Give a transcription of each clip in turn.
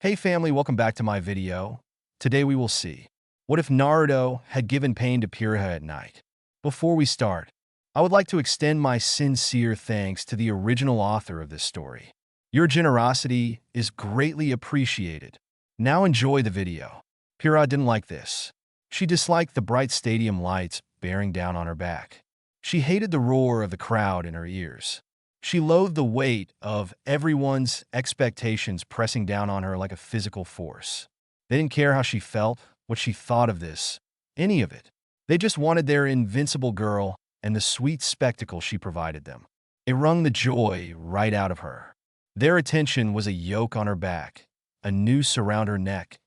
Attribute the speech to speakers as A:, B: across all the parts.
A: Hey family, welcome back to my video. Today we will see, what if Naruto had given pain to Pyryhha at night? Before we start, I would like to extend my sincere thanks to the original author of this story. Your generosity is greatly appreciated. Now enjoy the video. Pyryhha didn't like this. She disliked the bright stadium lights bearing down on her back. She hated the roar of the crowd in her ears. She loathed the weight of everyone's expectations pressing down on her like a physical force. They didn't care how she felt, what she thought of this, any of it. They just wanted their invincible girl and the sweet spectacle she provided them. It wrung the joy right out of her. Their attention was a yoke on her back, a noose around her neck,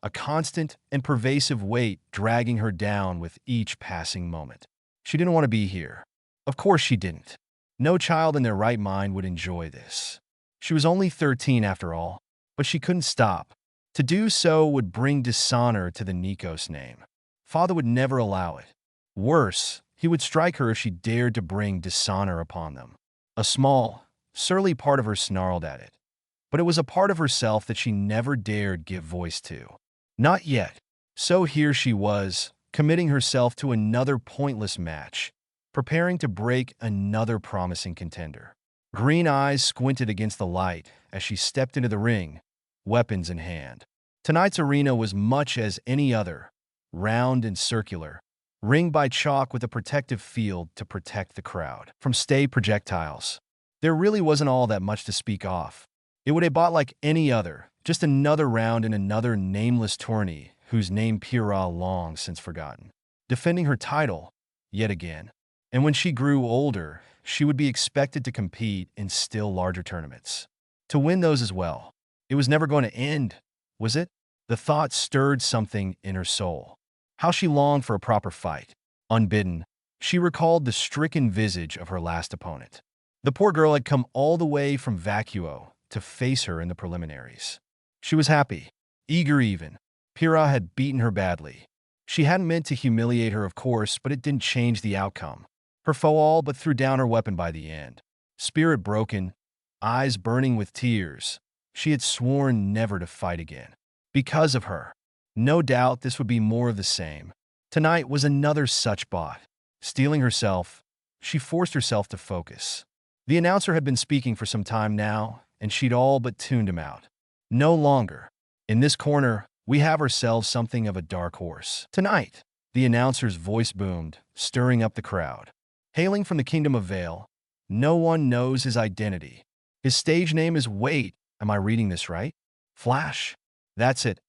A: a constant and pervasive weight dragging her down with each passing moment. She didn't want to be here. Of course she didn't. No child in their right mind would enjoy this. She was only 13 after all, but she couldn't stop. To do so would bring dishonor to the Nikos name. Father would never allow it. Worse, he would strike her if she dared to bring dishonor upon them. A small, surly part of her snarled at it, but it was a part of herself that she never dared give voice to. Not yet. So here she was, committing herself to another pointless match, preparing to break another promising contender. Green eyes squinted against the light as she stepped into the ring, weapons in hand. Tonight's arena was much as any other, round and circular, ringed by chalk with a protective field to protect the crowd from stay projectiles. There really wasn't all that much to speak of. It would have bought like any other, just another round in another nameless tourney whose name Pyryhha long since forgotten. Defending her title, yet again. And when she grew older, she would be expected to compete in still larger tournaments. To win those as well. It was never going to end, was it? The thought stirred something in her soul. How she longed for a proper fight. Unbidden, she recalled the stricken visage of her last opponent. The poor girl had come all the way from Vacuo to face her in the preliminaries. She was happy, eager even. Pyryhha had beaten her badly. She hadn't meant to humiliate her, of course, but it didn't change the outcome. Her foe all but threw down her weapon by the end. Spirit broken, eyes burning with tears, she had sworn never to fight again. Because of her. No doubt this would be more of the same. Tonight was another such bot. Steeling herself, she forced herself to focus. The announcer had been speaking for some time now, and she'd all but tuned him out. No longer. In this corner, we have ourselves something of a dark horse. Tonight, the announcer's voice boomed, stirring up the crowd. Hailing from the kingdom of Vale, no one knows his identity. His stage name is Wait. Am I reading this right? Flash. That's it.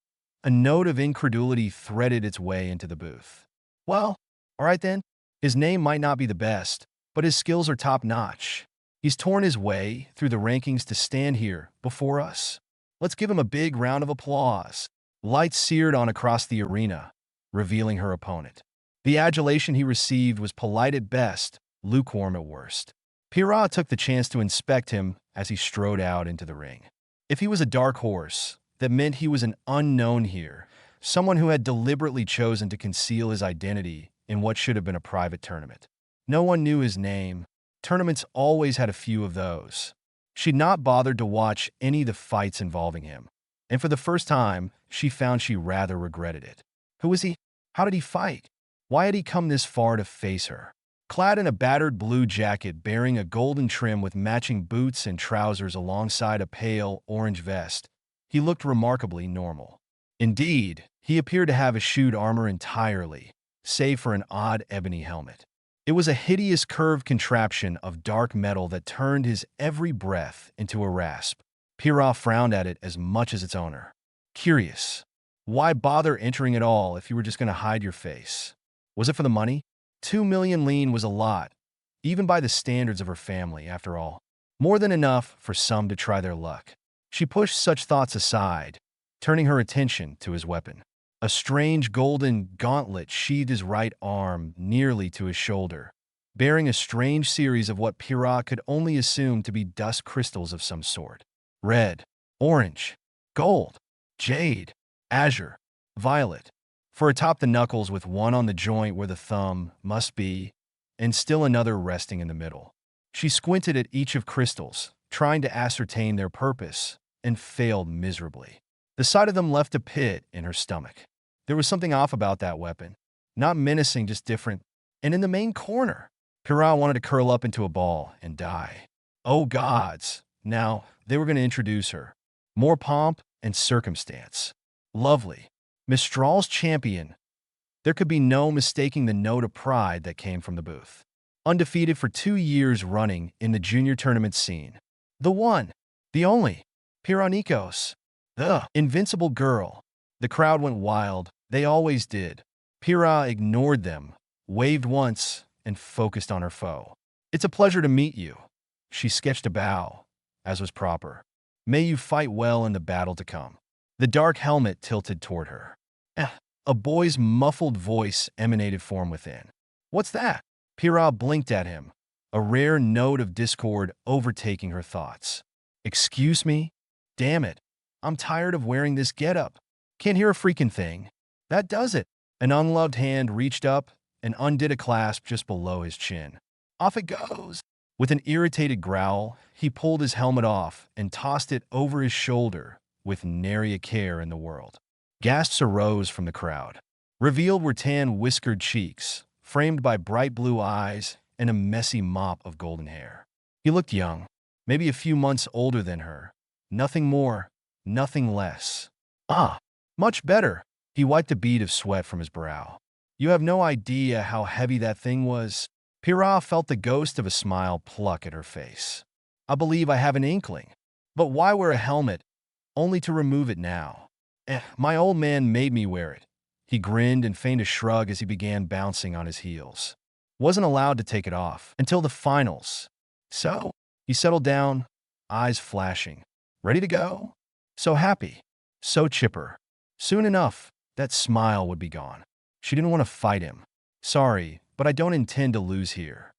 A: A note of incredulity threaded its way into the booth. Well, all right then. His name might not be the best, but his skills are top-notch. He's torn his way through the rankings to stand here before us. Let's give him a big round of applause. Lights seared on across the arena, revealing her opponent. The adulation he received was polite at best, lukewarm at worst. Pyryhha took the chance to inspect him as he strode out into the ring. If he was a dark horse, that meant he was an unknown here, someone who had deliberately chosen to conceal his identity in what should have been a private tournament. No one knew his name. Tournaments always had a few of those. She'd not bothered to watch any of the fights involving him, and for the first time, she found she rather regretted it. Who was he? How did he fight? Why had he come this far to face her? Clad in a battered blue jacket bearing a golden trim with matching boots and trousers alongside a pale orange vest, he looked remarkably normal. Indeed, he appeared to have eschewed armor entirely, save for an odd ebony helmet. It was a hideous curved contraption of dark metal that turned his every breath into a rasp. Pyryhha frowned at it as much as its owner. Curious. Why bother entering at all if you were just going to hide your face? Was it for the money? 2 million lean was a lot, even by the standards of her family, after all. More than enough for some to try their luck. She pushed such thoughts aside, turning her attention to his weapon. A strange golden gauntlet sheathed his right arm nearly to his shoulder, bearing a strange series of what Pyryhha could only assume to be dust crystals of some sort. Red, orange, gold, jade, azure, violet. For atop the knuckles with one on the joint where the thumb must be, and still another resting in the middle. She squinted at each of crystals, trying to ascertain their purpose, and failed miserably. The sight of them left a pit in her stomach. There was something off about that weapon. Not menacing, just different. And in the main corner, Pyryhha wanted to curl up into a ball and die. Oh gods! Now, they were going to introduce her. More pomp and circumstance. Lovely. Mistral's champion. There could be no mistaking the note of pride that came from the booth. Undefeated for 2 years running in the junior tournament scene. The one, the only, Pyryhha. The invincible girl. The crowd went wild. They always did. Pyryhha ignored them, waved once, and focused on her foe. It's a pleasure to meet you. She sketched a bow, as was proper. May you fight well in the battle to come. The dark helmet tilted toward her. A boy's muffled voice emanated from within. What's that? Pyryhha blinked at him, a rare note of discord overtaking her thoughts. Excuse me? Damn it. I'm tired of wearing this getup. Can't hear a freaking thing. That does it. An unloved hand reached up and undid a clasp just below his chin. Off it goes. With an irritated growl, he pulled his helmet off and tossed it over his shoulder with nary a care in the world. Gasps arose from the crowd. Revealed were tan whiskered cheeks, framed by bright blue eyes and a messy mop of golden hair. He looked young, maybe a few months older than her. Nothing more, nothing less. Ah, much better. He wiped a bead of sweat from his brow. You have no idea how heavy that thing was. Pyryhha felt the ghost of a smile pluck at her face. I believe I have an inkling. But why wear a helmet, only to remove it now? My old man made me wear it. He grinned and feigned a shrug as he began bouncing on his heels. Wasn't allowed to take it off until the finals. So, he settled down, eyes flashing. Ready to go? So happy. So chipper. Soon enough, that smile would be gone. She didn't want to fight him. Sorry, but I don't intend to lose here.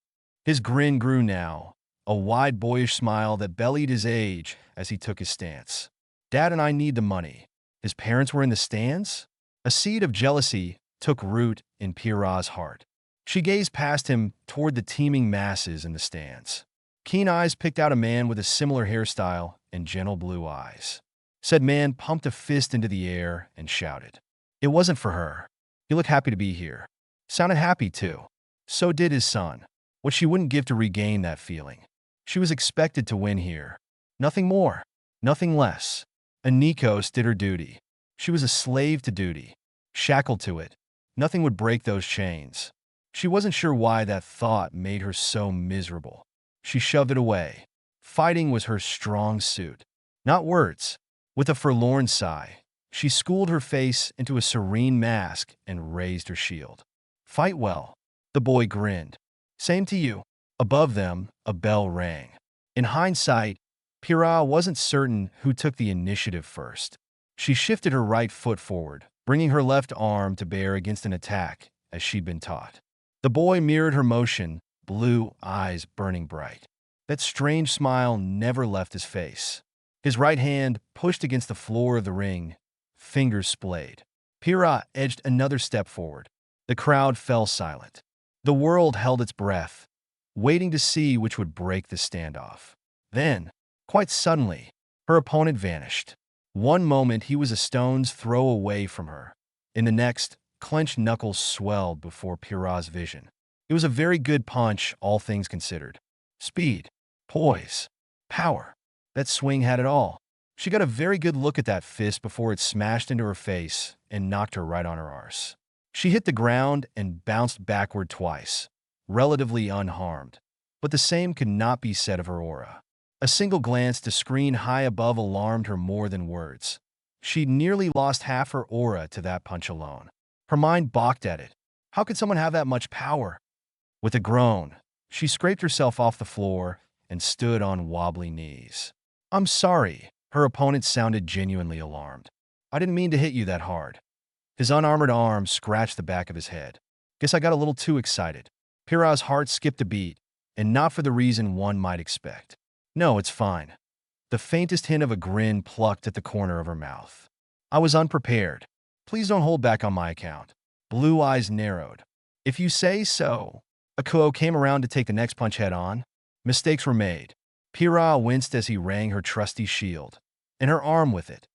A: His grin grew now, a wide boyish smile that bellied his age as he took his stance. Dad and I need the money. His parents were in the stands? A seed of jealousy took root in Pyryhha's heart. She gazed past him toward the teeming masses in the stands. Keen eyes picked out a man with a similar hairstyle and gentle blue eyes. Said man pumped a fist into the air and shouted. It wasn't for her. He looked happy to be here. Sounded happy, too. So did his son. What she wouldn't give to regain that feeling. She was expected to win here. Nothing more. Nothing less. Nikos did her duty. She was a slave to duty. Shackled to it. Nothing would break those chains. She wasn't sure why that thought made her so miserable. She shoved it away. Fighting was her strong suit. Not words. With a forlorn sigh, she schooled her face into a serene mask and raised her shield. Fight well. The boy grinned. Same to you. Above them, a bell rang. In hindsight, Pyryhha wasn't certain who took the initiative first. She shifted her right foot forward, bringing her left arm to bear against an attack, as she'd been taught. The boy mirrored her motion, blue eyes burning bright. That strange smile never left his face. His right hand pushed against the floor of the ring, fingers splayed. Pyryhha edged another step forward. The crowd fell silent. The world held its breath, waiting to see which would break the standoff. Then, quite suddenly, her opponent vanished. One moment he was a stone's throw away from her. In the next, clenched knuckles swelled before Pyryhha's vision. It was a very good punch, all things considered. Speed, poise, power. That swing had it all. She got a very good look at that fist before it smashed into her face and knocked her right on her arse. She hit the ground and bounced backward twice, relatively unharmed. But the same could not be said of her aura. A single glance to screen high above alarmed her more than words. She'd nearly lost half her aura to that punch alone. Her mind balked at it. How could someone have that much power? With a groan, she scraped herself off the floor and stood on wobbly knees. I'm sorry, her opponent sounded genuinely alarmed. I didn't mean to hit you that hard. His unarmored arm scratched the back of his head. Guess I got a little too excited. Pyryhha's heart skipped a beat, and not for the reason one might expect. No, it's fine. The faintest hint of a grin plucked at the corner of her mouth. I was unprepared. Please don't hold back on my account. Blue eyes narrowed. If you say so. Akuo came around to take the next punch head on. Mistakes were made. Pyryhha winced as he rang her trusty shield, and her arm with it.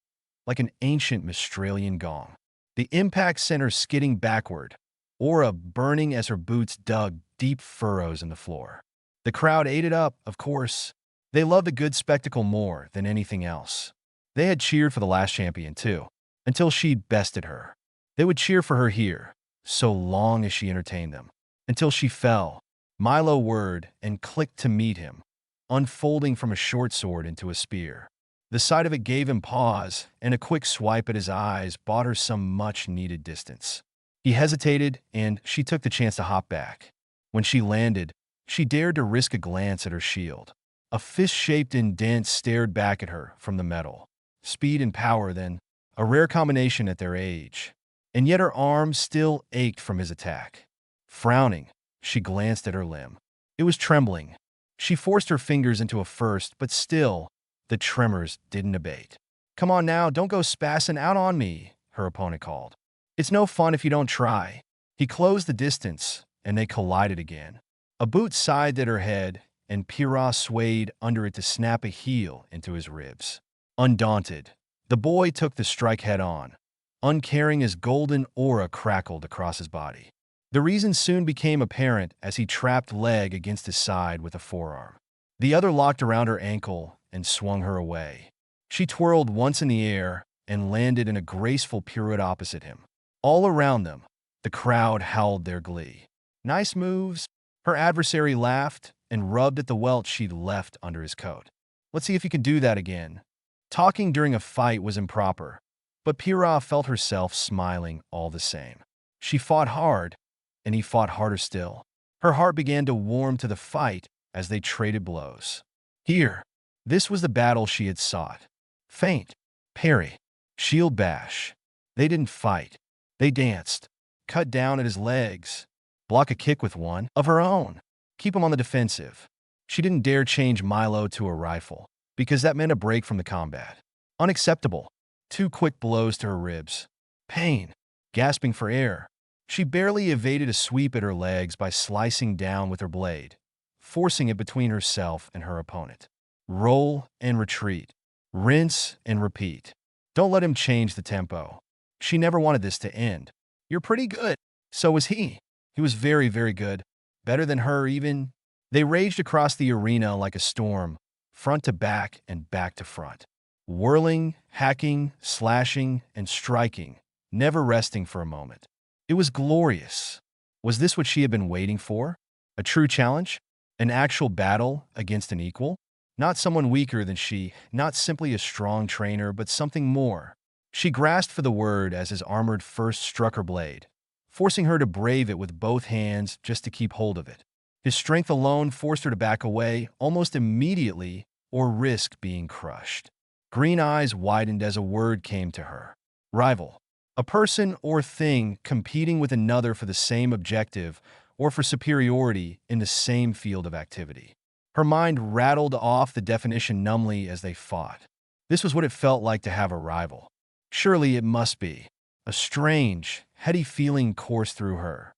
A: like an ancient Mistralian gong. The impact sent her skidding backward, aura burning as her boots dug deep furrows in the floor. The crowd ate it up, of course. They loved a good spectacle more than anything else. They had cheered for the last champion, too, until she'd bested her. They would cheer for her here, so long as she entertained them, until she fell, Milo whirred and clicked to meet him, unfolding from a short sword into a spear. The sight of it gave him pause, and a quick swipe at his eyes bought her some much-needed distance. He hesitated, and she took the chance to hop back. When she landed, she dared to risk a glance at her shield. A fist-shaped indent stared back at her from the metal. Speed and power, then, a rare combination at their age. And yet her arm still ached from his attack. Frowning, she glanced at her limb. It was trembling. She forced her fingers into a first, but still, the tremors didn't abate. "Come on now, don't go spassing out on me," her opponent called. "It's no fun if you don't try." He closed the distance, and they collided again. A boot sighed at her head, and Pyryhha swayed under it to snap a heel into his ribs. Undaunted, the boy took the strike head-on, uncaring as golden aura crackled across his body. The reason soon became apparent as he trapped leg against his side with a forearm. The other locked around her ankle and swung her away. She twirled once in the air and landed in a graceful pirouette opposite him. All around them, the crowd howled their glee. "Nice moves." Her adversary laughed and rubbed at the welt she'd left under his coat. "Let's see if you can do that again." Talking during a fight was improper, but Pyryhha felt herself smiling all the same. She fought hard, and he fought harder still. Her heart began to warm to the fight as they traded blows. Here, this was the battle she had sought. Feint, parry, shield bash. They didn't fight. They danced, cut down at his legs, block a kick with one of her own, keep him on the defensive. She didn't dare change Milo to a rifle, because that meant a break from the combat. Unacceptable. 2 quick blows to her ribs. Pain. Gasping for air. She barely evaded a sweep at her legs by slicing down with her blade, forcing it between herself and her opponent. Roll and retreat. Rinse and repeat. Don't let him change the tempo. She never wanted this to end. "You're pretty good." So was he. He was very, very good. Better than her, even. They raged across the arena like a storm, front to back and back to front. Whirling, hacking, slashing, and striking, never resting for a moment. It was glorious. Was this what she had been waiting for? A true challenge? An actual battle against an equal? Not someone weaker than she, not simply a strong trainer, but something more. She grasped for the word as his armored first struck her blade, forcing her to brave it with both hands just to keep hold of it. His strength alone forced her to back away almost immediately or risk being crushed. Green eyes widened as a word came to her. Rival. A person or thing competing with another for the same objective or for superiority in the same field of activity. Her mind rattled off the definition numbly as they fought. This was what it felt like to have a rival. Surely it must be. A strange, heady feeling coursed through her.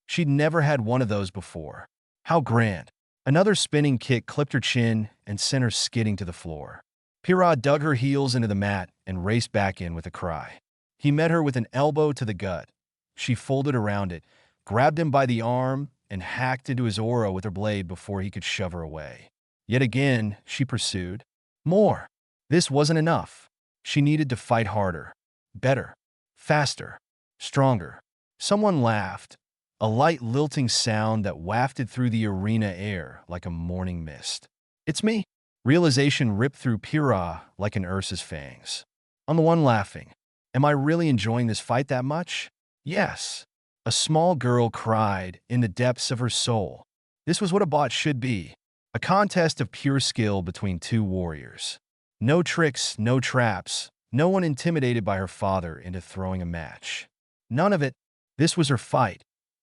A: She'd never had one of those before. How grand. Another spinning kick clipped her chin and sent her skidding to the floor. Pyryhha dug her heels into the mat and raced back in with a cry. He met her with an elbow to the gut. She folded around it, grabbed him by the arm, and hacked into his aura with her blade before he could shove her away. Yet again, she pursued. More. This wasn't enough. She needed to fight harder, better, faster, stronger. Someone laughed, a light lilting sound that wafted through the arena air like a morning mist. "It's me." Realization ripped through Pyryhha like an Ursa's fangs. I'm the one laughing. Am I really enjoying this fight that much? Yes. A small girl cried in the depths of her soul. This was what a bot should be. A contest of pure skill between two warriors. No tricks, no traps, no one intimidated by her father into throwing a match. None of it. This was her fight,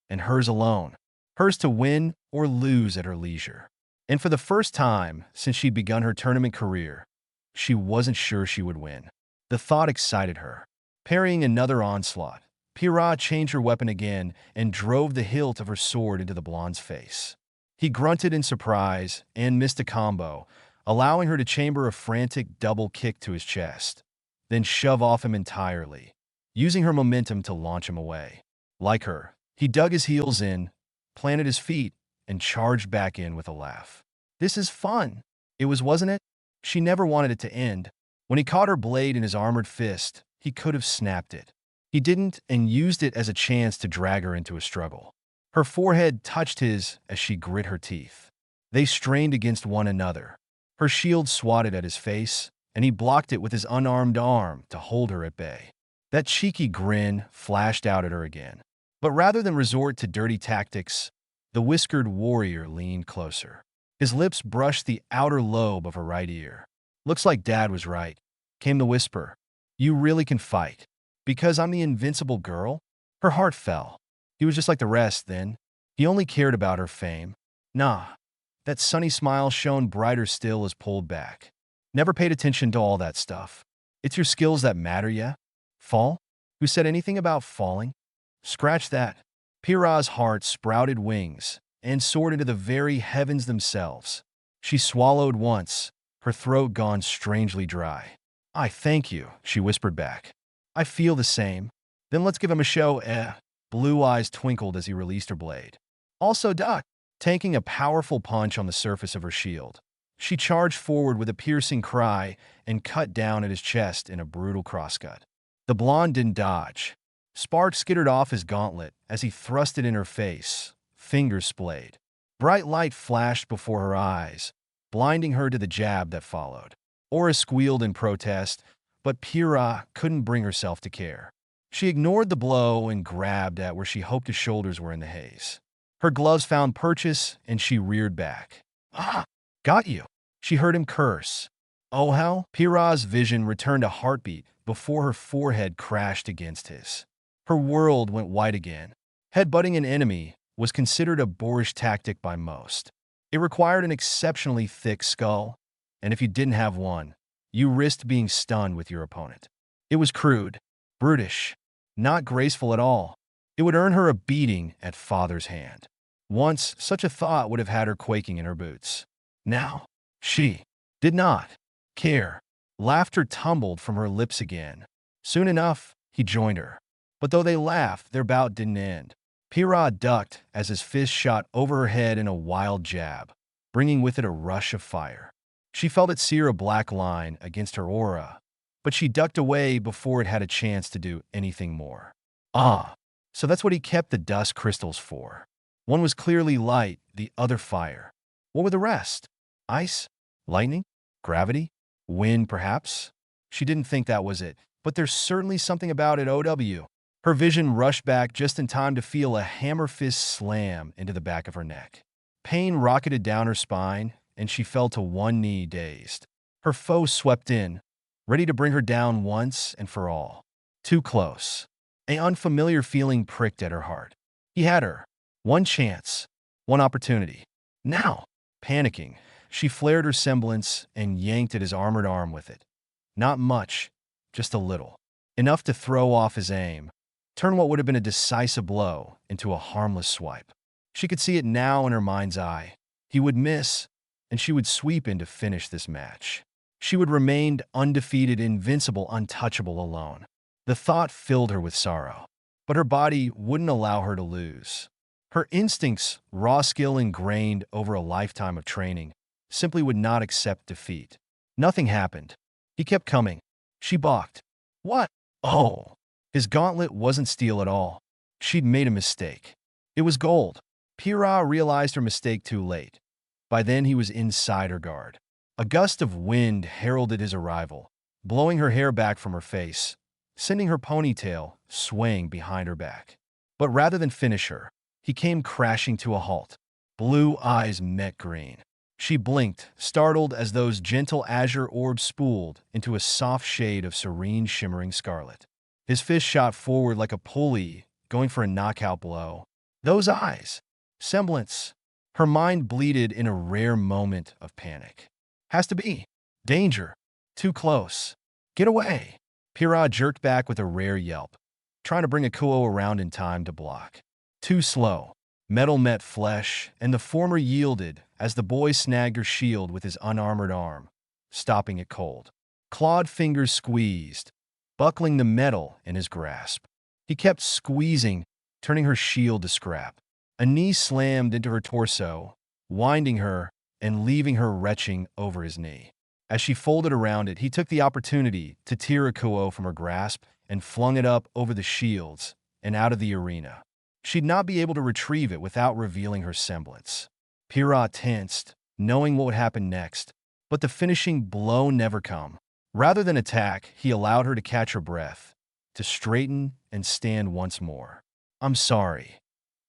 A: and hers alone. Hers to win or lose at her leisure. And for the first time since she'd begun her tournament career, she wasn't sure she would win. The thought excited her. Parrying another onslaught, Pyryhha changed her weapon again and drove the hilt of her sword into the blonde's face. He grunted in surprise and missed a combo, allowing her to chamber a frantic double kick to his chest. then shove off him entirely, using her momentum to launch him away. Like her, he dug his heels in, planted his feet, and charged back in with a laugh. This is fun. It was, wasn't it? She never wanted it to end. When he caught her blade in his armored fist, he could have snapped it. He didn't, and used it as a chance to drag her into a struggle. Her forehead touched his as she grit her teeth. They strained against one another. Her shield swatted at his face, and he blocked it with his unarmed arm to hold her at bay. That cheeky grin flashed out at her again. But rather than resort to dirty tactics, the whiskered warrior leaned closer. His lips brushed the outer lobe of her right ear. "Looks like Dad was right," came the whisper. "You really can fight. Because I'm the invincible girl?" Her heart fell. He was just like the rest then. He only cared about her fame. Nah. That sunny smile shone brighter still as pulled back. "Never paid attention to all that stuff. It's your skills that matter, yeah? Fall? Who said anything about falling?" Scratch that. Pyryhha's heart sprouted wings and soared into the very heavens themselves. She swallowed once, her throat gone strangely dry. "I thank you," she whispered back. "I feel the same." "Then let's give him a show, eh?" Blue eyes twinkled as he released her blade. "Also duck," tanking a powerful punch on the surface of her shield. She charged forward with a piercing cry and cut down at his chest in a brutal crosscut. The blonde didn't dodge. Sparks skittered off his gauntlet as he thrust it in her face, fingers splayed. Bright light flashed before her eyes, blinding her to the jab that followed. Aura squealed in protest, but Pyryhha couldn't bring herself to care. She ignored the blow and grabbed at where she hoped his shoulders were in the haze. Her gloves found purchase, and she reared back. "Ah, got you." She heard him curse. "Oh hell?" Pyryhha's vision returned a heartbeat before her forehead crashed against his. Her world went white again. Headbutting an enemy was considered a boorish tactic by most. It required an exceptionally thick skull, and if you didn't have one, you risked being stunned with your opponent. It was crude, brutish, not graceful at all. It would earn her a beating at father's hand. Once, such a thought would have had her quaking in her boots. Now, she did not care. Laughter tumbled from her lips again. Soon enough, he joined her. But though they laughed, their bout didn't end. Pyryhha ducked as his fist shot over her head in a wild jab, bringing with it a rush of fire. She felt it sear a black line against her aura, but she ducked away before it had a chance to do anything more. Ah, so that's what he kept the dust crystals for. One was clearly light, the other fire. What were the rest? Ice? Lightning? Gravity? Wind, perhaps? She didn't think that was it, but there's certainly something about it, OW. Her vision rushed back just in time to feel a hammer fist slam into the back of her neck. Pain rocketed down her spine, and she fell to one knee, dazed. Her foe swept in, ready to bring her down once and for all. Too close. An unfamiliar feeling pricked at her heart. He had her. One chance. One opportunity. Now, panicking, she flared her semblance and yanked at his armored arm with it. Not much, just a little. Enough to throw off his aim, turn what would have been a decisive blow into a harmless swipe. She could see it now in her mind's eye. He would miss, and she would sweep in to finish this match. She would remain undefeated, invincible, untouchable, alone. The thought filled her with sorrow, but her body wouldn't allow her to lose. Her instincts, raw skill ingrained over a lifetime of training, simply would not accept defeat. Nothing happened. He kept coming. She balked. What? Oh! His gauntlet wasn't steel at all. She'd made a mistake. It was gold. Pyryhha realized her mistake too late. By then he was inside her guard. A gust of wind heralded his arrival, blowing her hair back from her face, sending her ponytail swaying behind her back. But rather than finish her, he came crashing to a halt. Blue eyes met green. She blinked, startled as those gentle azure orbs spooled into a soft shade of serene shimmering scarlet. His fist shot forward like a pulley, going for a knockout blow. Those eyes! Semblance! Her mind bleated in a rare moment of panic. Has to be. Danger. Too close. Get away. Pyryhha jerked back with a rare yelp, trying to bring Akuo around in time to block. Too slow. Metal met flesh, and the former yielded as the boy snagged her shield with his unarmored arm, stopping it cold. Clawed fingers squeezed, buckling the metal in his grasp. He kept squeezing, turning her shield to scrap. A knee slammed into her torso, winding her and leaving her retching over his knee. As she folded around it, he took the opportunity to tear a kuo from her grasp and flung it up over the shields and out of the arena. She'd not be able to retrieve it without revealing her semblance. Pyryhha tensed, knowing what would happen next, but the finishing blow never come. Rather than attack, he allowed her to catch her breath, to straighten and stand once more. "I'm sorry."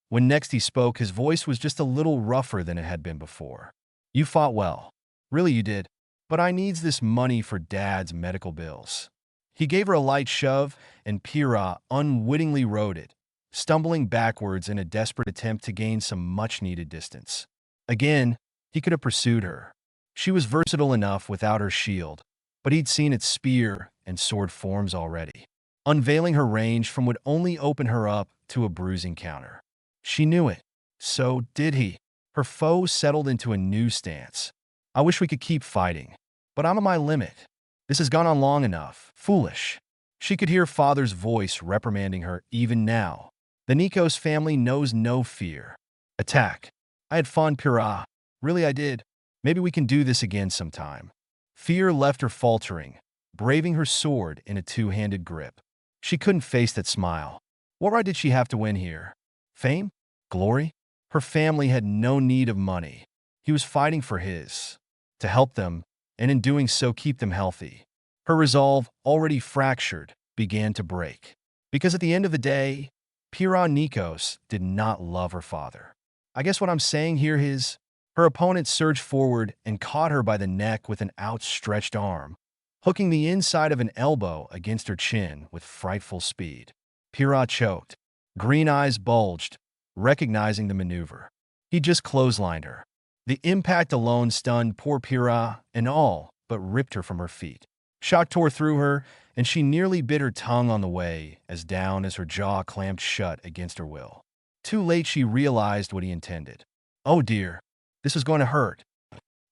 A: When next he spoke, his voice was just a little rougher than it had been before. "You fought well. Really you did. But I needs this money for Dad's medical bills." He gave her a light shove, and Pyryhha unwittingly rode it, stumbling backwards in a desperate attempt to gain some much-needed distance. Again, he could have pursued her. She was versatile enough without her shield, but he'd seen its spear and sword forms already. Unveiling her range from would only open her up to a bruising counter. She knew it. So did he. Her foe settled into a new stance. "I wish we could keep fighting, but I'm at my limit. This has gone on long enough. Foolish." She could hear father's voice reprimanding her even now. "The Nikos family knows no fear. Attack. I had fun, Pyryhha. Really I did. Maybe we can do this again sometime." Fear left her faltering, braving her sword in a two-handed grip. She couldn't face that smile. What right did she have to win here? Fame? Glory? Her family had no need of money. He was fighting for his, to help them, and in doing so keep them healthy. Her resolve, already fractured, began to break. Because at the end of the day, Pyryhha Nikos did not love her father. I guess what I'm saying here is, her opponent surged forward and caught her by the neck with an outstretched arm, hooking the inside of an elbow against her chin with frightful speed. Pyryhha choked. Green eyes bulged, recognizing the maneuver. He just clotheslined her. The impact alone stunned poor Pyryhha and all but ripped her from her feet. Shock tore through her, and she nearly bit her tongue on the way as her jaw clamped shut against her will. Too late she realized what he intended. "Oh dear, this is going to hurt.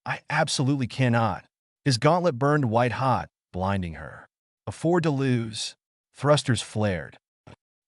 A: I absolutely cannot." His gauntlet burned white-hot, blinding her. Afford to lose. Thrusters flared.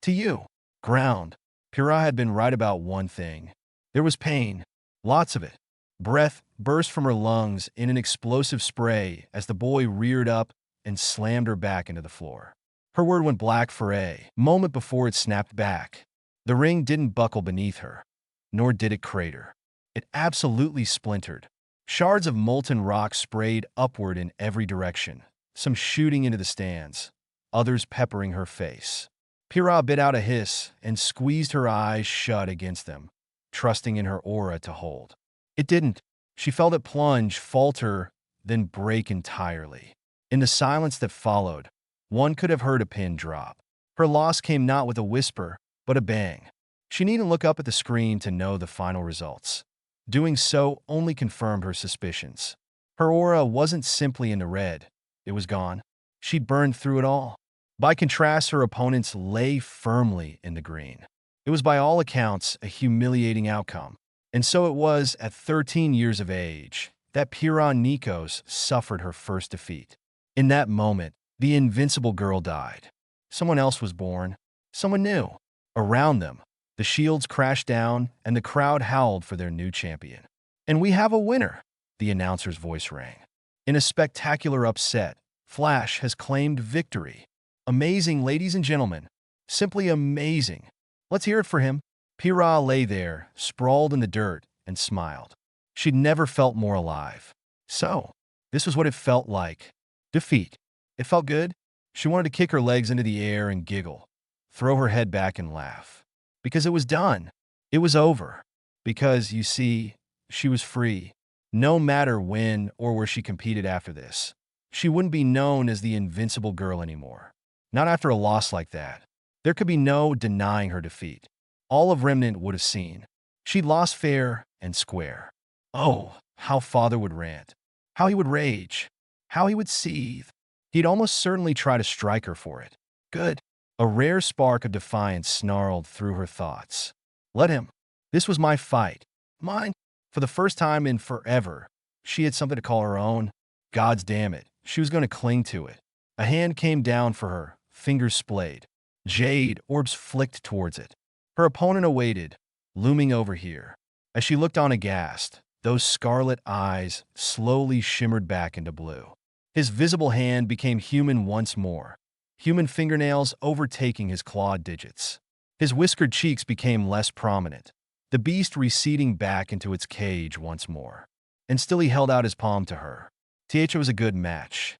A: "To you." Ground. Pyryhha had been right about one thing. There was pain. Lots of it. Breath burst from her lungs in an explosive spray as the boy reared up and slammed her back into the floor. Her word went black for a moment before it snapped back. The ring didn't buckle beneath her, nor did it crater. It absolutely splintered. Shards of molten rock sprayed upward in every direction, some shooting into the stands, others peppering her face. Pyryhha bit out a hiss and squeezed her eyes shut against them, trusting in her aura to hold. It didn't. She felt it plunge, falter, then break entirely. In the silence that followed, one could have heard a pin drop. Her loss came not with a whisper, but a bang. She needn't look up at the screen to know the final results. Doing so only confirmed her suspicions. Her aura wasn't simply in the red. It was gone. She'd burned through it all. By contrast, her opponents lay firmly in the green. It was by all accounts a humiliating outcome. And so it was at 13 years of age that Pyryhha Nikos suffered her first defeat. In that moment, the invincible girl died. Someone else was born. Someone new. Around them, the shields crashed down and the crowd howled for their new champion. "And we have a winner," the announcer's voice rang. In a spectacular upset, Flash has claimed victory. Amazing, ladies and gentlemen. Simply amazing. Let's hear it for him. Pyryhha lay there, sprawled in the dirt, and smiled. She'd never felt more alive. So, this was what it felt like. Defeat. It felt good. She wanted to kick her legs into the air and giggle, throw her head back and laugh. Because it was done. It was over. Because, you see, she was free. No matter when or where she competed after this, she wouldn't be known as the invincible girl anymore. Not after a loss like that. There could be no denying her defeat. All of Remnant would have seen. She'd lost fair and square. Oh, how father would rant. How he would rage. How he would seethe. He'd almost certainly try to strike her for it. Good. A rare spark of defiance snarled through her thoughts. Let him. This was my fight. Mine. For the first time in forever, she had something to call her own. God's damn it. She was going to cling to it. A hand came down for her, fingers splayed. Jade orbs flicked towards it. Her opponent awaited, looming over here. As she looked on aghast, those scarlet eyes slowly shimmered back into blue. His visible hand became human once more, human fingernails overtaking his clawed digits. His whiskered cheeks became less prominent, the beast receding back into its cage once more. And still he held out his palm to her. It was a good match.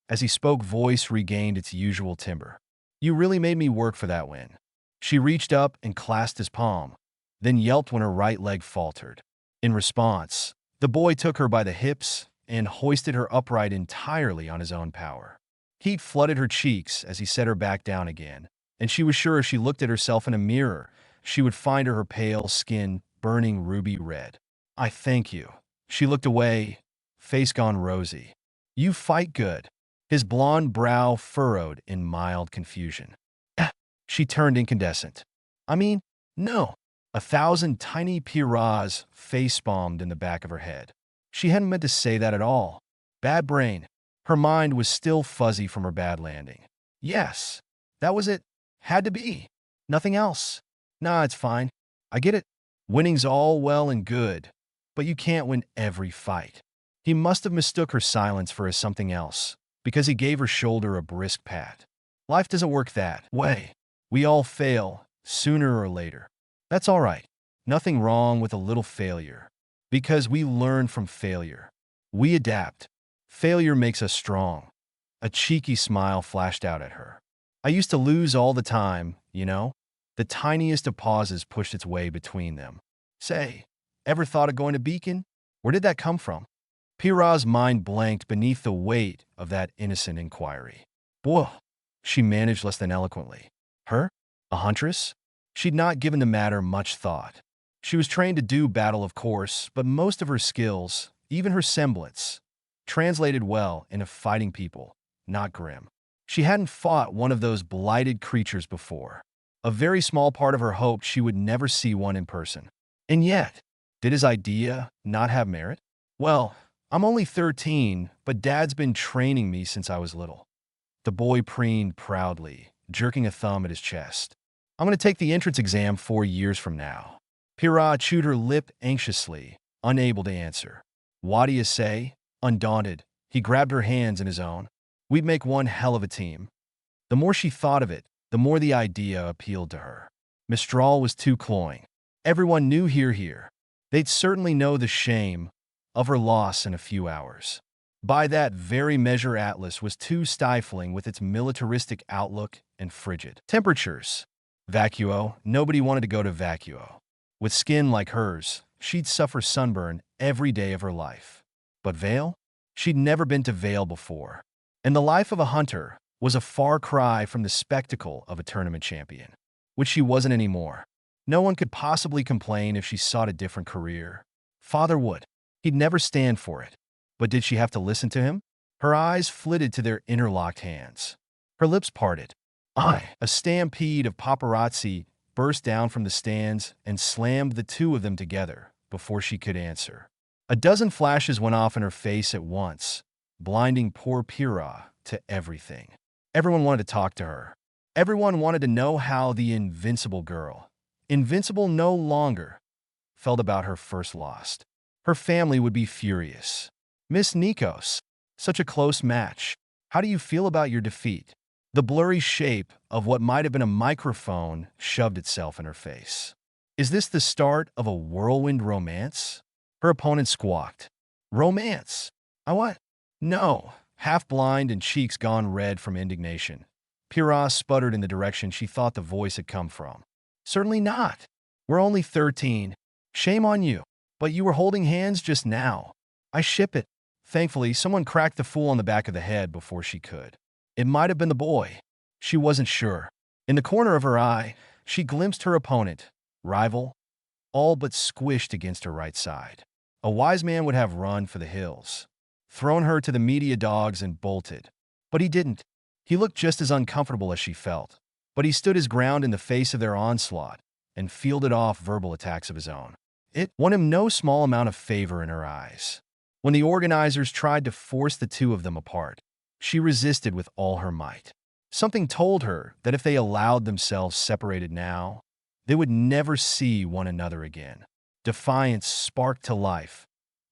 A: As he spoke, voice regained its usual timbre. You really made me work for that win. She reached up and clasped his palm, then yelped when her right leg faltered. In response, the boy took her by the hips and hoisted her upright entirely on his own power. Heat flooded her cheeks as he set her back down again, and she was sure if she looked at herself in a mirror, she would find her pale skin burning ruby red. I thank you. She looked away, face gone rosy. You fight good. His blonde brow furrowed in mild confusion. She turned incandescent. I mean, no. 1,000 tiny Pyryhhas face-palmed in the back of her head. She hadn't meant to say that at all. Bad brain. Her mind was still fuzzy from her bad landing. Yes, that was it. Had to be. Nothing else. Nah, it's fine. I get it. Winning's all well and good, but you can't win every fight. He must have mistook her silence for something else, because he gave her shoulder a brisk pat. Life doesn't work that way. We all fail, sooner or later. That's all right. Nothing wrong with a little failure. Because we learn from failure. We adapt. Failure makes us strong. A cheeky smile flashed out at her. I used to lose all the time, you know? The tiniest of pauses pushed its way between them. Say, ever thought of going to Beacon? Where did that come from? Pyryhha's mind blanked beneath the weight of that innocent inquiry. Boy, she managed less than eloquently. Her? A huntress? She'd not given the matter much thought. She was trained to do battle, of course, but most of her skills, even her semblance, translated well into fighting people, not grim. She hadn't fought one of those blighted creatures before. A very small part of her hoped she would never see one in person. And yet, did his idea not have merit? Well, I'm only 13, but Dad's been training me since I was little. The boy preened proudly, jerking a thumb at his chest. I'm going to take the entrance exam 4 years from now. Pyryhha chewed her lip anxiously, unable to answer. What do you say? Undaunted, he grabbed her hands in his own. We'd make one hell of a team. The more she thought of it, the more the idea appealed to her. Mistral was too cloying. Everyone knew here. They'd certainly know the shame of her loss in a few hours. By that very measure, Atlas was too stifling with its militaristic outlook and frigid temperatures. Vacuo, nobody wanted to go to Vacuo. With skin like hers, she'd suffer sunburn every day of her life. But Vale? She'd never been to Vale before. And the life of a hunter was a far cry from the spectacle of a tournament champion, which she wasn't anymore. No one could possibly complain if she sought a different career. Father would. He'd never stand for it. But did she have to listen to him? Her eyes flitted to their interlocked hands. Her lips parted. A stampede of paparazzi burst down from the stands and slammed the two of them together before she could answer. A dozen flashes went off in her face at once, blinding poor Pyryhha to everything. Everyone wanted to talk to her. Everyone wanted to know how the invincible girl, invincible no longer, felt about her first loss. Her family would be furious. Miss Nikos, such a close match. How do you feel about your defeat? The blurry shape of what might have been a microphone shoved itself in her face. Is this the start of a whirlwind romance? Her opponent squawked. Romance? I what? No. Half blind and cheeks gone red from indignation, Pyryhha sputtered in the direction she thought the voice had come from. Certainly not. We're only 13. Shame on you. But you were holding hands just now. I ship it. Thankfully, someone cracked the fool on the back of the head before she could. It might have been the boy. She wasn't sure. In the corner of her eye, she glimpsed her opponent, rival, all but squished against her right side. A wise man would have run for the hills, thrown her to the media dogs and bolted. But he didn't. He looked just as uncomfortable as she felt. But he stood his ground in the face of their onslaught and fielded off verbal attacks of his own. It won him no small amount of favor in her eyes. When the organizers tried to force the two of them apart, she resisted with all her might. Something told her that if they allowed themselves separated now, they would never see one another again. Defiance sparked to life,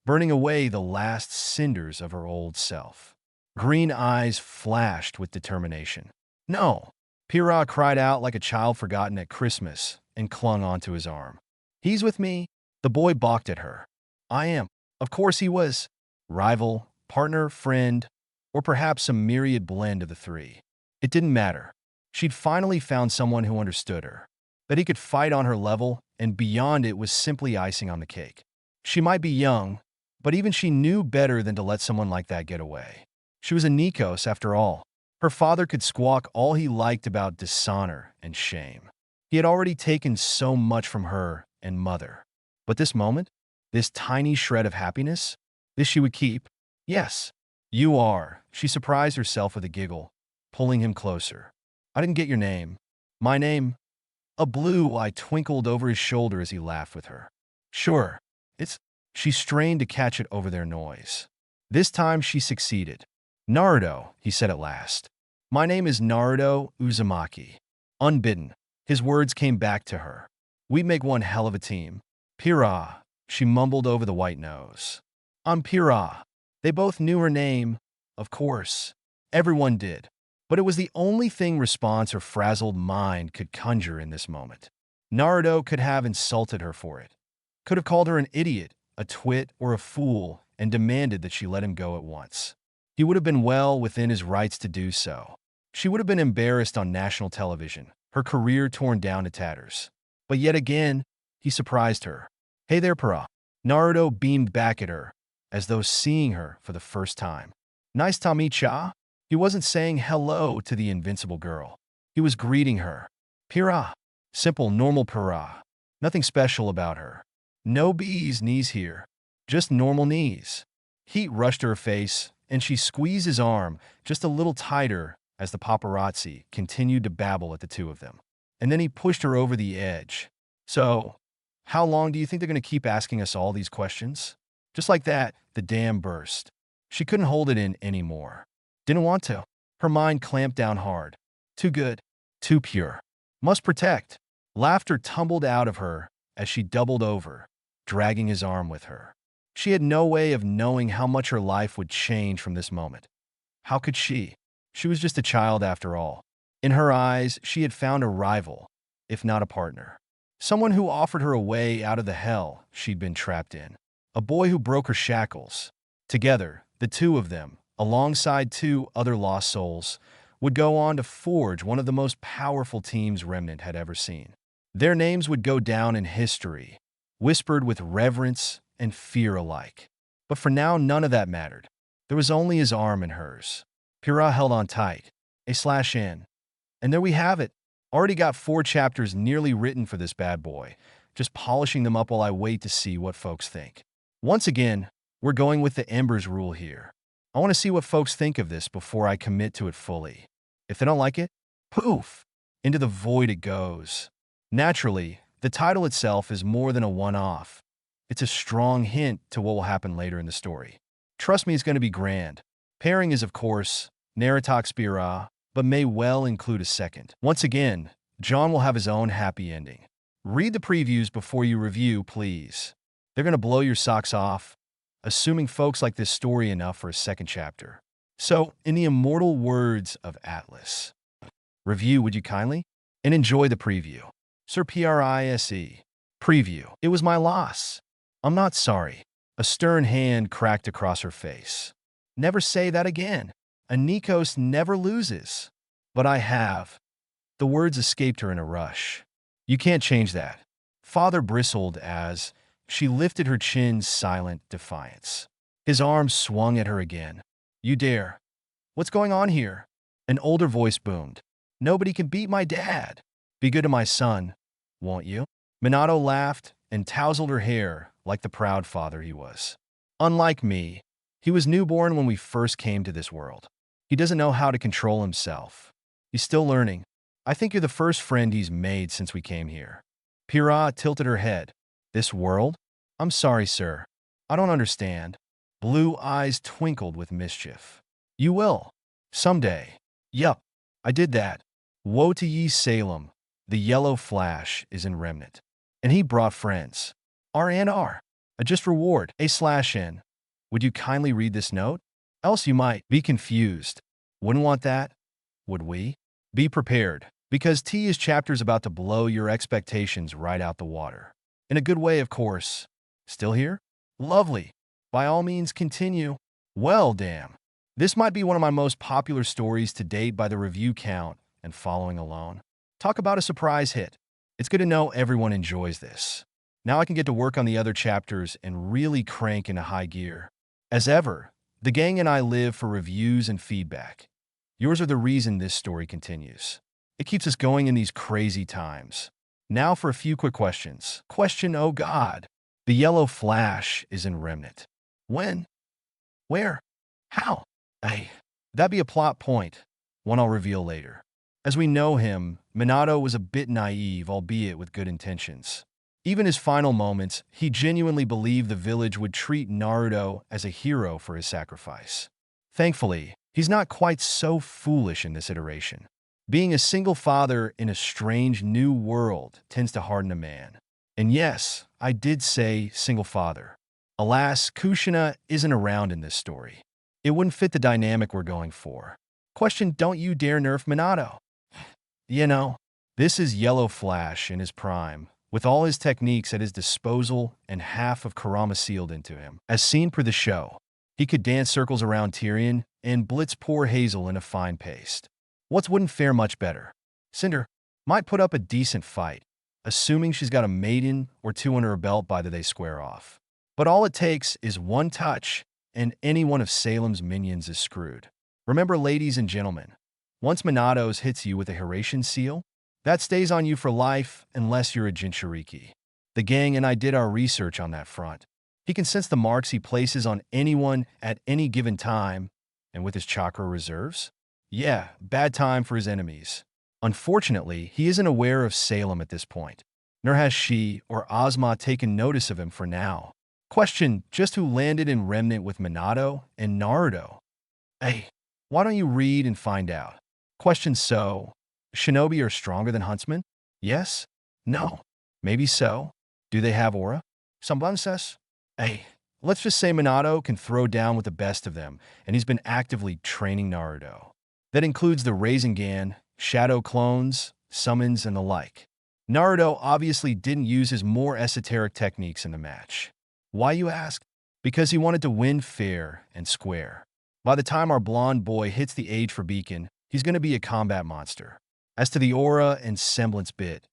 A: burning away the last cinders of her old self. Green eyes flashed with determination. No! Pyryhha cried out like a child forgotten at Christmas and clung onto his arm. He's with me. The boy balked at her. I am. Of course he was. Rival, partner, friend, or perhaps a myriad blend of the three. It didn't matter. She'd finally found someone who understood her. That he could fight on her level, and beyond it was simply icing on the cake. She might be young, but even she knew better than to let someone like that get away. She was a Nikos, after all. Her father could squawk all he liked about dishonor and shame. He had already taken so much from her and mother. But this moment, this tiny shred of happiness, this she would keep. Yes, you are. She surprised herself with a giggle, pulling him closer. I didn't get your name. My name? A blue eye twinkled over his shoulder as he laughed with her. Sure, it's... She strained to catch it over their noise. This time she succeeded. Naruto, he said at last. My name is Naruto Uzumaki. Unbidden, his words came back to her. We make one hell of a team. Pyryhha, she mumbled over the white nose. I'm Pyryhha. They both knew her name, of course. Everyone did. But it was the only thing response her frazzled mind could conjure in this moment. Naruto could have insulted her for it. Could have called her an idiot, a twit, or a fool, and demanded that she let him go at once. He would have been well within his rights to do so. She would have been embarrassed on national television, her career torn down to tatters. But yet again, he surprised her. Hey there, Pyryhha. Naruto beamed back at her, as though seeing her for the first time. Nice to meet ya. He wasn't saying hello to the invincible girl. He was greeting her. Pyryhha. Simple, normal Pyryhha. Nothing special about her. No bee's knees here. Just normal knees. Heat rushed to her face, and she squeezed his arm just a little tighter as the paparazzi continued to babble at the two of them. And then he pushed her over the edge. So, how long do you think they're going to keep asking us all these questions? Just like that, the dam burst. She couldn't hold it in anymore. Didn't want to. Her mind clamped down hard. Too good. Too pure. Must protect. Laughter tumbled out of her as she doubled over, dragging his arm with her. She had no way of knowing how much her life would change from this moment. How could she? She was just a child after all. In her eyes, she had found a rival, if not a partner. Someone who offered her a way out of the hell she'd been trapped in. A boy who broke her shackles. Together, the two of them, alongside two other lost souls, would go on to forge one of the most powerful teams Remnant had ever seen. Their names would go down in history, whispered with reverence and fear alike. But for now, none of that mattered. There was only his arm in hers. Pyryhha held on tight, a/n. And there we have it. Already got 4 chapters nearly written for this bad boy, just polishing them up while I wait to see what folks think. Once again, we're going with the Embers rule here. I want to see what folks think of this before I commit to it fully. If they don't like it, poof, into the void it goes. Naturally, the title itself is more than a one-off. It's a strong hint to what will happen later in the story. Trust me, it's going to be grand. Pairing is, of course, Naruto Pyryhha, but may well include a second. Once again, John will have his own happy ending. Read the previews before you review, please. They're going to blow your socks off, assuming folks like this story enough for a second chapter. So, in the immortal words of Atlas, review, would you kindly? And enjoy the preview. Sir Prise. Preview. It was my loss. I'm not sorry. A stern hand cracked across her face. Never say that again. A Nikos never loses. But I have. The words escaped her in a rush. You can't change that. Father bristled as she lifted her chin's silent defiance. His arm swung at her again. You dare. What's going on here? An older voice boomed. Nobody can beat my dad. Be good to my son, won't you? Minato laughed and tousled her hair like the proud father he was. Unlike me, he was newborn when we first came to this world. He doesn't know how to control himself. He's still learning. I think you're the first friend he's made since we came here. Pyryhha tilted her head. This world? I'm sorry, sir. I don't understand. Blue eyes twinkled with mischief. You will. Someday. Yup. I did that. Woe to ye Salem, the yellow flash is in remnant. And he brought friends. R&R. A just reward, A/N. Would you kindly read this note? Else you might be confused. Wouldn't want that, would we? Be prepared, because T is chapters about to blow your expectations right out the water. In a good way, of course. Still here? Lovely. By all means, continue. Well, damn. This might be one of my most popular stories to date by the review count and following alone. Talk about a surprise hit. It's good to know everyone enjoys this. Now I can get to work on the other chapters and really crank into high gear. As ever, the gang and I live for reviews and feedback. Yours are the reason this story continues. It keeps us going in these crazy times. Now for a few quick questions. Question, oh God. The yellow flash is in remnant. When? Where? How? That'd be a plot point, one I'll reveal later. As we know him, Minato was a bit naive, albeit with good intentions. Even his final moments, he genuinely believed the village would treat Naruto as a hero for his sacrifice. Thankfully, he's not quite so foolish in this iteration. Being a single father in a strange new world tends to harden a man. And yes, I did say single father. Alas, Kushina isn't around in this story. It wouldn't fit the dynamic we're going for. Question, don't you dare nerf Minato. You know, this is Yellow Flash in his prime, with all his techniques at his disposal and half of Kurama sealed into him. As seen per the show, he could dance circles around Tyrion and blitz poor Hazel in a fine paste. What wouldn't fare much better? Cinder might put up a decent fight, assuming she's got a maiden or two under her belt by the day square off. But all it takes is one touch, and any one of Salem's minions is screwed. Remember, ladies and gentlemen, once Minato's hits you with a Hiratian seal, that stays on you for life unless you're a Jinchuriki. The gang and I did our research on that front. He can sense the marks he places on anyone at any given time, and with his chakra reserves? Yeah, bad time for his enemies. Unfortunately, he isn't aware of Salem at this point, nor has she or Ozma taken notice of him for now. Question, just who landed in Remnant with Minato and Naruto? Why don't you read and find out? Question, so, Shinobi are stronger than Huntsmen? Yes? No? Maybe so? Do they have aura? Someone says? Let's just say Minato can throw down with the best of them, and he's been actively training Naruto. That includes the Rasengan, shadow clones, summons, and the like. Naruto obviously didn't use his more esoteric techniques in the match. Why, you ask? Because he wanted to win fair and square. By the time our blonde boy hits the age for Beacon, he's going to be a combat monster. As to the aura and semblance bit,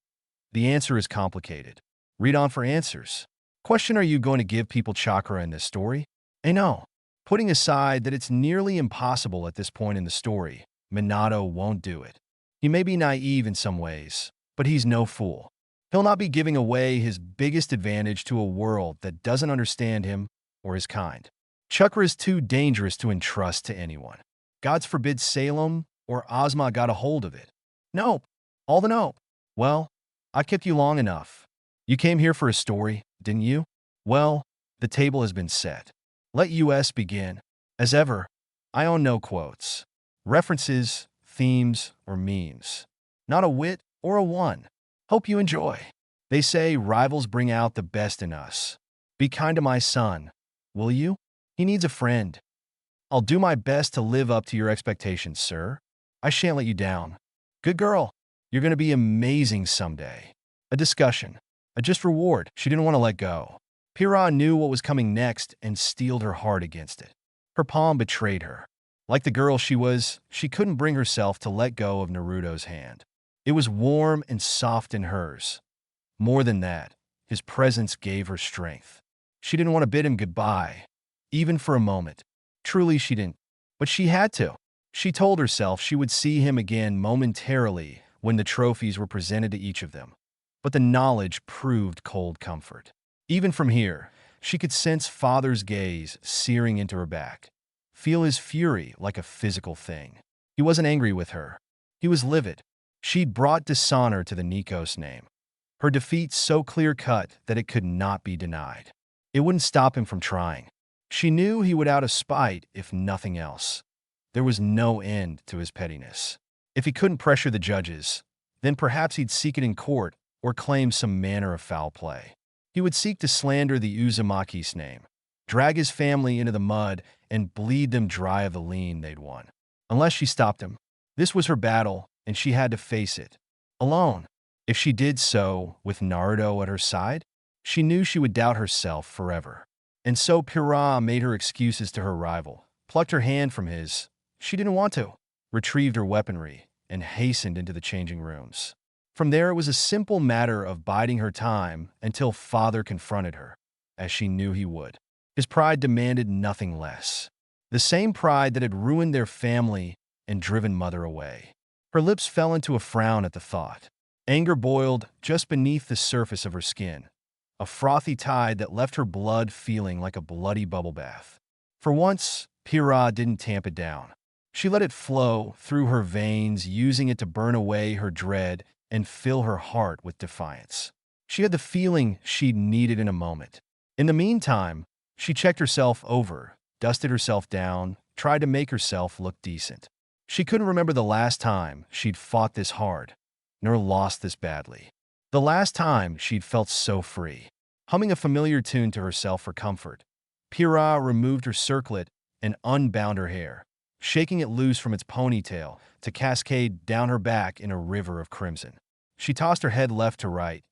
A: the answer is complicated. Read on for answers. Question, are you going to give people chakra in this story? No. Putting aside that it's nearly impossible at this point in the story, Minato won't do it. He may be naive in some ways, but he's no fool. He'll not be giving away his biggest advantage to a world that doesn't understand him or his kind. Chakra is too dangerous to entrust to anyone. Gods forbid Salem or Ozma got a hold of it. Nope. All the nope. Well, I've kept you long enough. You came here for a story, didn't you? Well, the table has been set. Let us begin. As ever, I own no quotes, references, themes, or memes. Not a wit or a one. Hope you enjoy. They say rivals bring out the best in us. Be kind to my son, will you? He needs a friend. I'll do my best to live up to your expectations, sir. I shan't let you down. Good girl. You're going to be amazing someday. A discussion. A just reward. She didn't want to let go. Pyryhha knew what was coming next and steeled her heart against it. Her palm betrayed her. Like the girl she was, she couldn't bring herself to let go of Naruto's hand. It was warm and soft in hers. More than that, his presence gave her strength. She didn't want to bid him goodbye, even for a moment. Truly she didn't, but she had to. She told herself she would see him again momentarily when the trophies were presented to each of them. But the knowledge proved cold comfort. Even from here, she could sense father's gaze searing into her back, feel his fury like a physical thing. He wasn't angry with her. He was livid. She'd brought dishonor to the Nikos name. Her defeat so clear-cut that it could not be denied. It wouldn't stop him from trying. She knew he would out of spite, if nothing else. There was no end to his pettiness. If he couldn't pressure the judges, then perhaps he'd seek it in court or claim some manner of foul play. He would seek to slander the Uzumaki's name, drag his family into the mud, and bleed them dry of the lien they'd won. Unless she stopped him. This was her battle, and she had to face it. Alone. If she did so with Naruto at her side, she knew she would doubt herself forever. And so Pyryhha made her excuses to her rival, plucked her hand from his. She didn't want to. Retrieved her weaponry, and hastened into the changing rooms. From there, it was a simple matter of biding her time until father confronted her, as she knew he would. His pride demanded nothing less. The same pride that had ruined their family and driven mother away. Her lips fell into a frown at the thought. Anger boiled just beneath the surface of her skin, a frothy tide that left her blood feeling like a bloody bubble bath. For once, Pyryhha didn't tamp it down. She let it flow through her veins, using it to burn away her dread and fill her heart with defiance. She had the feeling she'd needed in a moment. In the meantime, she checked herself over, dusted herself down, tried to make herself look decent. She couldn't remember the last time she'd fought this hard, nor lost this badly. The last time she'd felt so free. Humming a familiar tune to herself for comfort, Pyryhha removed her circlet and unbound her hair, shaking it loose from its ponytail to cascade down her back in a river of crimson. She tossed her head left to right,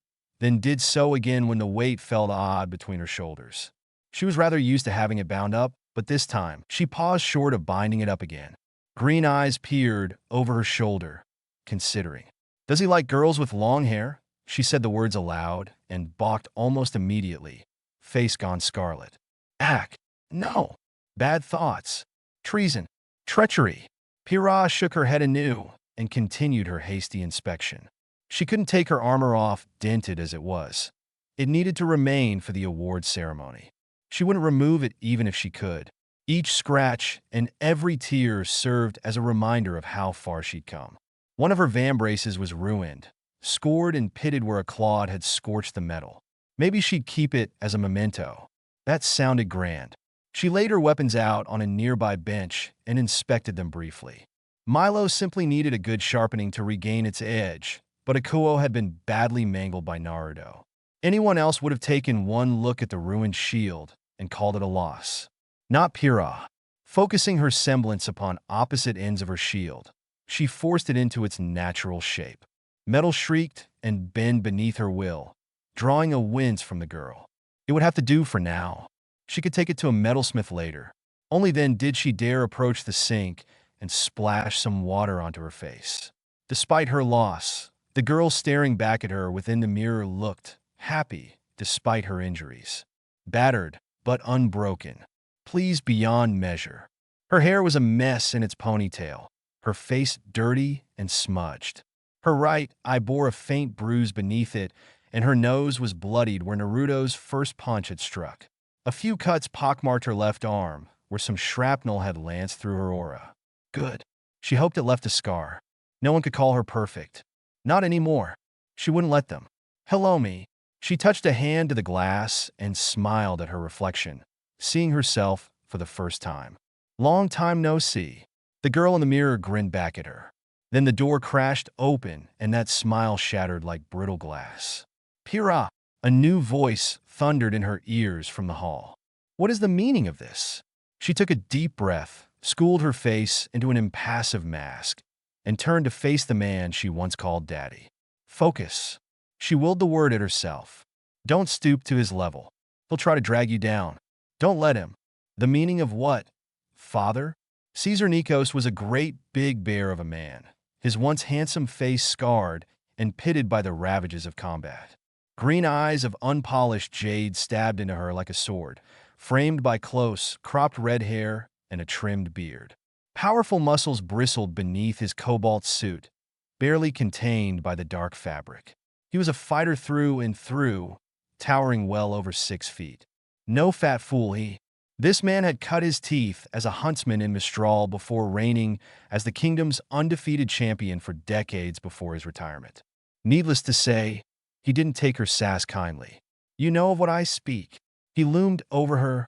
A: then did so again when the weight felt odd between her shoulders. She was rather used to having it bound up, but this time, she paused short of binding it up again. Green eyes peered over her shoulder, considering. "Does he like girls with long hair?" She said the words aloud and balked almost immediately, face gone scarlet. "Ack, no. Bad thoughts. Treason. Treachery." Pyryhha shook her head anew and continued her hasty inspection. She couldn't take her armor off, dented as it was. It needed to remain for the award ceremony. She wouldn't remove it even if she could. Each scratch and every tear served as a reminder of how far she'd come. One of her vambraces was ruined, scored and pitted where a clod had scorched the metal. Maybe she'd keep it as a memento. That sounded grand. She laid her weapons out on a nearby bench and inspected them briefly. Milo simply needed a good sharpening to regain its edge, but Akuo had been badly mangled by Naruto. Anyone else would have taken one look at the ruined shield and called it a loss. Not Pyryhha. Focusing her semblance upon opposite ends of her shield, she forced it into its natural shape. Metal shrieked and bent beneath her will, drawing a wince from the girl. It would have to do for now. She could take it to a metalsmith later. Only then did she dare approach the sink and splash some water onto her face. Despite her loss, the girl staring back at her within the mirror looked happy despite her injuries. Battered, but unbroken. Pleased beyond measure. Her hair was a mess in its ponytail, her face dirty and smudged. Her right eye bore a faint bruise beneath it, and her nose was bloodied where Naruto's first punch had struck. A few cuts pockmarked her left arm, where some shrapnel had lanced through her aura. Good. She hoped it left a scar. No one could call her perfect. Not anymore. She wouldn't let them. "Hello, me." She touched a hand to the glass and smiled at her reflection, seeing herself for the first time. "Long time no see." The girl in the mirror grinned back at her. Then the door crashed open, and that smile shattered like brittle glass. "Pyryhha!" A new voice thundered in her ears from the hall. "What is the meaning of this?" She took a deep breath, schooled her face into an impassive mask, and turned to face the man she once called Daddy. "Focus." She willed the word at herself. "Don't stoop to his level. He'll try to drag you down. Don't let him." The meaning of what? Father? Caesar Nikos was a great big bear of a man, his once handsome face scarred and pitted by the ravages of combat. Green eyes of unpolished jade stabbed into her like a sword, framed by close, cropped red hair and a trimmed beard. Powerful muscles bristled beneath his cobalt suit, barely contained by the dark fabric. He was a fighter through and through, towering well over 6 feet. No fat fool he. This man had cut his teeth as a huntsman in Mistral before reigning as the kingdom's undefeated champion for decades before his retirement. Needless to say, he didn't take her sass kindly. "You know of what I speak." He loomed over her,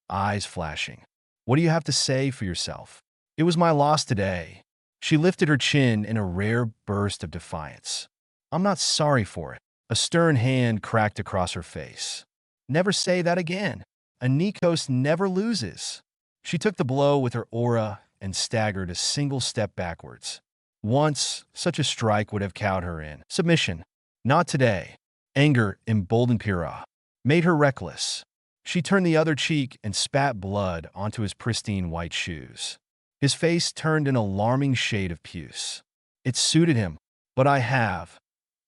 A: eyes flashing. "What do you have to say for yourself?" "It was my loss today." She lifted her chin in a rare burst of defiance. I'm not sorry for it. A stern hand cracked across her face. Never say that again. A Nikos never loses. She took the blow with her aura and staggered a single step backwards. Once, such a strike would have cowed her in submission. Not today. Anger emboldened Pyryhha, made her reckless. She turned the other cheek and spat blood onto his pristine white shoes. His face turned an alarming shade of puce. It suited him, but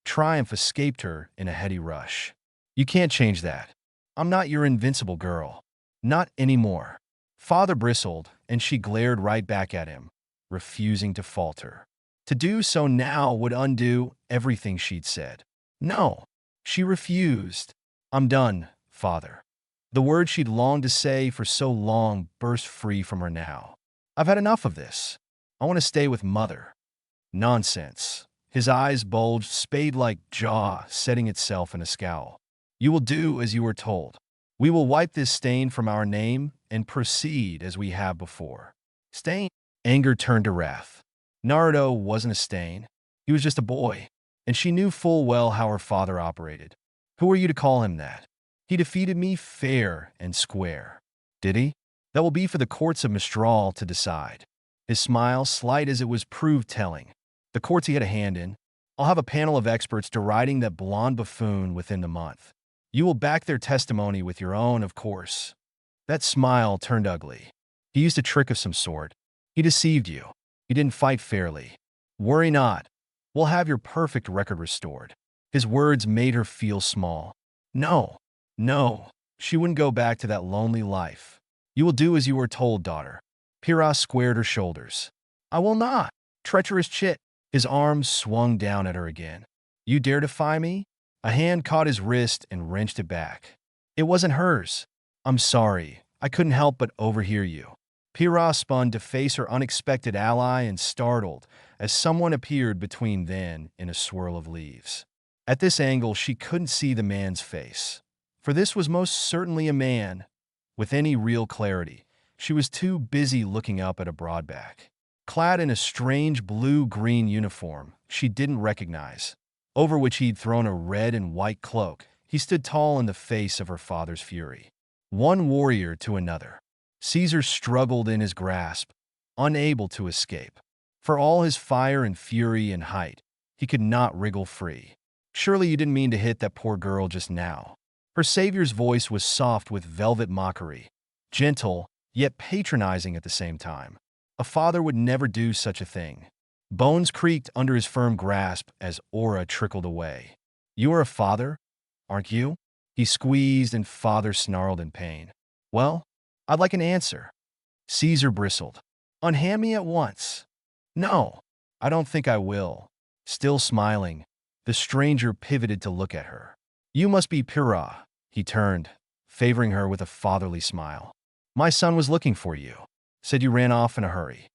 A: triumph escaped her in a heady rush. You can't change that. I'm not your invincible girl. Not anymore. Father bristled, and she glared right back at him, refusing to falter. To do so now would undo everything she'd said. No, she refused. I'm done, Father. The words she'd longed to say for so long burst free from her now. I've had enough of this. I want to stay with Mother. Nonsense. His eyes bulged, spade-like jaw setting itself in a scowl. You will do as you were told. We will wipe this stain from our name and proceed as we have before. Stain? Anger turned to wrath. Naruto wasn't a stain. He was just a boy, and she knew full well how her father operated. Who are you to call him that? He defeated me fair and square. Did he? That will be for the courts of Mistral to decide. His smile, slight as it was, proved telling. The courts he had a hand in. I'll have a panel of experts deriding that blonde buffoon within the month. You will back their testimony with your own, of course. That smile turned ugly. He used a trick of some sort. He deceived you. He didn't fight fairly. Worry not. We'll have your perfect record restored. His words made her feel small. No, no, she wouldn't go back to that lonely life. You will do as you were told, daughter. Pyryhha squared her shoulders. I will not. Treacherous chit. His arms swung down at her again. You dare defy me? A hand caught his wrist and wrenched it back. It wasn't hers. I'm sorry. I couldn't help but overhear you. Pyryhha spun to face her unexpected ally and startled as someone appeared between them in a swirl of leaves. At this angle, she couldn't see the man's face, for this was most certainly a man. With any real clarity, she was too busy looking up at a broad back. Clad in a strange blue-green uniform she didn't recognize, over which he'd thrown a red and white cloak, he stood tall in the face of her father's fury. One warrior to another, Caesar struggled in his grasp, unable to escape. For all his fire and fury and height, he could not wriggle free. Surely you didn't mean to hit that poor girl just now. Her savior's voice was soft with velvet mockery, gentle, yet patronizing at the same time. A father would never do such a thing. Bones creaked under his firm grasp as aura trickled away. You are a father, aren't you? He squeezed and father snarled in pain. Well, I'd like an answer. Caesar bristled. Unhand me at once. No, I don't think I will. Still smiling, the stranger pivoted to look at her. You must be Pyryhha. He turned, favoring her with a fatherly smile. My son was looking for you. Said you ran off in a hurry.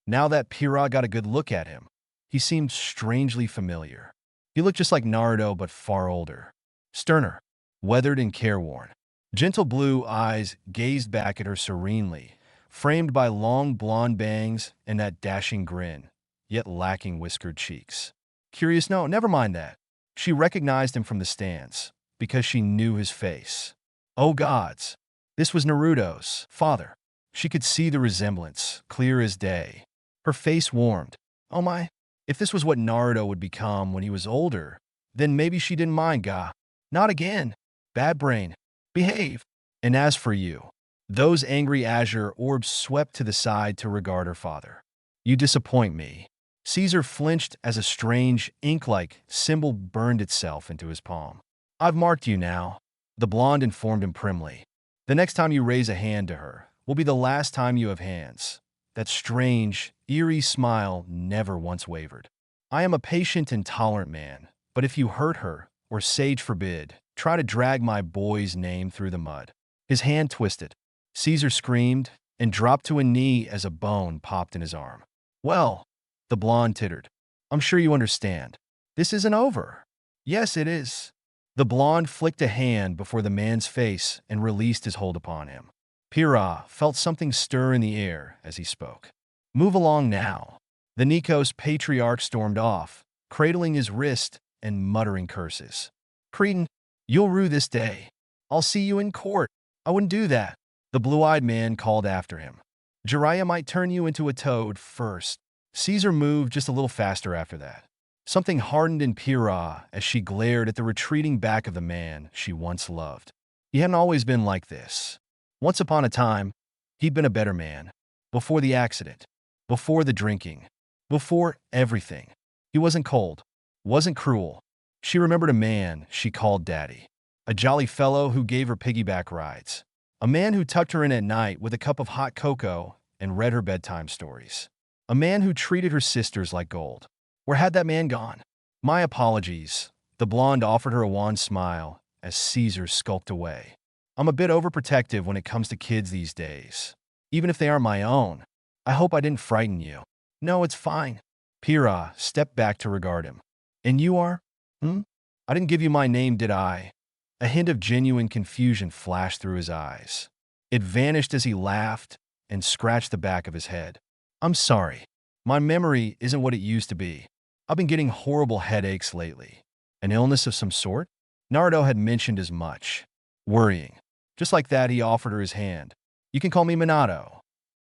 A: Now that Pyryhha got a good look at him, he seemed strangely familiar. He looked just like Naruto, but far older. Sterner, weathered and careworn. Gentle blue eyes gazed back at her serenely, framed by long blonde bangs and that dashing grin, yet lacking whiskered cheeks. Curious, no, never mind that. She recognized him from the stands, because she knew his face. Oh gods, this was Naruto's father. She could see the resemblance, clear as day. Her face warmed. Oh my, if this was what Naruto would become when he was older, then maybe she didn't mind, ga. Not again. Bad brain. Behave. And as for you, those angry azure orbs swept to the side to regard her father. You disappoint me. Caesar flinched as a strange, ink-like symbol burned itself into his palm. I've marked you now, the blonde informed him primly. The next time you raise a hand to her will be the last time you have hands. That strange, eerie smile never once wavered. I am a patient and tolerant man, but if you hurt her, or sage forbid, try to drag my boy's name through the mud. His hand twisted. Caesar screamed and dropped to a knee as a bone popped in his arm. Well, the blonde tittered. I'm sure you understand. This isn't over. Yes, it is. The blonde flicked a hand before the man's face and released his hold upon him. Pyryhha felt something stir in the air as he spoke. Move along now. The Nikos patriarch stormed off, cradling his wrist and muttering curses. Cretan, you'll rue this day. I'll see you in court. I wouldn't do that. The blue-eyed man called after him. Jiraiya might turn you into a toad first. Caesar moved just a little faster after that. Something hardened in Pyryhha as she glared at the retreating back of the man she once loved. He hadn't always been like this. Once upon a time, he'd been a better man. Before the accident. Before the drinking. Before everything. He wasn't cold. Wasn't cruel. She remembered a man she called Daddy. A jolly fellow who gave her piggyback rides. A man who tucked her in at night with a cup of hot cocoa and read her bedtime stories. A man who treated her sisters like gold. Where had that man gone? My apologies. The blonde offered her a wan smile as Caesar skulked away. I'm a bit overprotective when it comes to kids these days. Even if they aren't my own. I hope I didn't frighten you. No, it's fine. Pyryhha stepped back to regard him. And you are? I didn't give you my name, did I? A hint of genuine confusion flashed through his eyes. It vanished as he laughed and scratched the back of his head. I'm sorry. My memory isn't what it used to be. I've been getting horrible headaches lately. An illness of some sort? Naruto had mentioned as much. Worrying. Just like that, he offered her his hand. You can call me Minato.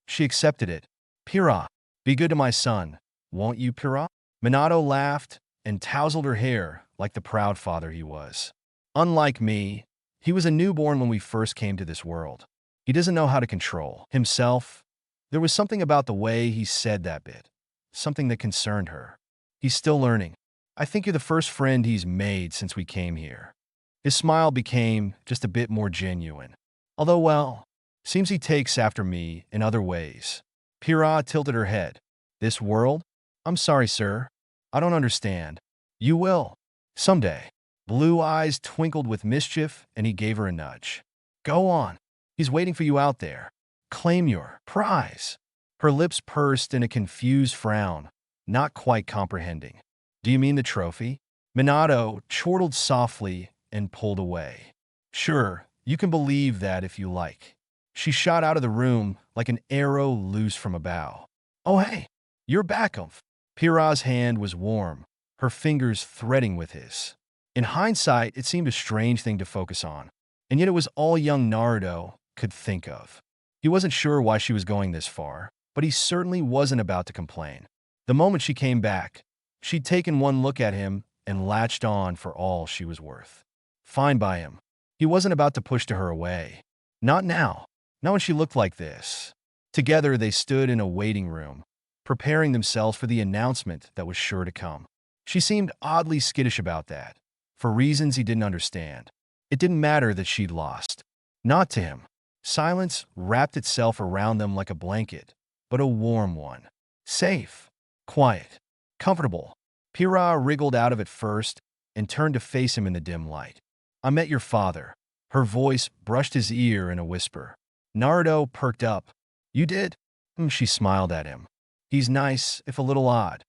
A: She accepted it. Pyryhha, be good to my son. Won't you, Pyryhha? Minato laughed and tousled her hair like the proud father he was. Unlike me, he was a newborn when we first came to this world. He doesn't know how to control himself. There was something about the way he said that bit. Something that concerned her. He's still learning. I think you're the first friend he's made since we came here. His smile became just a bit more genuine. Although, well, seems he takes after me in other ways. Pyryhha tilted her head. This world? I'm sorry, sir. I don't understand. You will. Someday. Blue eyes twinkled with mischief, and he gave her a nudge. Go on. He's waiting for you out there. Claim your prize. Her lips pursed in a confused frown, not quite comprehending. Do you mean the trophy? Minato chortled softly and pulled away. Sure, you can believe that if you like. She shot out of the room like an arrow loose from a bow. Oh hey, you're back, Umph. Pyryhha's hand was warm, her fingers threading with his. In hindsight, it seemed a strange thing to focus on, and yet it was all young Naruto could think of. He wasn't sure why she was going this far, but he certainly wasn't about to complain. The moment she came back, she'd taken one look at him and latched on for all she was worth. Fine by him. He wasn't about to push her away. Not now. Not when she looked like this. Together, they stood in a waiting room, preparing themselves for the announcement that was sure to come. She seemed oddly skittish about that, for reasons he didn't understand. It didn't matter that she'd lost. Not to him. Silence wrapped itself around them like a blanket, but a warm one. Safe. Quiet. Comfortable. Pyryhha wriggled out of it first and turned to face him in the dim light. I met your father. Her voice brushed his ear in a whisper. Naruto perked up. You did? She smiled at him. He's nice, if a little odd.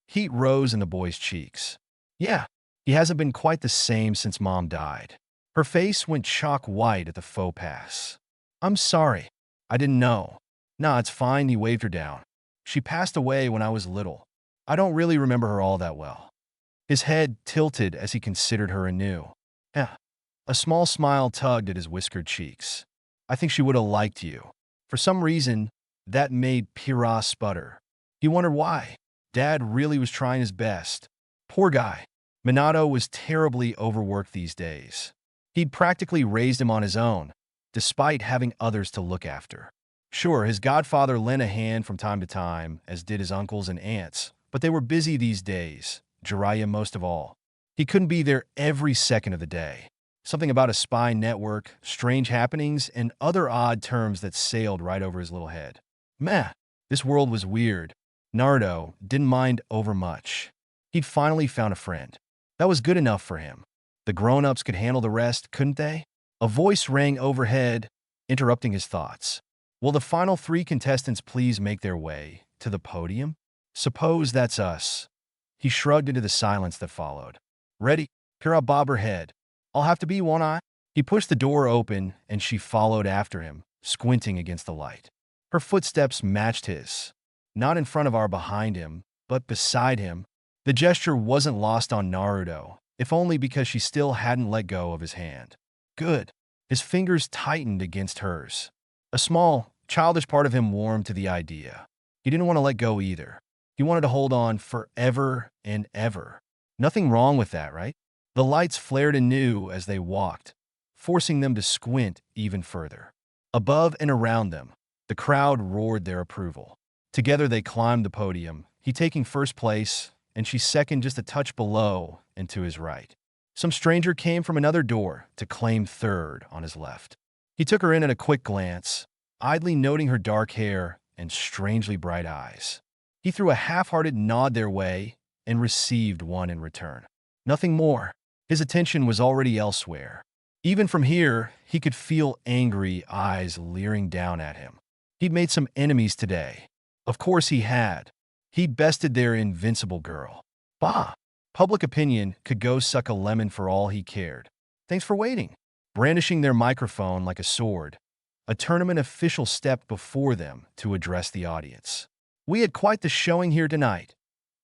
A: Heat rose in the boy's cheeks. Yeah, he hasn't been quite the same since Mom died. Her face went chalk white at the faux pas. I'm sorry. I didn't know. Nah, it's fine, he waved her down. She passed away when I was little. I don't really remember her all that well. His head tilted as he considered her anew. Yeah. A small smile tugged at his whiskered cheeks. I think she would have liked you. For some reason, that made Pyryhha sputter. He wondered why. Dad really was trying his best. Poor guy. Minato was terribly overworked these days. He'd practically raised him on his own, despite having others to look after. Sure, his godfather lent a hand from time to time, as did his uncles and aunts, but they were busy these days, Jiraiya most of all. He couldn't be there every second of the day. Something about a spy network, strange happenings, and other odd terms that sailed right over his little head. Meh, this world was weird. Naruto didn't mind overmuch. He'd finally found a friend. That was good enough for him. The grown-ups could handle the rest, couldn't they? A voice rang overhead, interrupting his thoughts. Will the final 3 contestants please make their way to the podium? Suppose that's us. He shrugged into the silence that followed. Ready? Pyryhha bobbed her head. I'll have to be, won't I? He pushed the door open, and she followed after him, squinting against the light. Her footsteps matched his. not in front of or behind him, but beside him. The gesture wasn't lost on Naruto, if only because she still hadn't let go of his hand. Good. His fingers tightened against hers. A small, childish part of him warmed to the idea. He didn't want to let go either. He wanted to hold on forever and ever. Nothing wrong with that, right? The lights flared anew as they walked, forcing them to squint even further. Above and around them, the crowd roared their approval. Together they climbed the podium, he taking first place, and she second just a touch below and to his right. Some stranger came from another door to claim third on his left. He took her in at a quick glance, idly noting her dark hair and strangely bright eyes. He threw a half-hearted nod their way and received one in return. Nothing more. His attention was already elsewhere. Even from here, he could feel angry eyes leering down at him. He'd made some enemies today. Of course he had. He bested their invincible girl. Bah! Public opinion could go suck a lemon for all he cared. Thanks for waiting. Brandishing their microphone like a sword, a tournament official stepped before them to address the audience. We had quite the showing here tonight.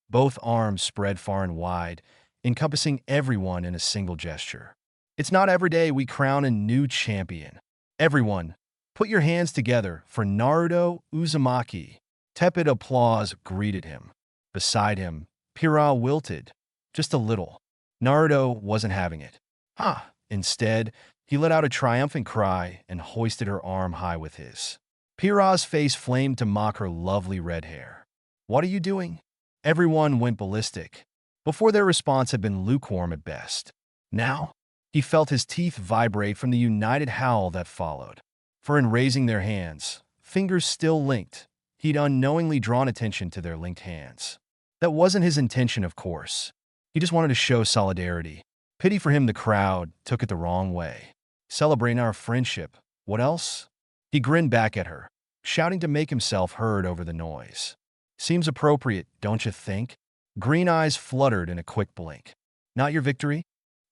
A: Both arms spread far and wide, encompassing everyone in a single gesture. It's not every day we crown a new champion. Everyone, put your hands together for Naruto Uzumaki. Tepid applause greeted him. Beside him, Pyryhha wilted. Just a little. Naruto wasn't having it. Ha! Instead, he let out a triumphant cry and hoisted her arm high with his. Pyryhha's face flamed to mock her lovely red hair. What are you doing? Everyone went ballistic. Before their response had been lukewarm at best. Now, he felt his teeth vibrate from the united howl that followed. For in raising their hands, fingers still linked, he'd unknowingly drawn attention to their linked hands. That wasn't his intention, of course. He just wanted to show solidarity. Pity for him, the crowd took it the wrong way. Celebrating our friendship. What else? He grinned back at her, shouting to make himself heard over the noise. Seems appropriate, don't you think? Green eyes fluttered in a quick blink. Not your victory?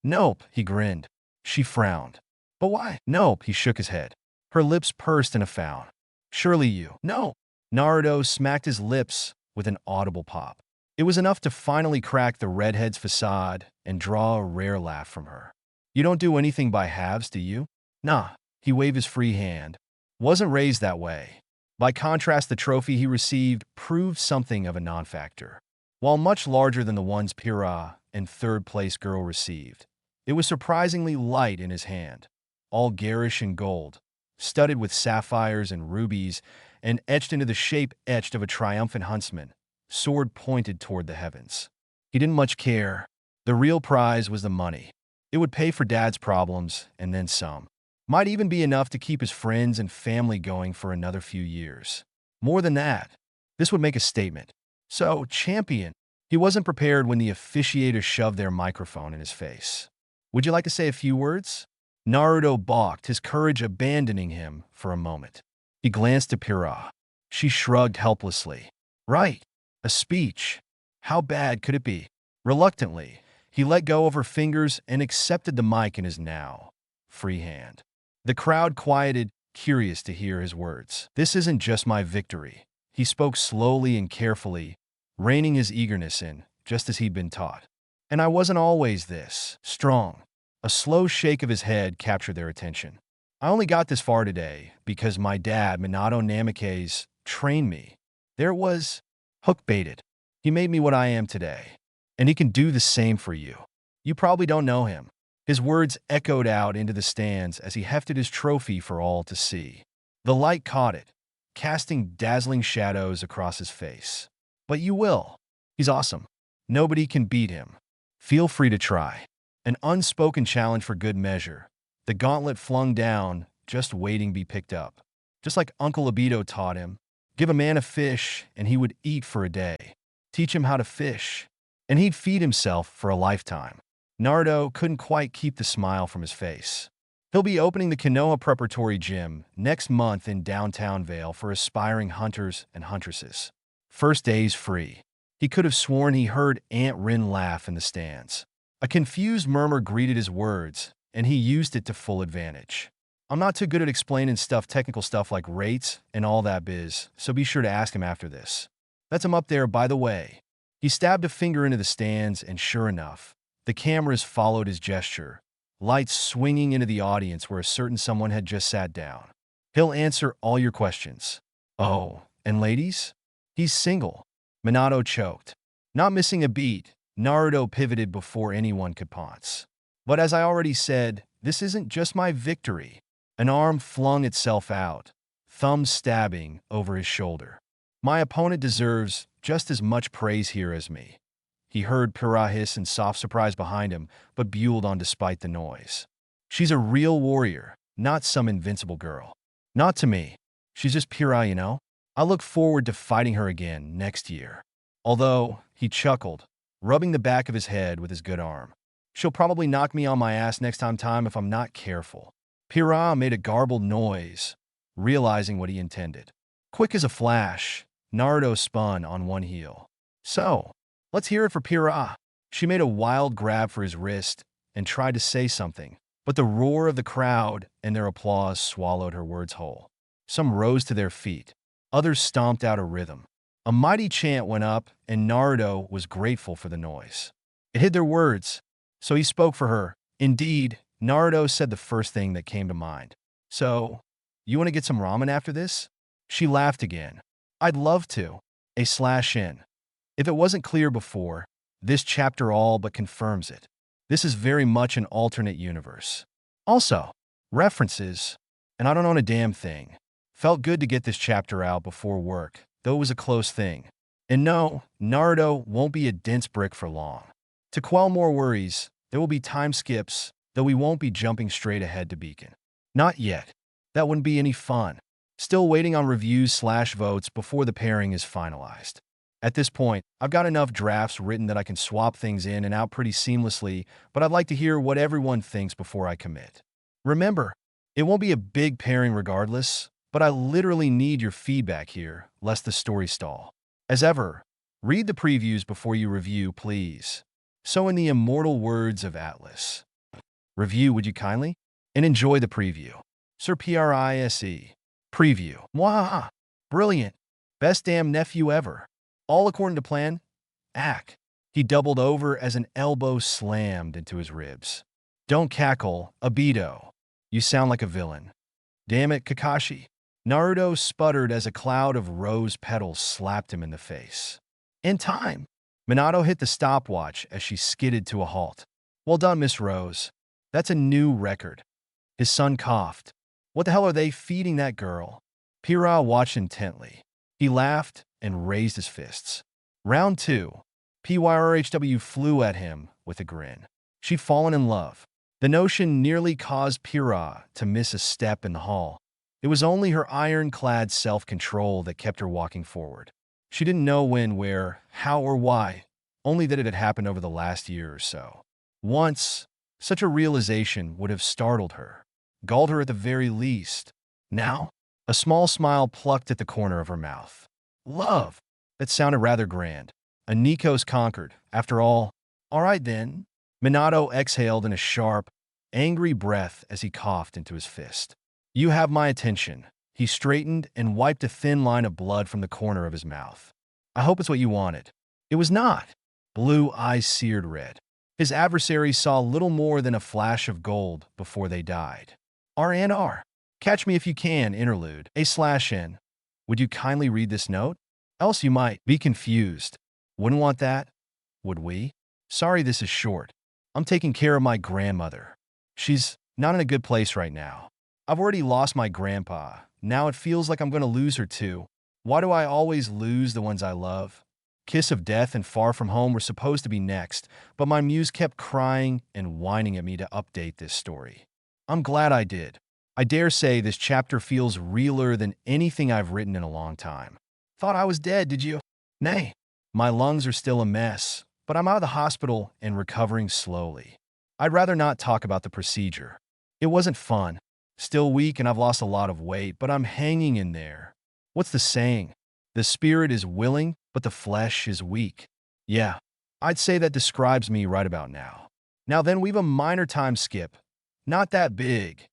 A: Nope, he grinned. She frowned. But why? Nope, he shook his head. Her lips pursed in a frown. Surely you. No. Naruto smacked his lips with an audible pop. It was enough to finally crack the redhead's facade and draw a rare laugh from her. You don't do anything by halves, do you? Nah, he waved his free hand. Wasn't raised that way. By contrast, the trophy he received proved something of a non-factor. While much larger than the ones Pyryhha and third-place girl received, it was surprisingly light in his hand, all garish and gold, studded with sapphires and rubies, and etched into the shape etched of a triumphant huntsman, sword pointed toward the heavens. He didn't much care. The real prize was the money. It would pay for Dad's problems, and then some. Might even be enough to keep his friends and family going for another few years. More than that, this would make a statement. So, champion. He wasn't prepared when the officiator shoved their microphone in his face. Would you like to say a few words? Naruto balked, his courage abandoning him for a moment. He glanced at Pyryhha. She shrugged helplessly. Right. A speech. How bad could it be? Reluctantly, he let go of her fingers and accepted the mic in his now free hand. The crowd quieted, curious to hear his words. This isn't just my victory. He spoke slowly and carefully, reining his eagerness in, just as he'd been taught. And I wasn't always this strong. A slow shake of his head captured their attention. I only got this far today because my dad, Minato Namikaze, trained me. There it was, hook-baited. He made me what I am today. And he can do the same for you. You probably don't know him. His words echoed out into the stands as he hefted his trophy for all to see. The light caught it, casting dazzling shadows across his face. But you will. He's awesome. Nobody can beat him. Feel free to try. An unspoken challenge for good measure. The gauntlet flung down, just waiting to be picked up. Just like Uncle Obito taught him. Give a man a fish, and he would eat for a day. Teach him how to fish, and he'd feed himself for a lifetime. Naruto couldn't quite keep the smile from his face. He'll be opening the Konoha Preparatory Gym next month in downtown Vale for aspiring hunters and huntresses. First day's free. He could have sworn he heard Aunt Rin laugh in the stands. A confused murmur greeted his words, and he used it to full advantage. I'm not too good at explaining technical stuff like rates and all that biz, so be sure to ask him after this. That's him up there, by the way. He stabbed a finger into the stands, and sure enough, the cameras followed his gesture, lights swinging into the audience where a certain someone had just sat down. He'll answer all your questions. Oh, and ladies? He's single. Minato choked. Not missing a beat, Naruto pivoted before anyone could pounce. But as I already said, this isn't just my victory. An arm flung itself out, thumb stabbing over his shoulder. My opponent deserves just as much praise here as me. He heard Pyryhha hiss in soft surprise behind him, but buelled on despite the noise. She's a real warrior, not some invincible girl. Not to me. She's just Pyryhha, you know? I look forward to fighting her again next year. Although, he chuckled, rubbing the back of his head with his good arm. She'll probably knock me on my ass next time if I'm not careful. Pyryhha made a garbled noise, realizing what he intended. Quick as a flash, Naruto spun on one heel. So, let's hear it for Pyryhha. She made a wild grab for his wrist and tried to say something, but the roar of the crowd and their applause swallowed her words whole. Some rose to their feet. Others stomped out a rhythm. A mighty chant went up, and Naruto was grateful for the noise. It hid their words, so he spoke for her. Indeed, Naruto said the first thing that came to mind. So, you want to get some ramen after this? She laughed again. I'd love to. /N. If it wasn't clear before, this chapter all but confirms it. This is very much an alternate universe. Also, references, and I don't own a damn thing. Felt good to get this chapter out before work, though it was a close thing. And no, Naruto won't be a dense brick for long. To quell more worries, there will be time skips, though we won't be jumping straight ahead to Beacon. Not yet. That wouldn't be any fun. Still waiting on reviews/votes before the pairing is finalized. At this point, I've got enough drafts written that I can swap things in and out pretty seamlessly, but I'd like to hear what everyone thinks before I commit. Remember, it won't be a big pairing regardless, but I literally need your feedback here, lest the story stall. As ever, read the previews before you review, please. So in the immortal words of Atlas, review would you kindly? And enjoy the preview. Sir Prise. Preview. Mwah! Brilliant. Best damn nephew ever. All according to plan? Ack. He doubled over as an elbow slammed into his ribs. Don't cackle, Obito. You sound like a villain. Damn it, Kakashi. Naruto sputtered as a cloud of rose petals slapped him in the face. In time. Minato hit the stopwatch as she skidded to a halt. Well done, Miss Rose. That's a new record. His son coughed. What the hell are they feeding that girl? Pyryhha watched intently. He laughed and raised his fists. Round 2. Pyrhw flew at him with a grin. She'd fallen in love. The notion nearly caused Pyryhha to miss a step in the hall. It was only her iron-clad self-control that kept her walking forward. She didn't know when, where, how, or why, only that it had happened over the last year or so. Once, such a realization would have startled her, galled her at the very least. Now, a small smile plucked at the corner of her mouth. Love! That sounded rather grand. A Nikos conquered, after all. All right then. Minato exhaled in a sharp, angry breath as he coughed into his fist. You have my attention. He straightened and wiped a thin line of blood from the corner of his mouth. I hope it's what you wanted. It was not. Blue eyes seared red. His adversary saw little more than a flash of gold before they died. R&R. Catch me if you can, interlude. /N. Would you kindly read this note? Else you might be confused. Wouldn't want that? Would we? Sorry this is short. I'm taking care of my grandmother. She's not in a good place right now. I've already lost my grandpa. Now it feels like I'm going to lose her too. Why do I always lose the ones I love? Kiss of Death and Far From Home were supposed to be next, but my muse kept crying and whining at me to update this story. I'm glad I did. I dare say this chapter feels realer than anything I've written in a long time. Thought I was dead, did you? Nay, my lungs are still a mess, but I'm out of the hospital and recovering slowly. I'd rather not talk about the procedure. It wasn't fun. Still weak and I've lost a lot of weight, but I'm hanging in there. What's the saying? The spirit is willing, but the flesh is weak. Yeah, I'd say that describes me right about now. Now then, we've a minor time skip. Not that big.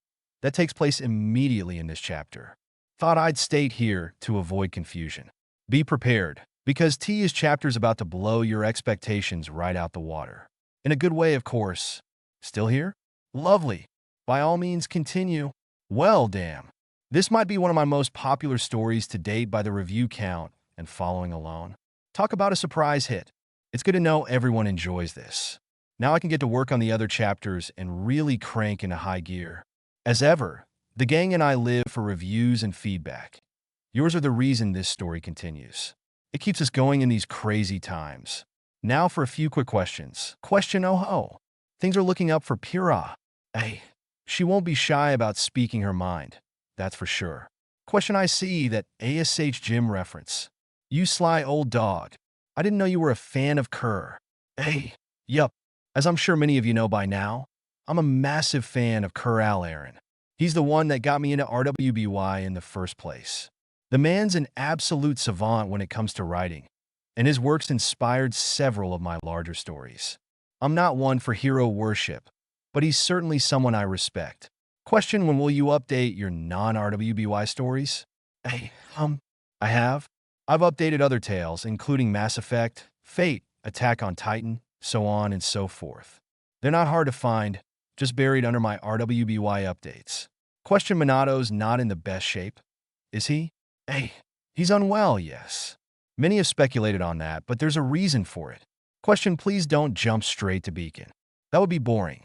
A: That takes place immediately in this chapter. Thought I'd state here to avoid confusion. Be prepared. Because T is chapters about to blow your expectations right out the water. In a good way, of course. Still here? Lovely. By all means, continue. Well, damn. This might be one of my most popular stories to date by the review count and following alone. Talk about a surprise hit. It's good to know everyone enjoys this. Now I can get to work on the other chapters and really crank into high gear. As ever, the gang and I live for reviews and feedback. Yours are the reason this story continues. It keeps us going in these crazy times. Now for a few quick questions. Question oh ho. Things are looking up for Pyryhha. Hey, she won't be shy about speaking her mind. That's for sure. Question I see that ASH Gym reference. You sly old dog. I didn't know you were a fan of Kerr. Hey, yup. As I'm sure many of you know by now, I'm a massive fan of Kerr Aaron. He's the one that got me into RWBY in the first place. The man's an absolute savant when it comes to writing, and his works inspired several of my larger stories. I'm not one for hero worship, but he's certainly someone I respect. Question: when will you update your non-RWBY stories? Hey, I have. I've updated other tales, including Mass Effect, Fate, Attack on Titan, so on and so forth. They're not hard to find, just buried under my RWBY updates. Question: Minato's not in the best shape. Is he? Hey, he's unwell, yes. Many have speculated on that, but there's a reason for it. Question: please don't jump straight to Beacon. That would be boring.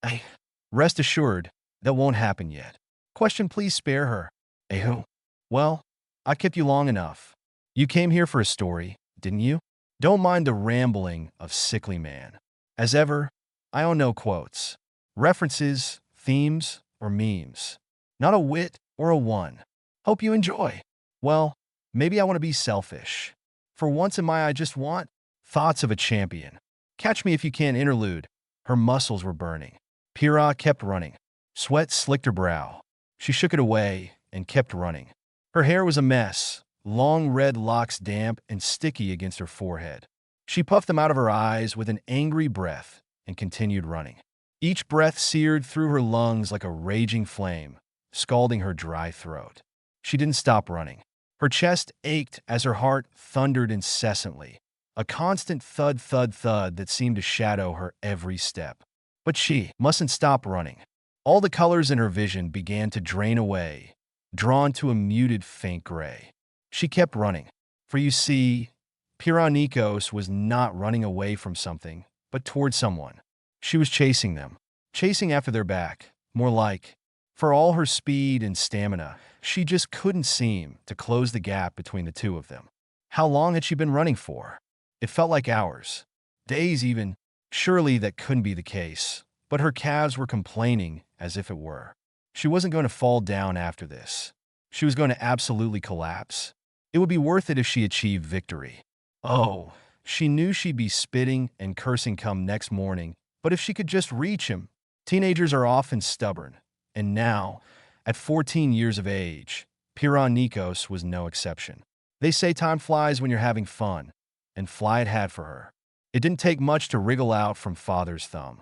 A: Hey, rest assured, that won't happen yet. Question: please spare her. Hey, who? Well, I kept you long enough. You came here for a story, didn't you? Don't mind the rambling of Sickly Man. As ever, I own no quotes, references, themes, or memes. Not a wit or a one. Hope you enjoy. Well, maybe I want to be selfish. For once in my I just want thoughts of a champion. Catch me if you can interlude. Her muscles were burning. Pyryhha kept running. Sweat slicked her brow. She shook it away and kept running. Her hair was a mess, long red locks damp and sticky against her forehead. She puffed them out of her eyes with an angry breath and continued running. Each breath seared through her lungs like a raging flame, scalding her dry throat. She didn't stop running. Her chest ached as her heart thundered incessantly, a constant thud, thud, thud that seemed to shadow her every step. But she mustn't stop running. All the colors in her vision began to drain away, drawn to a muted, faint gray. She kept running, for you see, Pyryhha was not running away from something, but toward someone. She was chasing them, chasing after their back, more like. For all her speed and stamina, she just couldn't seem to close the gap between the two of them. How long had she been running for? It felt like hours, days even. Surely that couldn't be the case, but her calves were complaining as if it were. She wasn't going to fall down after this. She was going to absolutely collapse. It would be worth it if she achieved victory. Oh, she knew she'd be spitting and cursing come next morning, but if she could just reach him. Teenagers are often stubborn, and now, at 14 years of age, Pyryhha was no exception. They say time flies when you're having fun, and fly it had for her. It didn't take much to wriggle out from father's thumb.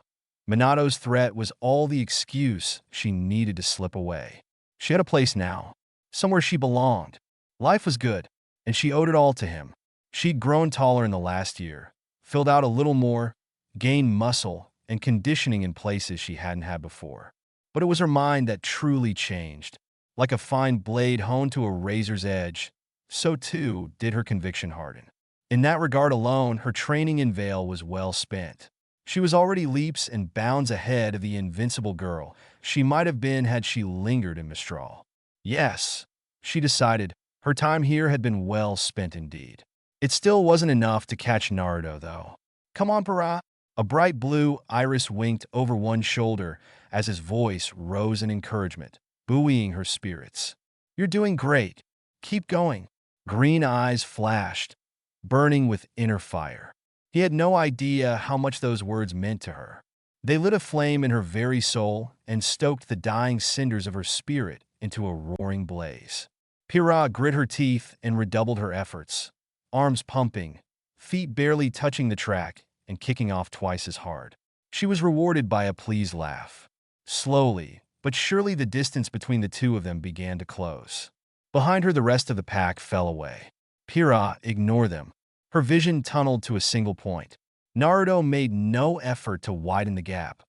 A: Minato's threat was all the excuse she needed to slip away. She had a place now, somewhere she belonged. Life was good, and she owed it all to him. She'd grown taller in the last year, filled out a little more, gained muscle and conditioning in places she hadn't had before. But it was her mind that truly changed. Like a fine blade honed to a razor's edge, so too did her conviction harden. In that regard alone, her training in Veil was well spent. She was already leaps and bounds ahead of the invincible girl she might have been had she lingered in Mistral. Yes, she decided, her time here had been well spent indeed. It still wasn't enough to catch Naruto, though. Come on, Pyryhha. A bright blue iris winked over one shoulder as his voice rose in encouragement, buoying her spirits. You're doing great. Keep going. Green eyes flashed, burning with inner fire. He had no idea how much those words meant to her. They lit a flame in her very soul and stoked the dying cinders of her spirit into a roaring blaze. Pyryhha grit her teeth and redoubled her efforts, arms pumping, feet barely touching the track and kicking off twice as hard. She was rewarded by a pleased laugh. Slowly, but surely the distance between the two of them began to close. Behind her, the rest of the pack fell away. Pyryhha, ignore them. Her vision tunneled to a single point. Naruto made no effort to widen the gap.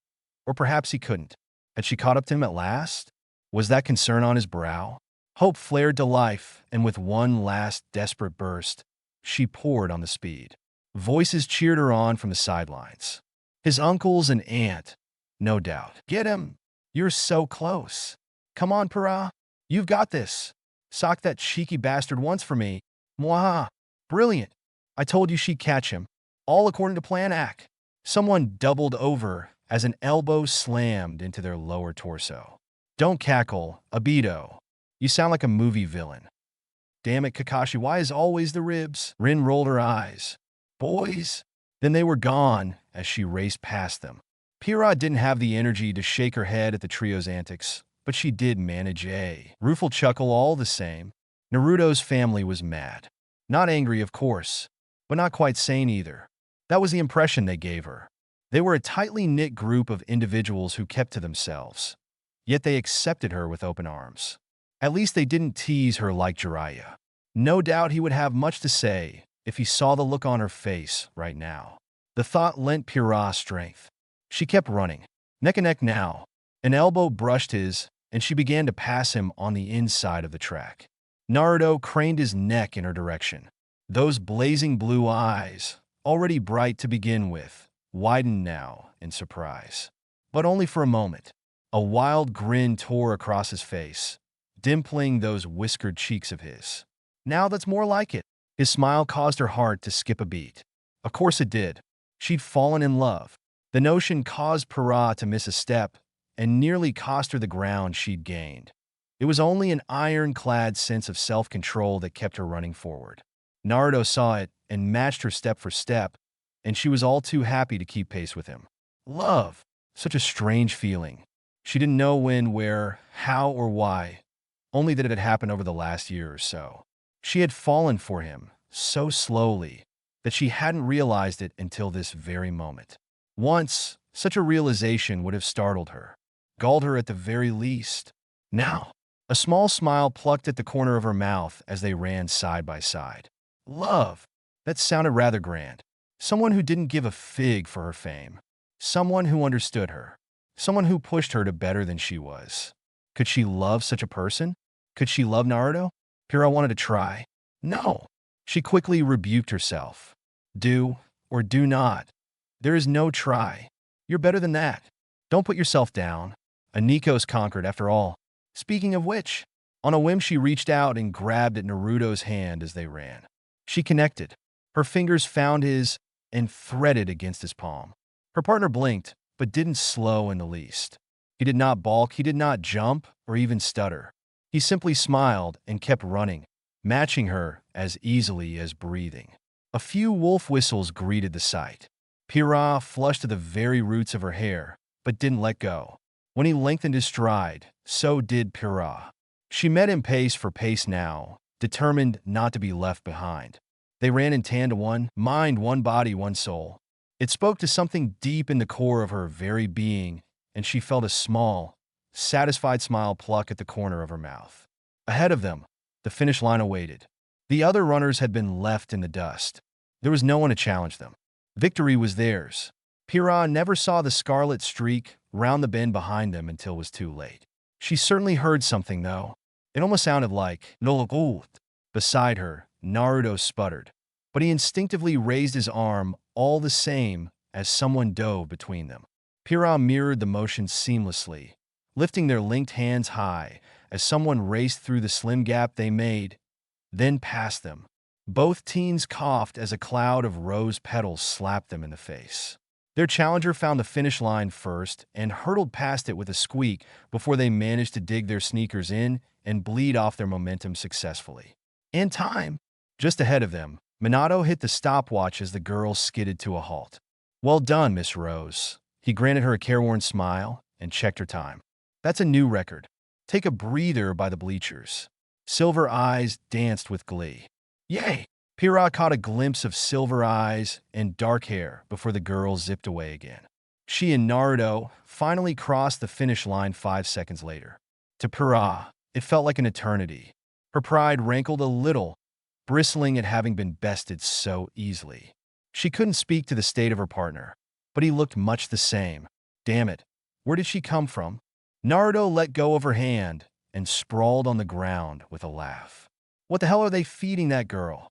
A: Or perhaps he couldn't. Had she caught up to him at last? Was that concern on his brow? Hope flared to life, and with one last desperate burst, she poured on the speed. Voices cheered her on from the sidelines. His uncles and aunt, no doubt. Get him! You're so close. Come on, Pyryhha. You've got this. Sock that cheeky bastard once for me. Mwah! Brilliant. I told you she'd catch him. All according to plan Ack. Someone doubled over as an elbow slammed into their lower torso. Don't cackle, Obito. You sound like a movie villain. Damn it, Kakashi, why is always the ribs? Rin rolled her eyes. Boys? Then they were gone as she raced past them. Pyryhha didn't have the energy to shake her head at the trio's antics, but she did manage a rueful chuckle all the same. Naruto's family was mad. Not angry, of course, but not quite sane either. That was the impression they gave her. They were a tightly knit group of individuals who kept to themselves. Yet they accepted her with open arms. At least they didn't tease her like Jiraiya. No doubt he would have much to say if he saw the look on her face right now. The thought lent Pyryhha strength. She kept running, neck and neck now. An elbow brushed his, and she began to pass him on the inside of the track. Naruto craned his neck in her direction. Those blazing blue eyes, already bright to begin with, widened now in surprise. But only for a moment. A wild grin tore across his face, dimpling those whiskered cheeks of his. Now that's more like it. His smile caused her heart to skip a beat. Of course it did. She'd fallen in love. The notion caused Pyryhha to miss a step and nearly cost her the ground she'd gained. It was only an ironclad sense of self-control that kept her running forward. Naruto saw it and matched her step for step, and she was all too happy to keep pace with him. Love. Such a strange feeling. She didn't know when, where, how, or why, only that it had happened over the last year or so. She had fallen for him so slowly that she hadn't realized it until this very moment. Once, such a realization would have startled her, galled her at the very least. Now, a small smile plucked at the corner of her mouth as they ran side by side. Love. That sounded rather grand. Someone who didn't give a fig for her fame. Someone who understood her. Someone who pushed her to better than she was. Could she love such a person? Could she love Naruto? Pyryhha wanted to try. No. She quickly rebuked herself. Do or do not. There is no try. You're better than that. Don't put yourself down. A Nikos conquered after all. Speaking of which, on a whim she reached out and grabbed at Naruto's hand as they ran. She connected. Her fingers found his and threaded against his palm. Her partner blinked, but didn't slow in the least. He did not balk, he did not jump, or even stutter. He simply smiled and kept running, matching her as easily as breathing. A few wolf whistles greeted the sight. Pyryhha flushed to the very roots of her hair, but didn't let go. When he lengthened his stride, so did Pyryhha. She met him pace for pace now, determined not to be left behind. They ran in tandem, one mind, one body, one soul. It spoke to something deep in the core of her very being, and she felt a small, satisfied smile pluck at the corner of her mouth. Ahead of them, the finish line awaited. The other runners had been left in the dust. There was no one to challenge them. Victory was theirs. Pyryhha never saw the scarlet streak round the bend behind them until it was too late. She certainly heard something, though. It almost sounded like "Nolgult." Beside her, Naruto sputtered, but he instinctively raised his arm all the same as someone dove between them. Pyryhha mirrored the motion seamlessly, lifting their linked hands high as someone raced through the slim gap they made, then past them. Both teens coughed as a cloud of rose petals slapped them in the face. Their challenger found the finish line first and hurtled past it with a squeak before they managed to dig their sneakers in and bleed off their momentum successfully. In time, just ahead of them, Minato hit the stopwatch as the girl skidded to a halt. Well done, Miss Rose. He granted her a careworn smile and checked her time. That's a new record. Take a breather by the bleachers. Silver eyes danced with glee. Yay! Pyryhha caught a glimpse of silver eyes and dark hair before the girl zipped away again. She and Naruto finally crossed the finish line 5 seconds later. To Pyryhha, it felt like an eternity. Her pride rankled a little bristling at having been bested so easily. She couldn't speak to the state of her partner, but he looked much the same. Damn it, where did she come from? Naruto let go of her hand and sprawled on the ground with a laugh. What the hell are they feeding that girl?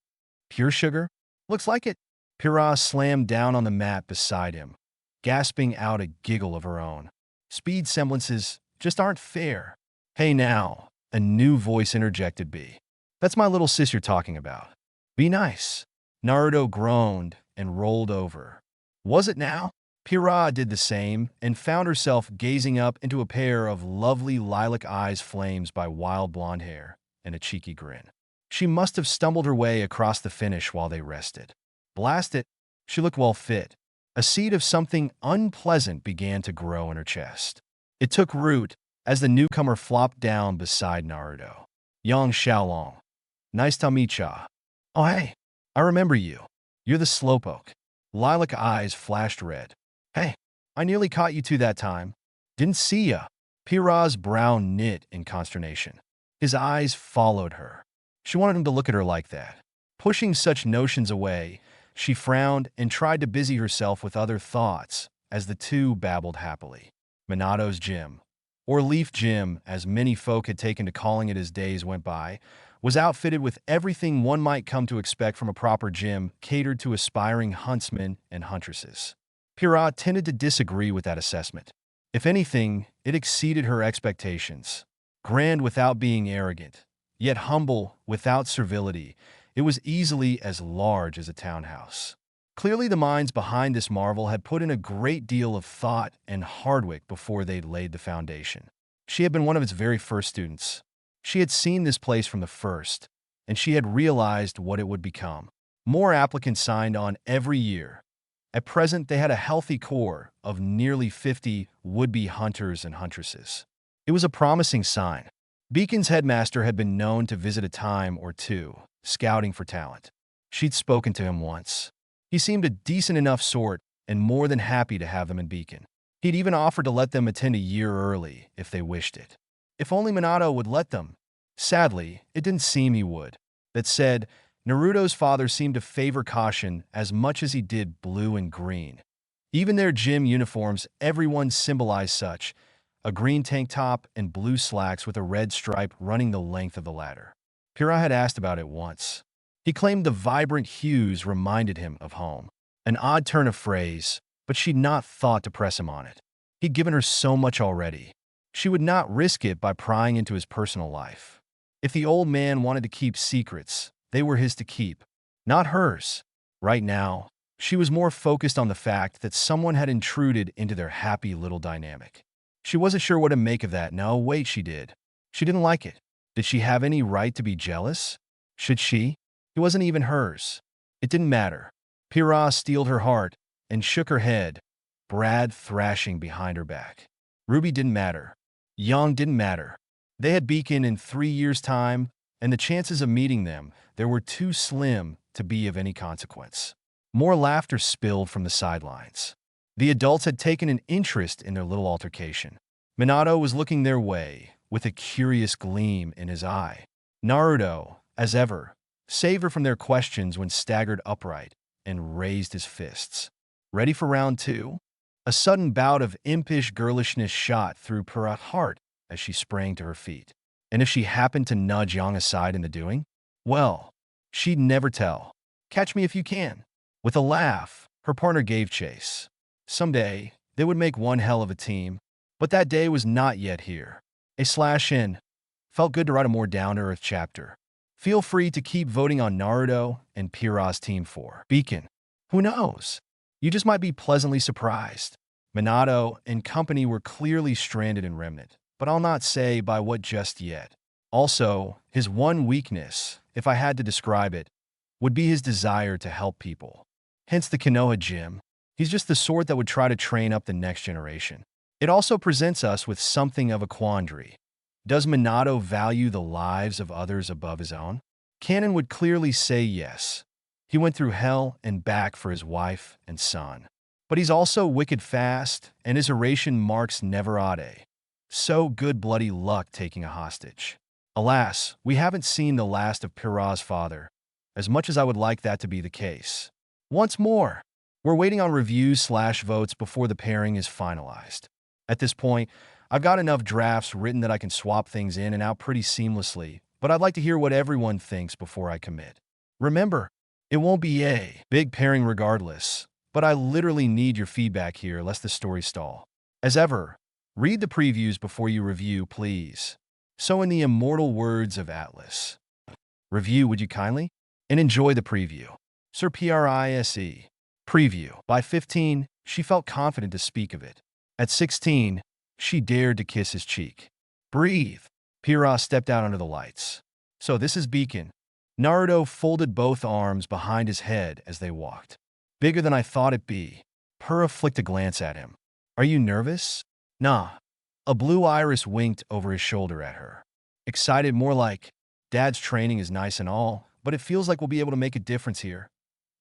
A: Pure sugar? Looks like it. Pyryhha slammed down on the mat beside him, gasping out a giggle of her own. Speed semblances just aren't fair. Hey now, a new voice interjected B. That's my little sis you're talking about. Be nice. Naruto groaned and rolled over. Was it now? Pyryhha did the same and found herself gazing up into a pair of lovely lilac eyes flamed by wild blonde hair and a cheeky grin. She must have stumbled her way across the finish while they rested. Blast it, she looked well fit. A seed of something unpleasant began to grow in her chest. It took root as the newcomer flopped down beside Naruto. Yang Xiaolong. Nice to meet ya. Oh hey, I remember you. You're the slowpoke. Lilac eyes flashed red. Hey, I nearly caught you two that time. Didn't see ya. Pyryhha's brow knit in consternation. His eyes followed her. She wanted him to look at her like that. Pushing such notions away, she frowned and tried to busy herself with other thoughts as the two babbled happily. Minato's gym, or Leaf Gym as many folk had taken to calling it as days went by, was outfitted with everything one might come to expect from a proper gym catered to aspiring huntsmen and huntresses. Pyryhha tended to disagree with that assessment. If anything, it exceeded her expectations. Grand without being arrogant, yet humble without servility, it was easily as large as a townhouse. Clearly the minds behind this marvel had put in a great deal of thought and hard work before they'd laid the foundation. She had been one of its very first students. She had seen this place from the first, and she had realized what it would become. More applicants signed on every year. At present, they had a healthy core of nearly 50 would-be hunters and huntresses. It was a promising sign. Beacon's headmaster had been known to visit a time or two, scouting for talent. She'd spoken to him once. He seemed a decent enough sort and more than happy to have them in Beacon. He'd even offered to let them attend a year early if they wished it. If only Minato would let them. Sadly, it didn't seem he would. That said, Naruto's father seemed to favor caution as much as he did blue and green. Even their gym uniforms, everyone symbolized such, a green tank top and blue slacks with a red stripe running the length of the ladder. Pyryhha had asked about it once. He claimed the vibrant hues reminded him of home. An odd turn of phrase, but she'd not thought to press him on it. He'd given her so much already. She would not risk it by prying into his personal life. If the old man wanted to keep secrets, they were his to keep, not hers. Right now, she was more focused on the fact that someone had intruded into their happy little dynamic. She wasn't sure what to make of that. No, wait, she did. She didn't like it. Did she have any right to be jealous? Should she? It wasn't even hers. It didn't matter. Pyryhha steeled her heart and shook her head, Brad thrashing behind her back. Ruby didn't matter. Yang didn't matter. They had Beacon in 3 years' time, and the chances of meeting them there were too slim to be of any consequence. More laughter spilled from the sidelines. The adults had taken an interest in their little altercation. Minato was looking their way, with a curious gleam in his eye. Naruto, as ever, saved her from their questions when staggered upright and raised his fists. Ready for round two? A sudden bout of impish girlishness shot through Pyryhha's heart as she sprang to her feet. And if she happened to nudge Yang aside in the doing? Well, she'd never tell. Catch me if you can. With a laugh, her partner gave chase. Someday, they would make one hell of a team, but that day was not yet here. /n. Felt good to write a more down-to-earth chapter. Feel free to keep voting on Naruto and Pyryhha's team for Beacon. Who knows? You just might be pleasantly surprised. Minato and company were clearly stranded in Remnant, but I'll not say by what just yet. Also, his one weakness, if I had to describe it, would be his desire to help people. Hence the Konoha gym. He's just the sort that would try to train up the next generation. It also presents us with something of a quandary. Does Minato value the lives of others above his own? Canon would clearly say yes. He went through hell and back for his wife and son. But he's also wicked fast, and his oration marks never ade. So good bloody luck taking a hostage. Alas, we haven't seen the last of Pyryhha's father, as much as I would like that to be the case. Once more, we're waiting on reviews/votes before the pairing is finalized. At this point, I've got enough drafts written that I can swap things in and out pretty seamlessly, but I'd like to hear what everyone thinks before I commit. Remember, it won't be a big pairing regardless, but I literally need your feedback here lest the story stall. As ever, read the previews before you review, please. So in the immortal words of Atlas, review would you kindly? And enjoy the preview. Sir Pyryhha. Preview. By 15, she felt confident to speak of it. At 16, she dared to kiss his cheek. Breathe. Pyryhha stepped out under the lights. So this is Beacon. Naruto folded both arms behind his head as they walked. Bigger than I thought it'd be. Pyryhha flicked a glance at him. Are you nervous? Nah. A blue iris winked over his shoulder at her. Excited, more like, Dad's training is nice and all, but it feels like we'll be able to make a difference here.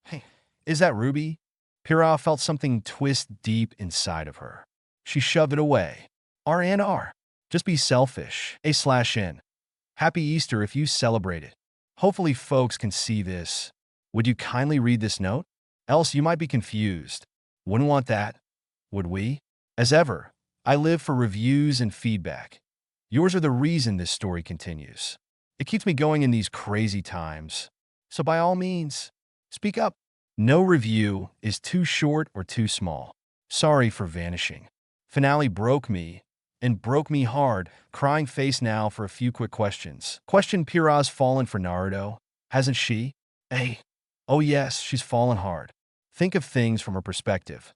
A: Hey, is that Ruby? Pyryhha felt something twist deep inside of her. She shoved it away. R&R. Just be selfish. A/N. Happy Easter if you celebrate it. Hopefully folks can see this. Would you kindly read this note? Else you might be confused. Wouldn't want that, would we? As ever, I live for reviews and feedback. Yours are the reason this story continues. It keeps me going in these crazy times. So by all means, speak up. No review is too short or too small. Sorry for vanishing. Finale broke me, and broke me hard, crying face now for a few quick questions. Question: Pyryhha's fallen for Naruto, hasn't she? Hey. Oh yes, she's fallen hard. Think of things from her perspective.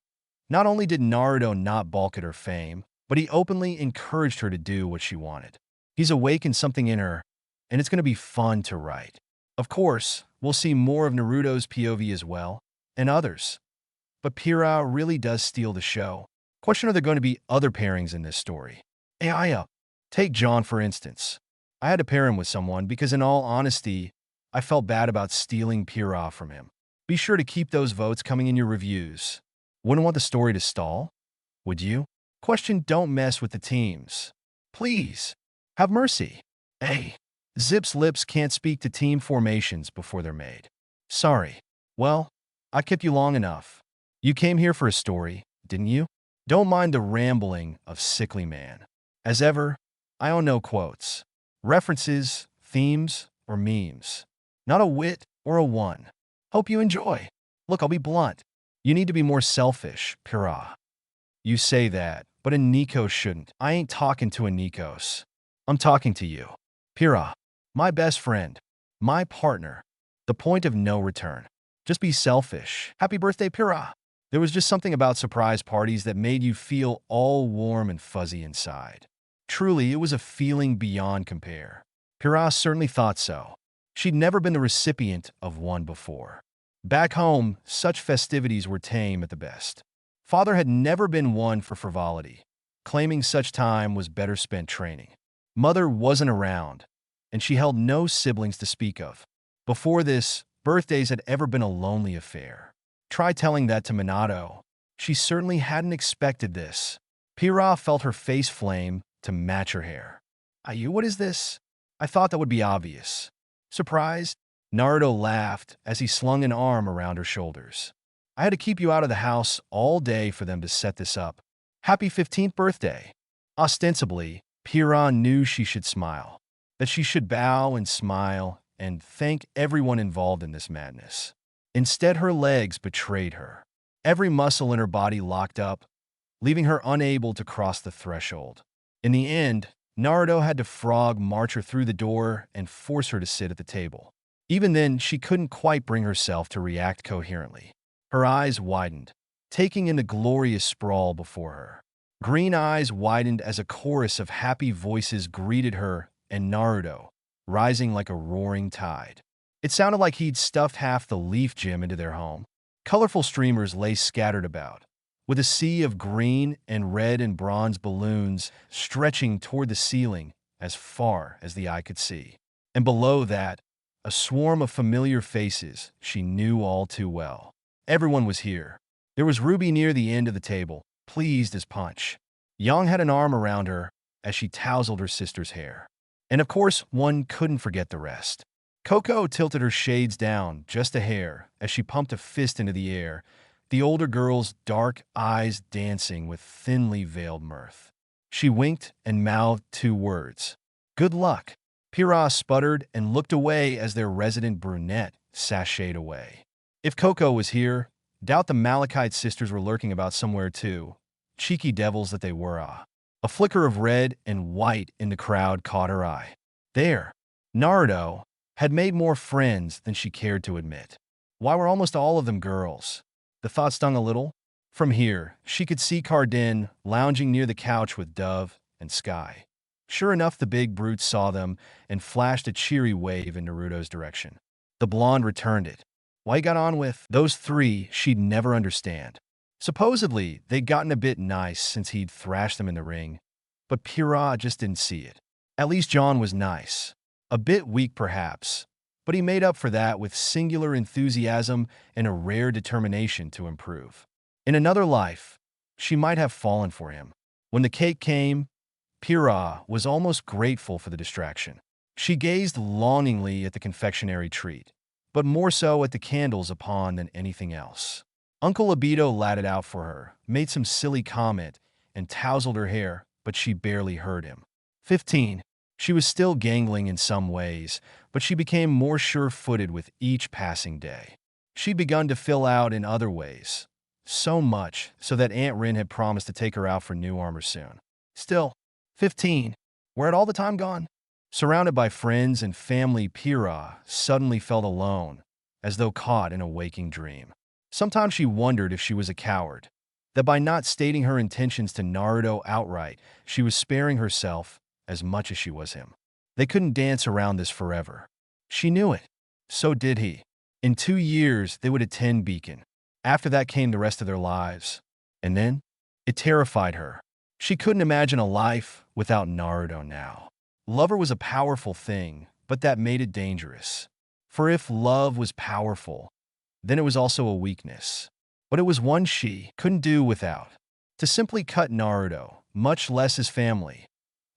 A: Not only did Naruto not balk at her fame, but he openly encouraged her to do what she wanted. He's awakened something in her, and it's going to be fun to write. Of course, we'll see more of Naruto's POV as well, and others. But Pyryhha really does steal the show. Question: are there going to be other pairings in this story? Take John for instance. I had to pair him with someone because in all honesty, I felt bad about stealing Pyryhha from him. Be sure to keep those votes coming in your reviews. Wouldn't want the story to stall? Would you? Question: don't mess with the teams. Please. Have mercy. Zip's lips can't speak to team formations before they're made. Sorry. Well, I kept you long enough. You came here for a story, didn't you? Don't mind the rambling of Sickly Man. As ever, I own no quotes, references, themes, or memes. Not a wit or a one. Hope you enjoy. Look, I'll be blunt. You need to be more selfish, Pyryhha. You say that, but a Nikos shouldn't. I ain't talking to a Nikos. I'm talking to you. Pyryhha, my best friend, my partner, the point of no return. Just be selfish. Happy birthday, Pyryhha. There was just something about surprise parties that made you feel all warm and fuzzy inside. Truly, it was a feeling beyond compare. Pyryhha certainly thought so. She'd never been the recipient of one before. Back home, such festivities were tame at the best. Father had never been one for frivolity, claiming such time was better spent training. Mother wasn't around, and she held no siblings to speak of. Before this, birthdays had ever been a lonely affair. Try telling that to Minato. She certainly hadn't expected this. Pyryhha felt her face flame to match her hair. Ayu, what is this? I thought that would be obvious. Surprised? Naruto laughed as he slung an arm around her shoulders. I had to keep you out of the house all day for them to set this up. Happy 15th birthday. Ostensibly, Pyryhha knew she should smile, that she should bow and smile and thank everyone involved in this madness. Instead, her legs betrayed her. Every muscle in her body locked up, leaving her unable to cross the threshold. In the end, Naruto had to frog march her through the door and force her to sit at the table. Even then, she couldn't quite bring herself to react coherently. Her eyes widened, taking in the glorious sprawl before her. Green eyes widened as a chorus of happy voices greeted her and Naruto, rising like a roaring tide. It sounded like he'd stuffed half the Leaf Gym into their home. Colorful streamers lay scattered about, with a sea of green and red and bronze balloons stretching toward the ceiling as far as the eye could see. And below that, a swarm of familiar faces she knew all too well. Everyone was here. There was Ruby near the end of the table, pleased as punch. Yang had an arm around her as she tousled her sister's hair. And of course, one couldn't forget the rest. Coco tilted her shades down just a hair as she pumped a fist into the air, the older girl's dark eyes dancing with thinly veiled mirth. She winked and mouthed 2 words. Good luck. Pyryhha sputtered and looked away as their resident brunette sashayed away. If Coco was here, doubt the Malachite sisters were lurking about somewhere too. Cheeky devils that they were. A flicker of red and white in the crowd caught her eye. There, Naruto had made more friends than she cared to admit. Why were almost all of them girls? The thought stung a little. From here, she could see Cardin lounging near the couch with Dove and Sky. Sure enough, the big brute saw them and flashed a cheery wave in Naruto's direction. The blonde returned it. Why he got on with those 3, she'd never understand. Supposedly, they'd gotten a bit nice since he'd thrashed them in the ring, but Pyryhha just didn't see it. At least John was nice. A bit weak, perhaps, but he made up for that with singular enthusiasm and a rare determination to improve. In another life, she might have fallen for him. When the cake came, Pyryhha was almost grateful for the distraction. She gazed longingly at the confectionery treat, but more so at the candles upon than anything else. Uncle Obito laid it out for her, made some silly comment, and tousled her hair, but she barely heard him. 15. She was still gangling in some ways, but she became more sure-footed with each passing day. She'd begun to fill out in other ways. So much so that Aunt Rin had promised to take her out for new armor soon. Still, 15. Where had all the time gone? Surrounded by friends and family, Pyryhha suddenly felt alone, as though caught in a waking dream. Sometimes she wondered if she was a coward, that by not stating her intentions to Naruto outright, she was sparing herself as much as she was him. They couldn't dance around this forever. She knew it. So did he. In 2 years, they would attend Beacon. After that came the rest of their lives. And then, it terrified her. She couldn't imagine a life without Naruto now. Lover was a powerful thing, but that made it dangerous. For if love was powerful, then it was also a weakness. But it was one she couldn't do without. To simply cut Naruto, much less his family,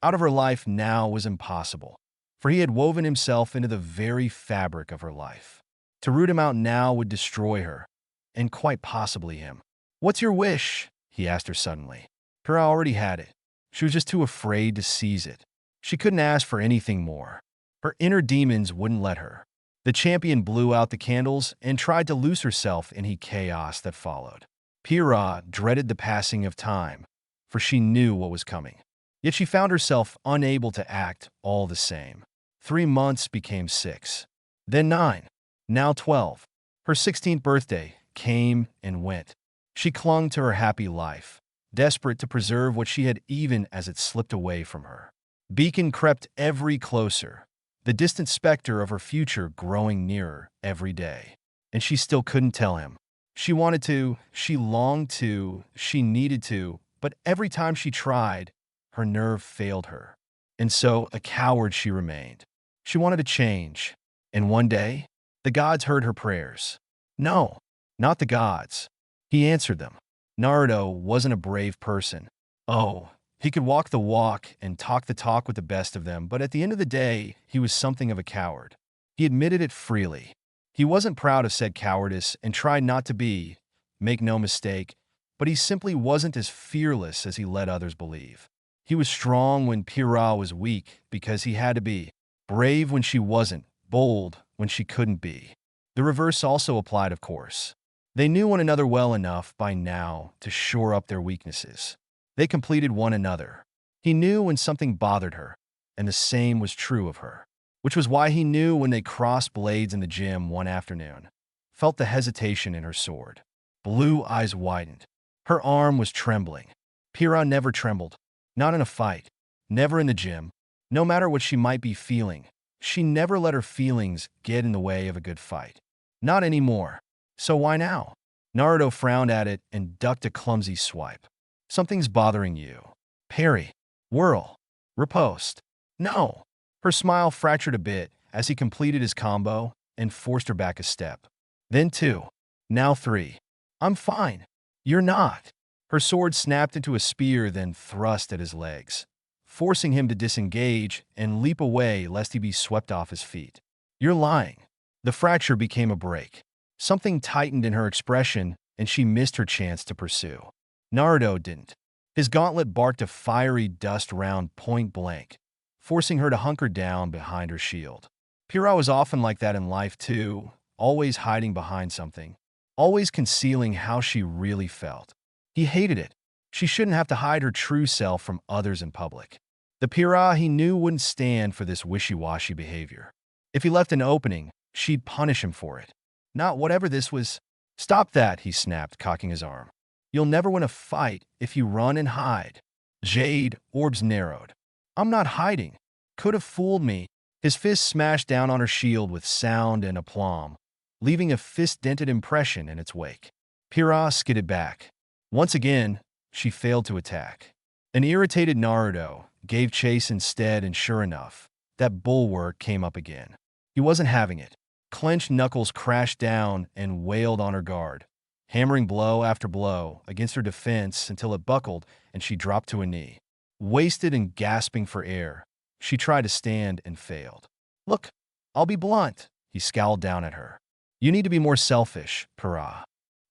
A: out of her life now was impossible, for he had woven himself into the very fabric of her life. To root him out now would destroy her, and quite possibly him. "What's your wish?" he asked her suddenly. Pyryhha already had it. She was just too afraid to seize it. She couldn't ask for anything more. Her inner demons wouldn't let her. The champion blew out the candles and tried to lose herself in the chaos that followed. Pyryhha dreaded the passing of time, for she knew what was coming. Yet she found herself unable to act all the same. 3 months became 6, then 9, now 12. Her 16th birthday came and went. She clung to her happy life, desperate to preserve what she had even as it slipped away from her. Beacon crept every closer, the distant specter of her future growing nearer every day. And she still couldn't tell him. She wanted to, she longed to, she needed to, but every time she tried, her nerve failed her. And so, a coward she remained. She wanted to change. And one day, the gods heard her prayers. No, not the gods. He answered them. Naruto wasn't a brave person. Oh, he could walk the walk and talk the talk with the best of them, but at the end of the day, he was something of a coward. He admitted it freely. He wasn't proud of said cowardice and tried not to be, make no mistake, but he simply wasn't as fearless as he let others believe. He was strong when Pyryhha was weak because he had to be, brave when she wasn't, bold when she couldn't be. The reverse also applied, of course. They knew one another well enough by now to shore up their weaknesses. They completed one another. He knew when something bothered her, and the same was true of her, which was why he knew when they crossed blades in the gym one afternoon, felt the hesitation in her sword. Blue eyes widened. Her arm was trembling. Pyryhha never trembled, not in a fight, never in the gym. No matter what she might be feeling, she never let her feelings get in the way of a good fight. Not anymore. So why now? Naruto frowned at it and ducked a clumsy swipe. Something's bothering you. Parry. Whirl. Riposte. No. Her smile fractured a bit as he completed his combo and forced her back a step. Then 2. Now 3. I'm fine. You're not. Her sword snapped into a spear, then thrust at his legs, forcing him to disengage and leap away lest he be swept off his feet. You're lying. The fracture became a break. Something tightened in her expression, and she missed her chance to pursue. Naruto didn't. His gauntlet barked a fiery dust round point blank, forcing her to hunker down behind her shield. Pyryhha was often like that in life too, always hiding behind something, always concealing how she really felt. He hated it. She shouldn't have to hide her true self from others in public. The Pyryhha he knew wouldn't stand for this wishy-washy behavior. If he left an opening, she'd punish him for it. Not whatever this was. Stop that, he snapped, cocking his arm. You'll never win a fight if you run and hide. Jade, orbs narrowed. I'm not hiding. Could have fooled me. His fist smashed down on her shield with sound and aplomb, leaving a fist-dented impression in its wake. Pyryhha skidded back. Once again, she failed to attack. An irritated Naruto gave chase instead, and sure enough, that bulwark came up again. He wasn't having it. Clenched knuckles crashed down and wailed on her guard, hammering blow after blow against her defense until it buckled and she dropped to a knee. Wasted and gasping for air, she tried to stand and failed. Look, I'll be blunt, he scowled down at her. You need to be more selfish, Pyryhha.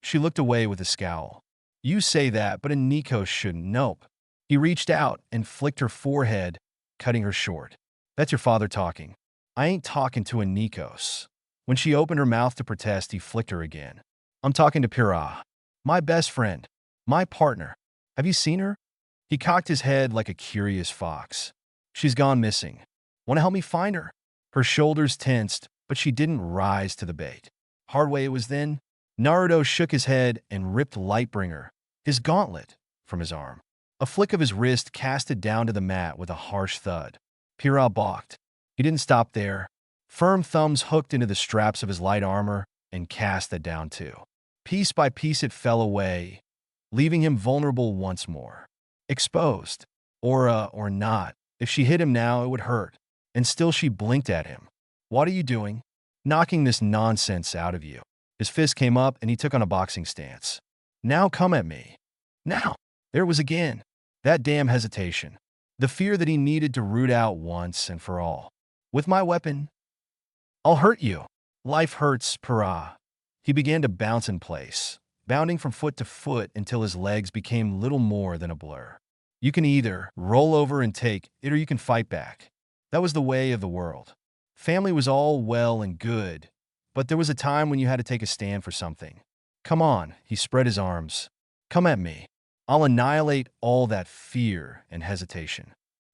A: She looked away with a scowl. You say that, but a Nico shouldn't. Nope. He reached out and flicked her forehead, cutting her short. That's your father talking. I ain't talking to a Nikos. When she opened her mouth to protest, he flicked her again. I'm talking to Pyryhha, my best friend, my partner. Have you seen her? He cocked his head like a curious fox. She's gone missing. Want to help me find her? Her shoulders tensed, but she didn't rise to the bait. Hard way it was then. Naruto shook his head and ripped Lightbringer, his gauntlet, from his arm. A flick of his wrist cast it down to the mat with a harsh thud. Pyryhha balked. He didn't stop there. Firm thumbs hooked into the straps of his light armor and cast that down too. Piece by piece it fell away, leaving him vulnerable once more. Exposed. Or not. If she hit him now, it would hurt. And still she blinked at him. What are you doing? Knocking this nonsense out of you. His fist came up and he took on a boxing stance. Now come at me. Now. There it was again. That damn hesitation. The fear that he needed to root out once and for all. With my weapon, I'll hurt you. Life hurts, Pyryhha. He began to bounce in place, bounding from foot to foot until his legs became little more than a blur. You can either roll over and take it or you can fight back. That was the way of the world. Family was all well and good, but there was a time when you had to take a stand for something. Come on, he spread his arms. Come at me. I'll annihilate all that fear and hesitation.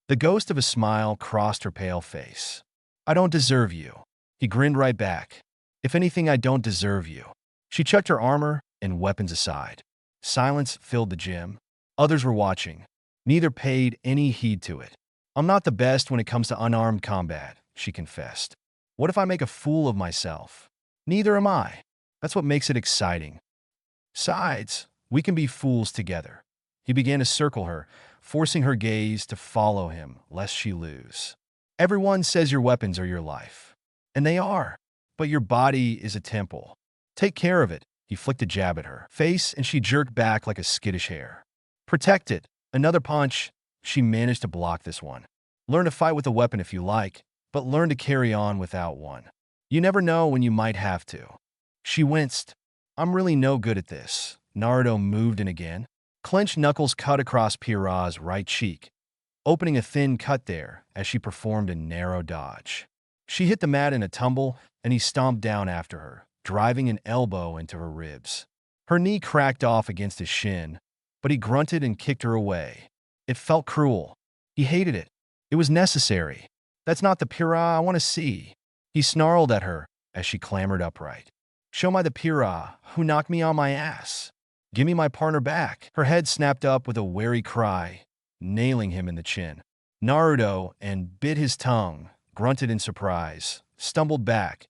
A: The ghost of a smile crossed her pale face. I don't deserve you. He grinned right back. If anything, I don't deserve you. She chucked her armor and weapons aside. Silence filled the gym. Others were watching. Neither paid any heed to it. I'm not the best when it comes to unarmed combat, she confessed. What if I make a fool of myself? Neither am I. That's what makes it exciting. Besides, we can be fools together. He began to circle her, forcing her gaze to follow him, lest she lose. Everyone says your weapons are your life. And they are. But your body is a temple. Take care of it. He flicked a jab at her face, and she jerked back like a skittish hare. Protect it. Another punch. She managed to block this one. Learn to fight with a weapon if you like, but learn to carry on without one. You never know when you might have to. She winced. I'm really no good at this. Naruto moved in again. Clenched knuckles cut across Pyryhha's right cheek, opening a thin cut there as she performed a narrow dodge. She hit the mat in a tumble, and he stomped down after her, driving an elbow into her ribs. Her knee cracked off against his shin, but he grunted and kicked her away. It felt cruel. He hated it. It was necessary. That's not the Pyryhha I want to see. He snarled at her as she clambered upright. Show me the Pyryhha who knocked me on my ass. Give me my partner back. Her head snapped up with a wary cry, nailing him in the chin. Naruto and bit his tongue, grunted in surprise, stumbled back,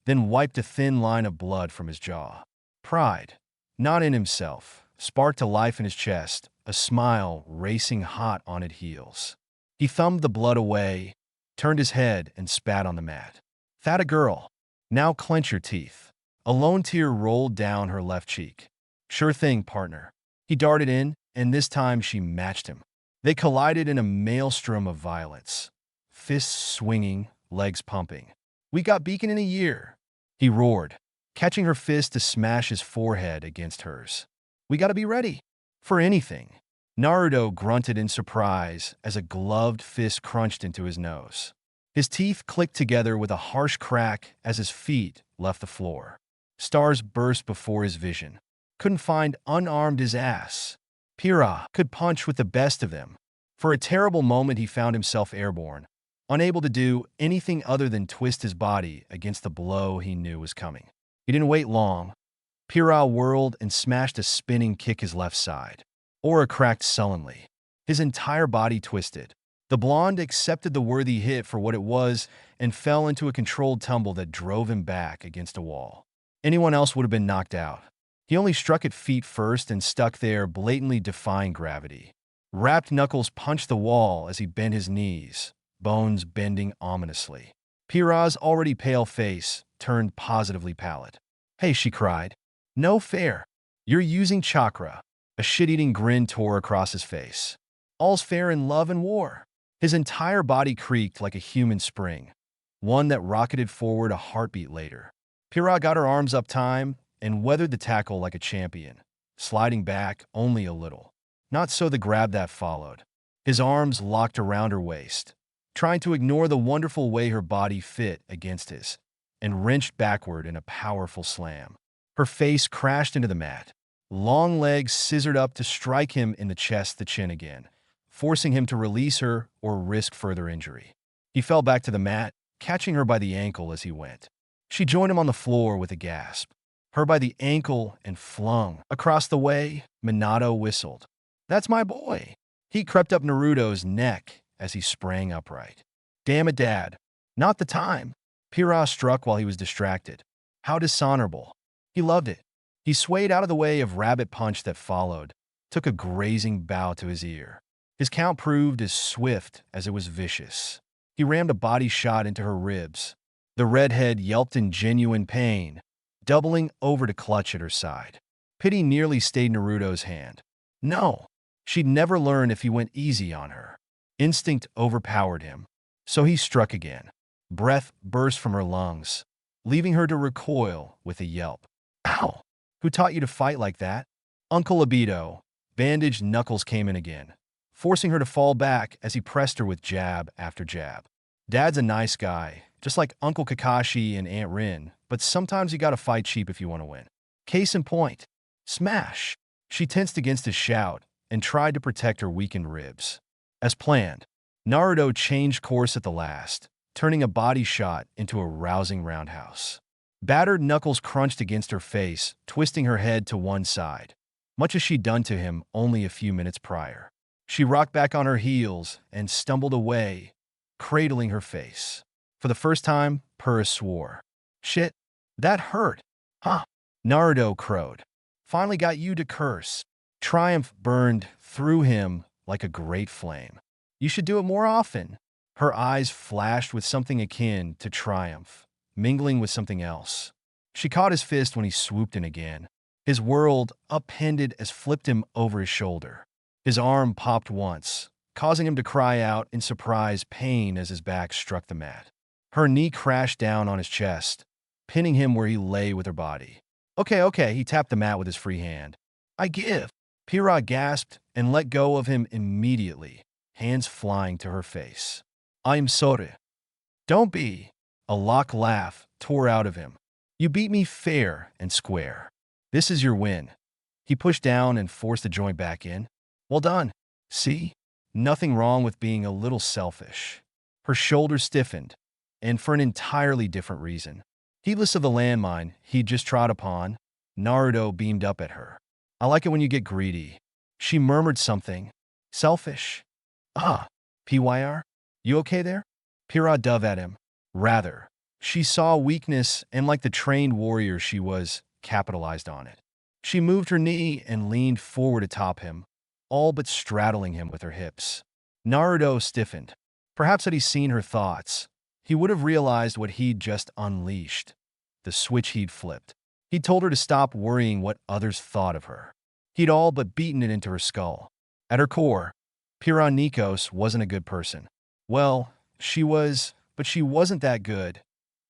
A: then wiped a thin line of blood from his jaw. Pride, not in himself, sparked to life in his chest, a smile racing hot on its heels. He thumbed the blood away, turned his head, and spat on the mat. That a girl. Now clench your teeth. A lone tear rolled down her left cheek. Sure thing, partner. He darted in, and this time she matched him. They collided in a maelstrom of violence. Fists swinging, legs pumping. We got beacon in a year, he roared, catching her fist to smash his forehead against hers. We gotta be ready. For anything. Naruto grunted in surprise as a gloved fist crunched into his nose. His teeth clicked together with a harsh crack as his feet left the floor. Stars burst before his vision. Couldn't find unarmed his ass. Pyryhha could punch with the best of them. For a terrible moment he found himself airborne, unable to do anything other than twist his body against the blow he knew was coming. He didn't wait long. Pyryhha whirled and smashed a spinning kick his left side. Aura cracked sullenly. His entire body twisted. The blonde accepted the worthy hit for what it was and fell into a controlled tumble that drove him back against a wall. Anyone else would have been knocked out. He only struck at feet first and stuck there, blatantly defying gravity. Wrapped knuckles punched the wall as he bent his knees, bones bending ominously. Pyryhha's already pale face turned positively pallid. Hey, she cried. No fair. You're using chakra. A shit-eating grin tore across his face. All's fair in love and war. His entire body creaked like a human spring, one that rocketed forward a heartbeat later. Pyryhha got her arms up time and weathered the tackle like a champion, sliding back only a little. Not so the grab that followed. His arms locked around her waist, trying to ignore the wonderful way her body fit against his, and wrenched backward in a powerful slam. Her face crashed into the mat. Long legs scissored up to strike him in the chest to chin again, forcing him to release her or risk further injury. He fell back to the mat, catching her by the ankle as he went. She joined him on the floor with a gasp. Her by the ankle and flung across the way, Minato whistled. That's my boy. He crept up Naruto's neck as he sprang upright. Damn it, Dad. Not the time. Pyryhha struck while he was distracted. How dishonorable. He loved it. He swayed out of the way of rabbit punch that followed, took a grazing bow to his ear. His count proved as swift as it was vicious. He rammed a body shot into her ribs. The redhead yelped in genuine pain, doubling over to clutch at her side. Pity nearly stayed Naruto's hand. No, she'd never learn if he went easy on her. Instinct overpowered him, so he struck again. Breath burst from her lungs, leaving her to recoil with a yelp. Ow! Who taught you to fight like that? Uncle Obito. Bandaged knuckles came in again, forcing her to fall back as he pressed her with jab after jab. Dad's a nice guy, just like Uncle Kakashi and Aunt Rin, but sometimes you gotta fight cheap if you want to win. Case in point. Smash! She tensed against his shout and tried to protect her weakened ribs. As planned, Naruto changed course at the last, turning a body shot into a rousing roundhouse. Battered knuckles crunched against her face, twisting her head to one side, much as she'd done to him only a few minutes prior. She rocked back on her heels and stumbled away, cradling her face. For the first time, Pyryhha swore. Shit, that hurt. Huh? Naruto crowed. Finally got you to curse. Triumph burned through him like a great flame. You should do it more often. Her eyes flashed with something akin to triumph, mingling with something else. She caught his fist when he swooped in again. His world, upended as flipped him over his shoulder. His arm popped once, causing him to cry out in surprise pain as his back struck the mat. Her knee crashed down on his chest, pinning him where he lay with her body. Okay, he tapped the mat with his free hand. I give. Pyryhha gasped and let go of him immediately, hands flying to her face. I'm sorry. Don't be. A lock laugh tore out of him. You beat me fair and square. This is your win. He pushed down and forced the joint back in. Well done. See? Nothing wrong with being a little selfish. Her shoulders stiffened, and for an entirely different reason. Heedless of the landmine he'd just trod upon, Naruto beamed up at her. I like it when you get greedy. She murmured something. Selfish. Ah, Pyr, you okay there? Pyryhha dove at him. Rather. She saw weakness and, like the trained warrior she was, capitalized on it. She moved her knee and leaned forward atop him, all but straddling him with her hips. Naruto stiffened. Perhaps had he seen her thoughts, he would have realized what he'd just unleashed, the switch he'd flipped. He'd told her to stop worrying what others thought of her. He'd all but beaten it into her skull. At her core, Pyryhha Nikos wasn't a good person. Well, she was, but she wasn't that good.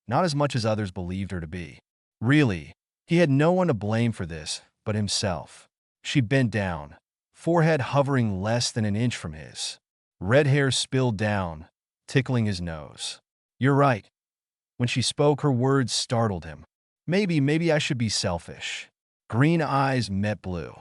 A: not as much as others believed her to be. Really, he had no one to blame for this but himself. She bent down, forehead hovering less than an inch from his. Red hair spilled down, tickling his nose. "You're right." When she spoke, her words startled him. Maybe I should be selfish." Green eyes met blue.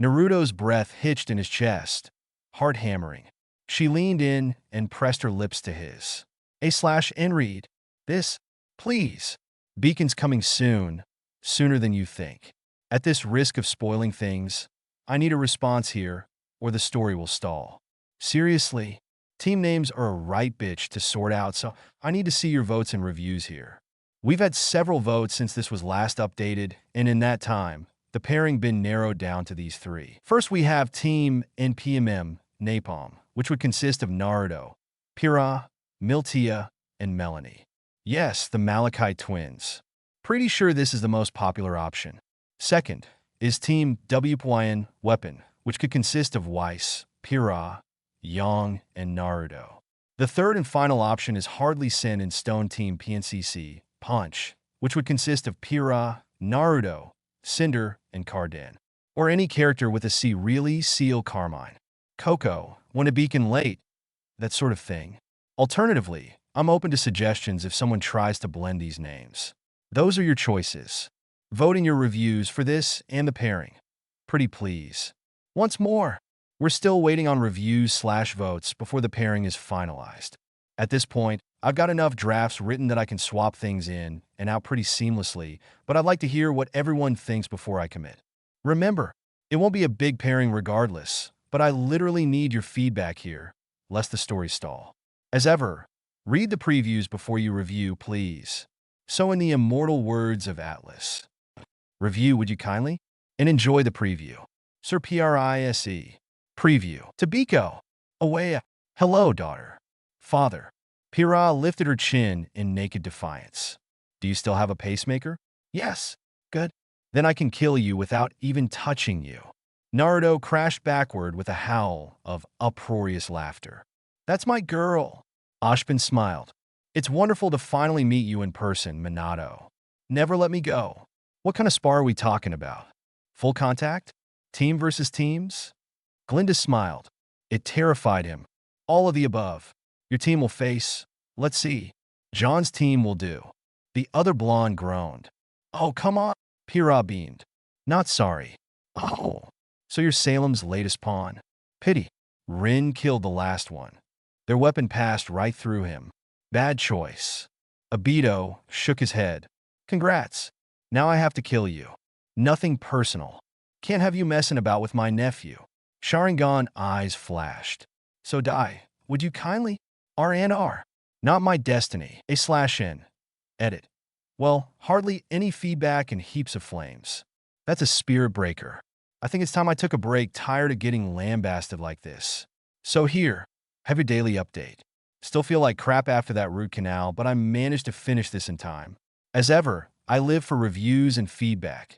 A: Naruto's breath hitched in his chest, heart hammering. She leaned in and pressed her lips to his. Intrigue. This, please. Beacon's coming soon, sooner than you think. At this risk of spoiling things, I need a response here, or the story will stall. Seriously, team names are a right bitch to sort out, so I need to see your votes and reviews here. We've had several votes since this was last updated, and in that time, the pairing been narrowed down to these three. First, we have Team NPMM Napalm, which would consist of Naruto, Pyryhha, Miltia, and Melanie. Yes, the Malachite twins. Pretty sure this is the most popular option. Second is Team WPYN Weapon, which could consist of Weiss, Pyryhha, Yang, and Naruto. The third and final option is Hardly Sin and Stone Team PNCC Punch, which would consist of Pyryhha, Naruto, Cinder, and Cardan. Or any character with a C, really, Seal Carmine. Coco, when a beacon late, that sort of thing. Alternatively, I'm open to suggestions if someone tries to blend these names. Those are your choices. Vote in your reviews for this and the pairing. Pretty please. Once more, we're still waiting on reviews/votes before the pairing is finalized. At this point, I've got enough drafts written that I can swap things in and out pretty seamlessly, but I'd like to hear what everyone thinks before I commit. Remember, it won't be a big pairing regardless, but I literally need your feedback here, lest the story stall. As ever, read the previews before you review, please. So in the immortal words of Atlas, review, would you kindly? And enjoy the preview. Sir Prise. Preview. Tabiko. Away. Hello, daughter. Father. Pyryhha lifted her chin in naked defiance. Do you still have a pacemaker? Yes. Good. Then I can kill you without even touching you. Naruto crashed backward with a howl of uproarious laughter. That's my girl. Ashbin smiled. It's wonderful to finally meet you in person, Minato. Never let me go. What kind of spar are we talking about? Full contact? Team versus teams? Glinda smiled. It terrified him. All of the above. Your team will face, let's see. John's team will do. The other blonde groaned. Oh, come on. Pyryhha beamed. Not sorry. Oh. So you're Salem's latest pawn. Pity. Rin killed the last one. Their weapon passed right through him. Bad choice. Obito shook his head. Congrats. Now I have to kill you. Nothing personal. Can't have you messing about with my nephew. Sharingan eyes flashed. So die. Would you kindly? R&R. Not my destiny. A/N. Edit. Well, hardly any feedback and heaps of flames. That's a spirit breaker. I think it's time I took a break, tired of getting lambasted like this. So here, have your daily update. Still feel like crap after that root canal, but I managed to finish this in time. As ever, I live for reviews and feedback.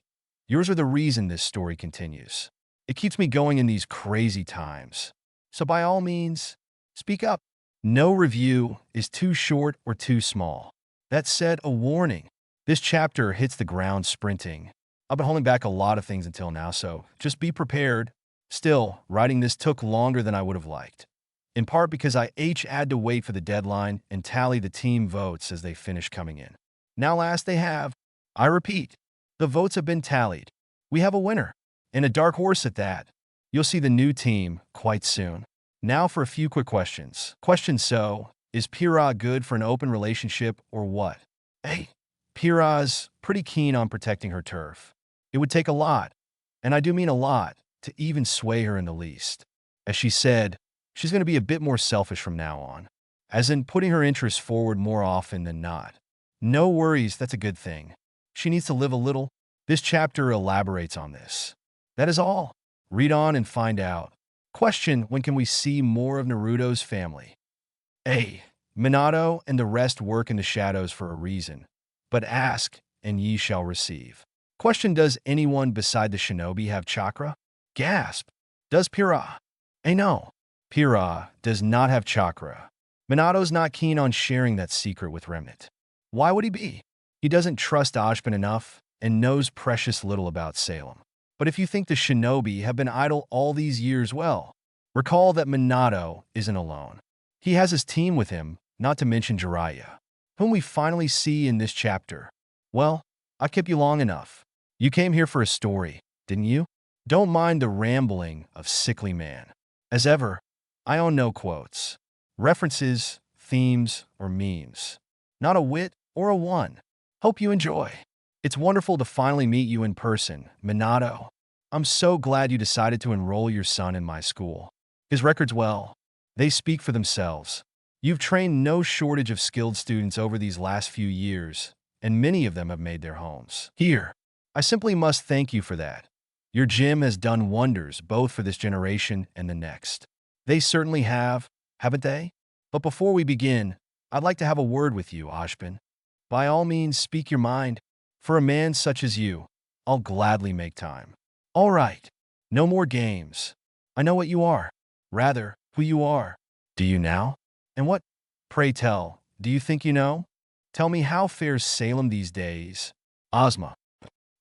A: Yours are the reason this story continues. It keeps me going in these crazy times. So by all means, speak up. No review is too short or too small. That said, a warning. This chapter hits the ground sprinting. I've been holding back a lot of things until now, so just be prepared. Still, writing this took longer than I would have liked. In part because I had to wait for the deadline and tally the team votes as they finish coming in. Now last they have. I repeat, the votes have been tallied. We have a winner, and a dark horse at that. You'll see the new team quite soon. Now for a few quick questions. Question: so, is Pyryhha good for an open relationship or what? Hey, Pyryhha's pretty keen on protecting her turf. It would take a lot, and I do mean a lot, to even sway her in the least. As she said, she's going to be a bit more selfish from now on, as in putting her interests forward more often than not. No worries, that's a good thing. She needs to live a little. This chapter elaborates on this. That is all. Read on and find out. Question: when can we see more of Naruto's family? A. Minato and the rest work in the shadows for a reason. But ask, and ye shall receive. Question: does anyone beside the shinobi have chakra? Gasp. Does Pyryhha? No. Pyryhha does not have chakra. Minato's not keen on sharing that secret with Remnant. Why would he be? He doesn't trust Ashbin enough and knows precious little about Salem. But if you think the shinobi have been idle all these years, well, recall that Minato isn't alone. He has his team with him, not to mention Jiraiya, whom we finally see in this chapter. Well, I kept you long enough. You came here for a story, didn't you? Don't mind the rambling of sickly man. As ever, I own no quotes, references, themes, or memes. Not a wit or a one. Hope you enjoy. It's wonderful to finally meet you in person, Minato. I'm so glad you decided to enroll your son in my school. His records, well, they speak for themselves. You've trained no shortage of skilled students over these last few years, and many of them have made their homes here. I simply must thank you for that. Your gym has done wonders both for this generation and the next. They certainly have, haven't they? But before we begin, I'd like to have a word with you, Ashbin. By all means, speak your mind. For a man such as you, I'll gladly make time. All right, no more games. I know what you are. Rather, who you are. Do you now? And what, pray tell, do you think you know? Tell me, how fares Salem these days? Ozma.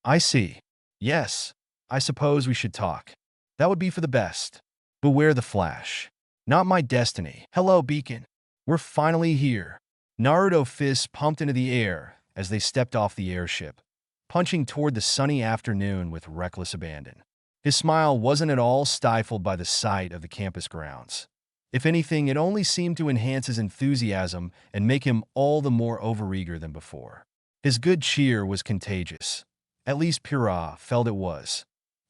A: I see. Yes, I suppose we should talk. That would be for the best. Beware the flash. Not my destiny. Hello, Beacon. We're finally here. Naruto fists pumped into the air as they stepped off the airship, punching toward the sunny afternoon with reckless abandon. His smile wasn't at all stifled by the sight of the campus grounds. If anything, it only seemed to enhance his enthusiasm and make him all the more overeager than before. His good cheer was contagious. At least Pyryhha felt it was,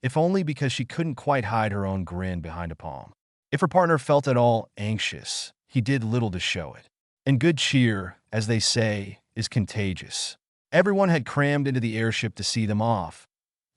A: if only because she couldn't quite hide her own grin behind a palm. If her partner felt at all anxious, he did little to show it. And good cheer, as they say, is contagious. Everyone had crammed into the airship to see them off,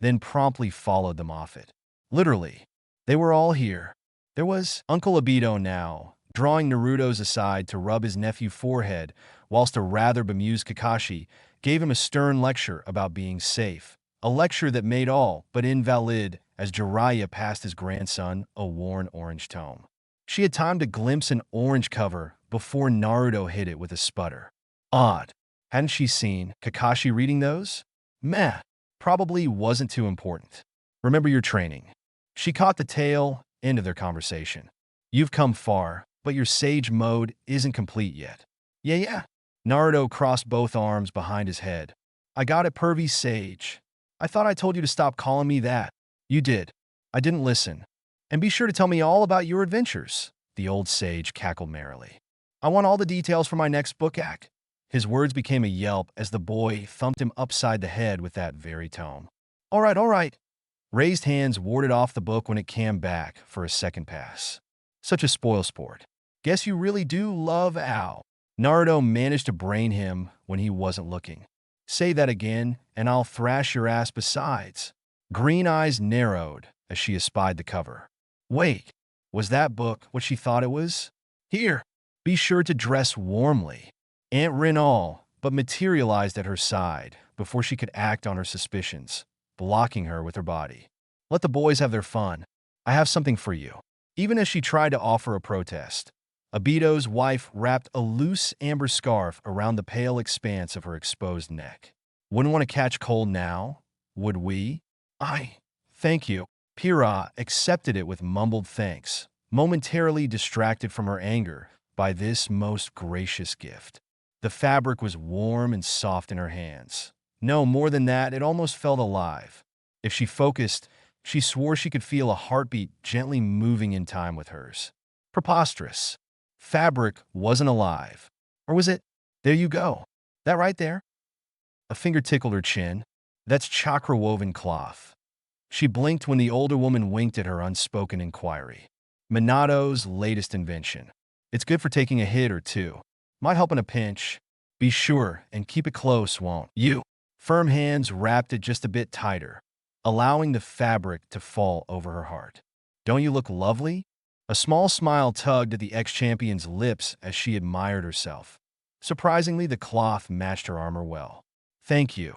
A: then promptly followed them off it. Literally, they were all here. There was Uncle Obito now, drawing Naruto's aside to rub his nephew's forehead, whilst a rather bemused Kakashi gave him a stern lecture about being safe, a lecture that made all but invalid as Jiraiya passed his grandson a worn orange tome. She had time to glimpse an orange cover before Naruto hit it with a sputter. Odd. Hadn't she seen Kakashi reading those? Meh. Probably wasn't too important. Remember your training. She caught the tail end of their conversation. You've come far, but your sage mode isn't complete yet. Yeah. Naruto crossed both arms behind his head. I got it, pervy sage. I thought I told you to stop calling me that. You did. I didn't listen. And be sure to tell me all about your adventures. The old sage cackled merrily. I want all the details for my next book act. His words became a yelp as the boy thumped him upside the head with that very tome. All right. Raised hands warded off the book when it came back for a second pass. Such a spoil sport. Guess you really do love Ow. Naruto managed to brain him when he wasn't looking. Say that again, and I'll thrash your ass besides. Green eyes narrowed as she espied the cover. Wait, was that book what she thought it was? Here, be sure to dress warmly. Aunt Rin all but materialized at her side before she could act on her suspicions, blocking her with her body. Let the boys have their fun. I have something for you. Even as she tried to offer a protest, Obito's wife wrapped a loose amber scarf around the pale expanse of her exposed neck. Wouldn't want to catch cold now, would we? Thank you. Pyryhha accepted it with mumbled thanks, momentarily distracted from her anger by this most gracious gift. The fabric was warm and soft in her hands. No, more than that, it almost felt alive. If she focused, she swore she could feel a heartbeat gently moving in time with hers. Preposterous. Fabric wasn't alive. Or was it? There you go. That right there? A finger tickled her chin. That's chakra-woven cloth. She blinked when the older woman winked at her unspoken inquiry. Minato's latest invention. It's good for taking a hit or two. Might help in a pinch. Be sure and keep it close, won't you? Firm hands wrapped it just a bit tighter, allowing the fabric to fall over her heart. Don't you look lovely? A small smile tugged at the ex-champion's lips as she admired herself. Surprisingly, the cloth matched her armor well. Thank you.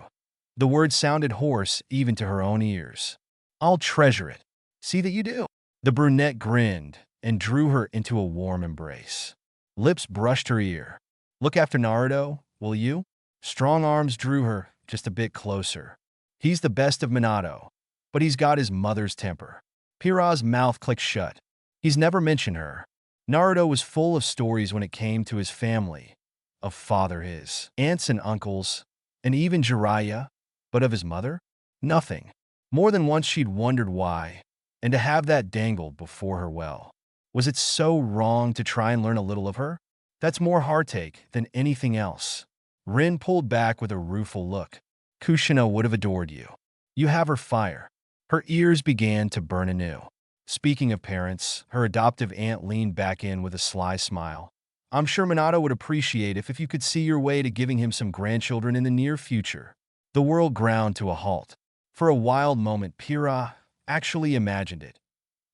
A: The words sounded hoarse even to her own ears. I'll treasure it. See that you do. The brunette grinned and drew her into a warm embrace. Lips brushed her ear. Look after Naruto, will you? Strong arms drew her just a bit closer. He's the best of Minato, but he's got his mother's temper. Pyryhha's mouth clicked shut. He's never mentioned her. Naruto was full of stories when it came to his family, of father his aunts and uncles, and even Jiraiya, but of his mother? Nothing. More than once she'd wondered why, and to have that dangled before her well. Was it so wrong to try and learn a little of her? That's more heartache than anything else. Rin pulled back with a rueful look. Kushina would have adored you. You have her fire. Her ears began to burn anew. Speaking of parents, her adoptive aunt leaned back in with a sly smile. I'm sure Minato would appreciate if you could see your way to giving him some grandchildren in the near future. The world ground to a halt. For a wild moment, Pyryhha actually imagined it.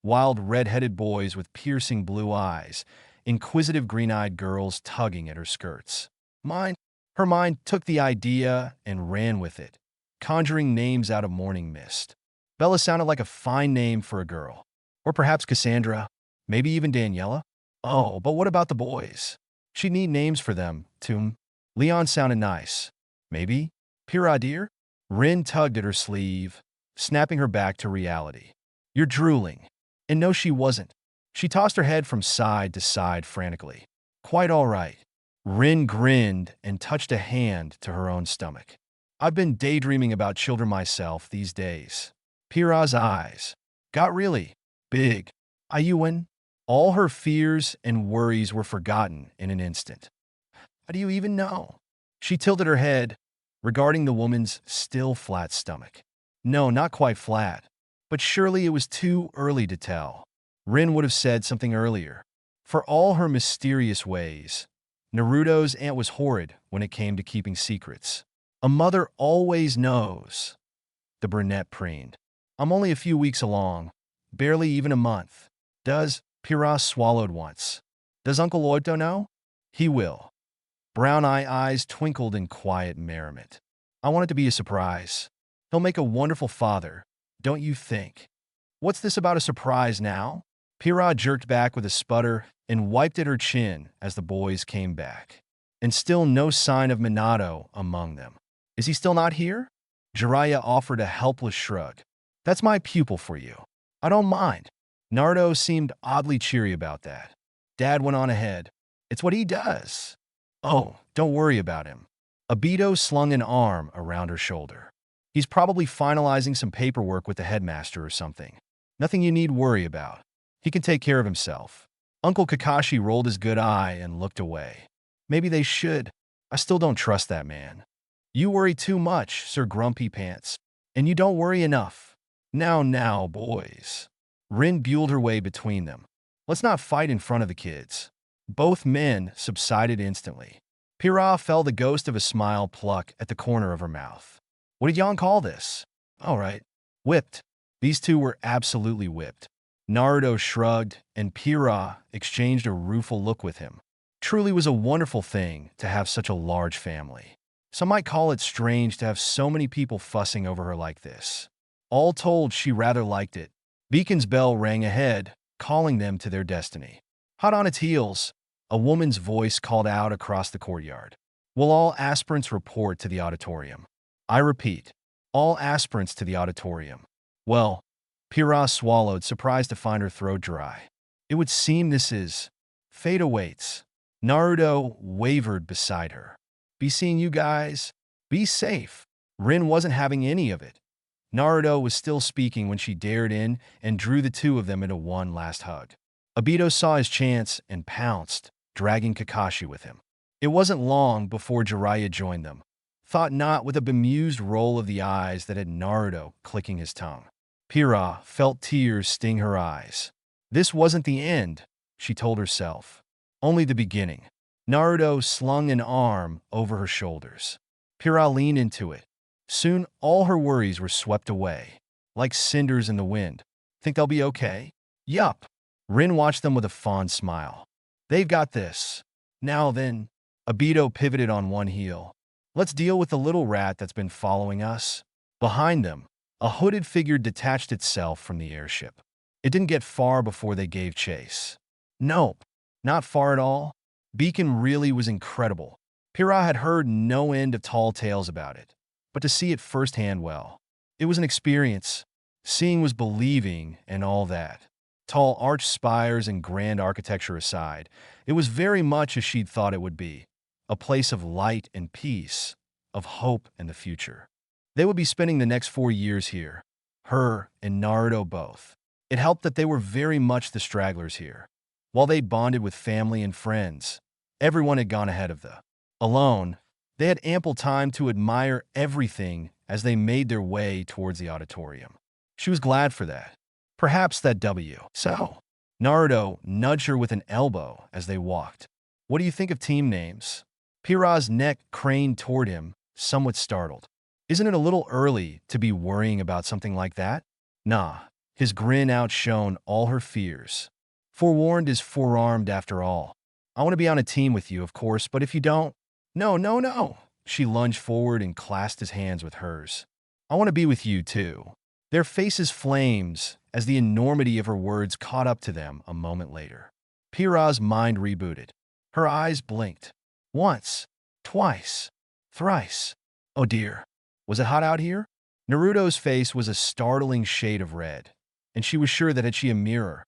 A: Wild red-headed boys with piercing blue eyes, inquisitive green-eyed girls tugging at her skirts. Her mind took the idea and ran with it, conjuring names out of morning mist. Bella sounded like a fine name for a girl. Or perhaps Cassandra, maybe even Daniela? Oh, but what about the boys? She'd need names for them, too. Leon sounded nice. Maybe? Pyryhha dear? Rin tugged at her sleeve, snapping her back to reality. You're drooling. And no, she wasn't. She tossed her head from side to side frantically. Quite all right. Rin grinned and touched a hand to her own stomach. I've been daydreaming about children myself these days. Pyryhha's eyes got really big. Ayuin, all her fears and worries were forgotten in an instant. How do you even know? She tilted her head, regarding the woman's still flat stomach. No, not quite flat, but surely it was too early to tell. Rin would have said something earlier. For all her mysterious ways, Naruto's aunt was horrid when it came to keeping secrets. A mother always knows. The brunette preened. I'm only a few weeks along, barely even a month. Does Pyryhha swallowed once? Does Uncle Oito know? He will. Brown eyes twinkled in quiet merriment. I want it to be a surprise. He'll make a wonderful father, don't you think? What's this about a surprise now? Pyryhha jerked back with a sputter and wiped at her chin as the boys came back. And still no sign of Minato among them. Is he still not here? Jiraiya offered a helpless shrug. That's my pupil for you. I don't mind. Naruto seemed oddly cheery about that. Dad went on ahead. It's what he does. Oh, don't worry about him. Obito slung an arm around her shoulder. He's probably finalizing some paperwork with the headmaster or something. Nothing you need worry about. He can take care of himself. Uncle Kakashi rolled his good eye and looked away. Maybe they should. I still don't trust that man. You worry too much, Sir Grumpy Pants. And you don't worry enough. Now, boys. Rin buelled her way between them. Let's not fight in front of the kids. Both men subsided instantly. Pyryhha felt the ghost of a smile pluck at the corner of her mouth. What did y'all call this? All right. Whipped. These two were absolutely whipped. Naruto shrugged, and Pyryhha exchanged a rueful look with him. Truly was a wonderful thing to have such a large family. Some might call it strange to have so many people fussing over her like this. All told, she rather liked it. Beacon's bell rang ahead, calling them to their destiny. Hot on its heels, a woman's voice called out across the courtyard. Will all aspirants report to the auditorium? I repeat, all aspirants to the auditorium. Well, Pyryhha swallowed, surprised to find her throat dry. It would seem this is fate awaits. Naruto wavered beside her. Be seeing you guys. Be safe. Rin wasn't having any of it. Naruto was still speaking when she dared in and drew the two of them into one last hug. Obito saw his chance and pounced, dragging Kakashi with him. It wasn't long before Jiraiya joined them, thought not with a bemused roll of the eyes that had Naruto clicking his tongue. Pyryhha felt tears sting her eyes. This wasn't the end, she told herself. Only the beginning. Naruto slung an arm over her shoulders. Pyryhha leaned into it. Soon all her worries were swept away, like cinders in the wind. Think they'll be okay? Yup. Rin watched them with a fond smile. They've got this. Now then, Obito pivoted on one heel. Let's deal with the little rat that's been following us. Behind them, a hooded figure detached itself from the airship. It didn't get far before they gave chase. Nope, not far at all. Beacon really was incredible. Pyryhha had heard no end of tall tales about it, but to see it firsthand, well, it was an experience. Seeing was believing and all that. Tall arched spires and grand architecture aside, it was very much as she'd thought it would be, a place of light and peace, of hope and the future. They would be spending the next 4 years here, her and Naruto both. It helped that they were very much the stragglers here. While they bonded with family and friends, everyone had gone ahead of the alone. They had ample time to admire everything as they made their way towards the auditorium. She was glad for that. Perhaps that W. So, Naruto nudged her with an elbow as they walked. What do you think of team names? Pyryhha's neck craned toward him, somewhat startled. Isn't it a little early to be worrying about something like that? Nah. His grin outshone all her fears. Forewarned is forearmed after all. I want to be on a team with you, of course, but if you don't… No, no, no. She lunged forward and clasped his hands with hers. I want to be with you, too. Their faces flames as the enormity of her words caught up to them a moment later. Pyryhha's mind rebooted. Her eyes blinked. Once, twice, thrice. Oh dear. Was it hot out here? Naruto's face was a startling shade of red, and she was sure that had she a mirror,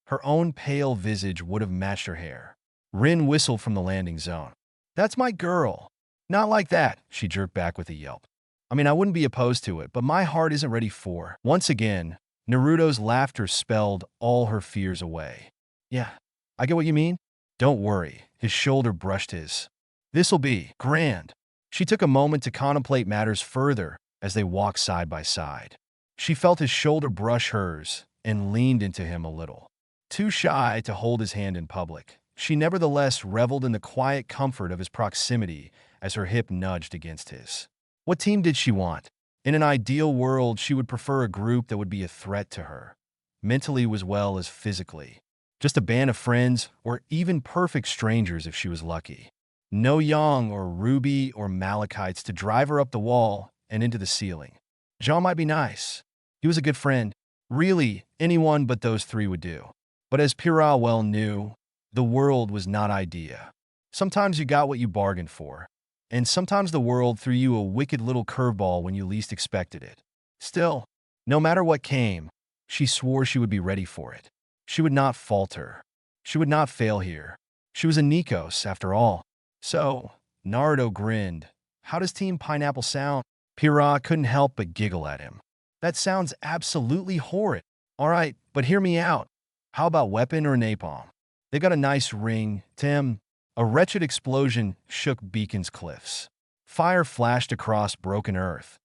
A: her own pale visage would have matched her hair. Rin whistled from the landing zone. That's my girl. Not like that, she jerked back with a yelp. I mean, I wouldn't be opposed to it, but my heart isn't ready for… Once again, Naruto's laughter spelled all her fears away. Yeah, I get what you mean. Don't worry, his shoulder brushed his. This'll be grand. She took a moment to contemplate matters further as they walked side by side. She felt his shoulder brush hers and leaned into him a little. Too shy to hold his hand in public, she nevertheless reveled in the quiet comfort of his proximity as her hip nudged against his. What team did she want? In an ideal world, she would prefer a group that would be a threat to her, mentally as well as physically. Just a band of friends, or even perfect strangers if she was lucky. No Yang or Ruby or Malachites to drive her up the wall and into the ceiling. Jean might be nice. He was a good friend. Really, anyone but those three would do. But as Pyryhha well knew, the world was not idea. Sometimes you got what you bargained for, and sometimes the world threw you a wicked little curveball when you least expected it. Still, no matter what came, she swore she would be ready for it. She would not falter. She would not fail here. She was a Nikos, after all. So, Naruto grinned. How does Team Pineapple sound? Pyryhha couldn't help but giggle at him. That sounds absolutely horrid. All right, but hear me out. How about weapon or napalm? They got a nice ring, Tim. A wretched explosion shook Beacon's cliffs. Fire flashed across broken earth,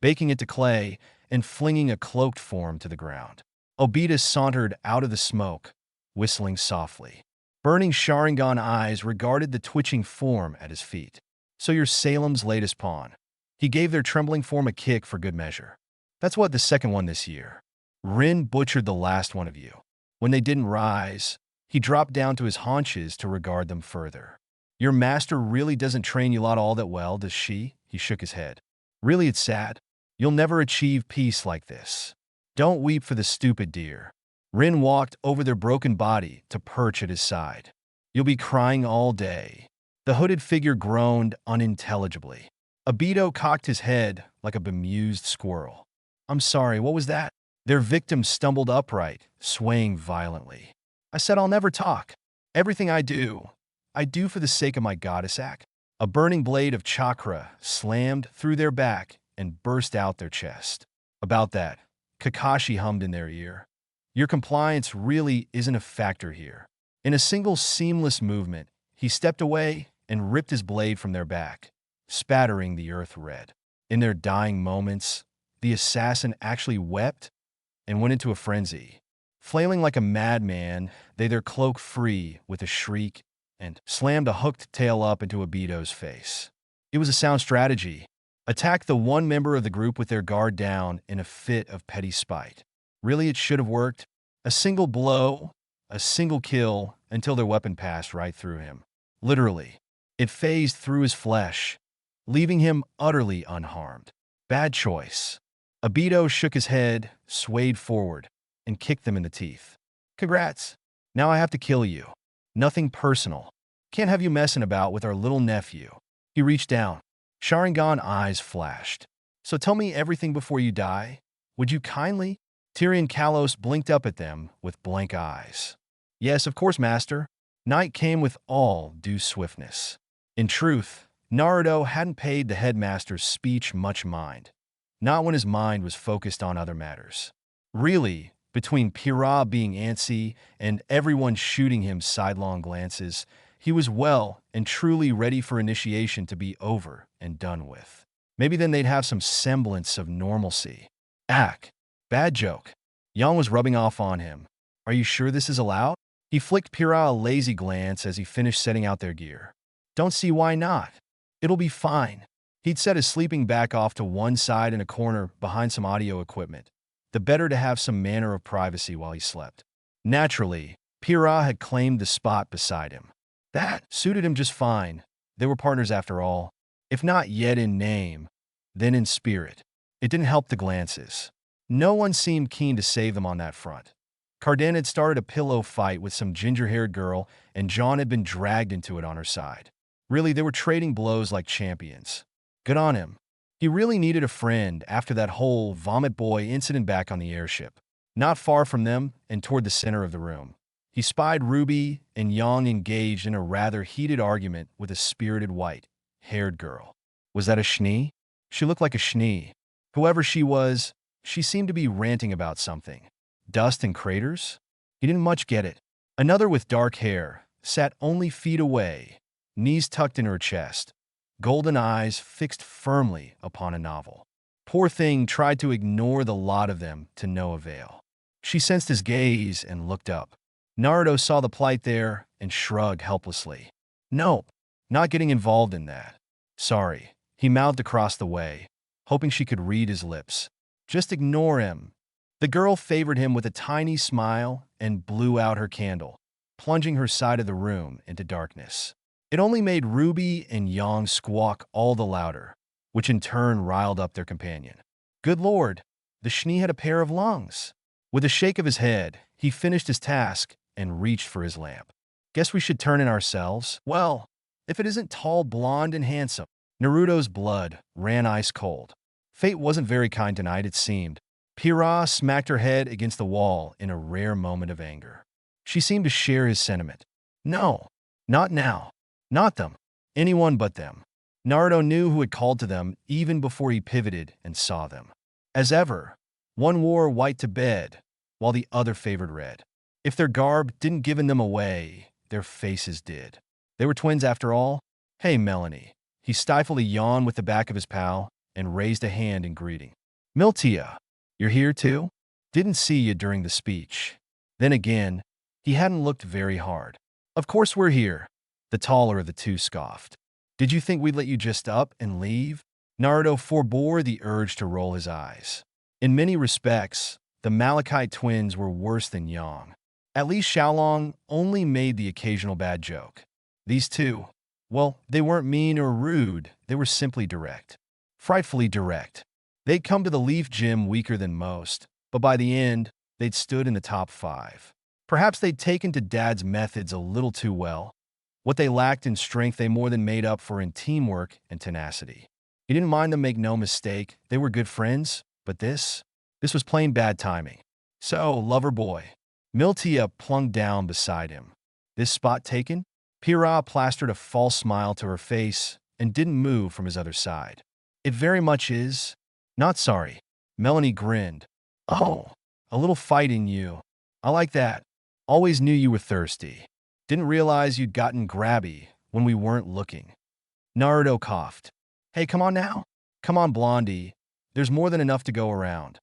A: baking it to clay and flinging a cloaked form to the ground. Obita sauntered out of the smoke, whistling softly. Burning Sharingan eyes regarded the twitching form at his feet. So you're Salem's latest pawn. He gave their trembling form a kick for good measure. That's what, the second one this year. Rin butchered the last one of you. When they didn't rise, he dropped down to his haunches to regard them further. Your master really doesn't train you lot all that well, does she? He shook his head. Really, it's sad. You'll never achieve peace like this. Don't weep for the stupid dear. Rin walked over their broken body to perch at his side. You'll be crying all day. The hooded figure groaned unintelligibly. Obito cocked his head like a bemused squirrel. I'm sorry, what was that? Their victim stumbled upright, swaying violently. I said I'll never talk. Everything I do for the sake of my goddess act. A burning blade of chakra slammed through their back and burst out their chest. About that, Kakashi hummed in their ear. Your compliance really isn't a factor here. In a single seamless movement, he stepped away and ripped his blade from their back, spattering the earth red. In their dying moments, the assassin actually wept and went into a frenzy. Flailing like a madman, they their cloak free with a shriek and slammed a hooked tail up into Obito's face. It was a sound strategy. Attack the one member of the group with their guard down in a fit of petty spite. Really, it should have worked. A single blow, a single kill, until their weapon passed right through him. Literally, it phased through his flesh, leaving him utterly unharmed. Bad choice. Obito shook his head, swayed forward, and kicked them in the teeth. Congrats. Now I have to kill you. Nothing personal. Can't have you messing about with our little nephew. He reached down. Sharingan eyes flashed. So tell me everything before you die? Would you kindly? Tyrion Kalos blinked up at them with blank eyes. Yes, of course, master. Night came with all due swiftness. In truth, Naruto hadn't paid the headmaster's speech much mind. Not when his mind was focused on other matters. Really, between Pyryhha being antsy and everyone shooting him sidelong glances, he was well and truly ready for initiation to be over and done with. Maybe then they'd have some semblance of normalcy. Ack. Bad joke. Yang was rubbing off on him. Are you sure this is allowed? He flicked Pyryhha a lazy glance as he finished setting out their gear. Don't see why not. It'll be fine. He'd set his sleeping bag off to one side in a corner behind some audio equipment, the better to have some manner of privacy while he slept. Naturally, Pyryhha had claimed the spot beside him. That suited him just fine. They were partners after all, if not yet in name, then in spirit. It didn't help the glances. No one seemed keen to save them on that front. Cardan had started a pillow fight with some ginger-haired girl, and John had been dragged into it on her side. Really, they were trading blows like champions. Good on him. He really needed a friend after that whole vomit boy incident back on the airship. Not far from them and toward the center of the room, he spied Ruby and Yang engaged in a rather heated argument with a spirited white-haired girl. Was that a Schnee? She looked like a Schnee. Whoever she was, she seemed to be ranting about something. Dust and craters? He didn't much get it. Another with dark hair sat only feet away, knees tucked in her chest, golden eyes fixed firmly upon a novel. Poor thing tried to ignore the lot of them to no avail. She sensed his gaze and looked up. Naruto saw the plight there and shrugged helplessly. Nope, not getting involved in that. Sorry, he mouthed across the way, hoping she could read his lips. Just ignore him. The girl favored him with a tiny smile and blew out her candle, plunging her side of the room into darkness. It only made Ruby and Yang squawk all the louder, which in turn riled up their companion. Good lord, the Schnee had a pair of lungs. With a shake of his head, he finished his task and reached for his lamp. Guess we should turn in ourselves? Well, if it isn't tall, blonde, and handsome. Naruto's blood ran ice cold. Fate wasn't very kind tonight, it seemed. Pyryhha smacked her head against the wall in a rare moment of anger. She seemed to share his sentiment. No, not now. Not them. Anyone but them. Naruto knew who had called to them even before he pivoted and saw them. As ever, one wore white to bed, while the other favored red. If their garb didn't give them away, their faces did. They were twins after all. Hey, Melanie. He stifled a yawn with the back of his pal and raised a hand in greeting. Miltia, you're here too? Didn't see you during the speech. Then again, he hadn't looked very hard. Of course we're here, the taller of the two scoffed. Did you think we'd let you just up and leave? Naruto forebore the urge to roll his eyes. In many respects, the Malachite twins were worse than Yang. At least Xiaolong only made the occasional bad joke. These two, well, they weren't mean or rude, they were simply direct. Frightfully direct. They'd come to the Leaf Gym weaker than most, but by the end, they'd stood in the top 5. Perhaps they'd taken to Dad's methods a little too well. What they lacked in strength they more than made up for in teamwork and tenacity. He didn't mind them, make no mistake, they were good friends, but this was plain bad timing. So, lover boy. Miltia plunked down beside him. This spot taken? Pyryhha plastered a false smile to her face and didn't move from his other side. It very much is. Not sorry. Melanie grinned. Oh, a little fight in you. I like that. Always knew you were thirsty. Didn't realize you'd gotten grabby when we weren't looking. Naruto coughed. Hey, come on now. Come on, Blondie. There's more than enough to go around.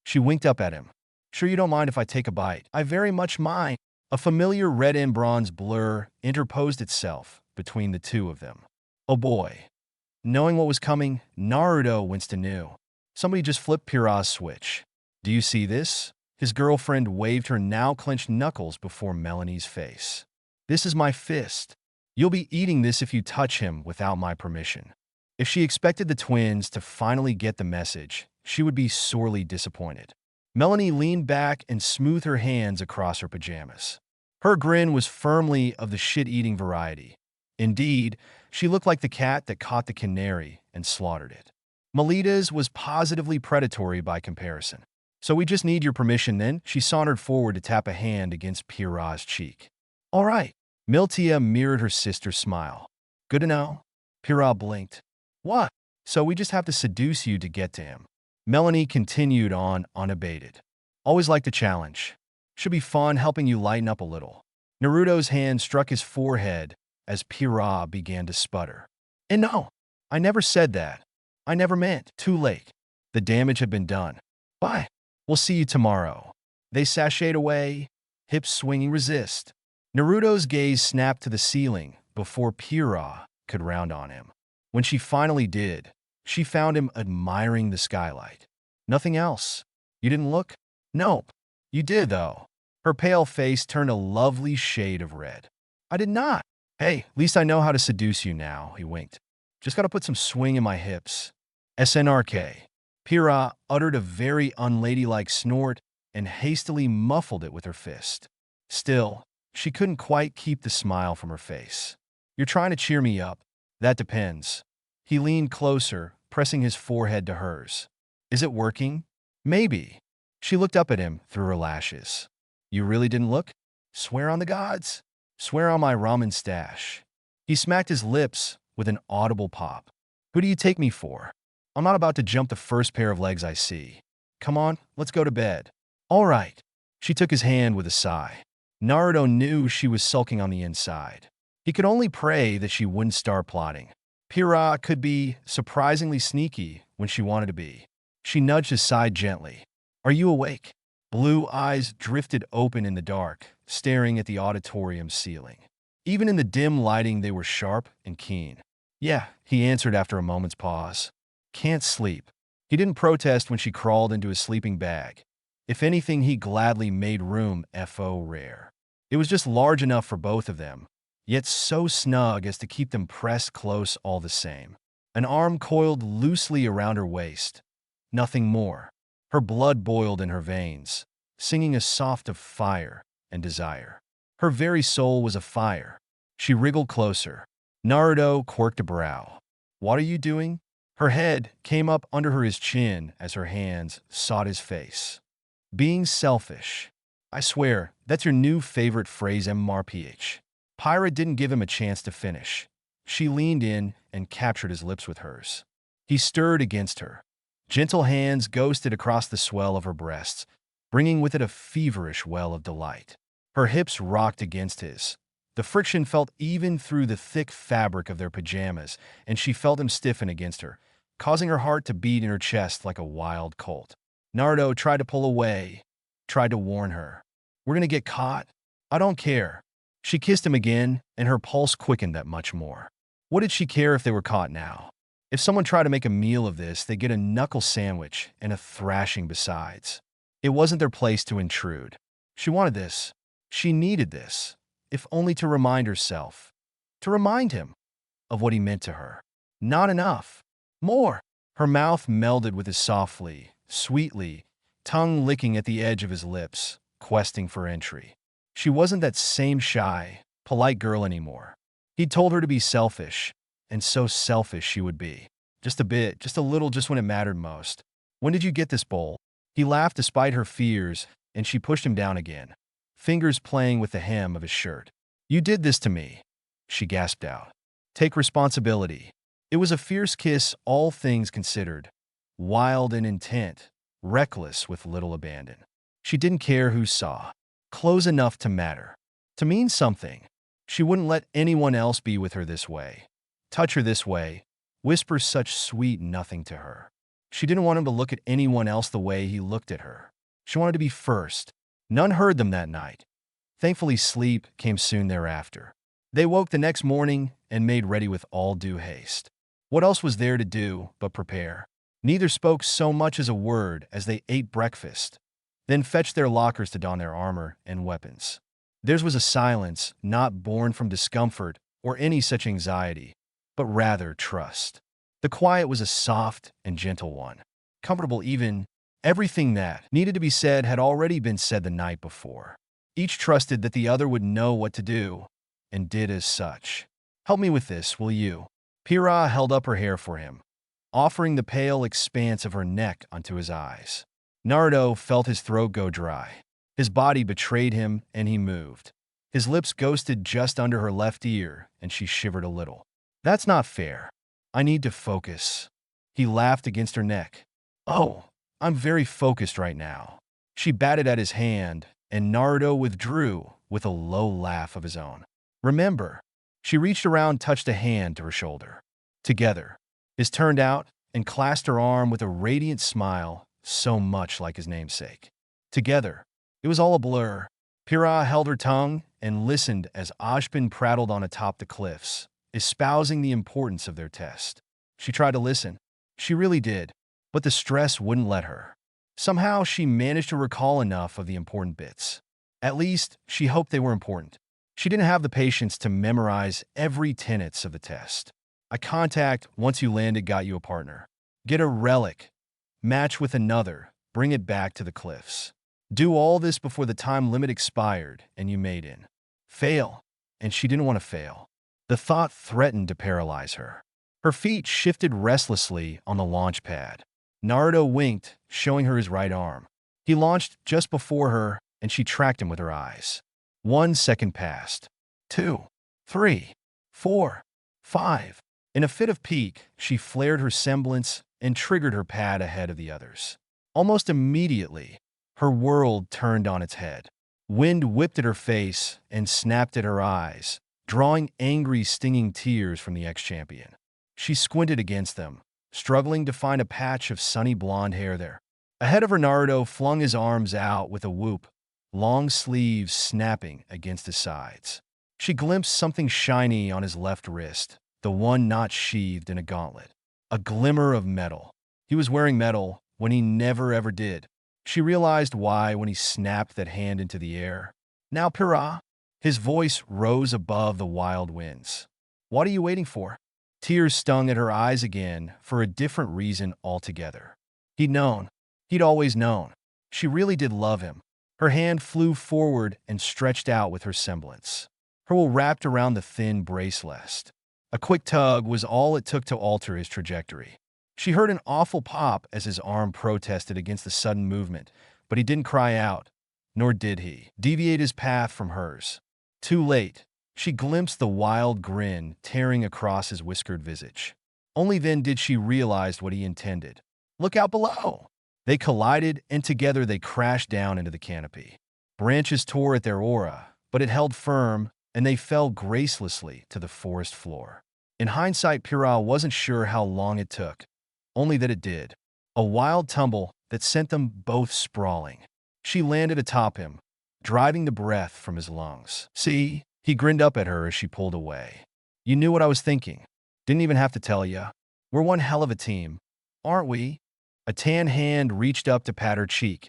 A: She winked up at him. Sure you don't mind if I take a bite? I very much mind. A familiar red and bronze blur interposed itself between the two of them. Oh boy. Knowing what was coming, Naruto winced anew. Somebody just flipped Pyryhha's switch. Do you see this? His girlfriend waved her now clenched knuckles before Melanie's face. This is my fist. You'll be eating this if you touch him without my permission. If she expected the twins to finally get the message, she would be sorely disappointed. Melanie leaned back and smoothed her hands across her pajamas. Her grin was firmly of the shit-eating variety. Indeed, she looked like the cat that caught the canary and slaughtered it. Melita's was positively predatory by comparison. So we just need your permission then. She sauntered forward to tap a hand against Pyryhha's cheek. All right. Miltia mirrored her sister's smile. Good to know. Pyryhha blinked. What? So we just have to seduce you to get to him. Melanie continued on unabated. Always like the challenge. Should be fun helping you lighten up a little. Naruto's hand struck his forehead as Pyryhha began to sputter. And no, I never said that. I never meant. Too late. The damage had been done. Bye. We'll see you tomorrow. They sashayed away, hips swinging resist. Naruto's gaze snapped to the ceiling before Pyryhha could round on him. When she finally did, she found him admiring the skylight. Nothing else. You didn't look? Nope. You did, though. Her pale face turned a lovely shade of red. I did not. Hey, at least I know how to seduce you now, he winked. Just gotta put some swing in my hips. SNRK. Pyryhha uttered a very unladylike snort and hastily muffled it with her fist. Still, she couldn't quite keep the smile from her face. You're trying to cheer me up. That depends. He leaned closer, pressing his forehead to hers. Is it working? Maybe. She looked up at him through her lashes. You really didn't look? Swear on the gods. Swear on my ramen stash. He smacked his lips with an audible pop. Who do you take me for? I'm not about to jump the first pair of legs I see. Come on, let's go to bed. All right. She took his hand with a sigh. Naruto knew she was sulking on the inside. He could only pray that she wouldn't start plotting. Pyryhha could be surprisingly sneaky when she wanted to be. She nudged his side gently. Are you awake? Blue eyes drifted open in the dark, staring at the auditorium ceiling. Even in the dim lighting, they were sharp and keen. Yeah, he answered after a moment's pause. Can't sleep. He didn't protest when she crawled into his sleeping bag. If anything, he gladly made room FO rare. It was just large enough for both of them, yet so snug as to keep them pressed close all the same. An arm coiled loosely around her waist. Nothing more. Her blood boiled in her veins, singing a soft of fire and desire. Her very soul was afire. She wriggled closer. Naruto quirked a brow. What are you doing? Her head came up under his chin as her hands sought his face. Being selfish. I swear, that's your new favorite phrase, MRPH. Pyra didn't give him a chance to finish. She leaned in and captured his lips with hers. He stirred against her. Gentle hands ghosted across the swell of her breasts, bringing with it a feverish well of delight. Her hips rocked against his. The friction felt even through the thick fabric of their pajamas, and she felt him stiffen against her, causing her heart to beat in her chest like a wild colt. Naruto tried to pull away, tried to warn her. We're gonna get caught? I don't care. She kissed him again, and her pulse quickened that much more. What did she care if they were caught now? If someone tried to make a meal of this, they'd get a knuckle sandwich and a thrashing besides. It wasn't their place to intrude. She wanted this. She needed this, if only to remind herself, to remind him of what he meant to her. Not enough. More. Her mouth melded with his softly, sweetly, tongue licking at the edge of his lips, questing for entry. She wasn't that same shy, polite girl anymore. He'd told her to be selfish, and so selfish she would be. Just a bit, just a little, just when it mattered most. When did you get this bowl? He laughed despite her fears, and she pushed him down again, fingers playing with the hem of his shirt. You did this to me, she gasped out. Take responsibility. It was a fierce kiss, all things considered. Wild in intent, reckless with little abandon. She didn't care who saw. Close enough to matter. To mean something. She wouldn't let anyone else be with her this way. Touch her this way. Whisper such sweet nothing to her. She didn't want him to look at anyone else the way he looked at her. She wanted to be first. None heard them that night. Thankfully, sleep came soon thereafter. They woke the next morning and made ready with all due haste. What else was there to do but prepare? Neither spoke so much as a word as they ate breakfast, then fetched their lockers to don their armor and weapons. Theirs was a silence not born from discomfort or any such anxiety, but rather trust. The quiet was a soft and gentle one, comfortable even. Everything that needed to be said had already been said the night before. Each trusted that the other would know what to do, and did as such. Help me with this, will you? Pyryhha held up her hair for him, offering the pale expanse of her neck onto his eyes. Naruto felt his throat go dry. His body betrayed him, and he moved. His lips ghosted just under her left ear, and she shivered a little. That's not fair. I need to focus. He laughed against her neck. Oh, I'm very focused right now. She batted at his hand, and Naruto withdrew with a low laugh of his own. Remember, she reached around, touched a hand to her shoulder. Together, his turned out and clasped her arm with a radiant smile, so much like his namesake. Together, it was all a blur. Pyryhha held her tongue and listened as Ashbin prattled on atop the cliffs, espousing the importance of their test. She tried to listen. She really did, but the stress wouldn't let her. Somehow, she managed to recall enough of the important bits. At least, she hoped they were important. She didn't have the patience to memorize every tenet of the test. A contact, once you landed, got you a partner. Get a relic. Match with another. Bring it back to the cliffs. Do all this before the time limit expired and you made in. Fail. And she didn't want to fail. The thought threatened to paralyze her. Her feet shifted restlessly on the launch pad. Naruto winked, showing her his right arm. He launched just before her, and she tracked him with her eyes. 1 second passed. 2, 3, 4, 5. In a fit of pique, she flared her semblance and triggered her pad ahead of the others. Almost immediately, her world turned on its head. Wind whipped at her face and snapped at her eyes, drawing angry, stinging tears from the ex-champion. She squinted against them, struggling to find a patch of sunny blonde hair there. Ahead of her, Naruto flung his arms out with a whoop, long sleeves snapping against his sides. She glimpsed something shiny on his left wrist, the one not sheathed in a gauntlet. A glimmer of metal. He was wearing metal when he never ever did. She realized why when he snapped that hand into the air. Now, Pyryhha. His voice rose above the wild winds. What are you waiting for? Tears stung at her eyes again for a different reason altogether. He'd known. He'd always known. She really did love him. Her hand flew forward and stretched out with her semblance. Her will wrapped around the thin bracelet. A quick tug was all it took to alter his trajectory. She heard an awful pop as his arm protested against the sudden movement, but he didn't cry out, nor did he deviate his path from hers. Too late. She glimpsed the wild grin tearing across his whiskered visage. Only then did she realize what he intended. Look out below! They collided, and together they crashed down into the canopy. Branches tore at their aura, but it held firm, and they fell gracelessly to the forest floor. In hindsight, Pyryhha wasn't sure how long it took, only that it did. A wild tumble that sent them both sprawling. She landed atop him, driving the breath from his lungs. See? He grinned up at her as she pulled away. You knew what I was thinking. Didn't even have to tell you. We're one hell of a team, aren't we? A tan hand reached up to pat her cheek,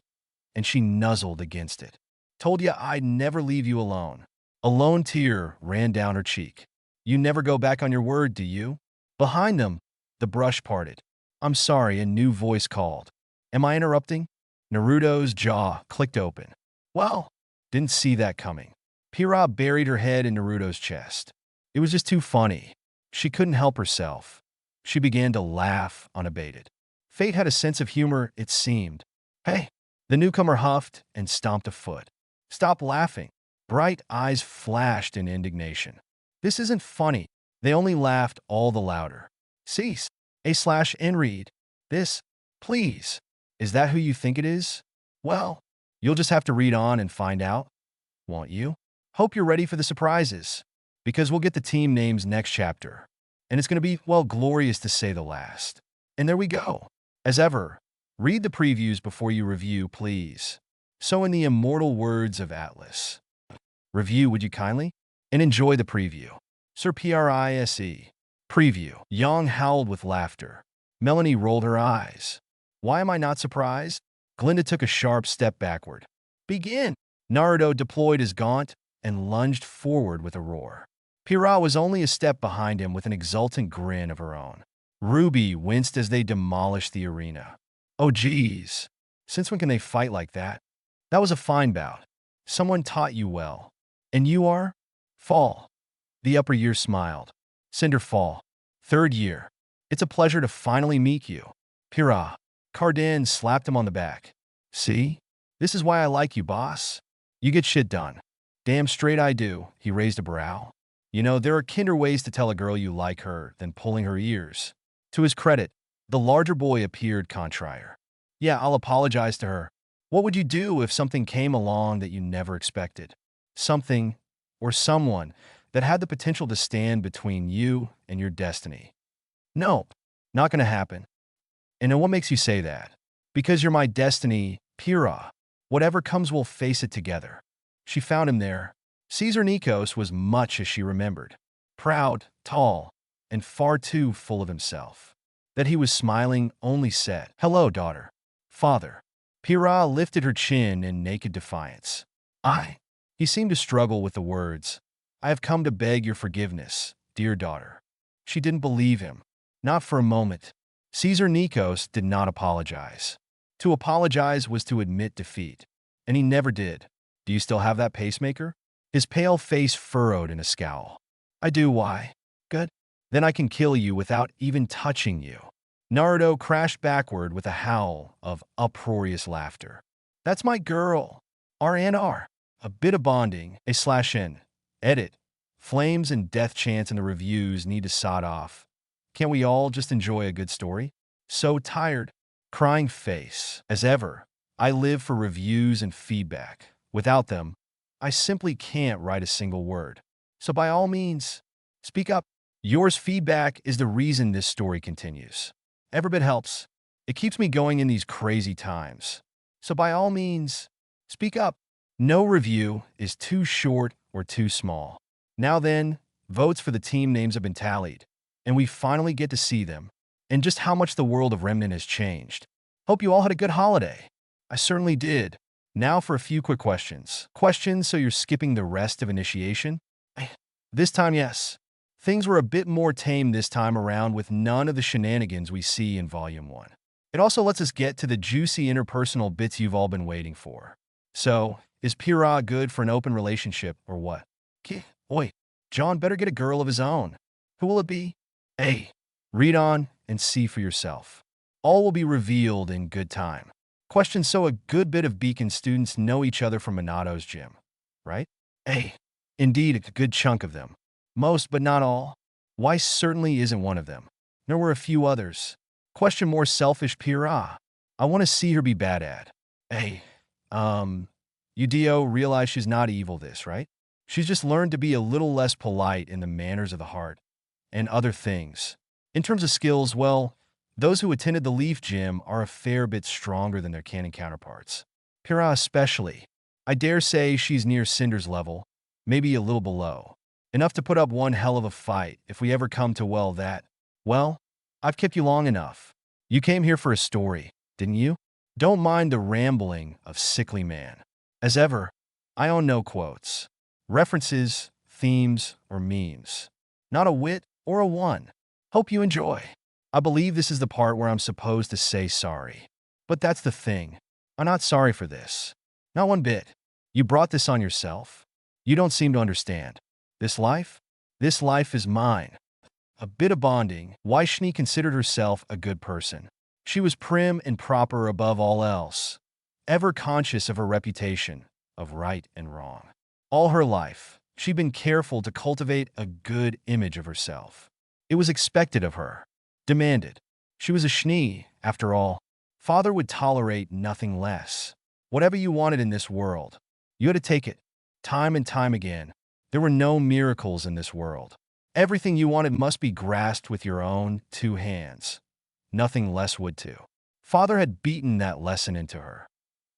A: and she nuzzled against it. Told you I'd never leave you alone. A lone tear ran down her cheek. You never go back on your word, do you? Behind them, the brush parted. I'm sorry, a new voice called. Am I interrupting? Naruto's jaw clicked open. Well, didn't see that coming. Pyryhha buried her head in Naruto's chest. It was just too funny. She couldn't help herself. She began to laugh unabated. Fate had a sense of humor, it seemed. Hey! The newcomer huffed and stomped a foot. Stop laughing. Bright eyes flashed in indignation. This isn't funny. They only laughed all the louder. Cease. A/N read. This, please. Is that who you think it is? Well, you'll just have to read on and find out. Won't you? Hope you're ready for the surprises, because we'll get the team names next chapter. And it's going to be, well, glorious to say the last. And there we go. As ever, read the previews before you review, please. So in the immortal words of Atlas, review, would you kindly? And enjoy the preview. Sir Prise. Preview. Yang howled with laughter. Melanie rolled her eyes. Why am I not surprised? Glinda took a sharp step backward. Begin! Naruto deployed his gaunt and lunged forward with a roar. Pyryhha was only a step behind him with an exultant grin of her own. Ruby winced as they demolished the arena. Oh geez, since when can they fight like that? That was a fine bout. Someone taught you well. And you are? Fall. The upper year smiled. Cinder Fall. Third year. It's a pleasure to finally meet you. Pyryhha. Cardin slapped him on the back. See? This is why I like you, boss. You get shit done. Damn straight I do, he raised a brow. You know, there are kinder ways to tell a girl you like her than pulling her ears. To his credit, the larger boy appeared contrite. Yeah, I'll apologize to her. What would you do if something came along that you never expected? Something, or someone, that had the potential to stand between you and your destiny. Nope, not gonna happen. And then what makes you say that? Because you're my destiny, Pyryhha. Whatever comes, we'll face it together. She found him there. Caesar Nikos was much as she remembered. Proud, tall, and far too full of himself. That he was smiling only said, "Hello, daughter." "Father." Pyryhha lifted her chin in naked defiance. He seemed to struggle with the words. "I have come to beg your forgiveness, dear daughter." She didn't believe him. Not for a moment. Caesar Nikos did not apologize. To apologize was to admit defeat. And he never did. "Do you still have that pacemaker?" His pale face furrowed in a scowl. "I do. Why?" "Good. Then I can kill you without even touching you." Naruto crashed backward with a howl of uproarious laughter. "That's my girl. RNR. A bit of bonding, /n. Edit. Flames and death chants in the reviews need to sod off. Can't we all just enjoy a good story? So tired. Crying face. As ever, I live for reviews and feedback. Without them, I simply can't write a single word. So by all means, speak up. Yours feedback is the reason this story continues. Every bit helps. It keeps me going in these crazy times. So by all means, speak up. No review is too short or too small. Now then, votes for the team names have been tallied, and we finally get to see them, and just how much the world of Remnant has changed. Hope you all had a good holiday. I certainly did. Now for a few quick questions. Questions so you're skipping the rest of initiation? This time, yes. Things were a bit more tame this time around with none of the shenanigans we see in Volume 1. It also lets us get to the juicy interpersonal bits you've all been waiting for. So, is Pyryhha good for an open relationship or what? Oi, John better get a girl of his own. Who will it be? Hey, read on and see for yourself. All will be revealed in good time. Question: so a good bit of Beacon students know each other from Minato's gym, right? Hey, indeed a good chunk of them. Most, but not all. Weiss certainly isn't one of them. There were a few others. Question: more selfish Pyryhha. I want to see her be bad at. Hey, Udio realize she's not evil this, right? She's just learned to be a little less polite in the manners of the heart. And other things. In terms of skills, well, those who attended the Leaf Gym are a fair bit stronger than their canon counterparts. Pyryhha especially. I dare say she's near Cinder's level, maybe a little below. Enough to put up one hell of a fight if we ever come to, well, that. Well, I've kept you long enough. You came here for a story, didn't you? Don't mind the rambling of Sickly Man. As ever, I own no quotes, references, themes, or memes. Not a wit or a one. Hope you enjoy. I believe this is the part where I'm supposed to say sorry. But that's the thing. I'm not sorry for this. Not one bit. You brought this on yourself. You don't seem to understand. This life? This life is mine. A bit of bonding. Vaishni considered herself a good person. She was prim and proper above all else, ever conscious of her reputation, of right and wrong. All her life, she'd been careful to cultivate a good image of herself. It was expected of her, demanded. She was a Schnee, after all. Father would tolerate nothing less. Whatever you wanted in this world, you had to take it, time and time again. There were no miracles in this world. Everything you wanted must be grasped with your own two hands. Nothing less would too. Father had beaten that lesson into her.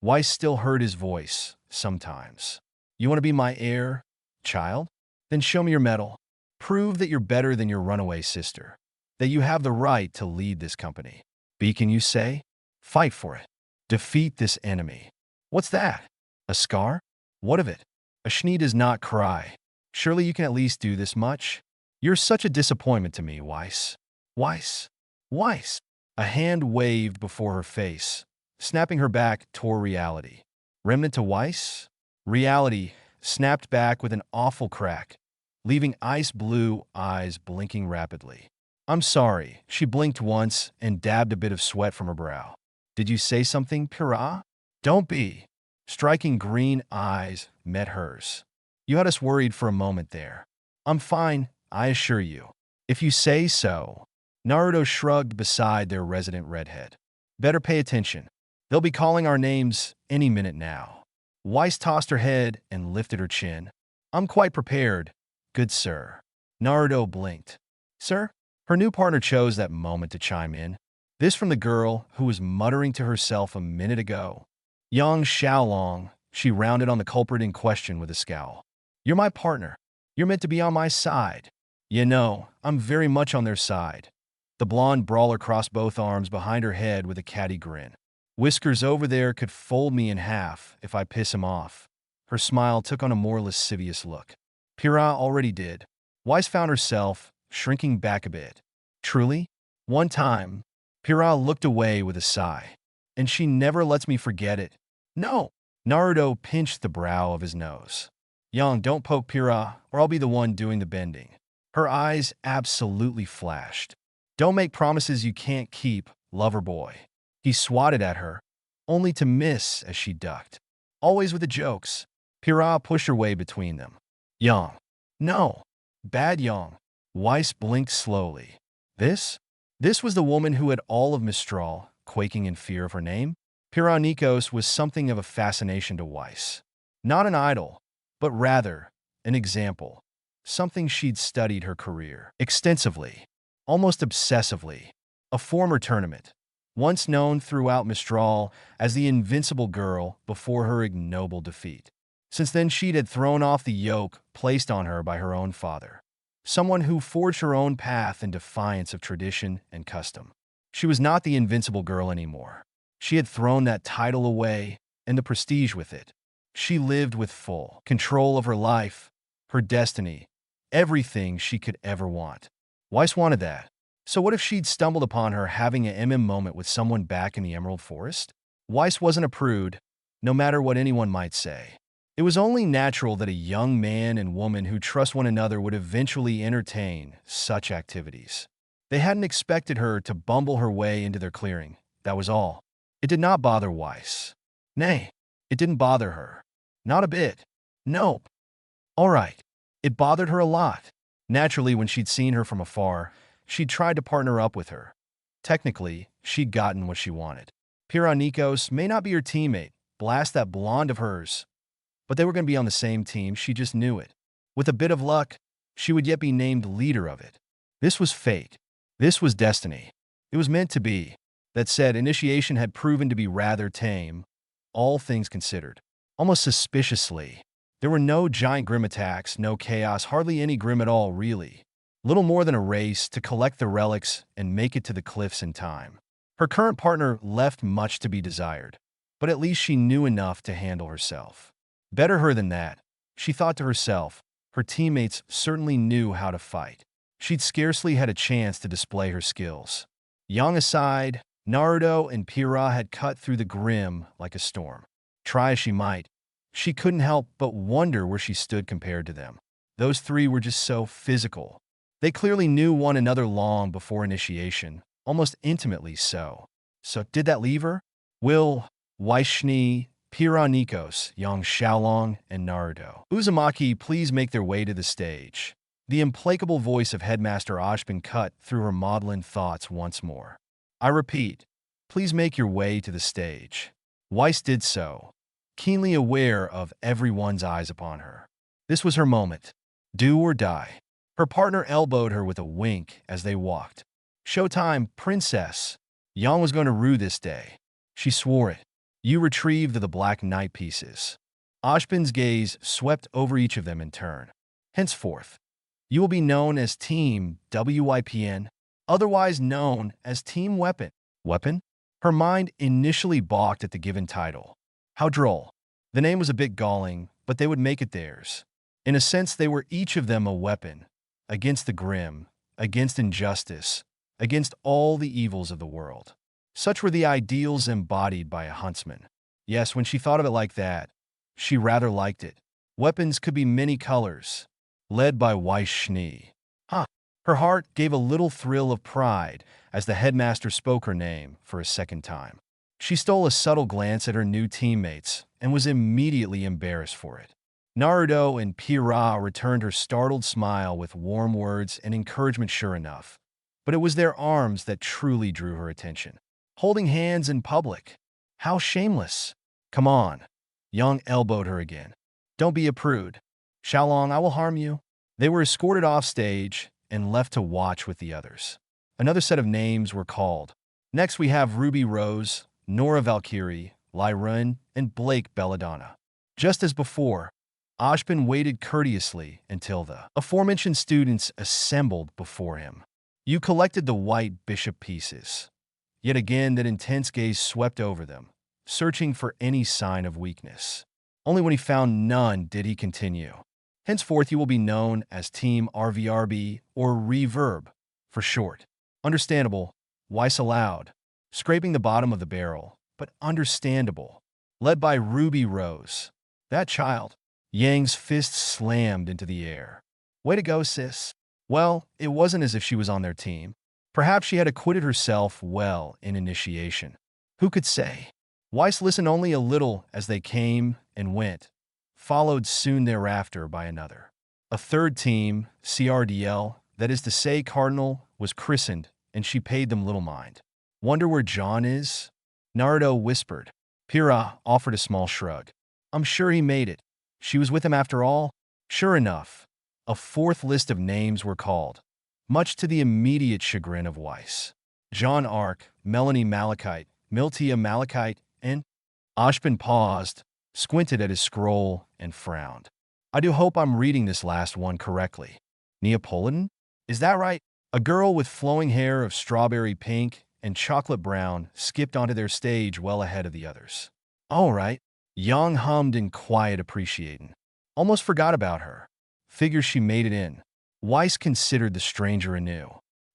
A: Weiss still heard his voice, sometimes. You want to be my heir, child? Then show me your medal. Prove that you're better than your runaway sister. That you have the right to lead this company. Beacon, you say? Fight for it. Defeat this enemy. What's that? A scar? What of it? A Schnee does not cry. Surely you can at least do this much? You're such a disappointment to me, Weiss. Weiss. Weiss. A hand waved before her face, snapping her back toward reality. Remnant to Weiss? Reality snapped back with an awful crack, leaving ice blue eyes blinking rapidly. I'm sorry. She blinked once and dabbed a bit of sweat from her brow. Did you say something, Pyryhha? Don't be. Striking green eyes met hers. You had us worried for a moment there. I'm fine, I assure you. If you say so. Naruto shrugged beside their resident redhead. Better pay attention. They'll be calling our names any minute now. Weiss tossed her head and lifted her chin. I'm quite prepared, good sir. Naruto blinked. Sir? Her new partner chose that moment to chime in. This from the girl who was muttering to herself a minute ago. Young Xiaolong, she rounded on the culprit in question with a scowl. You're my partner. You're meant to be on my side. You know, I'm very much on their side. The blonde brawler crossed both arms behind her head with a catty grin. Whiskers over there could fold me in half if I piss him off. Her smile took on a more lascivious look. Pyryhha already did. Weiss found herself shrinking back a bit. Truly? One time, Pyryhha looked away with a sigh. And she never lets me forget it. No. Naruto pinched the brow of his nose. Young, don't poke Pyryhha, or I'll be the one doing the bending. Her eyes absolutely flashed. Don't make promises you can't keep, lover boy. He swatted at her, only to miss as she ducked. Always with the jokes. Pyryhha pushed her way between them. Young. No. Bad Young. Weiss blinked slowly. This? This was the woman who had all of Mistral, quaking in fear of her name? Pyryhha was something of a fascination to Weiss. Not an idol, but rather an example. Something she'd studied her career extensively, almost obsessively. A former tournament, once known throughout Mistral as the invincible girl before her ignoble defeat. Since then she'd had thrown off the yoke placed on her by her own father. Someone who forged her own path in defiance of tradition and custom. She was not the invincible girl anymore. She had thrown that title away and the prestige with it. She lived with full control of her life, her destiny, everything she could ever want. Weiss wanted that. So what if she'd stumbled upon her having an moment with someone back in the Emerald Forest? Weiss wasn't a prude, no matter what anyone might say. It was only natural that a young man and woman who trust one another would eventually entertain such activities. They hadn't expected her to bumble her way into their clearing, that was all. It did not bother Weiss. Nay, it didn't bother her. Not a bit. Nope. All right. It bothered her a lot. Naturally, when she'd seen her from afar, she'd tried to partner up with her. Technically, she'd gotten what she wanted. Pyryhha may not be her teammate, blast that blonde of hers, but they were going to be on the same team, she just knew it. With a bit of luck, she would yet be named leader of it. This was fate. This was destiny. It was meant to be. That said, initiation had proven to be rather tame, all things considered. Almost suspiciously. There were no giant grim attacks, no chaos, hardly any grim at all, really. Little more than a race to collect the relics and make it to the cliffs in time. Her current partner left much to be desired, but at least she knew enough to handle herself. Better her than that, she thought to herself. Her teammates certainly knew how to fight. She'd scarcely had a chance to display her skills. Young aside, Naruto and Pyryhha had cut through the grim like a storm. Try as she might, she couldn't help but wonder where she stood compared to them. Those three were just so physical. They clearly knew one another long before initiation, almost intimately so. So did that leave her? Will, Weiss, Pyryhha, young Xiaolong, and Naruto Uzumaki please make their way to the stage? The implacable voice of Headmaster Ashbin cut through her maudlin thoughts once more. I repeat, please make your way to the stage. Weiss did so, keenly aware of everyone's eyes upon her. This was her moment. Do or die. Her partner elbowed her with a wink as they walked. Showtime, princess. Yang was going to rue this day. She swore it. You retrieved the black knight pieces. Ashbin's gaze swept over each of them in turn. Henceforth, you will be known as Team WIPN, otherwise known as Team Weapon. Weapon? Her mind initially balked at the given title. How droll. The name was a bit galling, but they would make it theirs. In a sense, they were each of them a weapon, against the grim, against injustice, against all the evils of the world. Such were the ideals embodied by a huntsman. Yes, when she thought of it like that, she rather liked it. Weapons could be many colors. led by Weiss Schnee. Huh. Her heart gave a little thrill of pride as the headmaster spoke her name for a second time. She stole a subtle glance at her new teammates and was immediately embarrassed for it. Naruto and Pyryhha returned her startled smile with warm words and encouragement sure enough. But it was their arms that truly drew her attention. Holding hands in public. How shameless. Come on. Yang elbowed her again. Don't be a prude. Xiaolong, I will harm you. They were escorted off stage and left to watch with the others. Another set of names were called. Next we have Ruby Rose, Nora Valkyrie, Lai Run, and Blake Belladonna. Just as before, Ashbin waited courteously until the aforementioned students assembled before him. You collected the white bishop pieces. Yet again that intense gaze swept over them, searching for any sign of weakness. Only when he found none did he continue. Henceforth you will be known as Team RVRB or Reverb, for short. Understandable, Weiss allowed, scraping the bottom of the barrel, but understandable. Led by Ruby Rose. That child. Yang's fist slammed into the air. Way to go, sis. Well, it wasn't as if she was on their team. Perhaps she had acquitted herself well in initiation. Who could say? Weiss listened only a little as they came and went, followed soon thereafter by another. A third team, CRDL, that is to say Cardinal, was christened, and she paid them little mind. Wonder where John is? Naruto whispered. Pyryhha offered a small shrug. I'm sure he made it. She was with him after all. Sure enough, a fourth list of names were called, much to the immediate chagrin of Weiss. John Ark, Melanie Malachite, Miltia Malachite, and Ashbin paused, squinted at his scroll, and frowned. I do hope I'm reading this last one correctly. Neapolitan? Is that right? A girl with flowing hair of strawberry pink and chocolate brown skipped onto their stage well ahead of the others. All right. Yang hummed in quiet appreciation. Almost forgot about her. Figures she made it in. Weiss considered the stranger anew.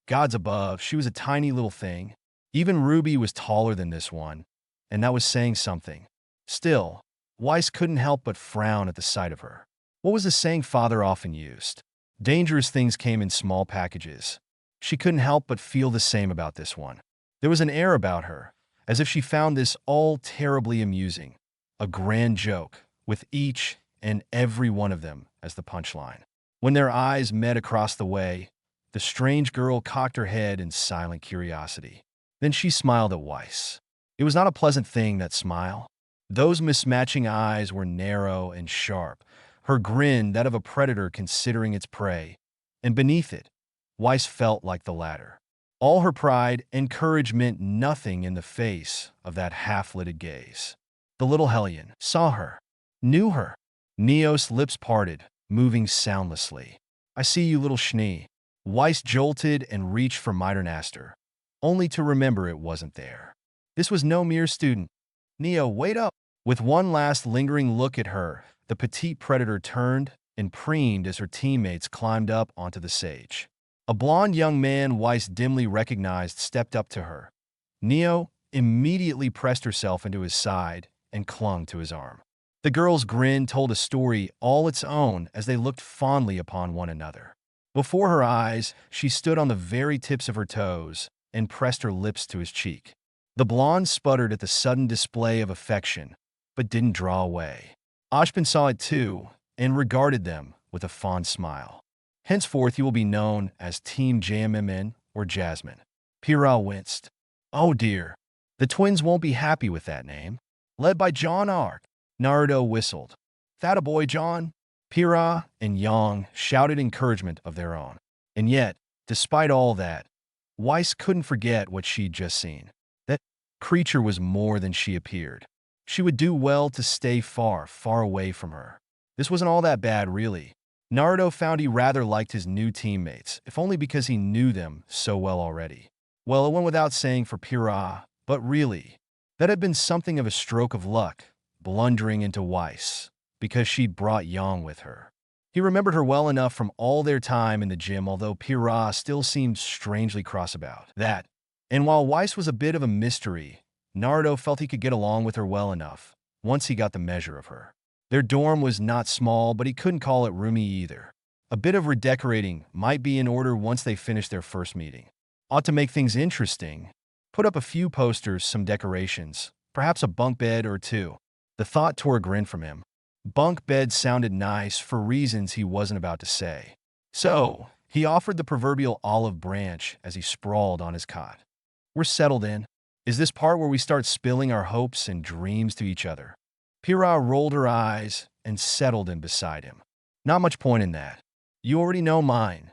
A: Gods above, she was a tiny little thing. Even Ruby was taller than this one, and that was saying something. Still, Weiss couldn't help but frown at the sight of her. What was the saying father often used? Dangerous things came in small packages. She couldn't help but feel the same about this one. There was an air about her, as if she found this all terribly amusing. A grand joke, with each and every one of them as the punchline. When their eyes met across the way, the strange girl cocked her head in silent curiosity. Then she smiled at Weiss. It was not a pleasant thing, that smile. Those mismatching eyes were narrow and sharp, her grin that of a predator considering its prey, and beneath it, Weiss felt like the latter. All her pride and courage meant nothing in the face of that half-lidded gaze. The little hellion saw her, knew her. Neo's lips parted, moving soundlessly. I see you, little Schnee. Weiss jolted and reached for Midernaster, only to remember it wasn't there. This was no mere student. Neo, wait up! With one last lingering look at her, the petite predator turned and preened as her teammates climbed up onto the stage. A blond young man Weiss dimly recognized stepped up to her. Neo immediately pressed herself into his side and clung to his arm. The girl's grin told a story all its own as they looked fondly upon one another. Before her eyes, she stood on the very tips of her toes and pressed her lips to his cheek. The blonde sputtered at the sudden display of affection, but didn't draw away. Ashbin saw it too and regarded them with a fond smile. Henceforth you will be known as Team JMMN or Jasmine. Pyryhha winced. Oh dear, the twins won't be happy with that name. Led by John Ark, Naruto whistled. That a boy, John? Pyryhha and Yang shouted encouragement of their own. And yet, despite all that, Weiss couldn't forget what she'd just seen. That creature was more than she appeared. She would do well to stay far, far away from her. This wasn't all that bad, really. Naruto found he rather liked his new teammates, if only because he knew them so well already. Well, it went without saying for Pyryhha, but really, that had been something of a stroke of luck, blundering into Weiss, because she'd brought Yang with her. He remembered her well enough from all their time in the gym, although Pyryhha still seemed strangely cross about that. And while Weiss was a bit of a mystery, Naruto felt he could get along with her well enough, once he got the measure of her. Their dorm was not small, but he couldn't call it roomy either. A bit of redecorating might be in order once they finish their first meeting. Ought to make things interesting. Put up a few posters, some decorations, perhaps a bunk bed or two. The thought tore a grin from him. Bunk bed sounded nice for reasons he wasn't about to say. So, he offered the proverbial olive branch as he sprawled on his cot. We're settled in. Is this part where we start spilling our hopes and dreams to each other? Pyryhha rolled her eyes and settled in beside him. Not much point in that. You already know mine.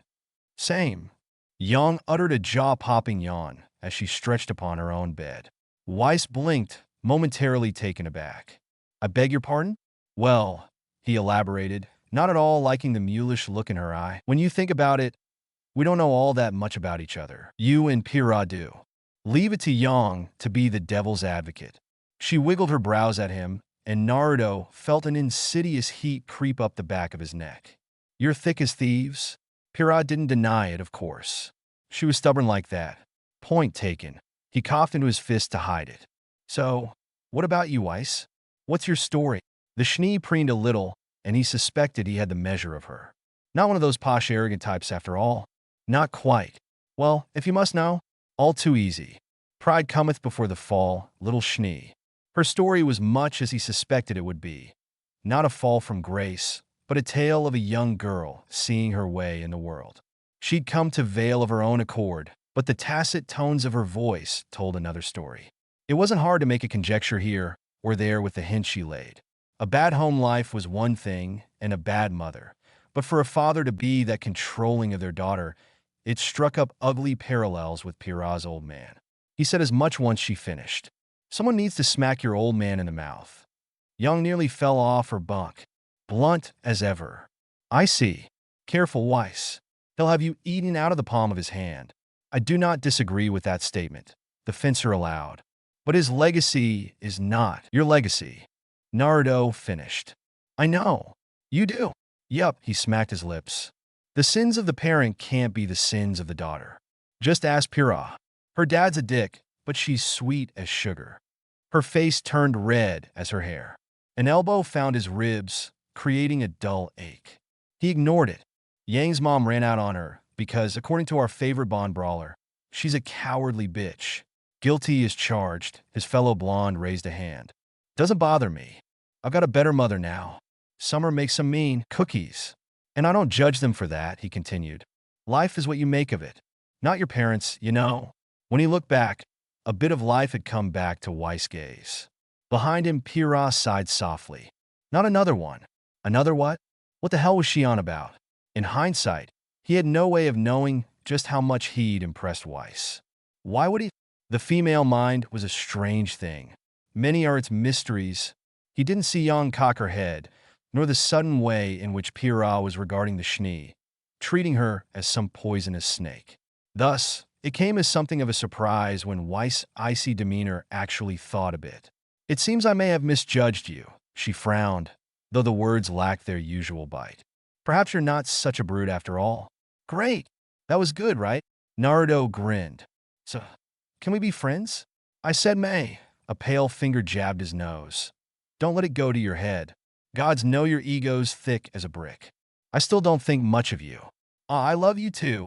A: Same. Yang uttered a jaw-popping yawn as she stretched upon her own bed. Weiss blinked, momentarily taken aback. I beg your pardon? Well, he elaborated, not at all liking the mulish look in her eye. When you think about it, we don't know all that much about each other. You and Pyryhha do. Leave it to Yang to be the devil's advocate. She wiggled her brows at him, and Naruto felt an insidious heat creep up the back of his neck. You're thick as thieves? Pyryhha didn't deny it, of course. She was stubborn like that. Point taken. He coughed into his fist to hide it. So, what about you, Weiss? What's your story? The Schnee preened a little, and he suspected he had the measure of her. Not one of those posh, arrogant types, after all. Not quite. Well, if you must know, all too easy. Pride cometh before the fall, little Schnee. Her story was much as he suspected it would be. Not a fall from grace, but a tale of a young girl seeing her way in the world. She'd come to Veil of her own accord, but the tacit tones of her voice told another story. It wasn't hard to make a conjecture here or there with the hint she laid. A bad home life was one thing, and a bad mother. But for a father to be that controlling of their daughter, it struck up ugly parallels with Pyryhha's old man. He said as much once she finished. Someone needs to smack your old man in the mouth. Young nearly fell off her bunk, blunt as ever. I see. Careful, Weiss. He'll have you eaten out of the palm of his hand. I do not disagree with that statement, the fencer allowed. But his legacy is not your legacy. Naruto finished. I know. You do. Yup, he smacked his lips. The sins of the parent can't be the sins of the daughter. Just ask Pyryhha. Her dad's a dick, but she's sweet as sugar. Her face turned red as her hair. An elbow found his ribs, creating a dull ache. He ignored it. Yang's mom ran out on her because, according to our favorite Bond brawler, she's a cowardly bitch. Guilty as charged, his fellow blonde raised a hand. Doesn't bother me. I've got a better mother now. Summer makes some mean cookies. And I don't judge them for that, he continued. Life is what you make of it. Not your parents, you know. When he looked back, a bit of life had come back to Weiss' gaze. Behind him, Pyryhha sighed softly. Not another one. Another what? What the hell was she on about? In hindsight, he had no way of knowing just how much he'd impressed Weiss. Why would he? The female mind was a strange thing. Many are its mysteries. He didn't see Yang cock her head, nor the sudden way in which Pyryhha was regarding the Schnee, treating her as some poisonous snake. Thus, it came as something of a surprise when Weiss' icy demeanor actually thawed a bit. It seems I may have misjudged you, she frowned, though the words lacked their usual bite. Perhaps you're not such a brute after all. Great! That was good, right? Naruto grinned. So, can we be friends? I said may. A pale finger jabbed his nose. Don't let it go to your head. Gods know your ego's thick as a brick. I still don't think much of you. I love you too.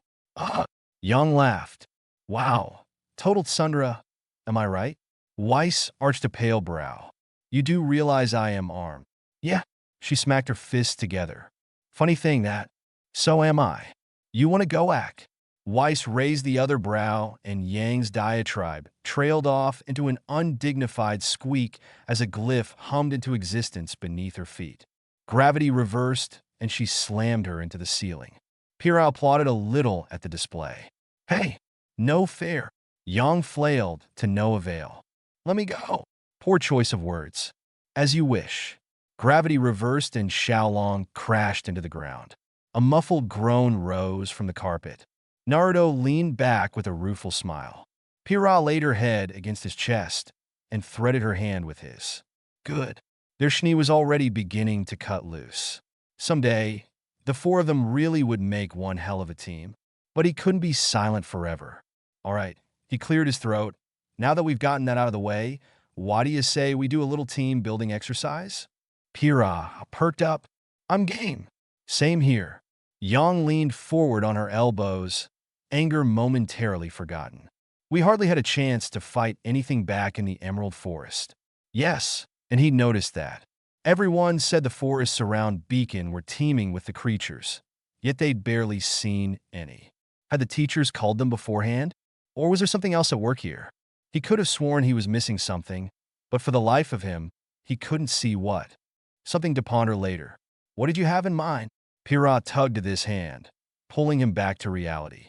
A: Young laughed. Wow. Total tsundere. Am I right? Weiss arched a pale brow. You do realize I am armed. Yeah. She smacked her fists together. Funny thing that. So am I. You want to go act? Weiss raised the other brow, and Yang's diatribe trailed off into an undignified squeak as a glyph hummed into existence beneath her feet. Gravity reversed, and she slammed her into the ceiling. Pyryhha applauded a little at the display. Hey, no fair. Yang flailed to no avail. Let me go. Poor choice of words. As you wish. Gravity reversed, and Xiaolong crashed into the ground. A muffled groan rose from the carpet. Naruto leaned back with a rueful smile. Pyryhha laid her head against his chest and threaded her hand with his. Good. Their Schnee was already beginning to cut loose. Someday, the four of them really would make one hell of a team. But he couldn't be silent forever. All right, he cleared his throat. Now that we've gotten that out of the way, why do you say we do a little team building exercise? Pyryhha perked up. I'm game. Same here. Yang leaned forward on her elbows, anger momentarily forgotten. We hardly had a chance to fight anything back in the Emerald Forest. Yes, and he noticed that. Everyone said the forests around Beacon were teeming with the creatures, yet they'd barely seen any. Had the teachers called them beforehand? Or was there something else at work here? He could have sworn he was missing something, but for the life of him, he couldn't see what. Something to ponder later. What did you have in mind? Pyryhha tugged at his hand, pulling him back to reality.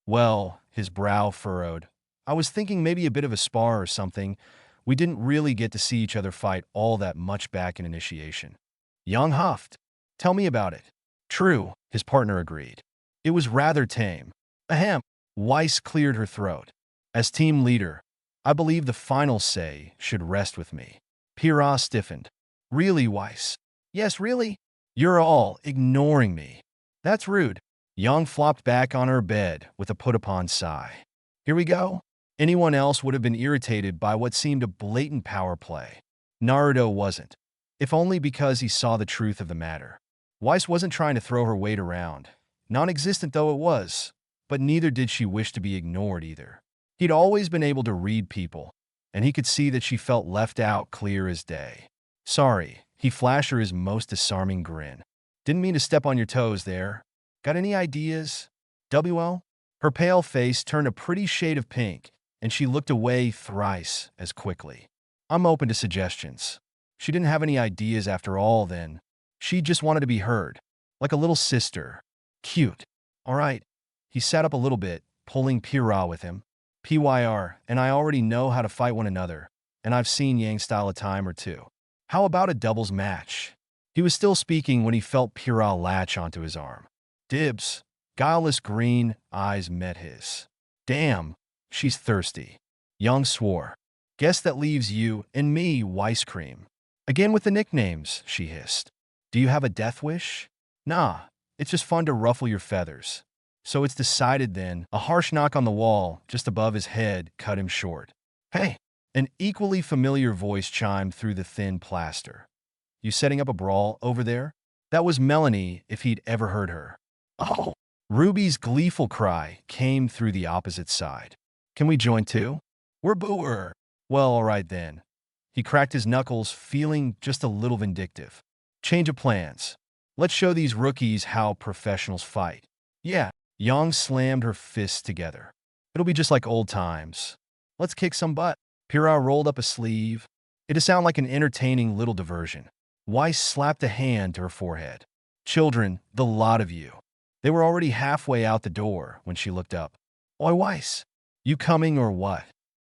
A: Well, his brow furrowed. I was thinking maybe a bit of a spar or something. We didn't really get to see each other fight all that much back in initiation. Yang huffed. Tell me about it. True, his partner agreed. It was rather tame. Ahem. Weiss cleared her throat. As team leader, I believe the final say should rest with me. Pyryhha stiffened. Really, Weiss? Yes, really? You're all ignoring me. That's rude. Yang flopped back on her bed with a put-upon sigh. Here we go. Anyone else would have been irritated by what seemed a blatant power play. Naruto wasn't, if only because he saw the truth of the matter. Weiss wasn't trying to throw her weight around, non-existent though it was, but neither did she wish to be ignored either. He'd always been able to read people, and he could see that she felt left out clear as day. Sorry, he flashed her his most disarming grin. Didn't mean to step on your toes there. Got any ideas? WL? Her pale face turned a pretty shade of pink, and she looked away thrice as quickly. I'm open to suggestions. She didn't have any ideas after all then. She just wanted to be heard, like a little sister. Cute. All right. He sat up a little bit, pulling Pyryhha with him. PYR, and I already know how to fight one another, and I've seen Yang style a time or two. How about a doubles match? He was still speaking when he felt Pyryhha latch onto his arm. Dibs. Guileless green eyes met his. Damn. She's thirsty. Yang swore. Guess that leaves you and me, Weiss Cream. Again with the nicknames, she hissed. Do you have a death wish? Nah, it's just fun to ruffle your feathers. So it's decided then. A harsh knock on the wall, just above his head, cut him short. Hey! An equally familiar voice chimed through the thin plaster. You setting up a brawl over there? That was Melanie, if he'd ever heard her. Oh! Ruby's gleeful cry came through the opposite side. Can we join too? We're booer. Well, all right then. He cracked his knuckles, feeling just a little vindictive. Change of plans. Let's show these rookies how professionals fight. Yeah. Yang slammed her fists together. It'll be just like old times. Let's kick some butt. Pyryhha rolled up a sleeve. It'd sound like an entertaining little diversion. Weiss slapped a hand to her forehead. Children, the lot of you. They were already halfway out the door when she looked up. Oi, Weiss. You coming or what?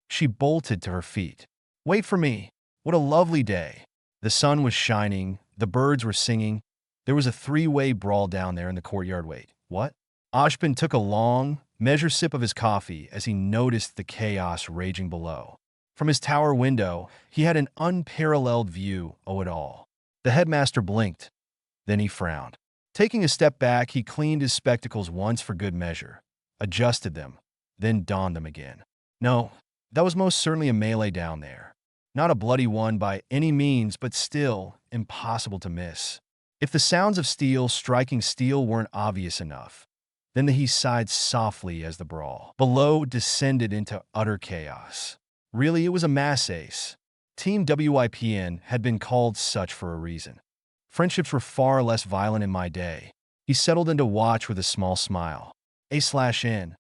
A: She bolted to her feet. Wait for me. What a lovely day. The sun was shining. The birds were singing. There was a three-way brawl down there in the courtyard. Wait, what? Ashbin took a long, measured sip of his coffee as he noticed the chaos raging below. From his tower window, he had an unparalleled view of it all. The headmaster blinked. Then he frowned. Taking a step back, he cleaned his spectacles once for good measure, adjusted them, then donned them again. No, that was most certainly a melee down there. Not a bloody one by any means, but still impossible to miss. If the sounds of steel striking steel weren't obvious enough, then he sighed softly as the brawl below descended into utter chaos. Really, it was a mass ace. Team WIPN had been called such for a reason. Friendships were far less violent in my day. He settled into watch with a small smile. A/N.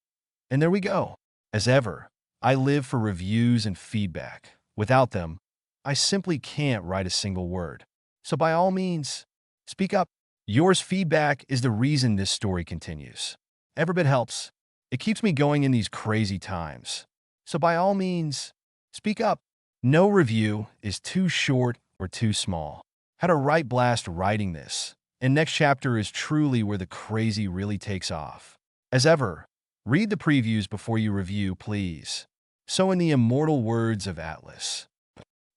A: And there we go. As ever, I live for reviews and feedback. Without them, I simply can't write a single word. So by all means, speak up. Yours feedback is the reason this story continues. Every bit helps. It keeps me going in these crazy times. So by all means, speak up. No review is too short or too small. Had a right blast writing this, and next chapter is truly where the crazy really takes off. As ever, read the previews before you review, please. So in the immortal words of Atlas,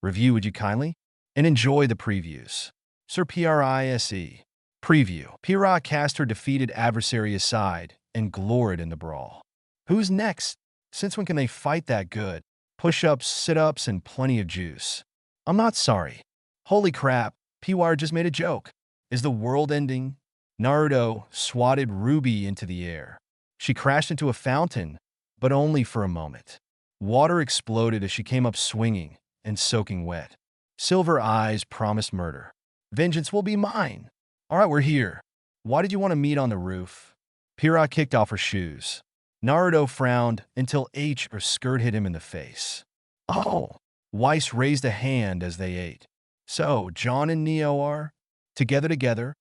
A: review would you kindly? And enjoy the previews. Sir Prise. Preview. Pyryhha cast her defeated adversary aside and gloried in the brawl. Who's next? Since when can they fight that good? Push-ups, sit-ups, and plenty of juice. I'm not sorry. Holy crap, PYR just made a joke. Is the world ending? Naruto swatted Ruby into the air. She crashed into a fountain, but only for a moment. Water exploded as she came up swinging and soaking wet. Silver eyes promised murder. Vengeance will be mine. All right, we're here. Why did you want to meet on the roof? Pyryhha kicked off her shoes. Naruto frowned until her skirt hit him in the face. Oh! Weiss raised a hand as they ate. So, John and Neo are together?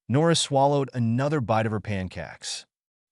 A: Nora swallowed another bite of her pancakes.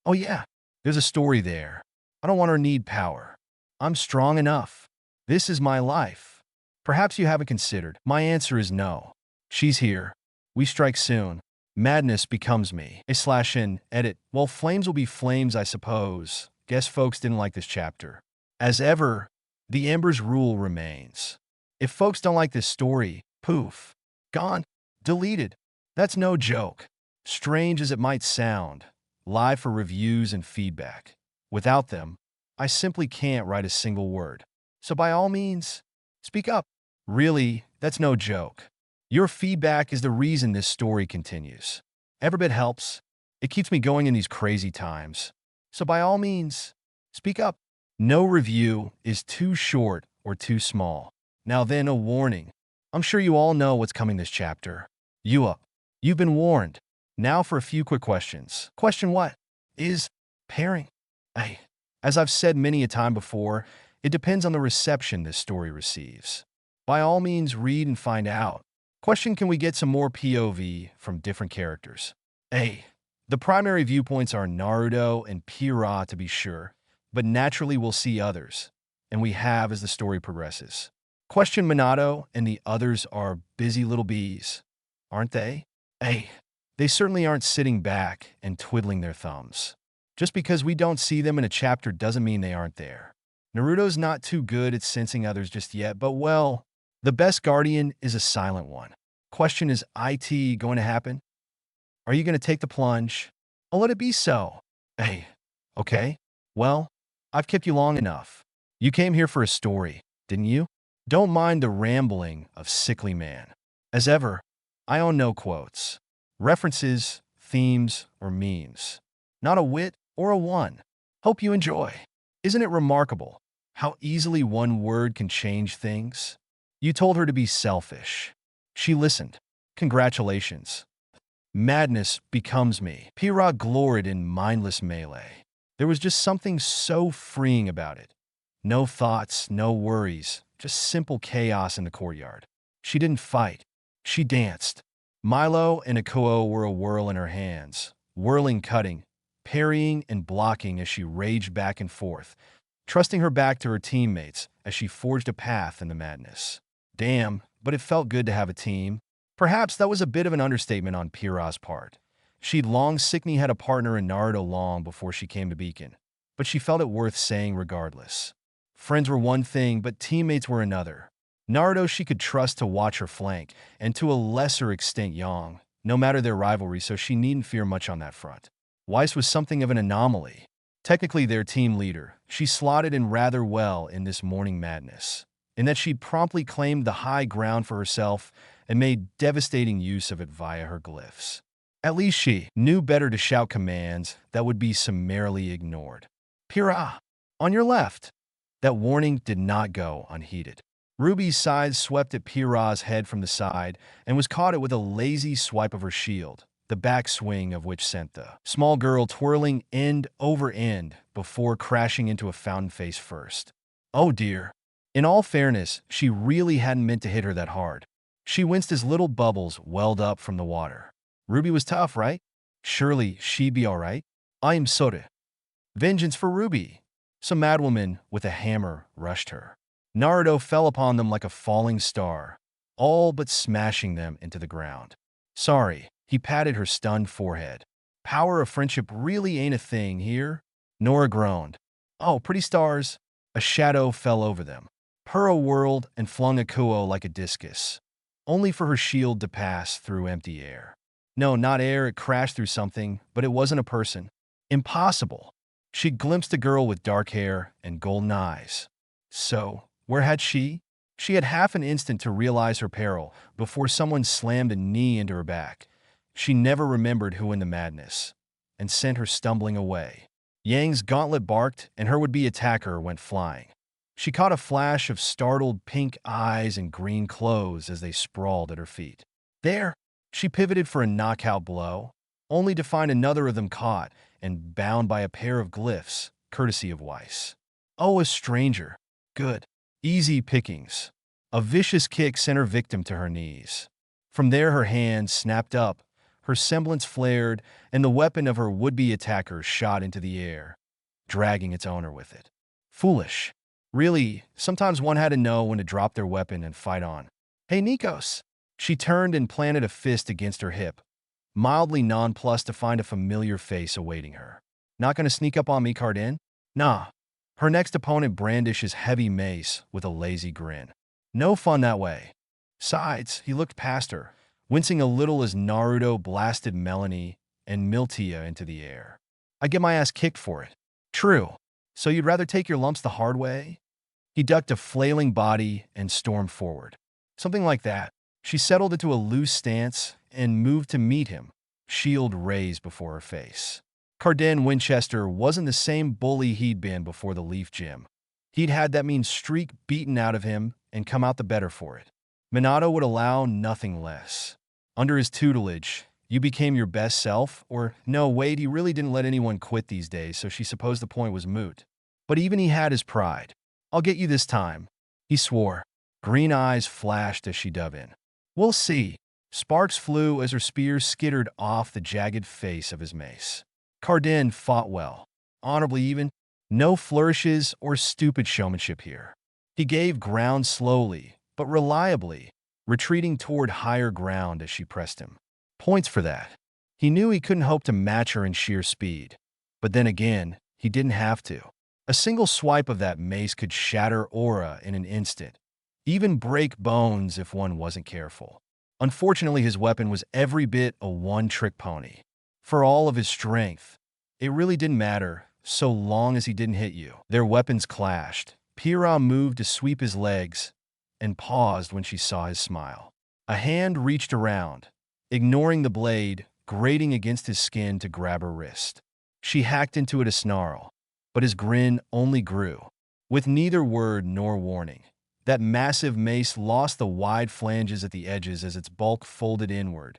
A: Oh yeah, there's a story there. I don't want her to need power. I'm strong enough. This is my life. Perhaps you haven't considered. My answer is no. She's here. We strike soon. Madness becomes me. /in edit. Well, flames will be flames, I suppose. Guess folks didn't like this chapter. As ever, the Ember's rule remains. If folks don't like this story, poof, gone, deleted. That's no joke. Strange as it might sound, live for reviews and feedback. Without them, I simply can't write a single word. So by all means, speak up. Really, that's no joke. Your feedback is the reason this story continues. Every bit helps. It keeps me going in these crazy times. So by all means, speak up. No review is too short or too small. Now then, a warning. I'm sure you all know what's coming this chapter. You've been warned. Now for a few quick questions. Question what? Is pairing? As I've said many a time before, it depends on the reception this story receives. By all means, read and find out. Question, can we get some more POV from different characters? The primary viewpoints are Naruto and Pyryhha to be sure, but naturally we'll see others, and we have as the story progresses. Question, Minato and the others are busy little bees, aren't they? They certainly aren't sitting back and twiddling their thumbs. Just because we don't see them in a chapter doesn't mean they aren't there. Naruto's not too good at sensing others just yet, but well, the best guardian is a silent one. Question, is IT going to happen? Are you going to take the plunge? I'll let it be so. Okay. Well, I've kept you long enough. You came here for a story, didn't you? Don't mind the rambling of Sickly Man. As ever, I own no quotes, references, themes, or memes. Not a wit or a one. Hope you enjoy. Isn't it remarkable how easily one word can change things? You told her to be selfish. She listened. Congratulations. Madness becomes me. Pyryhha gloried in mindless melee. There was just something so freeing about it. No thoughts, no worries, just simple chaos in the courtyard. She didn't fight. She danced. Milo and Akuo were a whirl in her hands, whirling, cutting, parrying, and blocking as she raged back and forth, trusting her back to her teammates as she forged a path in the madness. Damn, but it felt good to have a team. Perhaps that was a bit of an understatement on Pyryhha's part. She'd long had a partner in Naruto long before she came to Beacon, but she felt it worth saying regardless. Friends were one thing, but teammates were another. Naruto she could trust to watch her flank, and to a lesser extent Yang, no matter their rivalry, so she needn't fear much on that front. Weiss was something of an anomaly. Technically their team leader, she slotted in rather well in this morning madness, in that she'd promptly claimed the high ground for herself and made devastating use of it via her glyphs. At least she knew better to shout commands that would be summarily ignored. Pyryhha, on your left. That warning did not go unheeded. Ruby's side swept at Pyryhha's head from the side and was caught it with a lazy swipe of her shield, the backswing of which sent the small girl twirling end over end before crashing into a fountain face first. Oh dear. In all fairness, she really hadn't meant to hit her that hard. She winced as little bubbles welled up from the water. Ruby was tough, right? Surely she'd be all right. I am Sora. Vengeance for Ruby. Some madwoman with a hammer rushed her. Naruto fell upon them like a falling star, all but smashing them into the ground. Sorry, he patted her stunned forehead. Power of friendship really ain't a thing here. Nora groaned. Oh, pretty stars. A shadow fell over them. Pyryhha whirled and flung Akuo like a discus, only for her shield to pass through empty air. No, not air, it crashed through something, but it wasn't a person. Impossible. She glimpsed a girl with dark hair and golden eyes. So, where had she? She had half an instant to realize her peril before someone slammed a knee into her back. She never remembered who in the madness, and sent her stumbling away. Yang's gauntlet barked, and her would-be attacker went flying. She caught a flash of startled pink eyes and green clothes as they sprawled at her feet. There, she pivoted for a knockout blow, only to find another of them caught and bound by a pair of glyphs, courtesy of Weiss. Oh, a stranger. Good. Easy pickings. A vicious kick sent her victim to her knees. From there her hand snapped up, her semblance flared, and the weapon of her would-be attacker shot into the air, dragging its owner with it. Foolish. Really, sometimes one had to know when to drop their weapon and fight on. Hey, Nikos. She turned and planted a fist against her hip, mildly nonplussed to find a familiar face awaiting her. Not gonna sneak up on me, Cardin? Nah. Her next opponent brandishes heavy mace with a lazy grin. No fun that way. Besides, he looked past her, wincing a little as Naruto blasted Melanie and Miltia into the air. I get my ass kicked for it. True. So you'd rather take your lumps the hard way? He ducked a flailing body and stormed forward. Something like that. She settled into a loose stance and moved to meet him, shield raised before her face. Cardin Winchester wasn't the same bully he'd been before the Leaf Gym. He'd had that mean streak beaten out of him and come out the better for it. Minato would allow nothing less. Under his tutelage, you became your best self, or no, wait, he really didn't let anyone quit these days, so she supposed the point was moot. But even he had his pride. I'll get you this time, he swore. Green eyes flashed as she dove in. We'll see. Sparks flew as her spear skittered off the jagged face of his mace. Cardin fought well, honorably even. No flourishes or stupid showmanship here. He gave ground slowly, but reliably, retreating toward higher ground as she pressed him. Points for that. He knew he couldn't hope to match her in sheer speed. But then again, he didn't have to. A single swipe of that mace could shatter aura in an instant, even break bones if one wasn't careful. Unfortunately, his weapon was every bit a one-trick pony. For all of his strength, it really didn't matter, so long as he didn't hit you. Their weapons clashed. Pyryhha moved to sweep his legs and paused when she saw his smile. A hand reached around, ignoring the blade, grating against his skin to grab her wrist. She hacked into it a snarl, but his grin only grew. With neither word nor warning, that massive mace lost the wide flanges at the edges as its bulk folded inward,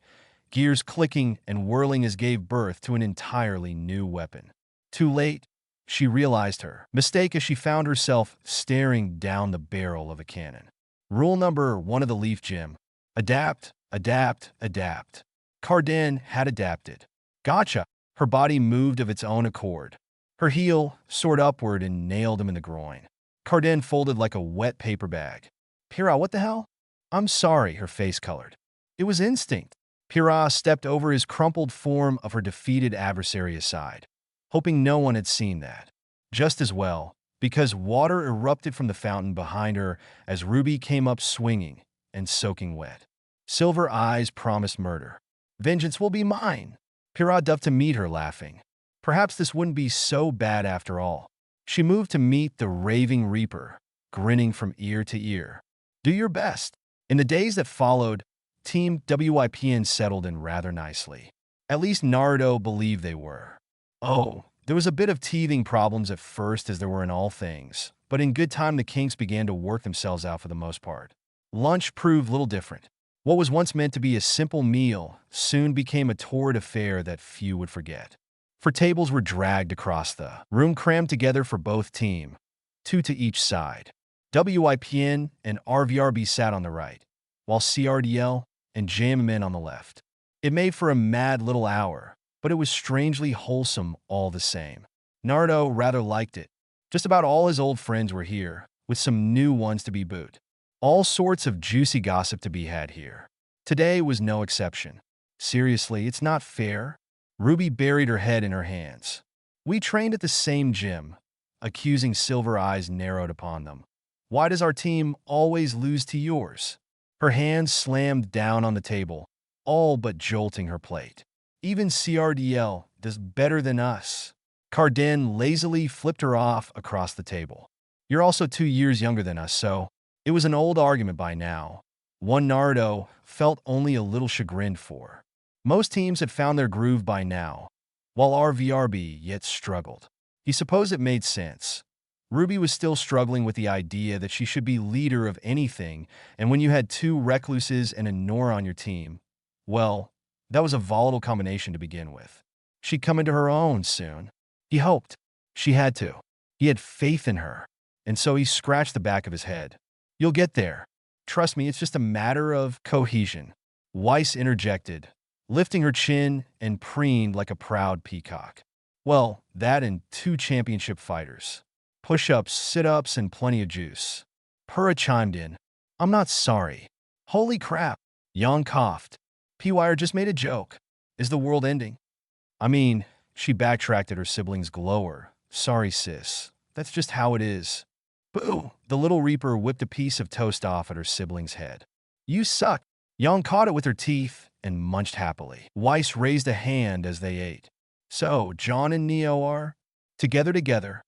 A: gears clicking and whirling as gave birth to an entirely new weapon. Too late, she realized her mistake as she found herself staring down the barrel of a cannon. Rule number 1 of the Leaf Gym: adapt, adapt, adapt. Cardin had adapted. Gotcha! Her body moved of its own accord. Her heel soared upward and nailed him in the groin. Cardin folded like a wet paper bag. Pyryhha, what the hell? I'm sorry, her face colored. It was instinct. Pyryhha stepped over his crumpled form of her defeated adversary aside, hoping no one had seen that. Just as well, because water erupted from the fountain behind her as Ruby came up swinging and soaking wet. Silver eyes promised murder. Vengeance will be mine. Pyryhha dove to meet her, laughing. Perhaps this wouldn't be so bad after all. She moved to meet the raving Reaper, grinning from ear to ear. Do your best. In the days that followed, Team WIPN settled in rather nicely. At least Naruto believed they were. Oh, there was a bit of teething problems at first, as there were in all things, but in good time the kinks began to work themselves out for the most part. Lunch proved little different. What was once meant to be a simple meal soon became a torrid affair that few would forget. For tables were dragged across the room, crammed together for both team, 2 to each side. WIPN and RVRB sat on the right, while CRDL and JMN on the left. It made for a mad little hour, but it was strangely wholesome all the same. Naruto rather liked it. Just about all his old friends were here, with some new ones to be boot. All sorts of juicy gossip to be had here. Today was no exception. Seriously, it's not fair. Ruby buried her head in her hands. We trained at the same gym. Accusing silver eyes narrowed upon them. Why does our team always lose to yours? Her hands slammed down on the table, all but jolting her plate. Even CRDL does better than us. Cardin lazily flipped her off across the table. You're also 2 years younger than us, so it was an old argument by now. One Naruto felt only a little chagrined for. Most teams had found their groove by now, while RVRB yet struggled. He supposed it made sense. Ruby was still struggling with the idea that she should be leader of anything, and when you had two recluses and a Nora on your team, well, that was a volatile combination to begin with. She'd come into her own soon. He hoped. She had to. He had faith in her, and so he scratched the back of his head. You'll get there. Trust me, it's just a matter of cohesion. Weiss interjected, lifting her chin and preened like a proud peacock. Well, that and two championship fighters. Push-ups, sit-ups, and plenty of juice. Pyryhha chimed in. I'm not sorry. Holy crap. Yang coughed. P-Wire just made a joke. Is the world ending? I mean, she backtracked at her sibling's glower. Sorry, sis. That's just how it is. Boo! The little reaper whipped a piece of toast off at her sibling's head. You suck. Yang caught it with her teeth and munched happily. Weiss raised a hand as they ate. So, John and Neo are together.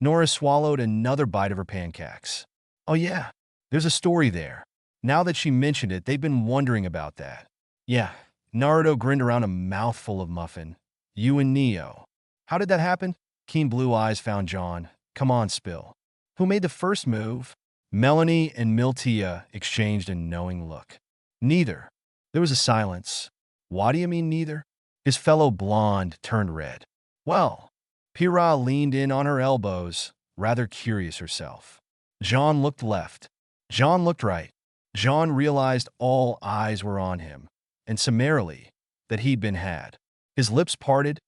A: Nora swallowed another bite of her pancakes. Oh yeah, there's a story there. Now that she mentioned it, they've been wondering about that. Yeah, Naruto grinned around a mouthful of muffin. You and Neo. How did that happen? Keen blue eyes found John. Come on, spill. Who made the first move? Melanie and Miltia exchanged a knowing look. Neither. There was a silence. Why do you mean neither? His fellow blonde turned red. Well, Pyryhha leaned in on her elbows, rather curious herself. John looked left. John looked right. John realized all eyes were on him, and summarily, that he'd been had. His lips parted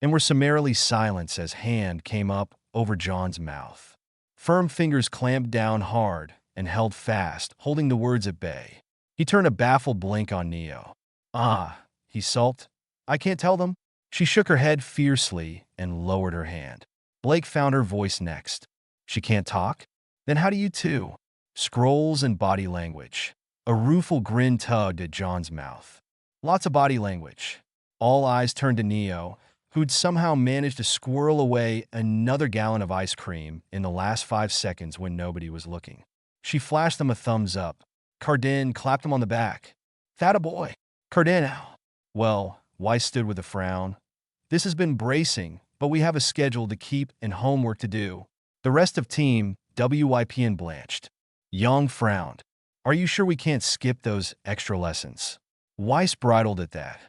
A: and were summarily silenced as hand came up over John's mouth. Firm fingers clamped down hard and held fast, holding the words at bay. He turned a baffled blink on Neo. Ah, he sulked. I can't tell them. She shook her head fiercely and lowered her hand. Blake found her voice next. She can't talk? Then how do you two? Scrolls and body language. A rueful grin tugged at John's mouth. Lots of body language. All eyes turned to Neo, who'd somehow managed to squirrel away another gallon of ice cream in the last 5 seconds when nobody was looking. She flashed them a thumbs up. Cardin clapped him on the back. That a boy. Cardin, ow. Well, Weiss stood with a frown. This has been bracing, but we have a schedule to keep and homework to do. The rest of team, WYP blanched. Yang frowned. Are you sure we can't skip those extra lessons? Weiss bridled at that.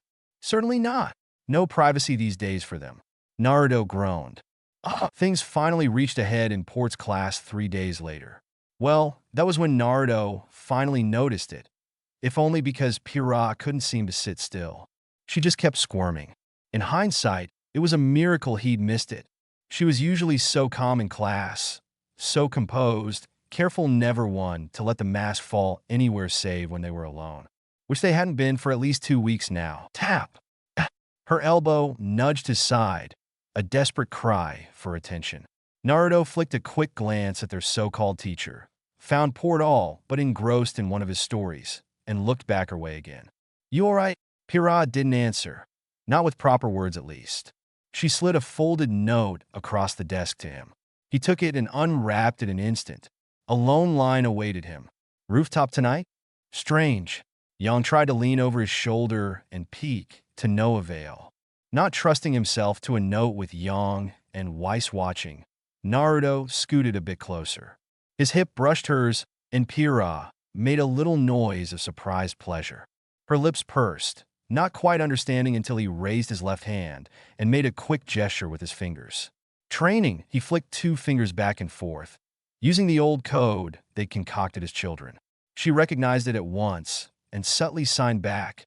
A: Certainly not. No privacy these days for them. Naruto groaned. Things finally reached a head in Port's class 3 days later. Well, that was when Naruto finally noticed it, if only because Pyryhha couldn't seem to sit still. She just kept squirming. In hindsight, it was a miracle he'd missed it. She was usually so calm in class, so composed, careful never one to let the mask fall anywhere save when they were alone, which they hadn't been for at least 2 weeks now. Tap! Her elbow nudged his side, a desperate cry for attention. Naruto flicked a quick glance at their so-called teacher, found Port all but engrossed in one of his stories, and looked back her way again. You all right? Pyryhha didn't answer, not with proper words at least. She slid a folded note across the desk to him. He took it and unwrapped it an instant. A lone line awaited him. Rooftop tonight? Strange. Yang tried to lean over his shoulder and peek, to no avail. Not trusting himself to a note with Yang and Weiss watching, Naruto scooted a bit closer. His hip brushed hers, and Pyryhha made a little noise of surprised pleasure. Her lips pursed, not quite understanding until he raised his left hand and made a quick gesture with his fingers. Training, he flicked 2 fingers back and forth, using the old code they'd concocted as children. She recognized it at once and subtly signed back,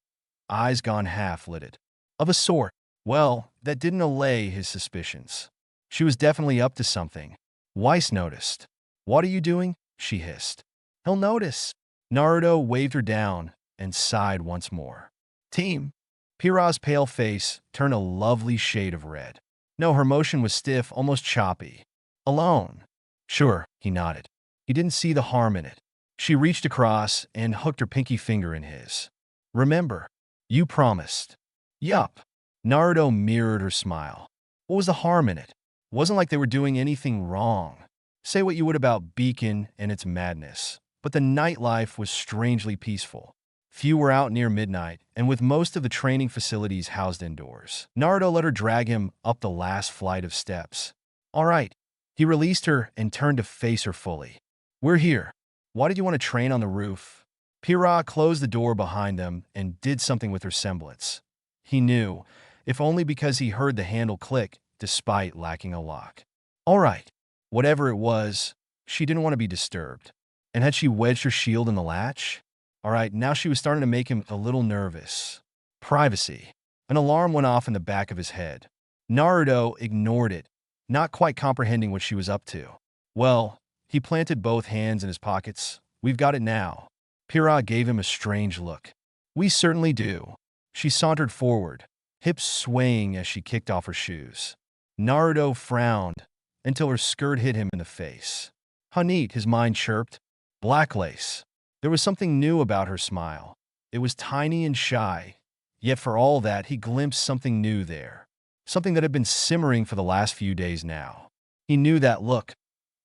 A: eyes gone half-lidded. Of a sort. Well, that didn't allay his suspicions. She was definitely up to something. Weiss noticed. What are you doing? She hissed. He'll notice. Naruto waved her down and sighed once more. Team. Pyryhha's pale face turned a lovely shade of red. No, her motion was stiff, almost choppy. Alone. Sure, he nodded. He didn't see the harm in it. She reached across and hooked her pinky finger in his. Remember, you promised. Yup. Naruto mirrored her smile. What was the harm in it? Wasn't like they were doing anything wrong. Say what you would about Beacon and its madness, but the nightlife was strangely peaceful. Few were out near midnight, and with most of the training facilities housed indoors. Naruto let her drag him up the last flight of steps. All right. He released her and turned to face her fully. We're here. Why did you want to train on the roof? Pyryhha closed the door behind them and did something with her semblance. He knew, if only because he heard the handle click, despite lacking a lock. All right. Whatever it was, she didn't want to be disturbed. And had she wedged her shield in the latch? All right, now she was starting to make him a little nervous. Privacy. An alarm went off in the back of his head. Naruto ignored it, not quite comprehending what she was up to. Well, he planted both hands in his pockets. We've got it now. Pyryhha gave him a strange look. We certainly do. She sauntered forward, hips swaying as she kicked off her shoes. Naruto frowned until her skirt hit him in the face. How neat, his mind chirped. Black lace. There was something new about her smile. It was tiny and shy, yet for all that, he glimpsed something new there. Something that had been simmering for the last few days now. He knew that look,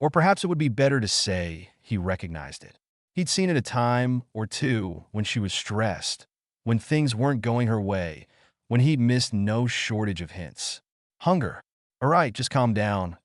A: or perhaps it would be better to say he recognized it. He'd seen it a time or two when she was stressed, when things weren't going her way, when he'd missed no shortage of hints. Hunger. All right, just calm down.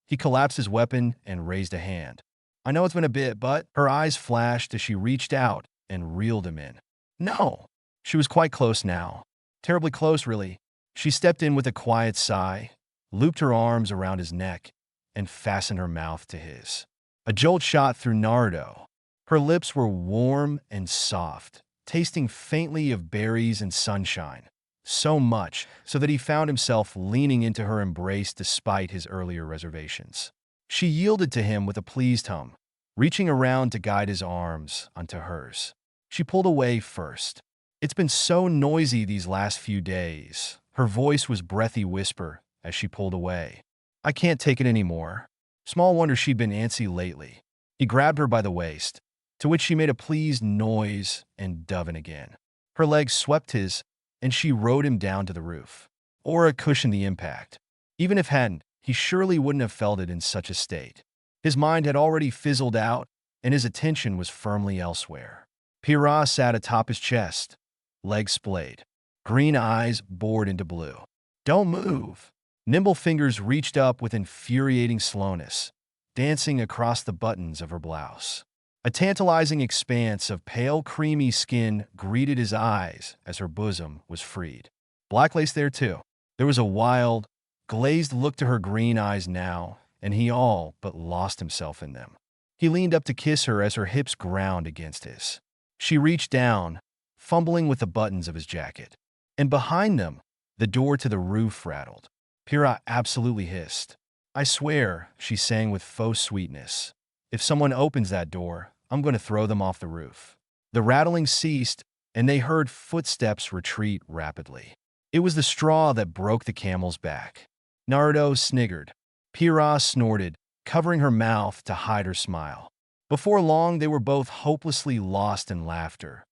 A: He collapsed his weapon and raised a hand. I know it's been a bit, but her eyes flashed as she reached out and reeled him in. No! She was quite close now. Terribly close, really. She stepped in with a quiet sigh, looped her arms around his neck, and fastened her mouth to his. A jolt shot through Naruto. Her lips were warm and soft, tasting faintly of berries and sunshine. So much so that he found himself leaning into her embrace despite his earlier reservations. She yielded to him with a pleased hum, reaching around to guide his arms onto hers. She pulled away first. It's been so noisy these last few days. Her voice was breathy whisper as she pulled away. I can't take it anymore. Small wonder she'd been antsy lately. He grabbed her by the waist, to which she made a pleased noise and dove in again. Her legs swept his, and she rode him down to the roof. Aura cushioned the impact. Even if hadn't, he surely wouldn't have felt it in such a state. His mind had already fizzled out, and his attention was firmly elsewhere. Pyryhha sat atop his chest, legs splayed, green eyes bored into blue. Don't move. Nimble fingers reached up with infuriating slowness, dancing across the buttons of her blouse. A tantalizing expanse of pale, creamy skin greeted his eyes as her bosom was freed. Black lace there, too. There was a wild, glazed look to her green eyes now, and he all but lost himself in them. He leaned up to kiss her as her hips ground against his. She reached down, fumbling with the buttons of his jacket. And behind them, the door to the roof rattled. Pyryhha absolutely hissed. I swear, she sang with faux sweetness. If someone opens that door, I'm going to throw them off the roof. The rattling ceased, and they heard footsteps retreat rapidly. It was the straw that broke the camel's back. Naruto sniggered. Pyryhha snorted, covering her mouth to hide her smile. Before long, they were both hopelessly lost in laughter,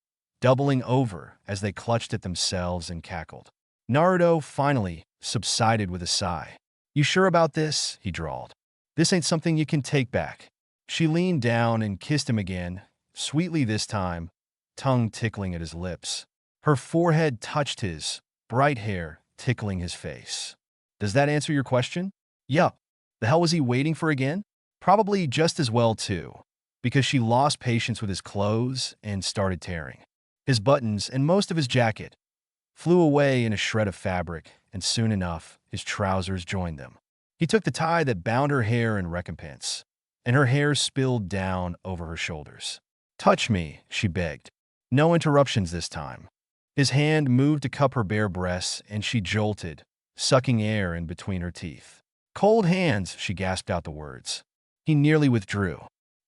A: doubling over as they clutched at themselves and cackled. Naruto finally subsided with a sigh. You sure about this? He drawled. This ain't something you can take back. She leaned down and kissed him again, sweetly this time, tongue tickling at his lips. Her forehead touched his, bright hair tickling his face. Does that answer your question? Yup. The hell was he waiting for again? Probably just as well, too, because she lost patience with his clothes and started tearing. His buttons and most of his jacket flew away in a shred of fabric, and soon enough, his trousers joined them. He took the tie that bound her hair in recompense, and her hair spilled down over her shoulders. Touch me, she begged. No interruptions this time. His hand moved to cup her bare breasts, and she jolted, sucking air in between her teeth. Cold hands, she gasped out the words. He nearly withdrew.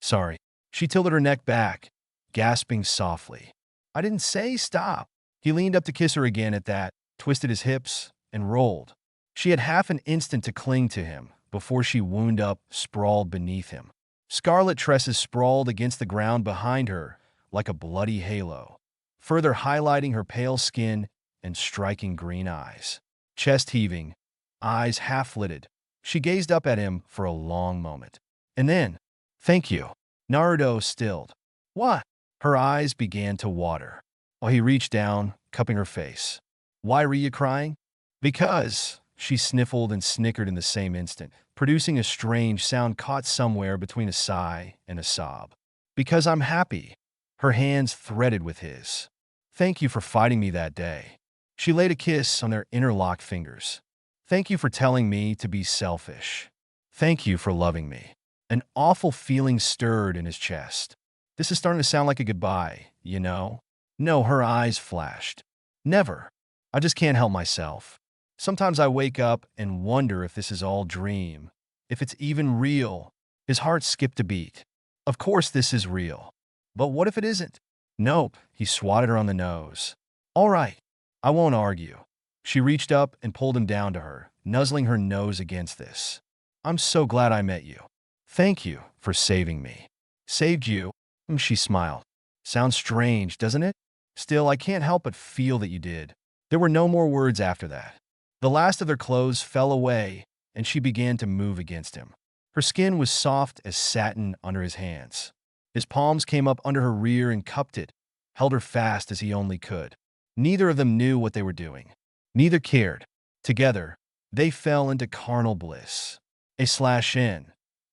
A: Sorry. She tilted her neck back, gasping softly. I didn't say stop. He leaned up to kiss her again at that, twisted his hips, and rolled. She had half an instant to cling to him before she wound up, sprawled beneath him. Scarlet tresses sprawled against the ground behind her like a bloody halo, further highlighting her pale skin and striking green eyes. Chest heaving, eyes half-lidded, she gazed up at him for a long moment. And then, thank you. Naruto stilled. What? Her eyes began to water. while he reached down, cupping her face. Why were you crying? Because, she sniffled and snickered in the same instant, producing a strange sound caught somewhere between a sigh and a sob. Because I'm happy. Her hands threaded with his. Thank you for fighting me that day. She laid a kiss on their interlocked fingers. Thank you for telling me to be selfish. Thank you for loving me. An awful feeling stirred in his chest. This is starting to sound like a goodbye, you know? No, her eyes flashed. Never. I just can't help myself. Sometimes I wake up and wonder if this is all dream, if it's even real. His heart skipped a beat. Of course this is real. But what if it isn't? Nope, he swatted her on the nose. All right, I won't argue. She reached up and pulled him down to her, nuzzling her nose against this. I'm so glad I met you. Thank you for saving me. Saved you? She smiled. Sounds strange, doesn't it? Still, I can't help but feel that you did. There were no more words after that. The last of their clothes fell away, and she began to move against him. Her skin was soft as satin under his hands. His palms came up under her rear and cupped it, held her fast as he only could. Neither of them knew what they were doing. Neither cared. Together, they fell into carnal bliss. /n.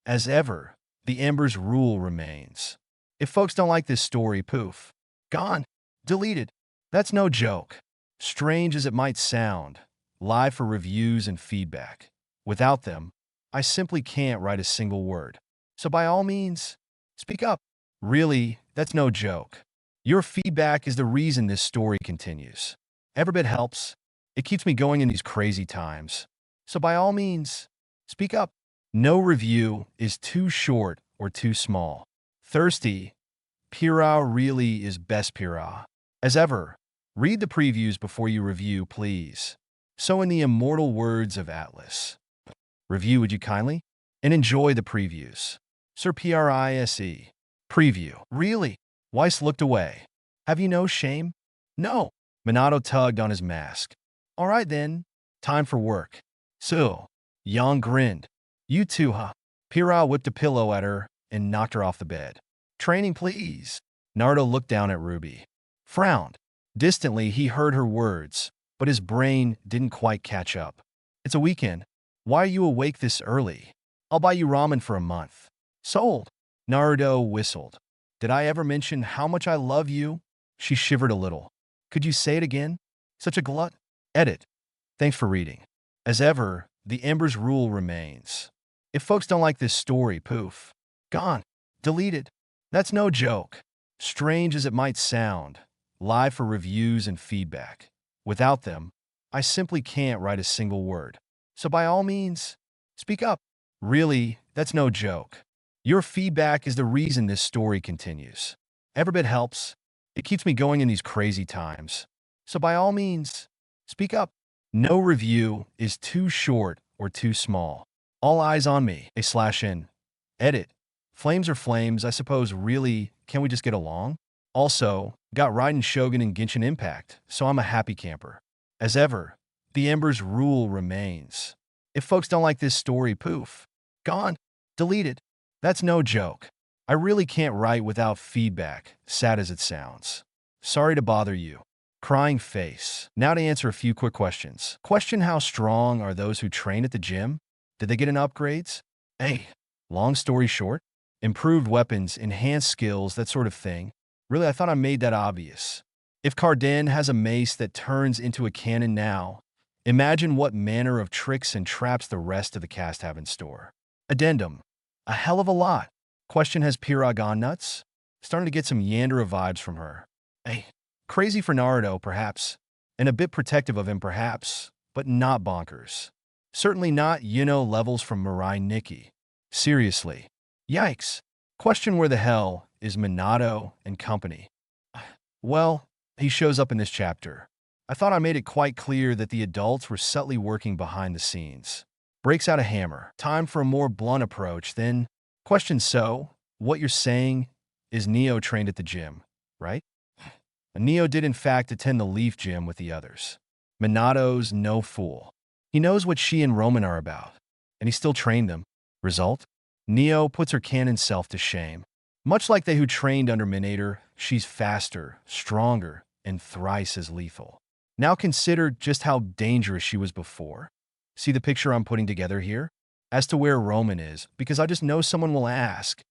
A: As ever, the Ember's rule remains. If folks don't like this story, poof. Gone. Deleted. That's no joke. Strange as it might sound, live for reviews and feedback. Without them, I simply can't write a single word. So by all means, speak up. Really, that's no joke. Your feedback is the reason this story continues. Every bit helps. It keeps me going in these crazy times. So by all means, speak up. No review is too short or too small. Thirsty, Pyryhha really is best Pyryhha. As ever, read the previews before you review, please. So in the immortal words of Atlas, review would you kindly? And enjoy the previews. Sir Pyryhha. Preview. Really? Weiss looked away. Have you no shame? No. Minato tugged on his mask. All right then. Time for work. So, Yang grinned. You too, huh? Pyryhha whipped a pillow at her and knocked her off the bed. Training, please. Naruto looked down at Ruby. Frowned. Distantly, he heard her words, but his brain didn't quite catch up. It's a weekend. Why are you awake this early? I'll buy you ramen for a month. Sold. Naruto whistled. Did I ever mention how much I love you? She shivered a little. Could you say it again? Such a glut? Edit. Thanks for reading. As ever, the Ember's rule remains. If folks don't like this story, poof. Gone. Deleted. That's no joke. Strange as it might sound, live for reviews and feedback. Without them, I simply can't write a single word. So by all means, speak up. Really, that's no joke. Your feedback is the reason this story continues. Every bit helps. It keeps me going in these crazy times. So by all means, speak up. No review is too short or too small. All eyes on me. /n. Edit. Flames are flames, I suppose. Really, can we just get along? Also, got Raiden Shogun and Genshin Impact, so I'm a happy camper. As ever, the Ember's rule remains. If folks don't like this story, poof. Gone. Deleted. That's no joke. I really can't write without feedback, sad as it sounds. Sorry to bother you. Crying face. Now to answer a few quick questions. Question: how strong are those who train at the gym? Did they get any upgrades? Hey, long story short, improved weapons, enhanced skills, that sort of thing. Really, I thought I made that obvious. If Carden has a mace that turns into a cannon now, imagine what manner of tricks and traps the rest of the cast have in store. Addendum. A hell of a lot. Question: has Pyryhha gone nuts? Starting to get some Yandere vibes from her. Hey, crazy for Naruto, perhaps, and a bit protective of him, perhaps, but not bonkers. Certainly not, levels from Mirai Nikki. Seriously. Yikes. Question: where the hell is Minato and company? Well, he shows up in this chapter. I thought I made it quite clear that the adults were subtly working behind the scenes. Breaks out a hammer. Time for a more blunt approach, then. Question: so, what you're saying is Neo trained at the gym, right? Neo did in fact attend the Leaf Gym with the others. Minato's no fool. He knows what she and Roman are about, and he still trained them. Result? Neo puts her canon self to shame. Much like they who trained under Minator, she's faster, stronger, and thrice as lethal. Now consider just how dangerous she was before. See the picture I'm putting together here? As to where Roman is, because I just know someone will ask.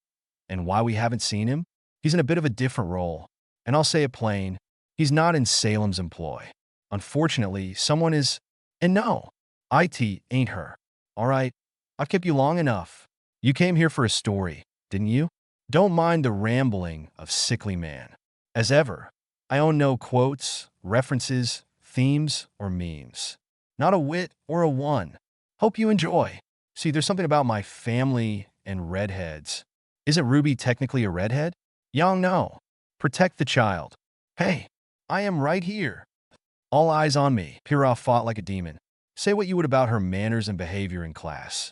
A: And why we haven't seen him? He's in a bit of a different role. And I'll say it plain, he's not in Salem's employ. Unfortunately, someone is… And no, IT ain't her. All right, I've kept you long enough. You came here for a story, didn't you? Don't mind the rambling of sickly man. As ever, I own no quotes, references, themes, or memes. Not a wit or a one. Hope you enjoy. See, there's something about my family and redheads. Isn't Ruby technically a redhead? Young, no. Protect the child. Hey, I am right here. All eyes on me. Pyryhha fought like a demon. Say what you would about her manners and behavior in class.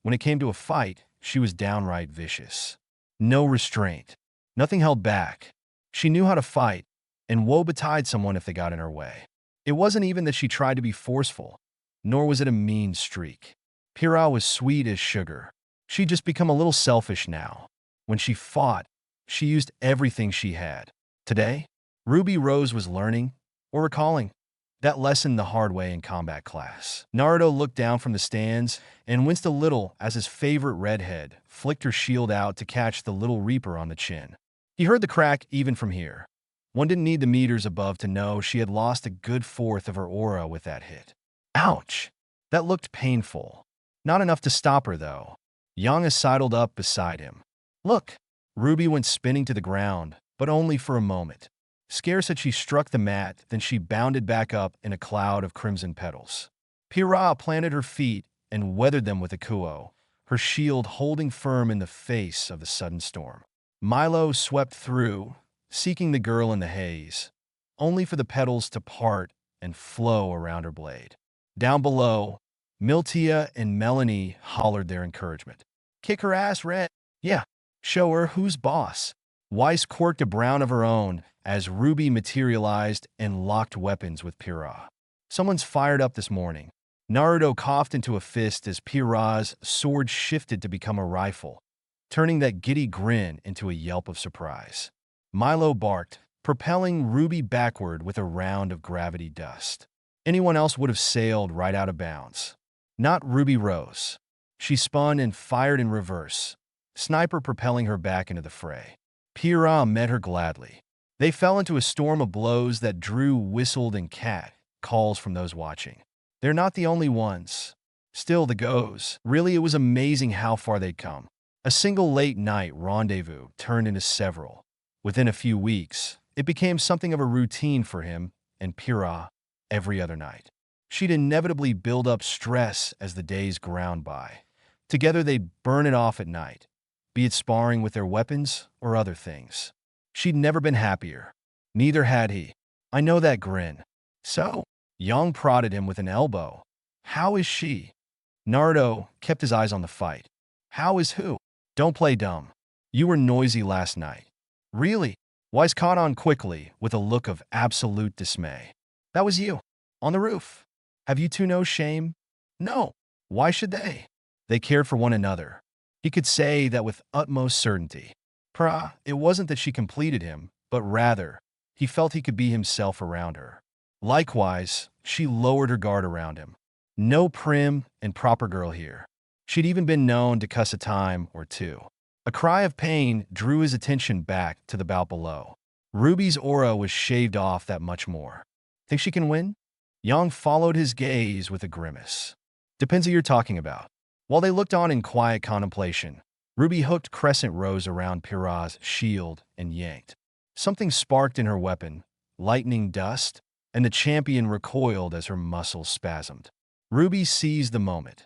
A: When it came to a fight, she was downright vicious. No restraint. Nothing held back. She knew how to fight, and woe betide someone if they got in her way. It wasn't even that she tried to be forceful, nor was it a mean streak. Pyryhha was sweet as sugar. She'd just become a little selfish now. When she fought, she used everything she had. Today, Ruby Rose was learning, or recalling, that lesson the hard way in combat class. Naruto looked down from the stands and winced a little as his favorite redhead flicked her shield out to catch the little reaper on the chin. He heard the crack even from here. One didn't need the meters above to know she had lost a good fourth of her aura with that hit. Ouch! That looked painful. Not enough to stop her, though. Yanga sidled up beside him. Look! Ruby went spinning to the ground, but only for a moment. Scarce had she struck the mat, then she bounded back up in a cloud of crimson petals. Pyryhha planted her feet and weathered them with a kuo, her shield holding firm in the face of the sudden storm. Milo swept through, seeking the girl in the haze, only for the petals to part and flow around her blade. Down below, Miltia and Melanie hollered their encouragement. Kick her ass, Red. Yeah, show her who's boss. Weiss quirked a brown of her own as Ruby materialized and locked weapons with Pyryhha. Someone's fired up this morning. Naruto coughed into a fist as Pyryhha's sword shifted to become a rifle, turning that giddy grin into a yelp of surprise. Milo barked, propelling Ruby backward with a round of gravity dust. Anyone else would have sailed right out of bounds. Not Ruby Rose. She spun and fired in reverse, Sniper propelling her back into the fray. Pyryhha met her gladly. They fell into a storm of blows that drew whistled and cat calls from those watching. They're not the only ones. Still, the goes. Really, it was amazing how far they'd come. A single late-night rendezvous turned into several. Within a few weeks, it became something of a routine for him and Pyryhha every other night. She'd inevitably build up stress as the days ground by. Together, they'd burn it off at night, be it sparring with their weapons or other things. She'd never been happier. Neither had he. I know that grin. So, Yang prodded him with an elbow. How is she? Naruto kept his eyes on the fight. How is who? Don't play dumb. You were noisy last night. Really? Weiss caught on quickly with a look of absolute dismay. That was you. On the roof. Have you two no shame? No. Why should they? They cared for one another. He could say that with utmost certainty. It wasn't that she completed him, but rather, he felt he could be himself around her. Likewise, she lowered her guard around him. No prim and proper girl here. She'd even been known to cuss a time or two. A cry of pain drew his attention back to the bout below. Ruby's aura was shaved off that much more. Think she can win? Yang followed his gaze with a grimace. Depends who you're talking about. While they looked on in quiet contemplation, Ruby hooked crescent rows around Pyryhha's shield and yanked. Something sparked in her weapon, lightning dust, and the champion recoiled as her muscles spasmed. Ruby seized the moment,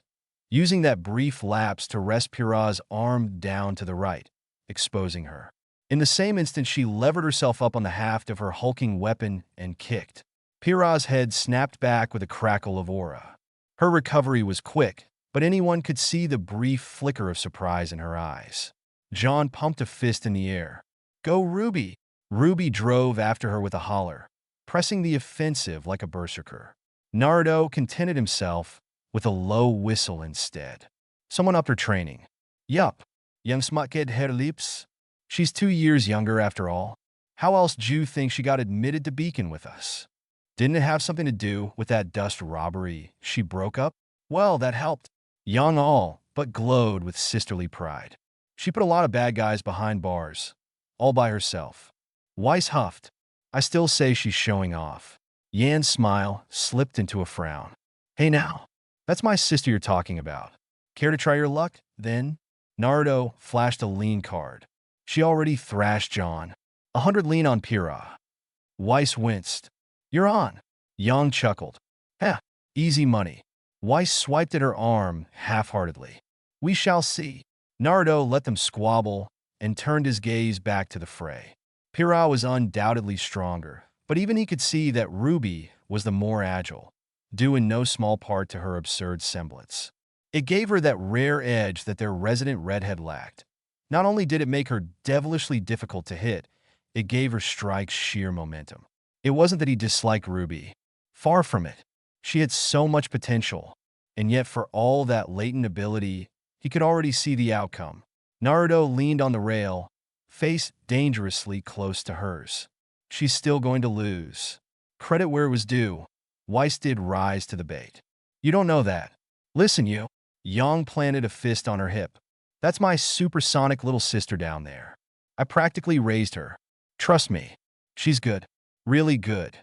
A: using that brief lapse to rest Pyryhha's arm down to the right, exposing her. In the same instant, she levered herself up on the haft of her hulking weapon and kicked. Pyryhha's head snapped back with a crackle of aura. Her recovery was quick, but anyone could see the brief flicker of surprise in her eyes. John pumped a fist in the air. Go, Ruby! Ruby drove after her with a holler, pressing the offensive like a berserker. Naruto contented himself with a low whistle instead. Someone upped her training. Yup, young smutkid Herr Lips. She's 2 years younger after all. How else do you think she got admitted to Beacon with us? Didn't it have something to do with that dust robbery she broke up? Well, that helped. Young all, but glowed with sisterly pride. She put a lot of bad guys behind bars, all by herself. Weiss huffed. I still say she's showing off. Yan's smile slipped into a frown. Hey now, that's my sister you're talking about. Care to try your luck, then? Naruto flashed a lean card. She already thrashed John. 100 lean on Pyryhha. Weiss winced. You're on. Yang chuckled. Heh, easy money. Weiss swiped at her arm half-heartedly. We shall see. Naruto let them squabble and turned his gaze back to the fray. Pyryhha was undoubtedly stronger, but even he could see that Ruby was the more agile, due in no small part to her absurd semblance. It gave her that rare edge that their resident redhead lacked. Not only did it make her devilishly difficult to hit, it gave her strikes sheer momentum. It wasn't that he disliked Ruby. Far from it. She had so much potential, and yet for all that latent ability, he could already see the outcome. Naruto leaned on the rail, face dangerously close to hers. She's still going to lose. Credit where it was due. Weiss did rise to the bait. You don't know that. Listen, you. Yang planted a fist on her hip. That's my supersonic little sister down there. I practically raised her. Trust me. She's good. Really good.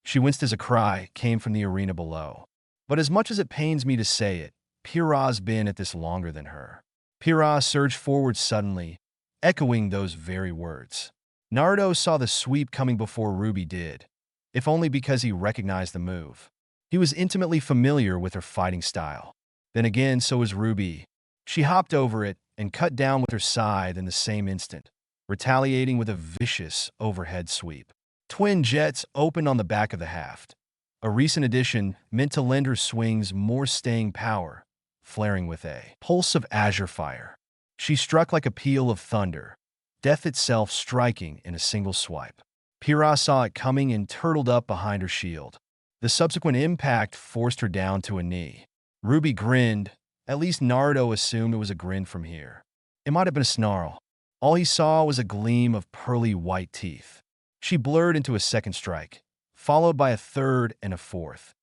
A: She winced as a cry came from the arena below. But as much as it pains me to say it, Pyryhha's been at this longer than her. Pyryhha surged forward suddenly, echoing those very words. Naruto saw the sweep coming before Ruby did, if only because he recognized the move. He was intimately familiar with her fighting style. Then again, so was Ruby. She hopped over it and cut down with her scythe in the same instant, retaliating with a vicious overhead sweep. Twin jets opened on the back of the haft. A recent addition meant to lend her swings more staying power, flaring with a pulse of azure fire. She struck like a peal of thunder, death itself striking in a single swipe. Pyryhha saw it coming and turtled up behind her shield. The subsequent impact forced her down to a knee. Ruby grinned. At least Naruto assumed it was a grin from here. It might have been a snarl. All he saw was a gleam of pearly white teeth. She blurred into a second strike, followed by a third and a fourth,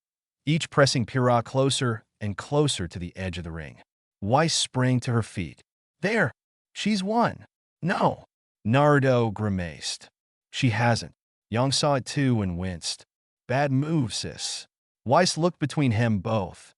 A: each pressing Pyryhha closer and closer to the edge of the ring. Weiss sprang to her feet. There! She's won! No! Naruto grimaced. She hasn't. Yang saw it too and winced. Bad move, sis. Weiss looked between him both,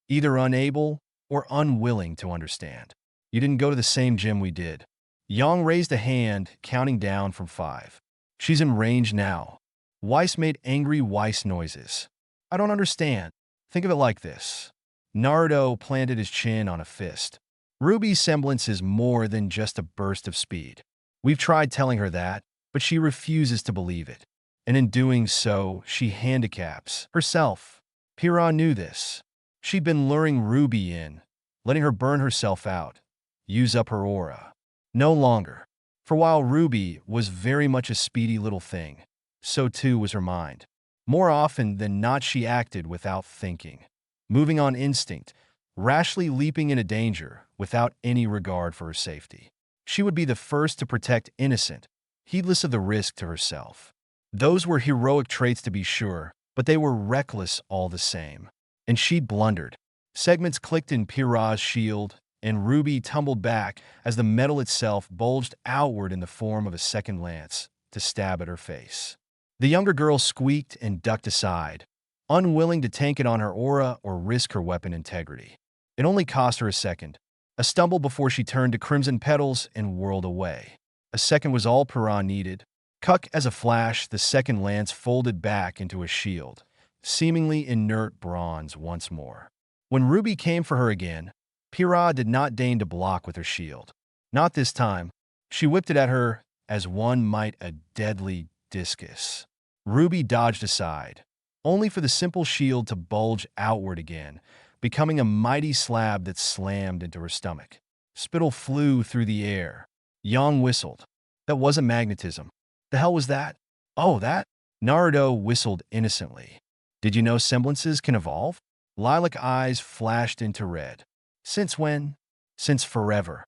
A: either unable or unwilling to understand. You didn't go to the same gym we did. Yang raised a hand, counting down from 5. She's in range now. Weiss made angry Weiss noises. I don't understand. Think of it like this. Naruto planted his chin on a fist. Ruby's semblance is more than just a burst of speed. We've tried telling her that, but she refuses to believe it. And in doing so, she handicaps herself. Pyryhha knew this. She'd been luring Ruby in, letting her burn herself out, use up her aura. No longer. For while Ruby was very much a speedy little thing, so too was her mind. More often than not, she acted without thinking, moving on instinct, rashly leaping into danger without any regard for her safety. She would be the first to protect innocent, heedless of the risk to herself. Those were heroic traits to be sure, but they were reckless all the same. And she'd blundered. Segments clicked in Pyryhha's shield, and Ruby tumbled back as the metal itself bulged outward in the form of a second lance to stab at her face. The younger girl squeaked and ducked aside, unwilling to tank it on her aura or risk her weapon integrity. It only cost her a second, a stumble before she turned to crimson petals and whirled away. A second was all Pyryhha needed. Cuck as a flash, the second lance folded back into a shield, seemingly inert bronze once more. When Ruby came for her again, Pyryhha did not deign to block with her shield. Not this time. She whipped it at her as one might a deadly discus. Ruby dodged aside, only for the simple shield to bulge outward again, becoming a mighty slab that slammed into her stomach. Spittle flew through the air. Yang whistled. That wasn't magnetism. The hell was that? Oh, that? Naruto whistled innocently. Did you know semblances can evolve? Lilac eyes flashed into red. Since when? Since forever.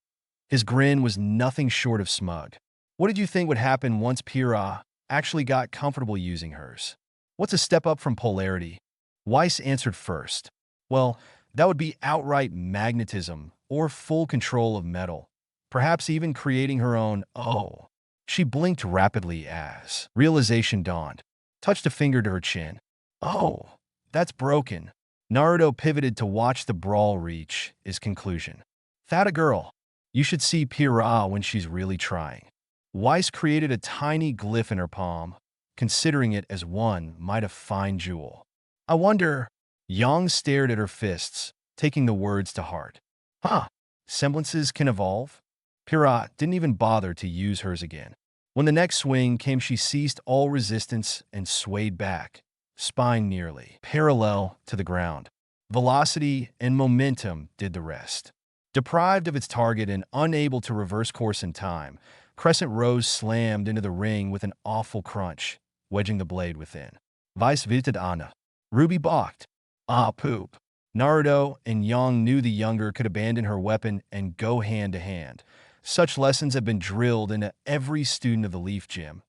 A: His grin was nothing short of smug. What did you think would happen once Pyryhha actually got comfortable using hers. What's a step up from polarity? Weiss answered first. Well, that would be outright magnetism or full control of metal, perhaps even creating her own. Oh. She blinked rapidly as realization dawned, touched a finger to her chin. Oh, that's broken. Naruto pivoted to watch the brawl reach his conclusion. That a girl. You should see Pyryhha when she's really trying. Weiss created a tiny glyph in her palm, considering it as one might a fine jewel. I wonder. Yang stared at her fists, taking the words to heart. Huh, semblances can evolve? Pyryhha didn't even bother to use hers again. When the next swing came, she ceased all resistance and swayed back, spine nearly parallel to the ground. Velocity and momentum did the rest. Deprived of its target and unable to reverse course in time, Crescent Rose slammed into the ring with an awful crunch, wedging the blade within. Vice visited Anna. Ruby balked. Ah, poop. Naruto and Yang knew the younger could abandon her weapon and go hand to hand. Such lessons have been drilled into every student of the Leaf Gym,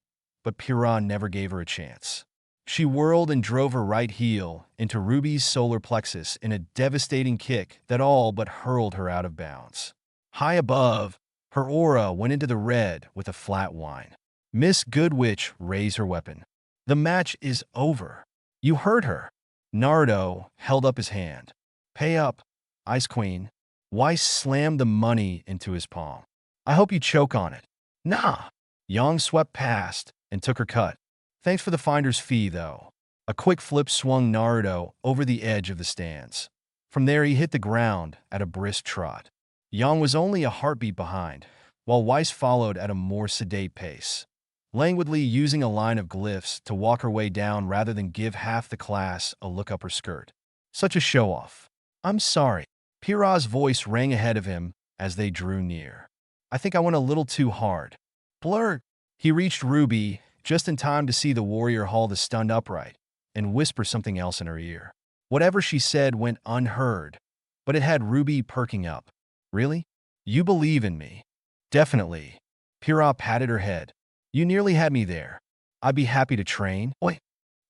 A: but Pyryhha never gave her a chance. She whirled and drove her right heel into Ruby's solar plexus in a devastating kick that all but hurled her out of bounds. High above, her aura went into the red with a flat whine. Miss Goodwitch raised her weapon. The match is over. You heard her. Naruto held up his hand. Pay up, Ice Queen. Weiss slammed the money into his palm. I hope you choke on it. Nah. Yang swept past and took her cut. Thanks for the finder's fee, though. A quick flip swung Naruto over the edge of the stands. From there, he hit the ground at a brisk trot. Yang was only a heartbeat behind, while Weiss followed at a more sedate pace, languidly using a line of glyphs to walk her way down rather than give half the class a look up her skirt. Such a show-off. I'm sorry. Pyryhha's voice rang ahead of him as they drew near. I think I went a little too hard. Blurt. He reached Ruby just in time to see the warrior haul the stunned upright and whisper something else in her ear. Whatever she said went unheard, but it had Ruby perking up. Really? You believe in me? Definitely. Pyryhha patted her head. You nearly had me there. I'd be happy to train. Oi.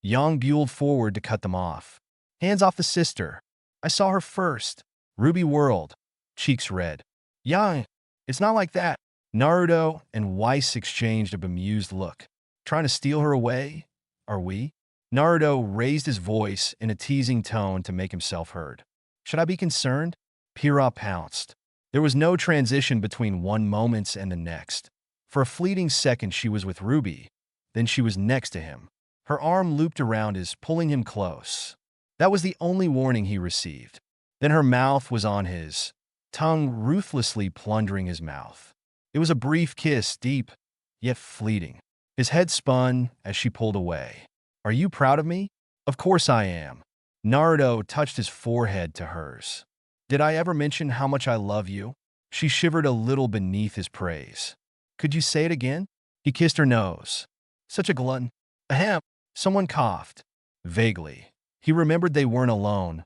A: Yang buelled forward to cut them off. Hands off the sister. I saw her first. Ruby whirled, cheeks red. Yang, it's not like that. Naruto and Weiss exchanged a bemused look. Trying to steal her away? Are we? Naruto raised his voice in a teasing tone to make himself heard. Should I be concerned? Pyryhha pounced. There was no transition between one moment and the next. For a fleeting second she was with Ruby, then she was next to him. Her arm looped around his, pulling him close. That was the only warning he received. Then her mouth was on his, tongue ruthlessly plundering his mouth. It was a brief kiss, deep, yet fleeting. His head spun as she pulled away. Are you proud of me? Of course I am. Naruto touched his forehead to hers. Did I ever mention how much I love you? She shivered a little beneath his praise. Could you say it again? He kissed her nose. Such a glutton. Ahem. Someone coughed. Vaguely. He remembered they weren't alone.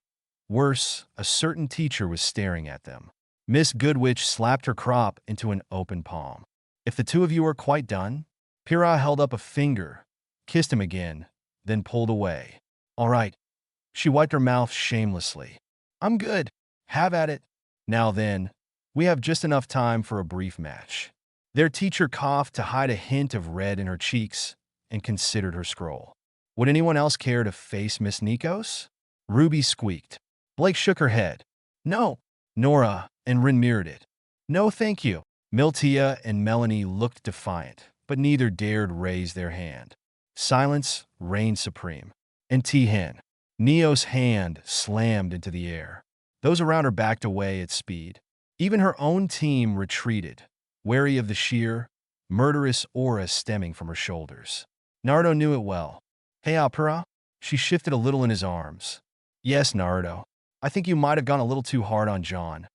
A: Worse, a certain teacher was staring at them. Miss Goodwitch slapped her crop into an open palm. If the two of you are quite done? Pyryhha held up a finger, kissed him again, then pulled away. All right. She wiped her mouth shamelessly. I'm good. Have at it. Now then, we have just enough time for a brief match. Their teacher coughed to hide a hint of red in her cheeks and considered her scroll. Would anyone else care to face Miss Nikos? Ruby squeaked. Blake shook her head. No. Nora and Rin mirrored it. No, thank you. Miltia and Melanie looked defiant, but neither dared raise their hand. Silence reigned supreme. And T-Hen. Neo's hand slammed into the air. Those around her backed away at speed. Even her own team retreated, wary of the sheer, murderous aura stemming from her shoulders. Naruto knew it well. Hey, Pyryhha? She shifted a little in his arms. Yes, Naruto. I think you might have gone a little too hard on John.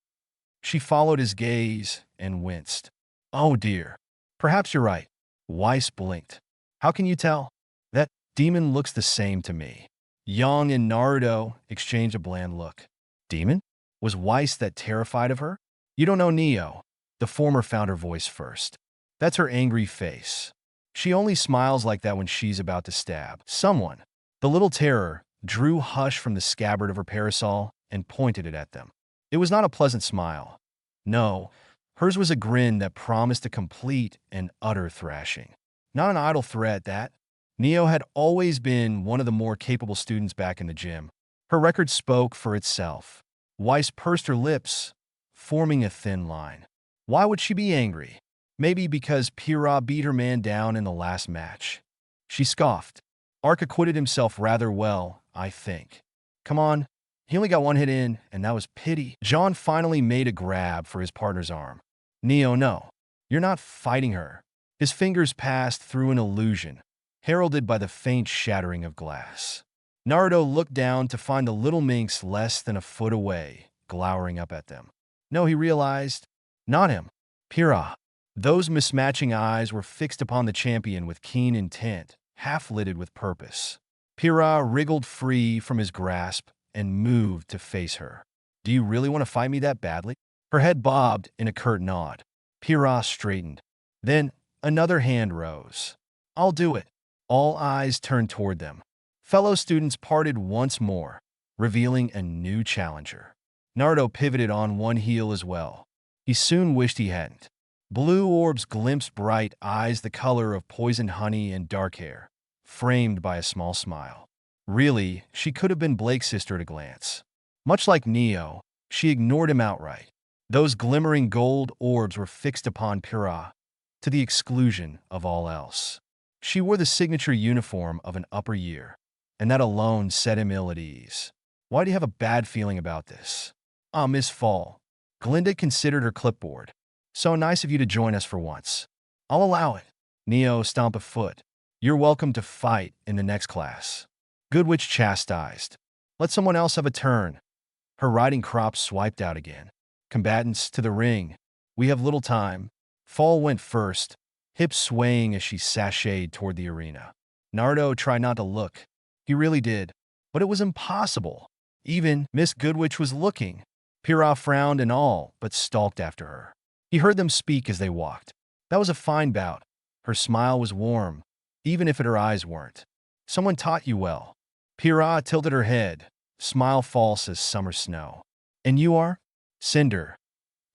A: She followed his gaze and winced. Oh dear. Perhaps you're right. Weiss blinked. How can you tell? That demon looks the same to me. Yang and Naruto exchanged a bland look. Demon? Was Weiss that terrified of her? You don't know Neo. The former found her voice first. That's her angry face. She only smiles like that when she's about to stab someone. The little terror drew Hush from the scabbard of her parasol and pointed it at them. It was not a pleasant smile. No, hers was a grin that promised a complete and utter thrashing. Not an idle threat, that. Neo had always been one of the more capable students back in the gym. Her record spoke for itself. Weiss pursed her lips, forming a thin line. Why would she be angry? Maybe because Pyryhha beat her man down in the last match. She scoffed. Ark acquitted himself rather well, I think. Come on. He only got one hit in, and that was pity. John finally made a grab for his partner's arm. Neo, no. You're not fighting her. His fingers passed through an illusion, heralded by the faint shattering of glass. Naruto looked down to find the little minx less than a foot away, glowering up at them. No, he realized. Not him. Pyryhha. Those mismatching eyes were fixed upon the champion with keen intent, half-lidded with purpose. Pyryhha wriggled free from his grasp and moved to face her. Do you really want to fight me that badly? Her head bobbed in a curt nod. Pyryhha straightened. Then another hand rose. I'll do it. All eyes turned toward them. Fellow students parted once more, revealing a new challenger. Naruto pivoted on one heel as well. He soon wished he hadn't. Blue orbs glimpsed bright eyes the color of poisoned honey and dark hair, framed by a small smile. Really, she could have been Blake's sister at a glance. Much like Neo, she ignored him outright. Those glimmering gold orbs were fixed upon Pyryhha, to the exclusion of all else. She wore the signature uniform of an upper year, and that alone set him ill at ease. Why do you have a bad feeling about this? Ah, Miss Fall. Glinda considered her clipboard. So nice of you to join us for once. I'll allow it. Neo stomped a foot. You're welcome to fight in the next class. Goodwitch chastised. Let someone else have a turn. Her riding crop swiped out again. Combatants, to the ring. We have little time. Fall went first, hips swaying as she sashayed toward the arena. Naruto tried not to look. He really did. But it was impossible. Even Miss Goodwitch was looking. Pyryhha frowned and all, but stalked after her. He heard them speak as they walked. That was a fine bout. Her smile was warm, even if her eyes weren't. Someone taught you well. Pyryhha tilted her head, smile false as summer snow. And you are? Cinder.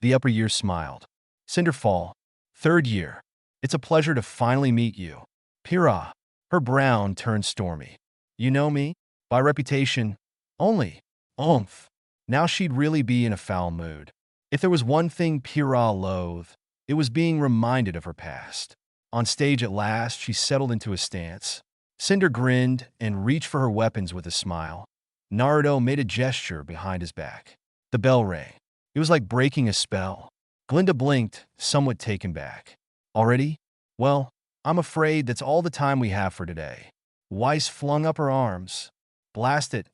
A: The upper year smiled. Cinder Fall. 3rd year. It's a pleasure to finally meet you. Pyryhha. Her brown turned stormy. You know me? By reputation. Only. Oomph. Now she'd really be in a foul mood. If there was one thing Pyryhha loathed, it was being reminded of her past. On stage at last, she settled into a stance. Cinder grinned and reached for her weapons with a smile. Naruto made a gesture behind his back. The bell rang. It was like breaking a spell. Glinda blinked, somewhat taken back. Already? Well, I'm afraid that's all the time we have for today. Weiss flung up her arms. Blast it.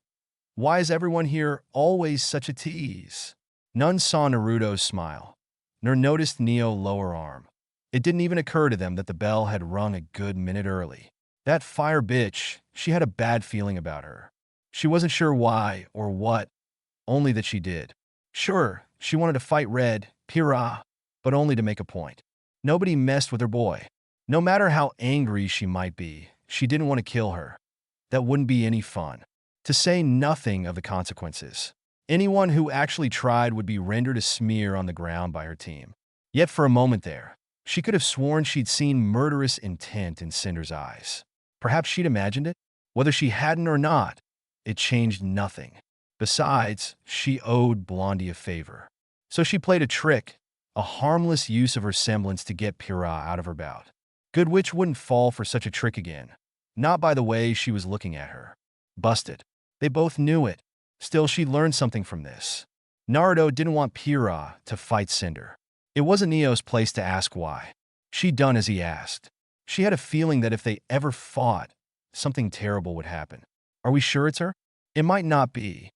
A: Why is everyone here always such a tease? None saw Naruto's smile, nor noticed Neo's lower arm. It didn't even occur to them that the bell had rung a good minute early. That fire bitch, she had a bad feeling about her. She wasn't sure why or what, only that she did. Sure, she wanted to fight Red, Pyryhha, but only to make a point. Nobody messed with her boy. No matter how angry she might be, she didn't want to kill her. That wouldn't be any fun. To say nothing of the consequences. Anyone who actually tried would be rendered a smear on the ground by her team. Yet for a moment there, she could have sworn she'd seen murderous intent in Cinder's eyes. Perhaps she'd imagined it? Whether she hadn't or not, it changed nothing. Besides, she owed Blondie a favor. So she played a trick, a harmless use of her semblance to get Pyryhha out of her bout. Goodwitch wouldn't fall for such a trick again. Not by the way she was looking at her. Busted. They both knew it. Still, she learned something from this. Naruto didn't want Pyryhha to fight Cinder. It wasn't Neo's place to ask why. She'd done as he asked. She had a feeling that if they ever fought, something terrible would happen. Are we sure it's her? It might not be.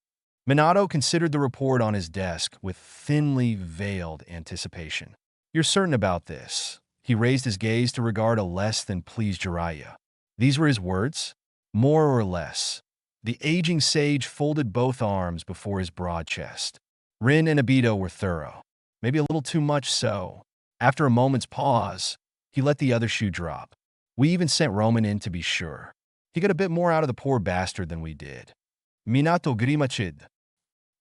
A: Minato considered the report on his desk with thinly veiled anticipation. You're certain about this? He raised his gaze to regard a less than pleased Jiraiya. These were his words? More or less. The aging sage folded both arms before his broad chest. Rin and Obito were thorough. Maybe a little too much so. After a moment's pause, he let the other shoe drop. We even sent Roman in to be sure. He got a bit more out of the poor bastard than we did. Minato grimached.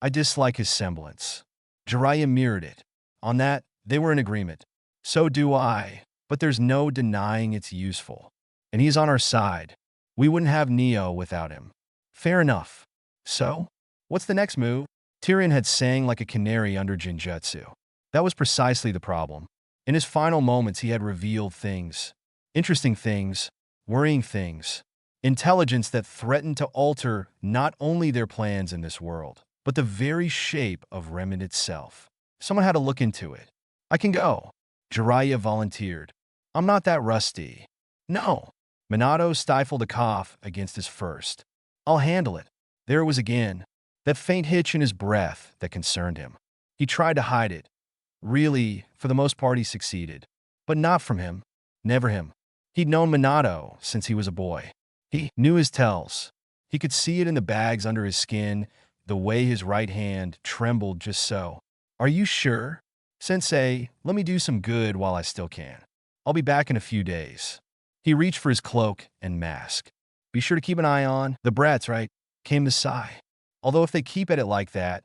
A: I dislike his semblance. Jiraiya mirrored it. On that, they were in agreement. So do I, but there's no denying it's useful. And he's on our side. We wouldn't have Neo without him. Fair enough. So, what's the next move? Tyrion had sang like a canary under Jinjutsu. That was precisely the problem. In his final moments, he had revealed things. Interesting things. Worrying things. Intelligence that threatened to alter not only their plans in this world, but the very shape of Remnant itself. Someone had to look into it. I can go. Jiraiya volunteered. I'm not that rusty. No. Minato stifled a cough against his first. I'll handle it. There it was again. That faint hitch in his breath that concerned him. He tried to hide it. Really, for the most part, he succeeded. But not from him. Never him. He'd known Minato since he was a boy. He knew his tells. He could see it in the bags under his skin, the way his right hand trembled just so. Are you sure? Sensei, let me do some good while I still can. I'll be back in a few days. He reached for his cloak and mask. Be sure to keep an eye on the brats, right? Came the sigh. Although if they keep at it like that,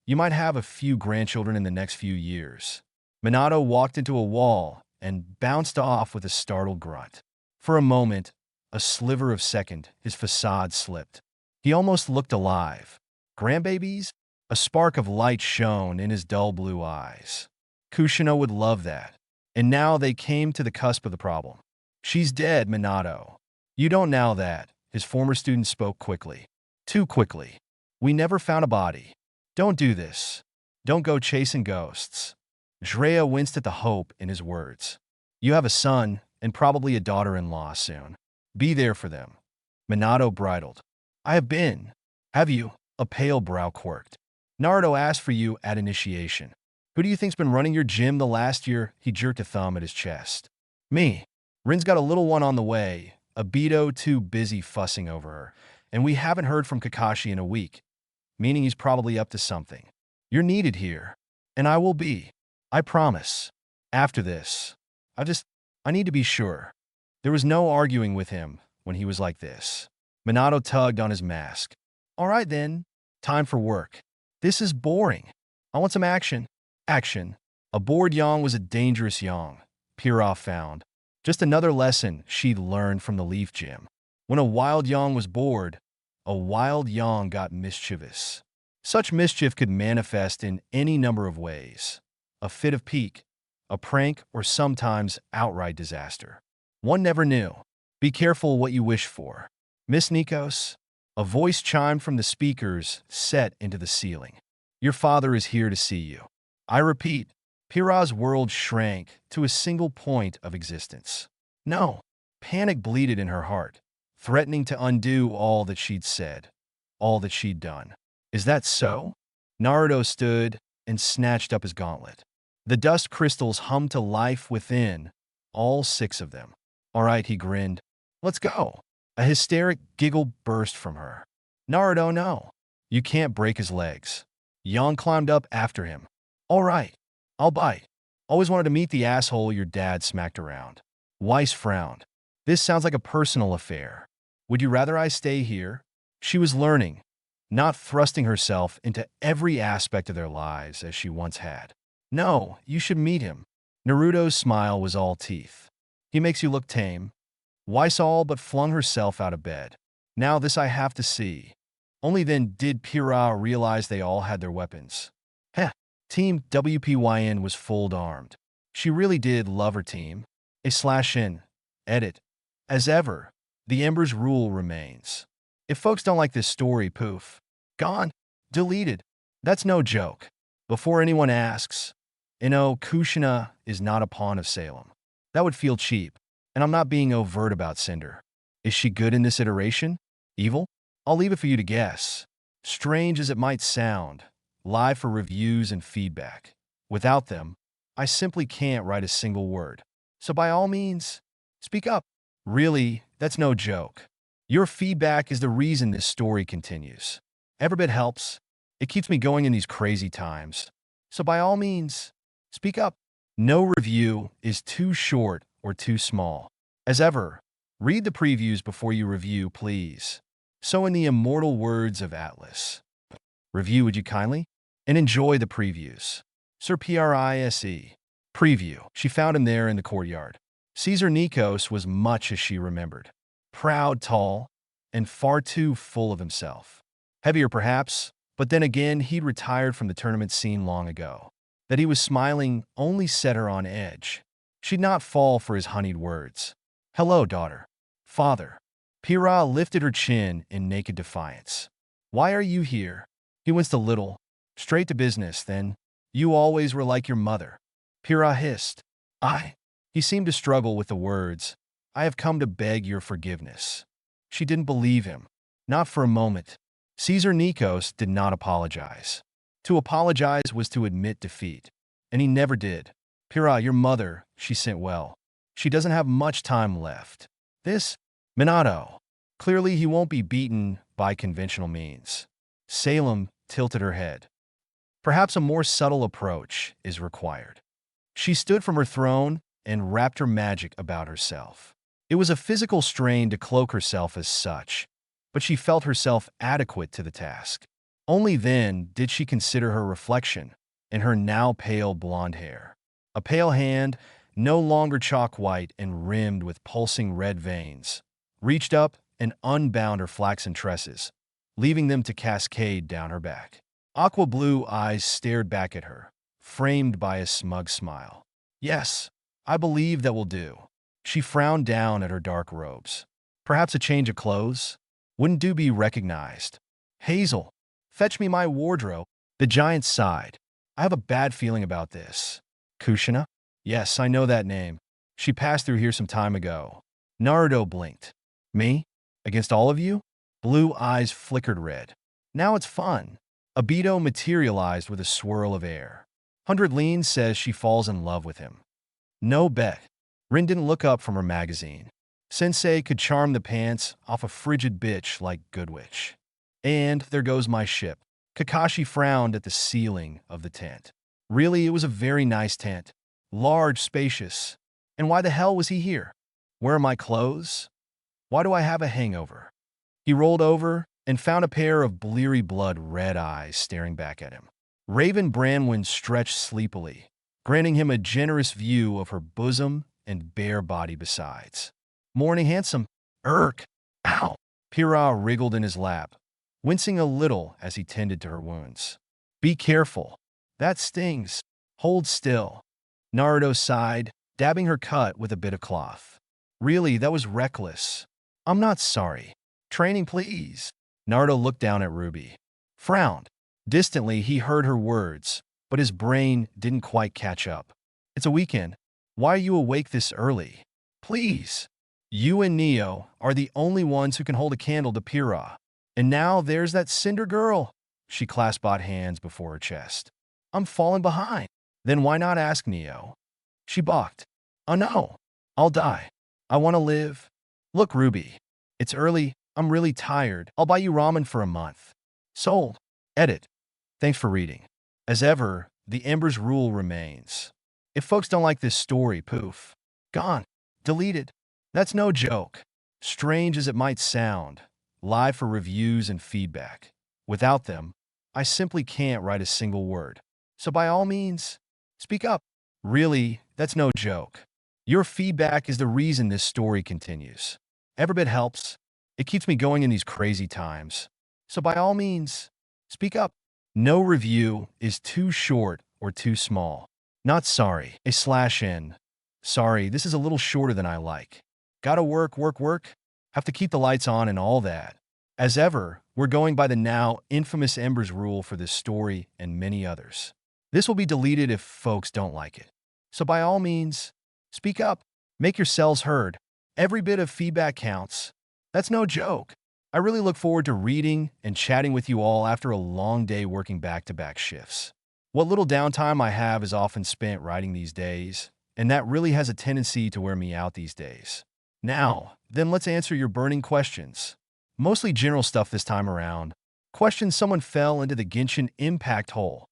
A: you might have a few grandchildren in the next few years. Minato walked into a wall and bounced off with a startled grunt. For a moment, a sliver of second, his facade slipped. He almost looked alive. Grandbabies? A spark of light shone in his dull blue eyes. Kushina would love that. And now they came to the cusp of the problem. She's dead, Minato. You don't know that, his former student spoke quickly. Too quickly. We never found a body. Don't do this. Don't go chasing ghosts. Drea winced at the hope in his words. You have a son and probably a daughter-in-law soon. Be there for them. Minato bridled. I have been. Have you? A pale brow quirked. Naruto asked for you at initiation. Who do you think's been running your gym the last year? He jerked a thumb at his chest. Me. Rin's got a little one on the way. Obito too busy fussing over her. And we haven't heard from Kakashi in a week. Meaning he's probably up to something. You're needed here. And I will be. I promise. After this. I need to be sure. There was no arguing with him when he was like this. Minato tugged on his mask. All right then. Time for work. This is boring. I want some action. Action. A bored Yang was a dangerous Yang, Pyryhha found. Just another lesson she'd learned from the Leaf Gym. When a wild Yang was bored, a wild Yang got mischievous. Such mischief could manifest in any number of ways. A fit of pique, a prank, or sometimes outright disaster. One never knew. Be careful what you wish for. Miss Nikos? A voice chimed from the speakers set into the ceiling. Your father is here to see you. I repeat, Pyryhha's world shrank to a single point of existence. No. Panic bleated in her heart, threatening to undo all that she'd said, all that she'd done. Is that so? Naruto stood and snatched up his gauntlet. The dust crystals hummed to life within, all 6 of them. All right, he grinned. Let's go. A hysteric giggle burst from her. Naruto, no. You can't break his legs. Yang climbed up after him. All right, I'll bite. Always wanted to meet the asshole your dad smacked around. Weiss frowned. This sounds like a personal affair. Would you rather I stay here? She was learning, not thrusting herself into every aspect of their lives as she once had. No, you should meet him. Naruto's smile was all teeth. He makes you look tame. Weiss all but flung herself out of bed. Now this I have to see. Only then did Pyryhha realize they all had their weapons. Heh, Team WPYN was full-armed. She really did love her team. /in. Edit. As ever, the Ember's rule remains. If folks don't like this story, poof. Gone. Deleted. That's no joke. Before anyone asks, Kushina is not a pawn of Salem. That would feel cheap, and I'm not being overt about Cinder. Is she good in this iteration? Evil? I'll leave it for you to guess. Strange as it might sound, live for reviews and feedback. Without them, I simply can't write a single word. So by all means, speak up. Really, that's no joke. Your feedback is the reason this story continues. Every bit helps. It keeps me going in these crazy times. So by all means, speak up. No review is too short or too small. As ever, Read the previews before you review, please. So in the immortal words of Atlas, review would you kindly? And enjoy the previews. Sir Pyryhha. Preview. She found him there in the courtyard. Caesar Nikos was much as she remembered. Proud, tall, and far too full of himself. Heavier perhaps, but then again he'd retired from the tournament scene long ago. That he was smiling only set her on edge. She'd not fall for his honeyed words. Hello, daughter. Father. Pyryhha lifted her chin in naked defiance. Why are you here? He winced a little. Straight to business, then. You always were like your mother. Pyryhha hissed. He seemed to struggle with the words. I have come to beg your forgiveness. She didn't believe him. Not for a moment. Caesar Nikos did not apologize. To apologize was to admit defeat. And he never did. Pyryhha, your mother, she sent well. She doesn't have much time left. This? Minato. Clearly he won't be beaten by conventional means. Salem tilted her head. Perhaps a more subtle approach is required. She stood from her throne and wrapped her magic about herself. It was a physical strain to cloak herself as such, but she felt herself adequate to the task. Only then did she consider her reflection in her now pale blonde hair. A pale hand, no longer chalk white and rimmed with pulsing red veins, reached up and unbound her flaxen tresses, leaving them to cascade down her back. Aqua blue eyes stared back at her, framed by a smug smile. Yes, I believe that will do. She frowned down at her dark robes. Perhaps a change of clothes? Wouldn't do be recognized. Hazel, fetch me my wardrobe. The giant sighed. I have a bad feeling about this. Kushina? Yes, I know that name. She passed through here some time ago. Naruto blinked. Me? Against all of you? Blue eyes flickered red. Now it's fun. Obito materialized with a swirl of air. 100 Lean says she falls in love with him. No bet. Rin didn't look up from her magazine. Sensei could charm the pants off a frigid bitch like Goodwitch. And there goes my ship. Kakashi frowned at the ceiling of the tent. Really, it was a very nice tent. Large, spacious. And why the hell was he here? Where are my clothes? Why do I have a hangover? He rolled over and found a pair of bleary blood-red eyes staring back at him. Raven Branwen stretched sleepily, granting him a generous view of her bosom and bare body besides. Morning, handsome. Irk. Ow. Pyryhha wriggled in his lap, wincing a little as he tended to her wounds. Be careful. That stings. Hold still. Naruto sighed, dabbing her cut with a bit of cloth. Really, that was reckless. I'm not sorry. Training, please. Naruto looked down at Ruby. Frowned. Distantly, he heard her words, but his brain didn't quite catch up. It's a weekend. Why are you awake this early? Please. You and Neo are the only ones who can hold a candle to Pyryhha. And now there's that Cinder girl. She clasped both hands before her chest. I'm falling behind. Then why not ask Neo? She balked. Oh no. I'll die. I want to live. Look, Ruby. It's early. I'm really tired. I'll buy you ramen for a month. Sold. Edit. Thanks for reading. As ever, the Embers rule remains. If folks don't like this story, poof. Gone. Deleted. That's no joke. Strange as it might sound, live for reviews and feedback. Without them, I simply can't write a single word. So by all means, speak up. Really, that's no joke. Your feedback is the reason this story continues. Every bit helps. It keeps me going in these crazy times. So by all means, speak up. No review is too short or too small. Not sorry. /n. Sorry, this is a little shorter than I like. Gotta work. Have to keep the lights on and all that. As ever, we're going by the now infamous Embers rule for this story and many others. This will be deleted if folks don't like it. So by all means, speak up. Make yourselves heard. Every bit of feedback counts. That's no joke. I really look forward to reading and chatting with you all after a long day working back-to-back shifts. What little downtime I have is often spent writing these days, and that really has a tendency to wear me out these days. Now, then let's answer your burning questions. Mostly general stuff this time around. Questions someone fell into the Genshin Impact hole.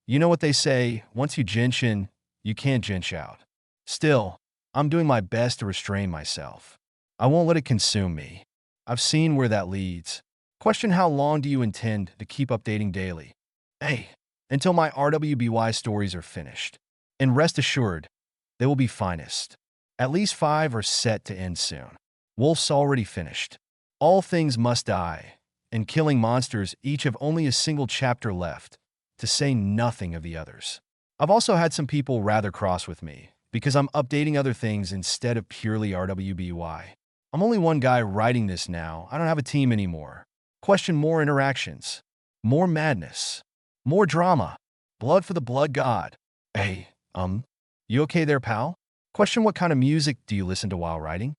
A: You know what they say, once you Genshin, you can't Gensh out. Still, I'm doing my best to restrain myself. I won't let it consume me. I've seen where that leads. Question: how long do you intend to keep updating daily? A. Until my RWBY stories are finished. And rest assured, they will be finest. At least 5 are set to end soon. Wolf's already finished. All things must die, and killing monsters each have only a single chapter left, to say nothing of the others. I've also had some people rather cross with me, because I'm updating other things instead of purely RWBY. I'm only one guy writing this now. I don't have a team anymore. Question: more interactions, more madness, more drama. Blood for the blood god. Hey, you okay there, pal? Question: what kind of music do you listen to while writing?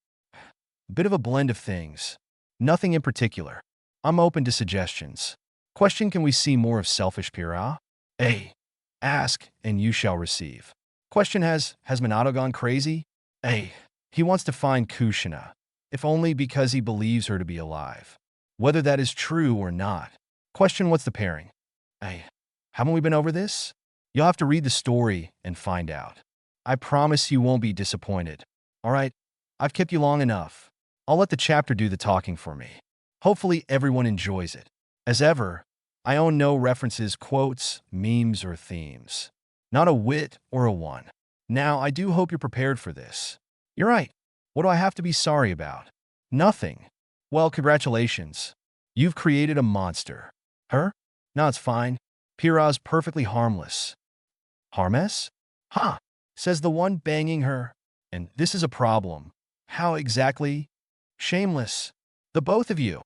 A: Bit of a blend of things. Nothing in particular. I'm open to suggestions. Question: can we see more of selfish Pyryhha? A. Ask, and you shall receive. Question: has Minato gone crazy? A. He wants to find Kushina, if only because he believes her to be alive. Whether that is true or not. Question: what's the pairing? A. Haven't we been over this? You'll have to read the story and find out. I promise you won't be disappointed. All right, I've kept you long enough. I'll let the chapter do the talking for me. Hopefully everyone enjoys it. As ever, I own no references, quotes, memes, or themes. Not a wit or a one. Now, I do hope you're prepared for this. You're right. What do I have to be sorry about? Nothing. Well, congratulations. You've created a monster. Her? No, it's fine. Pyryhha's perfectly harmless. Harmless? Huh, says the one banging her. And this is a problem. How exactly? Shameless. The both of you.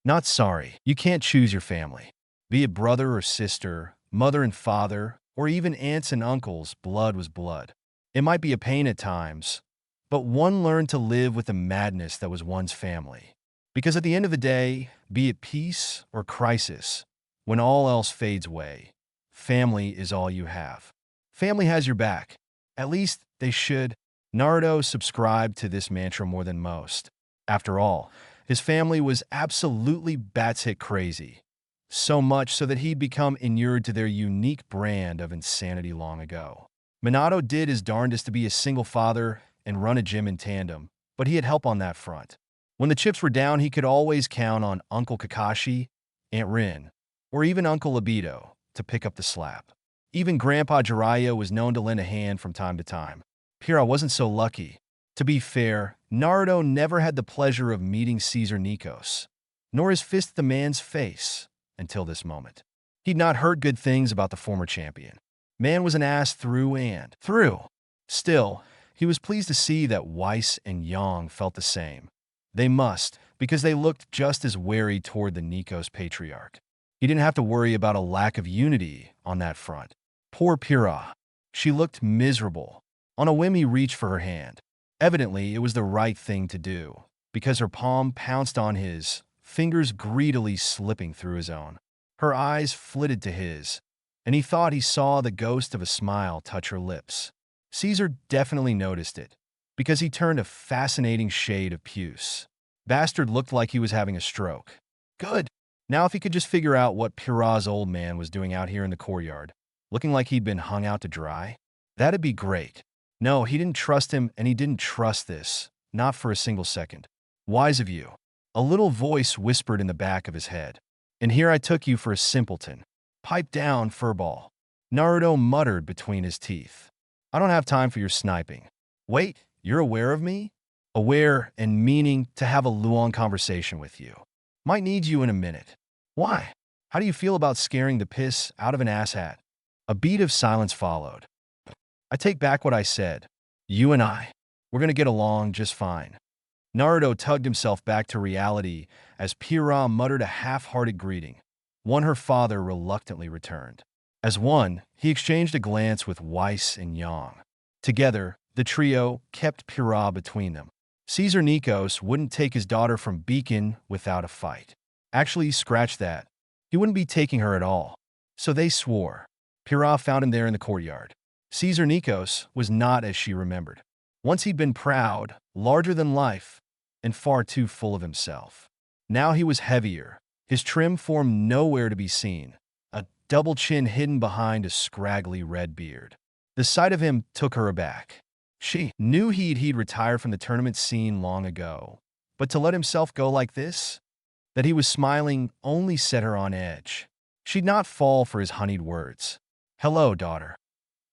A: Not sorry. You can't choose your family. Be it brother or sister, mother and father, or even aunts and uncles, blood was blood. It might be a pain at times, but one learned to live with the madness that was one's family. Because at the end of the day, be it peace or crisis, when all else fades away, family is all you have. Family has your back. At least they should. Naruto subscribed to this mantra more than most. After all, his family was absolutely batshit crazy. So much so that he'd become inured to their unique brand of insanity long ago. Minato did his darndest to be a single father and run a gym in tandem, but he had help on that front. When the chips were down, he could always count on Uncle Kakashi, Aunt Rin, or even Uncle Obito to pick up the slack. Even Grandpa Jiraiya was known to lend a hand from time to time. Pyryhha wasn't so lucky. To be fair, Naruto never had the pleasure of meeting Caesar Nikos, nor his fist the man's face, until this moment. He'd not heard good things about the former champion. Man was an ass through and through. Still, he was pleased to see that Weiss and Yang felt the same. They must, because they looked just as wary toward the Nikos patriarch. He didn't have to worry about a lack of unity on that front. Poor Pyryhha. She looked miserable. On a whim, he reached for her hand. Evidently, it was the right thing to do, because her palm pounced on his, fingers greedily slipping through his own. Her eyes flitted to his, and he thought he saw the ghost of a smile touch her lips. Caesar definitely noticed it, because he turned a fascinating shade of puce. Bastard looked like he was having a stroke. Good. Now if he could just figure out what Pyryhha's old man was doing out here in the courtyard, looking like he'd been hung out to dry, that'd be great. No, he didn't trust him, and he didn't trust this, not for a single second. Wise of you. A little voice whispered in the back of his head. And here I took you for a simpleton. Pipe down, furball. Naruto muttered between his teeth. I don't have time for your sniping. Wait, you're aware of me? Aware and meaning to have a long conversation with you. Might need you in a minute. Why? How do you feel about scaring the piss out of an asshat? A beat of silence followed. I take back what I said. You and I, we're gonna get along just fine. Naruto tugged himself back to reality as Pyryhha muttered a half-hearted greeting, one her father reluctantly returned. As one, he exchanged a glance with Weiss and Yang. Together, the trio kept Pyryhha between them. Caesar Nikos wouldn't take his daughter from Beacon without a fight. Actually, scratch that. He wouldn't be taking her at all. So they swore. Pyryhha found him there in the courtyard. Caesar Nikos was not as she remembered. Once he'd been proud, larger than life, and far too full of himself. Now he was heavier, his trim form nowhere to be seen, a double chin hidden behind a scraggly red beard. The sight of him took her aback. She knew he'd retired from the tournament scene long ago, But to let himself go like this, that he was smiling, only set her on edge. She'd not fall for his honeyed words. "Hello, daughter."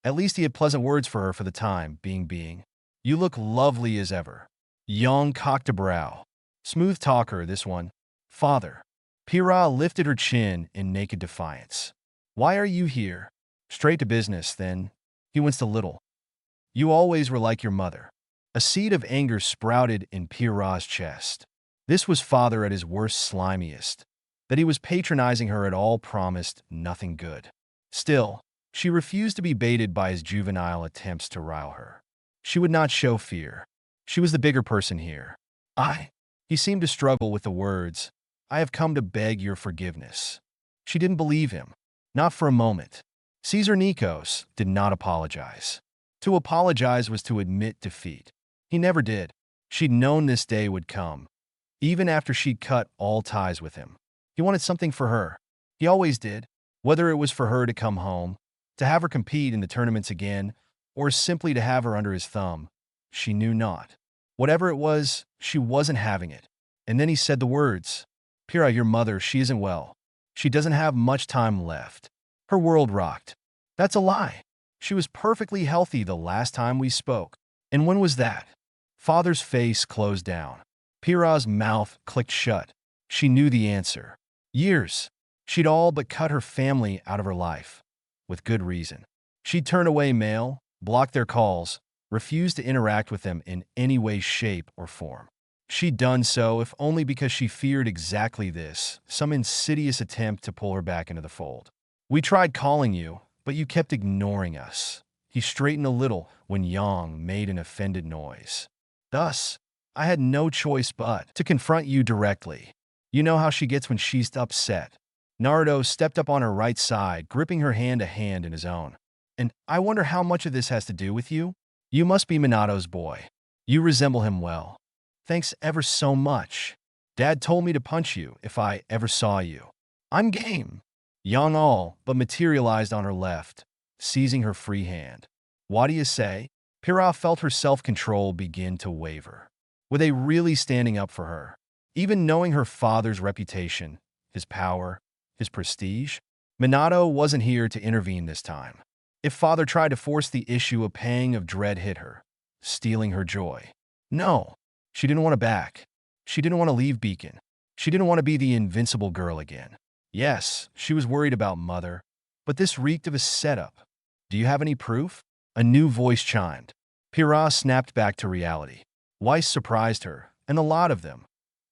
A: At least he had pleasant words for her for the time being. "You look lovely as ever." Yang cocked a brow. Smooth talker, this one. "Father." Pyryhha lifted her chin in naked defiance. "Why are you here?" "Straight to business, then." He winced a little. "You always were like your mother." A seed of anger sprouted in Pyryhha's chest. This was father at his worst, slimiest. That he was patronizing her at all promised nothing good. Still, she refused to be baited by his juvenile attempts to rile her. She would not show fear. She was the bigger person here. He seemed to struggle with the words. "I have come to beg your forgiveness." She didn't believe him. Not for a moment. Caesar Nikos did not apologize. To apologize was to admit defeat. He never did. She'd known this day would come, even after she'd cut all ties with him. He wanted something for her. He always did. Whether it was for her to come home, to have her compete in the tournaments again, or simply to have her under his thumb, she knew not. Whatever it was, she wasn't having it. And then he said the words. "Pyryhha, your mother, she isn't well. She doesn't have much time left." Her world rocked. "That's a lie. She was perfectly healthy the last time we spoke." "And when was that?" Father's face closed down. Pyryhha's mouth clicked shut. She knew the answer. Years. She'd all but cut her family out of her life. With good reason. She'd turn away mail, block their calls, refused to interact with them in any way, shape, or form. She'd done so if only because she feared exactly this, some insidious attempt to pull her back into the fold. "We tried calling you, but you kept ignoring us." He straightened a little when Yang made an offended noise. "Thus, I had no choice but to confront you directly. You know how she gets when she's upset." Naruto stepped up on her right side, gripping her hand a hand in his own. "And I wonder how much of this has to do with you? You must be Minato's boy. You resemble him well. Thanks ever so much. Dad told me to punch you if I ever saw you." "I'm game." Yang all but materialized on her left, seizing her free hand. "What do you say?" Pyryhha felt her self-control begin to waver. Were they really standing up for her? Even knowing her father's reputation, his power, his prestige? Minato wasn't here to intervene this time. If father tried to force the issue, a pang of dread hit her, stealing her joy. No, she didn't want to back. She didn't want to leave Beacon. She didn't want to be the invincible girl again. Yes, she was worried about mother, but this reeked of a setup. "Do you have any proof?" A new voice chimed. Pyryhha snapped back to reality. Weiss surprised her, and a lot of them,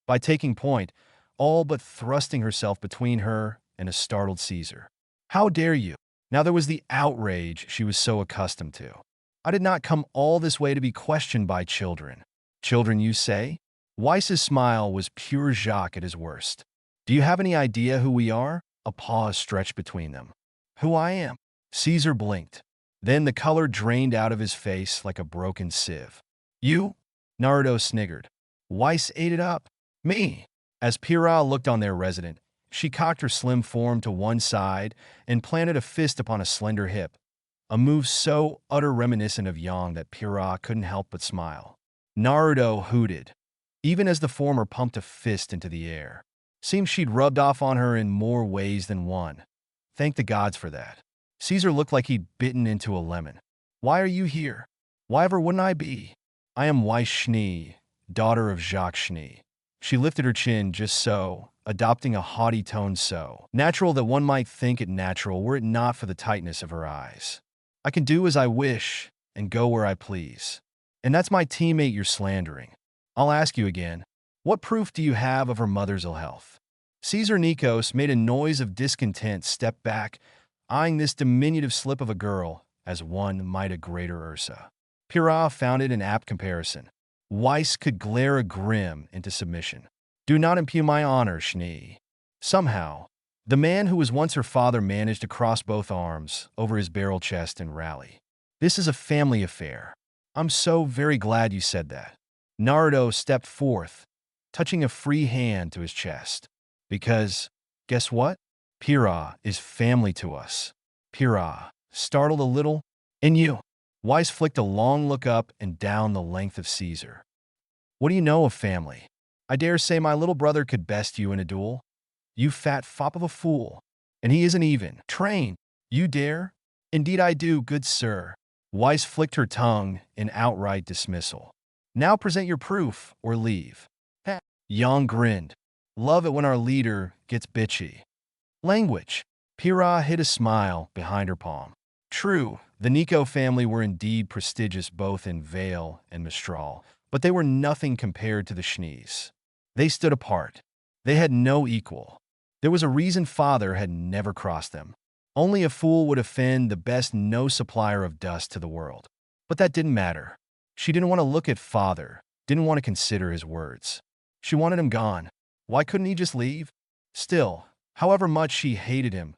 A: by taking point, all but thrusting herself between her and a startled Caesar. "How dare you?" Now there was the outrage she was so accustomed to. "I did not come all this way to be questioned by children." "Children, you say?" Weiss's smile was pure Jacques at his worst. "Do you have any idea who we are?" A pause stretched between them. "Who I am?" Caesar blinked. Then the color drained out of his face like a broken sieve. "You?" Naruto sniggered. Weiss ate it up. "Me." As Pyryhha looked on their resident, she cocked her slim form to one side and planted a fist upon a slender hip, a move so utter reminiscent of Yang that Pyryhha couldn't help but smile. Naruto hooted, even as the former pumped a fist into the air. Seemed she'd rubbed off on her in more ways than one. Thank the gods for that. Caesar looked like he'd bitten into a lemon. "Why are you here?" "Why ever wouldn't I be?" "I am Weiss Schnee, daughter of Jacques Schnee." She lifted her chin just so, adopting a haughty tone so natural that one might think it natural were it not for the tightness of her eyes. "I can do as I wish and go where I please. And that's my teammate you're slandering. I'll ask you again, what proof do you have of her mother's ill health?" Caesar Nikos made a noise of discontent, stepped back, eyeing this diminutive slip of a girl as one might a greater Ursa. Pyryhha found it an apt comparison. Weiss could glare a grim into submission. "Do not impugn my honor, Schnee." Somehow, the man who was once her father managed to cross both arms over his barrel chest and rally. "This is a family affair." "I'm so very glad you said that." Naruto stepped forth, touching a free hand to his chest. "Because, guess what? Pyryhha is family to us." Pyryhha, startled a little. "And you?" Weiss flicked a long look up and down the length of Caesar. "What do you know of family?" I dare say my little brother could best you in a duel. You fat fop of a fool. And he isn't even trained. You dare? Indeed I do, good sir. Weiss flicked her tongue in outright dismissal. Now present your proof, or leave. Heh. Yang grinned. Love it when our leader gets bitchy. Language. Pyryhha hid a smile behind her palm. True, the Nico family were indeed prestigious both in Vale and Mistral, but they were nothing compared to the Schnees. They stood apart. They had no equal. There was a reason father had never crossed them. Only a fool would offend the best no-supplier of dust to the world. But that didn't matter. She didn't want to look at father, didn't want to consider his words. She wanted him gone. Why couldn't he just leave? Still, however much she hated him,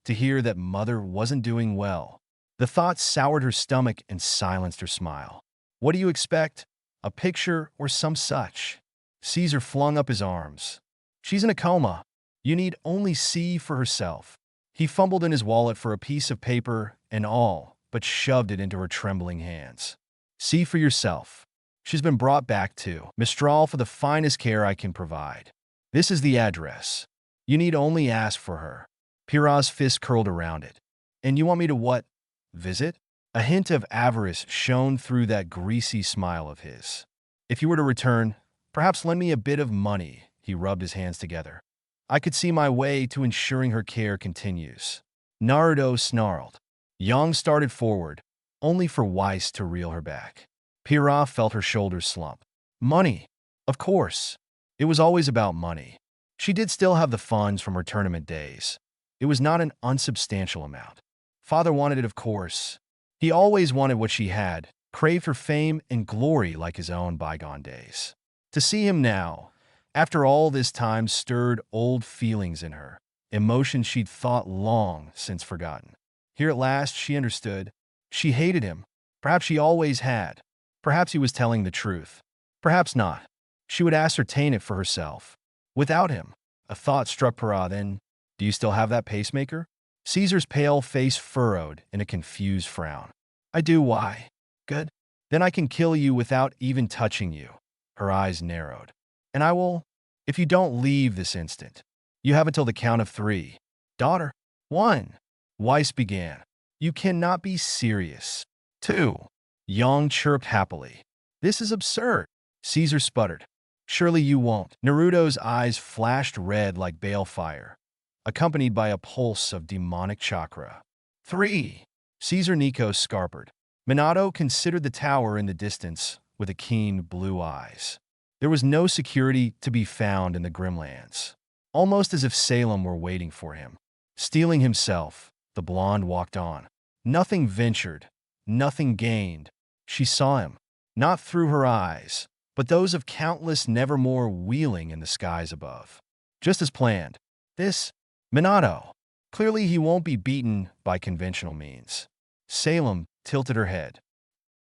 A: to hear that mother wasn't doing well, the thought soured her stomach and silenced her smile. What do you expect? A picture or some such? Caesar flung up his arms. She's in a coma. You need only see for herself. He fumbled in his wallet for a piece of paper and all, but shoved it into her trembling hands. See for yourself. She's been brought back to Mistral for the finest care I can provide. This is the address. You need only ask for her. Pyryhha's fist curled around it. And you want me to what? Visit? A hint of avarice shone through that greasy smile of his. If you were to return, perhaps lend me a bit of money. He rubbed his hands together. I could see my way to ensuring her care continues. Naruto snarled. Yang started forward, only for Weiss to reel her back. Pyryhha felt her shoulders slump. Money. Of course. It was always about money. She did still have the funds from her tournament days. It was not an unsubstantial amount. Father wanted it, of course. He always wanted what she had, craved her fame and glory like his own bygone days. To see him now, after all this time, stirred old feelings in her, emotions she'd thought long since forgotten. Here at last, she understood. She hated him. Perhaps she always had. Perhaps he was telling the truth. Perhaps not. She would ascertain it for herself. Without him, a thought struck Pyryhha then. Do you still have that pacemaker? Caesar's pale face furrowed in a confused frown. I do. Why? Good. Then I can kill you without even touching you. Her eyes narrowed. And I will, if you don't leave this instant. You have until the count of 3. Daughter. 1. Weiss began. You cannot be serious. 2. Yang chirped happily. This is absurd. Caesar sputtered. Surely you won't. Naruto's eyes flashed red like balefire, accompanied by a pulse of demonic chakra. 3. Caesar Nico scarpered. Minato considered the tower in the distance with a keen blue eyes. There was no security to be found in the Grimlands. Almost as if Salem were waiting for him. Steeling himself, the blonde walked on. Nothing ventured, nothing gained. She saw him, not through her eyes, but those of countless nevermore wheeling in the skies above. Just as planned. This, Minato. Clearly he won't be beaten by conventional means. Salem tilted her head.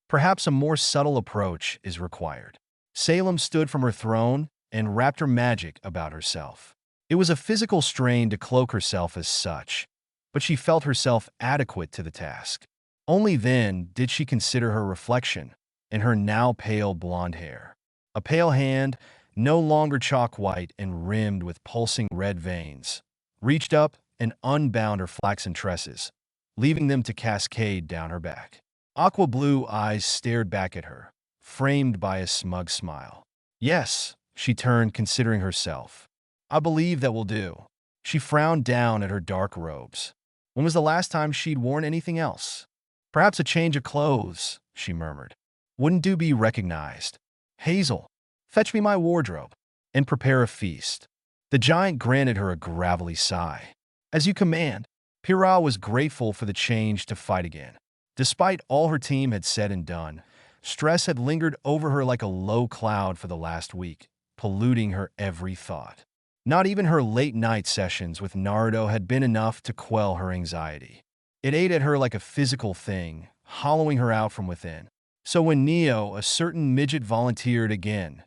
A: Perhaps a more subtle approach is required. Salem stood from her throne and wrapped her magic about herself. It was a physical strain to cloak herself as such, but she felt herself adequate to the task. Only then did she consider her reflection in her now pale blonde hair. A pale hand, no longer chalk white and rimmed with pulsing red veins, reached up and unbound her flaxen tresses, leaving them to cascade down her back. Aqua blue eyes stared back at her, framed by a smug smile. Yes, she turned, considering herself. I believe that will do. She frowned down at her dark robes. When was the last time she'd worn anything else? Perhaps a change of clothes, she murmured. Wouldn't do be recognized. Hazel, fetch me my wardrobe, and prepare a feast. The giant granted her a gravelly sigh. As you command. Pyryhha was grateful for the change to fight again. Despite all her team had said and done, stress had lingered over her like a low cloud for the last week, polluting her every thought. Not even her late-night sessions with Naruto had been enough to quell her anxiety. It ate at her like a physical thing, hollowing her out from within. So when Neo, a certain midget, volunteered again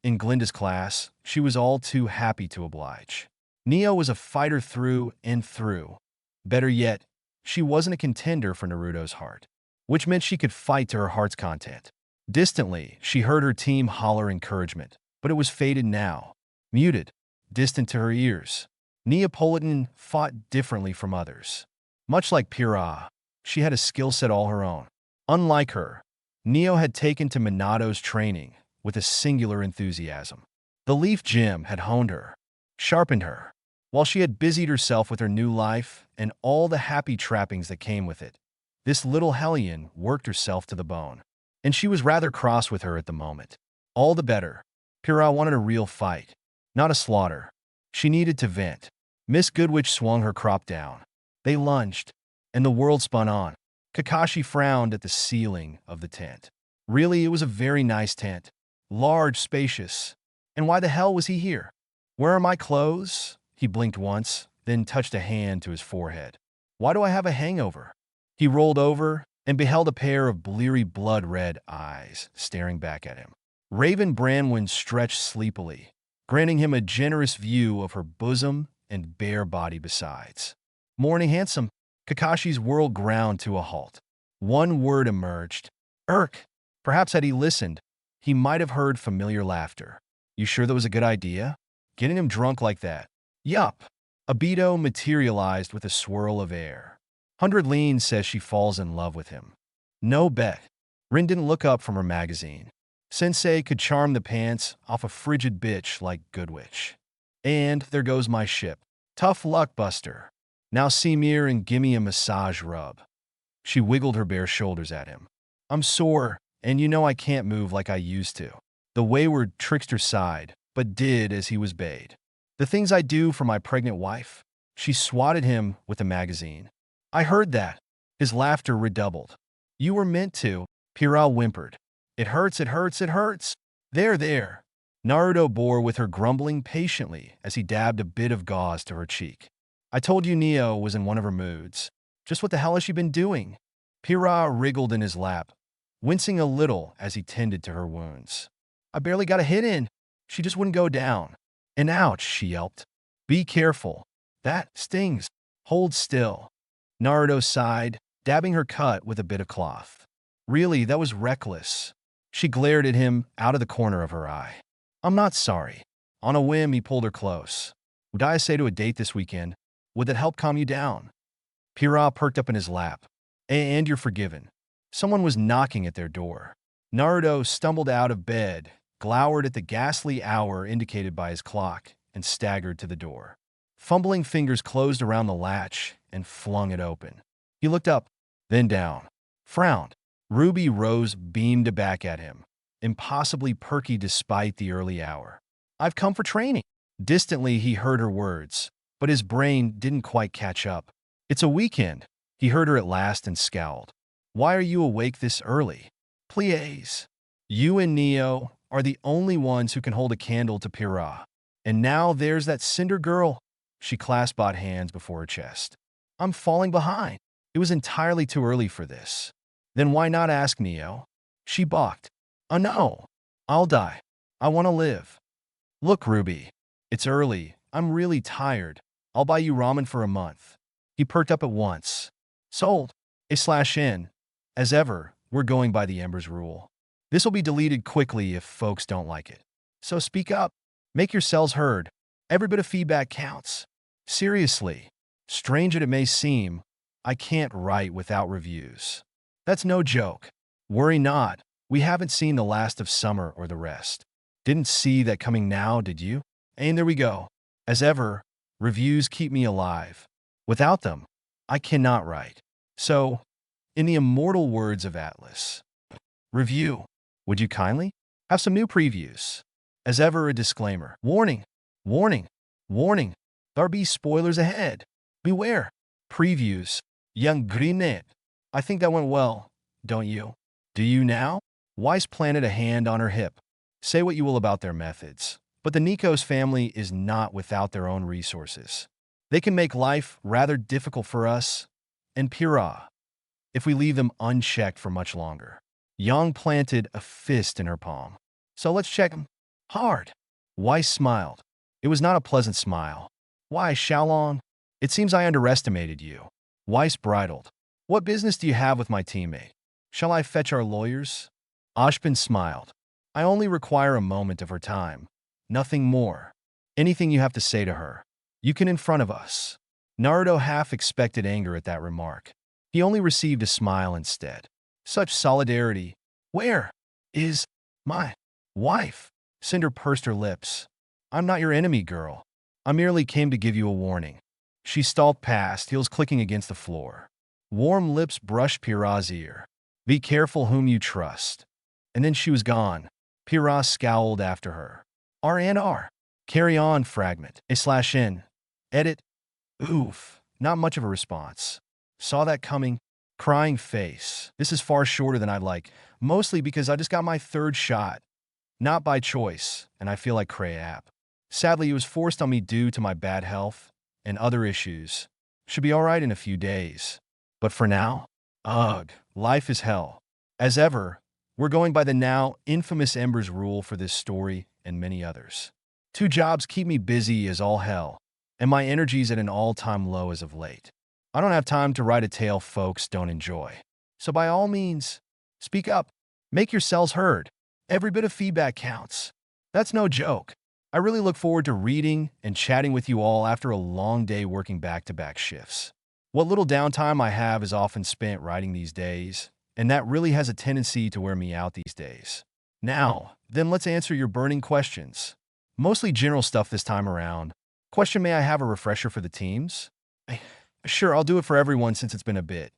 A: in Glinda's class, she was all too happy to oblige. Neo was a fighter through and through. Better yet, she wasn't a contender for Naruto's heart, which meant she could fight to her heart's content. Distantly, she heard her team holler encouragement. but it was faded now, muted, distant to her ears. Neapolitan fought differently from others. Much like Pyryhha, she had a skill set all her own. Unlike her, Neo had taken to Minato's training with a singular enthusiasm. The Leaf Gym had honed her, sharpened her. While she had busied herself with her new life and all the happy trappings that came with it, this little hellion worked herself to the bone. And she was rather cross with her at the moment. All the better. Pyryhha wanted a real fight, not a slaughter. She needed to vent. Miss Goodwitch swung her crop down. They lunged, and the world spun on. Kakashi frowned at the ceiling of the tent. Really, it was a very nice tent. Large, spacious. And why the hell was he here? Where are my clothes? He blinked once, then touched a hand to his forehead. Why do I have a hangover? He rolled over and beheld a pair of bleary blood-red eyes staring back at him. Raven Branwen stretched sleepily, granting him a generous view of her bosom and bare body besides. Morning, handsome. Kakashi's world ground to a halt. One word emerged. Irk. Perhaps had he listened, he might have heard familiar laughter. You sure that was a good idea? Getting him drunk like that? Yup. Abito materialized with a swirl of air. 100 Lean says she falls in love with him. No bet. Rin didn't look up from her magazine. Sensei could charm the pants off a frigid bitch like Goodwitch. And there goes my ship. Tough luck, Buster. Now see me here and gimme a massage rub. She wiggled her bare shoulders at him. I'm sore, and you know I can't move like I used to. The wayward trickster sighed, but did as he was bade. The things I do for my pregnant wife? She swatted him with a magazine. I heard that. His laughter redoubled. You were meant to, Pyryhha whimpered. It hurts, it hurts, it hurts. There, there. Naruto bore with her grumbling patiently as he dabbed a bit of gauze to her cheek. I told you Neo was in one of her moods. Just what the hell has she been doing? Pyryhha wriggled in his lap, wincing a little as he tended to her wounds. I barely got a hit in. She just wouldn't go down. And ouch, she yelped. Be careful. That stings. Hold still. Naruto sighed, dabbing her cut with a bit of cloth. Really, that was reckless. She glared at him out of the corner of her eye. I'm not sorry. On a whim, he pulled her close. Would I say to a date this weekend? Would that help calm you down? Pyryhha perked up in his lap. And you're forgiven. Someone was knocking at their door. Naruto stumbled out of bed, glowered at the ghastly hour indicated by his clock, and staggered to the door. Fumbling fingers closed around the latch and flung it open. He looked up, then down, frowned. Ruby Rose beamed back at him, impossibly perky despite the early hour. I've come for training. Distantly, he heard her words, but his brain didn't quite catch up. It's a weekend. He heard her at last and scowled. Why are you awake this early? Please. You and Neo are the only ones who can hold a candle to Pyryhha. And now there's that Cinder girl. She clasped both hands before her chest. I'm falling behind. It was entirely too early for this. Then why not ask Neo? She balked. Oh no. I'll die. I want to live. Look, Ruby. It's early. I'm really tired. I'll buy you ramen for a month. He perked up at once. Sold. /n. As ever, we're going by the Embers rule. This will be deleted quickly if folks don't like it. So speak up. Make yourselves heard. Every bit of feedback counts. Seriously. Strange as it may seem, I can't write without reviews. That's no joke. Worry not. We haven't seen the last of summer or the rest. Didn't see that coming now, did you? And there we go. As ever, reviews keep me alive. Without them, I cannot write. So, in the immortal words of Atlas, review. Would you kindly have some new previews? As ever, a disclaimer. Warning, warning, warning. There be spoilers ahead. Beware. Previews. Young Greenet. I think that went well, don't you? Do you now? Weiss planted a hand on her hip. Say what you will about their methods, but the Nikos family is not without their own resources. They can make life rather difficult for us and Pyryhha if we leave them unchecked for much longer. Yang planted a fist in her palm. So let's check them hard. Weiss smiled. It was not a pleasant smile. Why, Xiaolong? It seems I underestimated you. Weiss bridled. What business do you have with my teammate? Shall I fetch our lawyers? Ashbin smiled. I only require a moment of her time. Nothing more. Anything you have to say to her, you can in front of us. Naruto half expected anger at that remark. He only received a smile instead. Such solidarity. Where is my wife? Cinder pursed her lips. I'm not your enemy, girl. I merely came to give you a warning. She stalked past, heels clicking against the floor. Warm lips brushed Pyryhha's ear. Be careful whom you trust. And then she was gone. Pyryhha scowled after her. R&R. Carry on, fragment. A/N. Edit. Oof. Not much of a response. Saw that coming. Crying face. This is far shorter than I'd like, mostly because I just got my third shot. Not by choice, and I feel like crap. Sadly, it was forced on me due to my bad health and other issues. Should be alright in a few days. But for now, ugh, life is hell. As ever, we're going by the now infamous Ember's rule for this story and many others. 2 jobs keep me busy as all hell, and my energy's at an all-time low as of late. I don't have time to write a tale folks don't enjoy. So by all means, speak up. Make yourselves heard. Every bit of feedback counts. That's no joke. I really look forward to reading and chatting with you all after a long day working back-to-back shifts. What little downtime I have is often spent writing these days, and that really has a tendency to wear me out these days. Now, then let's answer your burning questions. Mostly general stuff this time around. Question, may I have a refresher for the teams? Sure, I'll do it for everyone since it's been a bit.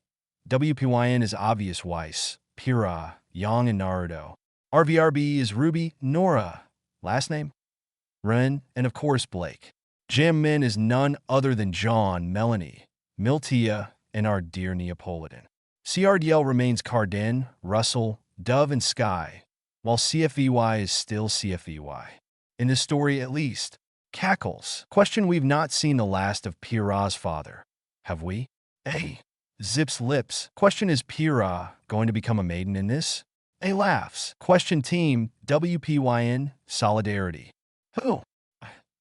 A: WPYN is Obvious Weiss, Pyryhha, Yang, and Naruto. RVRB is Ruby, Nora. Last name? Ren, and of course Blake. Jam Min is none other than John, Melanie, Miltia, and our dear Neapolitan. CRDL remains Carden, Russell, Dove, and Sky, while CFEY is still CFEY. In this story, at least. Cackles. Question, we've not seen the last of Pyryhha's father. Have we? A. Zips lips. Question, is Pyryhha going to become a maiden in this? A. Laughs. Question, team, WPYN, solidarity. Who?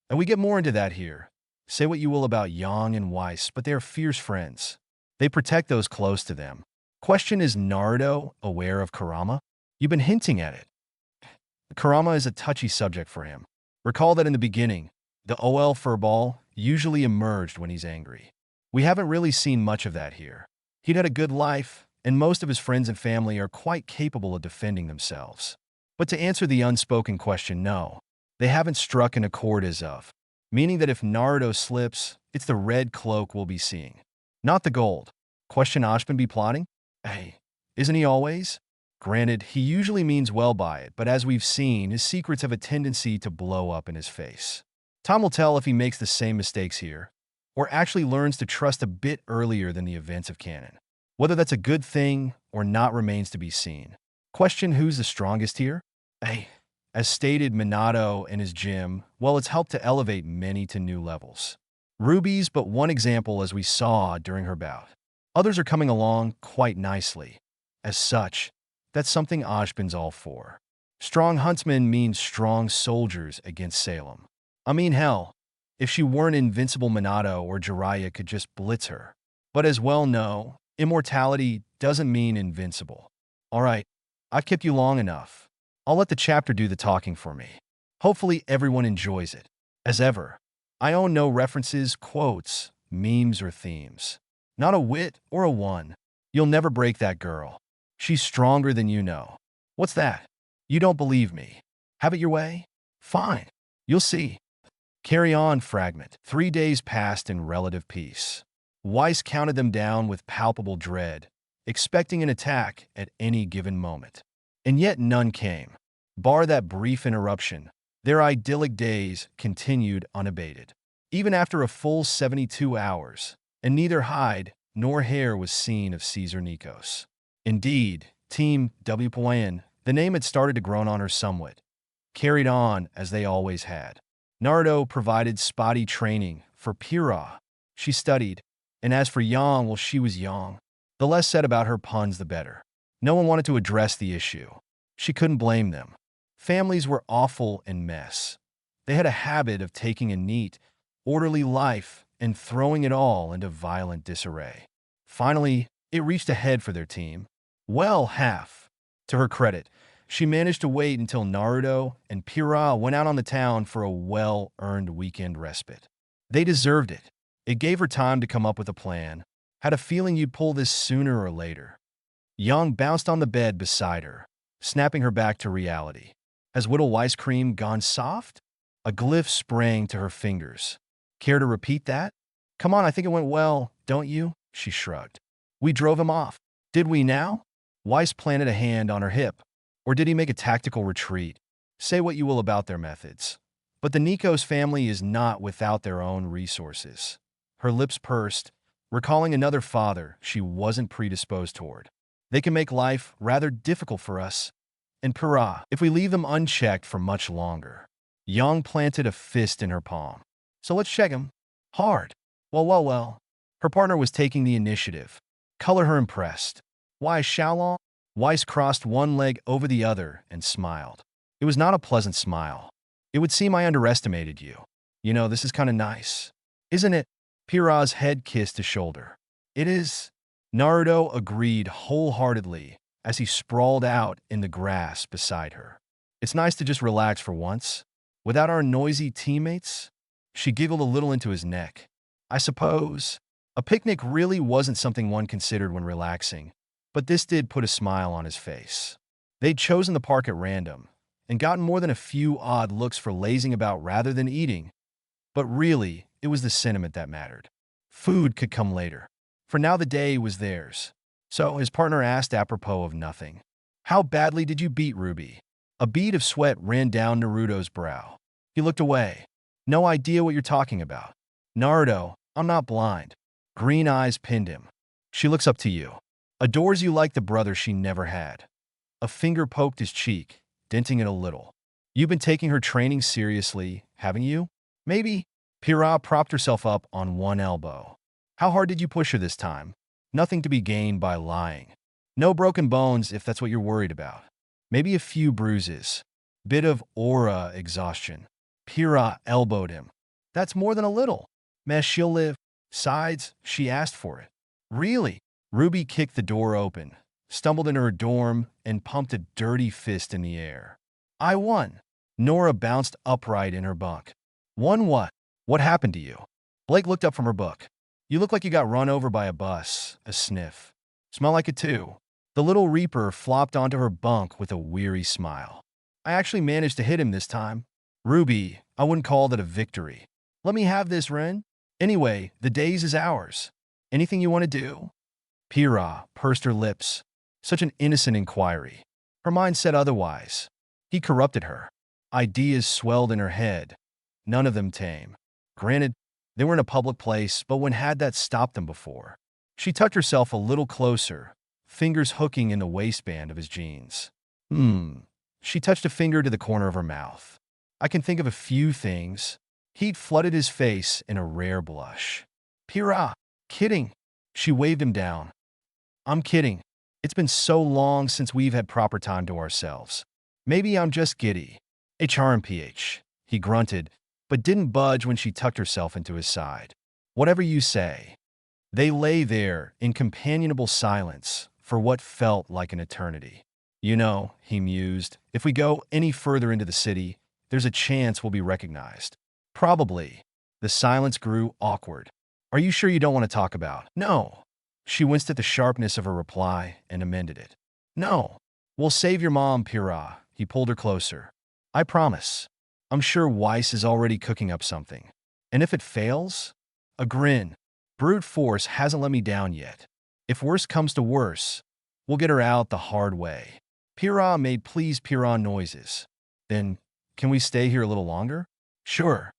A: And we get more into that here. Say what you will about Yang and Weiss, but they are fierce friends. They protect those close to them. Question, is Naruto aware of Kurama? You've been hinting at it. Kurama is a touchy subject for him. Recall that in the beginning, the OL furball usually emerged when he's angry. We haven't really seen much of that here. He'd had a good life, and most of his friends and family are quite capable of defending themselves. But to answer the unspoken question, no, they haven't struck an accord as of, meaning that if Naruto slips, it's the red cloak we'll be seeing, not the gold. Question, Ashbin be plotting? Hey, isn't he always? Granted, he usually means well by it, but as we've seen, his secrets have a tendency to blow up in his face. Time will tell if he makes the same mistakes here, or actually learns to trust a bit earlier than the events of canon. Whether that's a good thing or not remains to be seen. Question, who's the strongest here? Hey, as stated, Minato and his gym, well, it's helped to elevate many to new levels. Ruby's but one example, as we saw during her bout. Others are coming along quite nicely. As such, that's something Ashbin's all for. Strong huntsmen means strong soldiers against Salem. I mean, hell, if she weren't invincible, Minato or Jiraiya could just blitz her. But as well know, immortality doesn't mean invincible. Alright, I've kept you long enough. I'll let the chapter do the talking for me. Hopefully everyone enjoys it. As ever, I own no references, quotes, memes, or themes. Not a wit or a one. You'll never break that girl. She's stronger than you know. What's that? You don't believe me. Have it your way? Fine. You'll see. Carry on, fragment. 3 days passed in relative peace. Weiss counted them down with palpable dread, expecting an attack at any given moment. And yet none came. Bar that brief interruption, their idyllic days continued unabated. Even after a full 72 hours, and neither hide nor hair was seen of Caesar Nikos. Indeed, Team WPYN, the name had started to groan on her somewhat, carried on as they always had. Naruto provided spotty training for Pyryhha. She studied, and as for Yang, well, she was young. The less said about her puns, the better. No one wanted to address the issue. She couldn't blame them. Families were awful and mess. They had a habit of taking a neat, orderly life and throwing it all into violent disarray. Finally, it reached a head for their team. Well, half. To her credit, She managed to wait until Naruto and Pyryhha went out on the town for a well-earned weekend respite. They deserved it. It gave her time to come up with a plan. Had a feeling you'd pull this sooner or later. Young bounced on the bed beside her, snapping her back to reality. Has Whittle ice cream gone soft? A glyph sprang to her fingers. Care to repeat that? Come on, I think it went well, don't you? She shrugged. We drove him off. Did we now? Weiss planted a hand on her hip. Or did he make a tactical retreat? Say what you will about their methods. But the Nikos family is not without their own resources. Her lips pursed, recalling another father she wasn't predisposed toward. They can make life rather difficult for us. And Pyryhha, if we leave them unchecked for much longer. Young planted a fist in her palm. So let's check him. Hard. Well. Her partner was taking the initiative. Color her impressed. Why, Xiaolong? Weiss crossed one leg over the other and smiled. It was not a pleasant smile. It would seem I underestimated you. You know, this is kind of nice. Isn't it? Pyryhha's head kissed his shoulder. It is. Naruto agreed wholeheartedly as he sprawled out in the grass beside her. It's nice to just relax for once. Without our noisy teammates? She giggled a little into his neck. I suppose. A picnic really wasn't something one considered when relaxing, but this did put a smile on his face. They'd chosen the park at random and gotten more than a few odd looks for lazing about rather than eating. But really, it was the sentiment that mattered. Food could come later. For now the day was theirs. So his partner asked apropos of nothing. How badly did you beat Ruby? A bead of sweat ran down Naruto's brow. He looked away. No idea what you're talking about. Naruto, I'm not blind. Green eyes pinned him. She looks up to you. Adores you like the brother she never had. A finger poked his cheek, denting it a little. You've been taking her training seriously, haven't you? Maybe. Pyryhha propped herself up on one elbow. How hard did you push her this time? Nothing to be gained by lying. No broken bones if that's what you're worried about. Maybe a few bruises. Bit of aura exhaustion. Pyryhha elbowed him. That's more than a little. Mess, she'll live. Sides, she asked for it. Really? Ruby kicked the door open, stumbled into her dorm, and pumped a dirty fist in the air. I won. Nora bounced upright in her bunk. Won what? What happened to you? Blake looked up from her book. You look like you got run over by a bus. A sniff. Smell like it too. The little Reaper flopped onto her bunk with a weary smile. I actually managed to hit him this time. Ruby, I wouldn't call that a victory. Let me have this, Ren. Anyway, the days is ours. Anything you want to do? Pyryhha pursed her lips. Such an innocent inquiry. Her mind said otherwise. He corrupted her. Ideas swelled in her head. None of them tame. Granted, they were in a public place, but when had that stopped them before? She tucked herself a little closer, fingers hooking in the waistband of his jeans. She touched a finger to the corner of her mouth. I can think of a few things. Heat flooded his face in a rare blush. Pyryhha, kidding. She waved him down. I'm kidding. It's been so long since we've had proper time to ourselves. Maybe I'm just giddy. HRMPH. He grunted, but didn't budge when she tucked herself into his side. Whatever you say. They lay there in companionable silence for what felt like an eternity. You know, he mused, if we go any further into the city, there's a chance we'll be recognized. Probably. The silence grew awkward. Are you sure you don't want to talk about? No. She winced at the sharpness of her reply and amended it. No. We'll save your mom, Pyryhha. He pulled her closer. I promise. I'm sure Weiss is already cooking up something. And if it fails? A grin. Brute force hasn't let me down yet. If worse comes to worse, we'll get her out the hard way. Pyryhha made please Pyryhha noises. Then, can we stay here a little longer? Sure.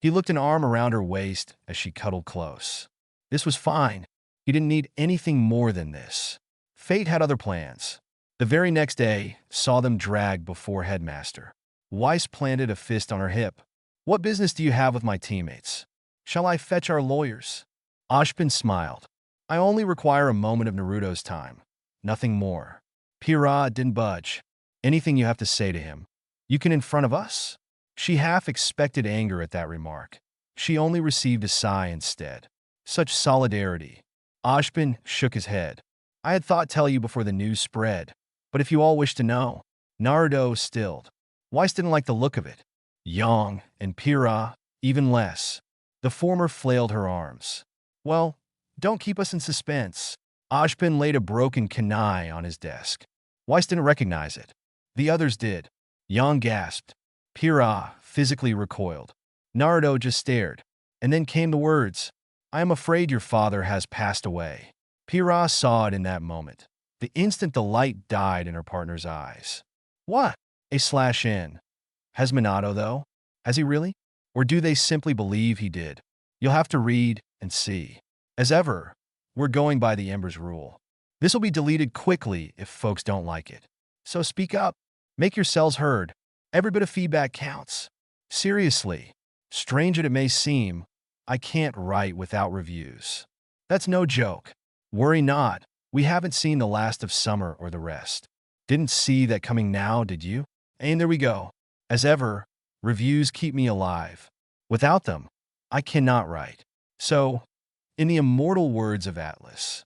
A: He looked an arm around her waist as she cuddled close. This was fine. He didn't need anything more than this. Fate had other plans. The very next day saw them dragged before Headmaster. Weiss planted a fist on her hip. What business do you have with my teammates? Shall I fetch our lawyers? Ashpin smiled. I only require a moment of Naruto's time. Nothing more. Pyryhha didn't budge. Anything you have to say to him. You can in front of us? She half expected anger at that remark. She only received a sigh instead. Such solidarity. Ashpin shook his head. I had thought tell you before the news spread, but if you all wish to know, Naruto stilled. Weiss didn't like the look of it. Yang and Pyryhha, even less. The former flailed her arms. Well, don't keep us in suspense. Ashpin laid a broken kunai on his desk. Weiss didn't recognize it. The others did. Yang gasped. Pyryhha physically recoiled. Naruto just stared. And then came the words, I am afraid your father has passed away. Pyryhha saw it in that moment. The instant the light died in her partner's eyes. What? A/N. Has Minato, though? Has he really? Or do they simply believe he did? You'll have to read and see. As ever, we're going by the Ember's rule. This will be deleted quickly if folks don't like it. So speak up. Make yourselves heard. Every bit of feedback counts. Seriously, strange as it may seem, I can't write without reviews. That's no joke. Worry not. We haven't seen the last of summer or the rest. Didn't see that coming now, did you? And there we go. As ever, reviews keep me alive. Without them, I cannot write. So, in the immortal words of Atlas,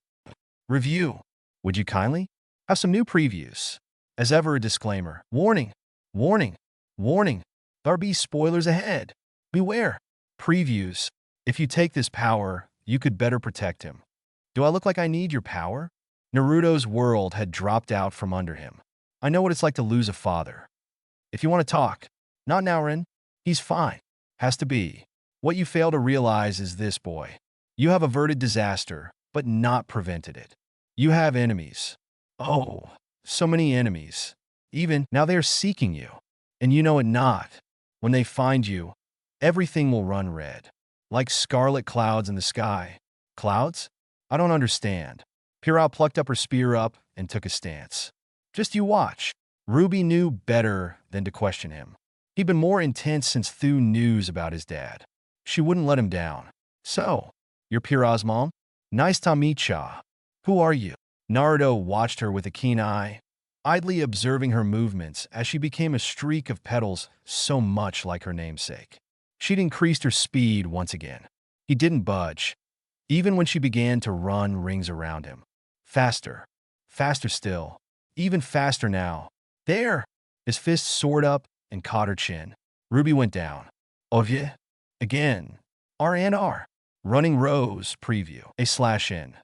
A: review. Would you kindly? Have some new previews. As ever, a disclaimer. Warning, warning, warning. There be spoilers ahead. Beware. Previews. If you take this power, you could better protect him. Do I look like I need your power? Naruto's world had dropped out from under him. I know what it's like to lose a father. If you want to talk, not now, Ren. He's fine. Has to be. What you fail to realize is this, boy. You have averted disaster, but not prevented it. You have enemies. Oh, so many enemies. Even now they are seeking you. And you know it not. When they find you, everything will run red. Like scarlet clouds in the sky. Clouds? I don't understand. Pyryhha plucked up her spear and took a stance. Just you watch. Ruby knew better than to question him. He'd been more intense since knew news about his dad. She wouldn't let him down. So, you're Pyryhha's mom? Nice to meet ya. Who are you? Naruto watched her with a keen eye, idly observing her movements as she became a streak of petals so much like her namesake. She'd increased her speed once again. He didn't budge, even when she began to run rings around him. Faster, faster still, even faster now. There! His fist soared up and caught her chin. Ruby went down. Ovye? Again. RNR. Running Rose preview. A/N.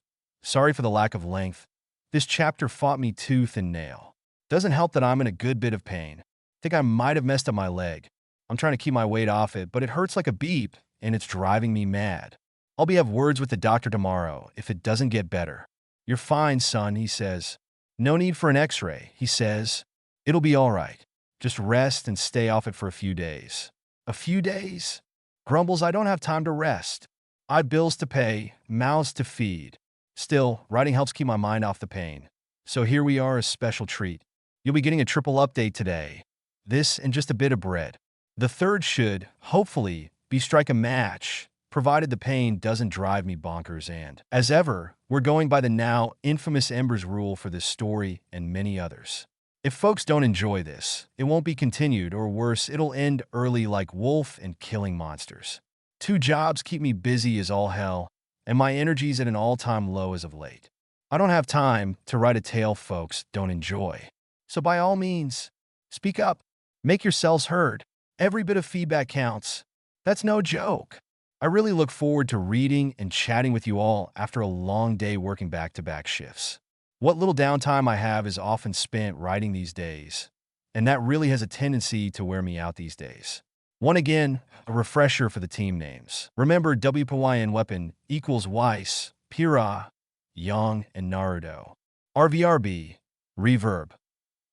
A: Sorry for the lack of length. This chapter fought me tooth and nail. Doesn't help that I'm in a good bit of pain. Think I might have messed up my leg. I'm trying to keep my weight off it, but it hurts like a beep, and it's driving me mad. I'll have words with the doctor tomorrow if it doesn't get better. You're fine, son, he says. No need for an x-ray, he says. It'll be all right. Just rest and stay off it for a few days. A few days? Grumbles, I don't have time to rest. I've bills to pay, mouths to feed. Still, writing helps keep my mind off the pain. So here we are, a special treat. You'll be getting a triple update today. This and just a bit of bread. The third should, hopefully, be strike a match, provided the pain doesn't drive me bonkers and, as ever, we're going by the now infamous Ember's rule for this story and many others. If folks don't enjoy this, it won't be continued, or worse, it'll end early like Wolf and killing monsters. 2 jobs keep me busy as all hell, and my energy's at an all-time low as of late. I don't have time to write a tale folks don't enjoy. So by all means, speak up. Make yourselves heard. Every bit of feedback counts. That's no joke. I really look forward to reading and chatting with you all after a long day working back-to-back shifts. What little downtime I have is often spent writing these days, and that really has a tendency to wear me out these days. One again, a refresher for the team names. Remember, WPYN weapon equals Weiss, Pyryhha, Yang, and Naruto. RVRB, Reverb,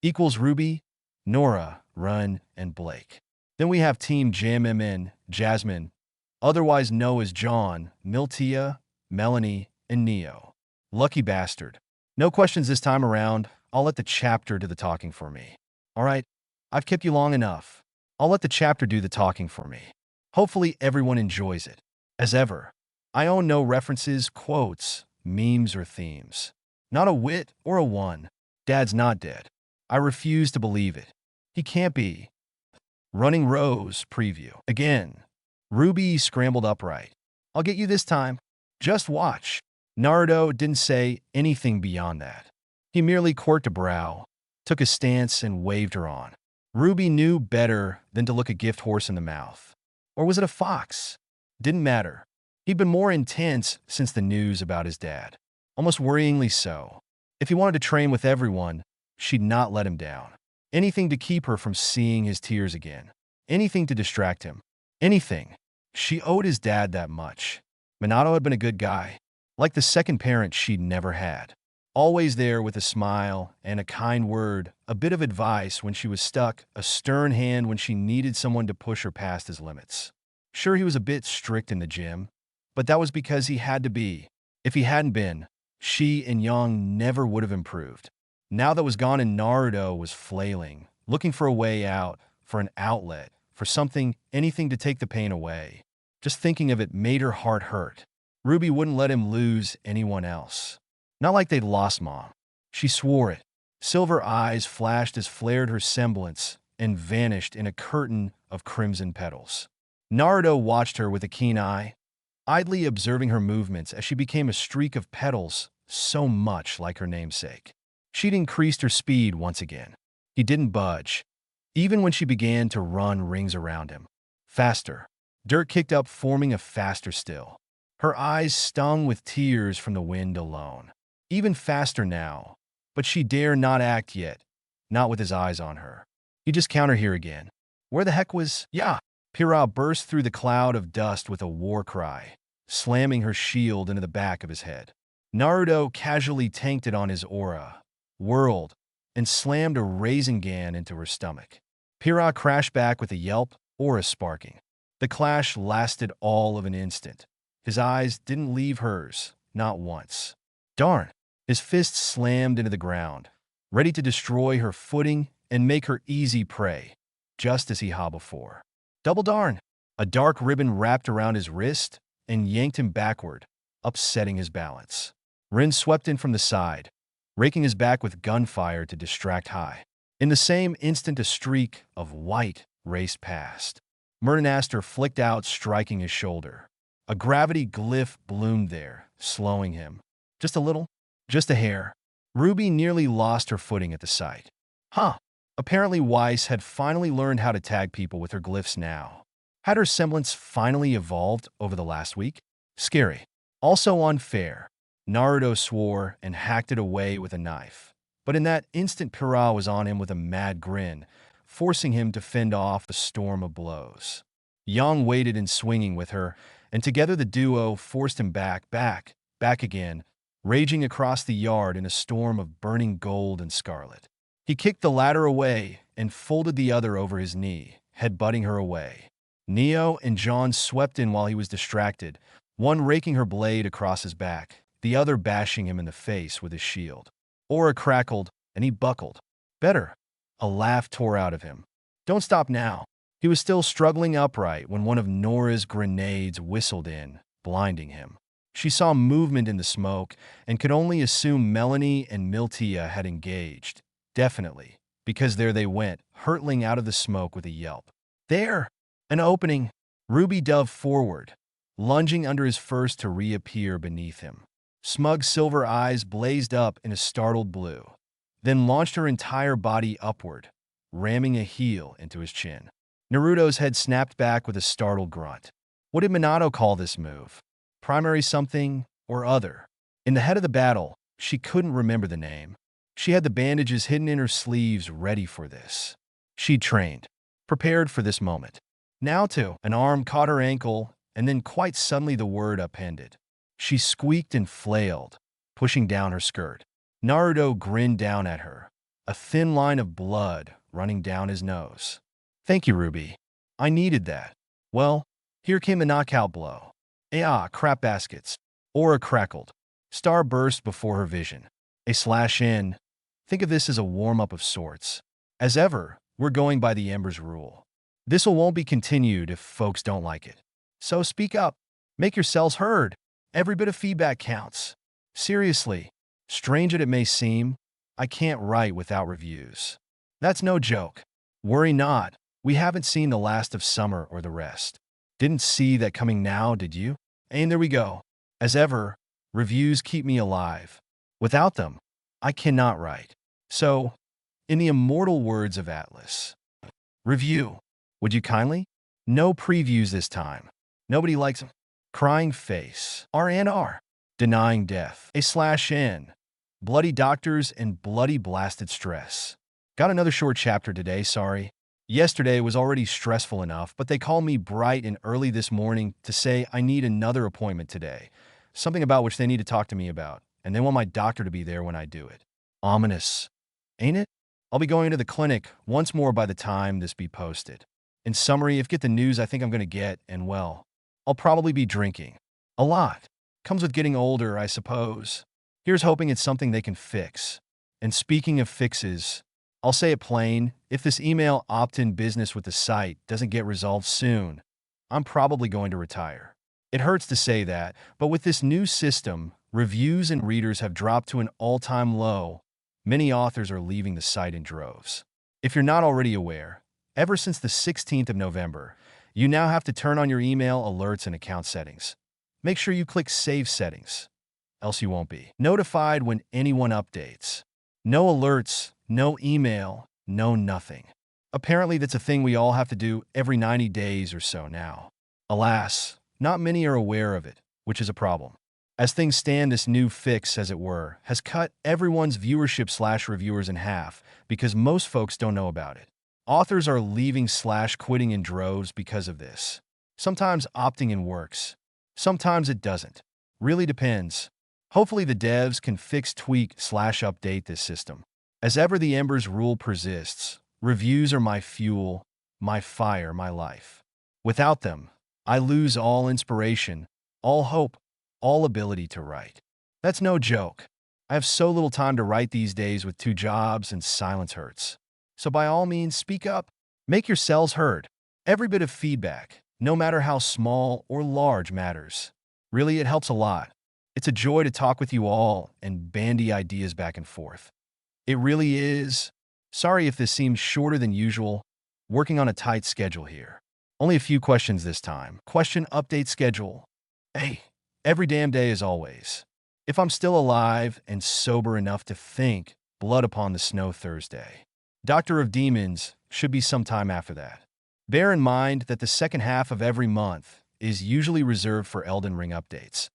A: equals Ruby, Nora, Run, and Blake. Then we have Team JMMN, Jasmine, otherwise known as John, Miltia, Melanie, and Neo. Lucky bastard. No questions this time around. I'll let the chapter do the talking for me. All right, I've kept you long enough. I'll let the chapter do the talking for me. Hopefully everyone enjoys it. As ever, I own no references, quotes, memes, or themes. Not a wit or a one. Dad's not dead. I refuse to believe it. He can't be. Running Rose preview. Again. Ruby scrambled upright. I'll get you this time. Just watch. Naruto didn't say anything beyond that. He merely quirked a brow. took a stance and waved her on. Ruby knew better than to look a gift horse in the mouth. Or was it a fox? Didn't matter. He'd been more intense since the news about his dad. Almost worryingly so. If he wanted to train with everyone, she'd not let him down. Anything to keep her from seeing his tears again. Anything to distract him. Anything. She owed his dad that much. Minato had been a good guy, like the second parent she'd never had. Always there with a smile and a kind word, a bit of advice when she was stuck, a stern hand when she needed someone to push her past his limits. Sure, he was a bit strict in the gym, but that was because he had to be. If he hadn't been, she and Yang never would have improved. Now that was gone and Naruto was flailing, looking for a way out, for an outlet, for something, anything to take the pain away. Just thinking of it made her heart hurt. Ruby wouldn't let him lose anyone else. Not like they'd lost Mom. She swore it. Silver eyes flashed as flared her semblance and vanished in a curtain of crimson petals. Naruto watched her with a keen eye, idly observing her movements as she became a streak of petals so much like her namesake. She'd increased her speed once again. He didn't budge, even when she began to run rings around him. Faster. Dirt kicked up, forming a faster still. Her eyes stung with tears from the wind alone. Even faster now, but she dare not act yet, not with his eyes on her. He just counter here again. Where the heck was... Yeah! Pyryhha burst through the cloud of dust with a war cry, slamming her shield into the back of his head. Naruto casually tanked it on his aura, whirled, and slammed a Rasengan into her stomach. Pyryhha crashed back with a yelp, aura sparking. The clash lasted all of an instant. His eyes didn't leave hers, not once. Darn! His fist slammed into the ground, ready to destroy her footing and make her easy prey, just as he had before. Double darn! A dark ribbon wrapped around his wrist and yanked him backward, upsetting his balance. Rin swept in from the side, raking his back with gunfire to distract Hai. In the same instant, a streak of white raced past. Murdenaster flicked out, striking his shoulder. A gravity glyph bloomed there, slowing him. Just a little, just a hair. Ruby nearly lost her footing at the sight. Huh. Apparently Weiss had finally learned how to tag people with her glyphs now. Had her semblance finally evolved over the last week? Scary. Also unfair. Naruto swore and hacked it away with a knife. But in that instant, Pyryhha was on him with a mad grin, forcing him to fend off a storm of blows. Yang waited in swinging with her, and together the duo forced him back again, raging across the yard in a storm of burning gold and scarlet. He kicked the latter away and folded the other over his knee, head-butting her away. Neo and John swept in while he was distracted, one raking her blade across his back, the other bashing him in the face with his shield. Aura crackled, and he buckled. Better. A laugh tore out of him. Don't stop now. He was still struggling upright when one of Nora's grenades whistled in, blinding him. She saw movement in the smoke and could only assume Melanie and Miltia had engaged. Definitely, because there they went, hurtling out of the smoke with a yelp. There! An opening. Ruby dove forward, lunging under his first to reappear beneath him. Smug silver eyes blazed up in a startled blue, then launched her entire body upward, ramming a heel into his chin. Naruto's head snapped back with a startled grunt. What did Minato call this move? Primary something or other? In the head of the battle, she couldn't remember the name. She had the bandages hidden in her sleeves ready for this. She'd trained, prepared for this moment. Now too, an arm caught her ankle, and then quite suddenly the word upended. She squeaked and flailed, pushing down her skirt. Naruto grinned down at her, a thin line of blood running down his nose. Thank you, Ruby. I needed that. Well, here came a knockout blow. Crap baskets. Aura crackled. Star burst before her vision. A slash in. Think of this as a warm-up of sorts. As ever, we're going by the Ember's rule. This'll won't be continued if folks don't like it. So speak up. Make yourselves heard. Every bit of feedback counts. Seriously, strange as it may seem, I can't write without reviews. That's no joke. Worry not. We haven't seen the last of summer or the rest. Didn't see that coming now, did you? And there we go. As ever, reviews keep me alive. Without them, I cannot write. So, In the immortal words of Atlas, review. Would you kindly? No previews this time. Nobody likes them. Crying face. RNR. Denying death. A/N. Bloody doctors and bloody blasted stress. Got another short chapter today, sorry. Yesterday was already stressful enough, but they called me bright and early this morning to say I need another appointment today. Something about which they need to talk to me about, and they want my doctor to be there when I do it. Ominous. Ain't it? I'll be going to the clinic once more by the time this be posted. In summary, if get the news I think I'm going to get, and well, I'll probably be drinking. A lot. Comes with getting older, I suppose. Here's hoping it's something they can fix. And speaking of fixes, I'll say it plain, if this email opt-in business with the site doesn't get resolved soon, I'm probably going to retire. It hurts to say that, but with this new system, reviews and readers have dropped to an all-time low. Many authors are leaving the site in droves. If you're not already aware, ever since the 16th of November, you now have to turn on your email alerts and account settings. Make sure you click Save Settings, else you won't be notified when anyone updates. No alerts, no email, no nothing. Apparently that's a thing we all have to do every 90 days or so now. Alas, not many are aware of it, which is a problem. As things stand, this new fix, as it were, has cut everyone's viewership/reviewers in half because most folks don't know about it. Authors are leaving/quitting in droves because of this. Sometimes opting in works. Sometimes it doesn't. Really depends. Hopefully the devs can fix, tweak/update this system. As ever, the Embers rule persists. Reviews are my fuel, my fire, my life. Without them, I lose all inspiration, all hope, all ability to write. That's no joke. I have so little time to write these days with 2 jobs, and silence hurts. So by all means, speak up. Make yourselves heard. Every bit of feedback, no matter how small or large, matters. Really, it helps a lot. It's a joy to talk with you all and bandy ideas back and forth. It really is. Sorry if this seems shorter than usual. Working on a tight schedule here. Only a few questions this time. Question update schedule. Hey, every damn day as always. If I'm still alive and sober enough to think, Blood Upon the Snow Thursday. Doctor of Demons should be sometime after that. Bear in mind that the second half of every month is usually reserved for Elden Ring updates,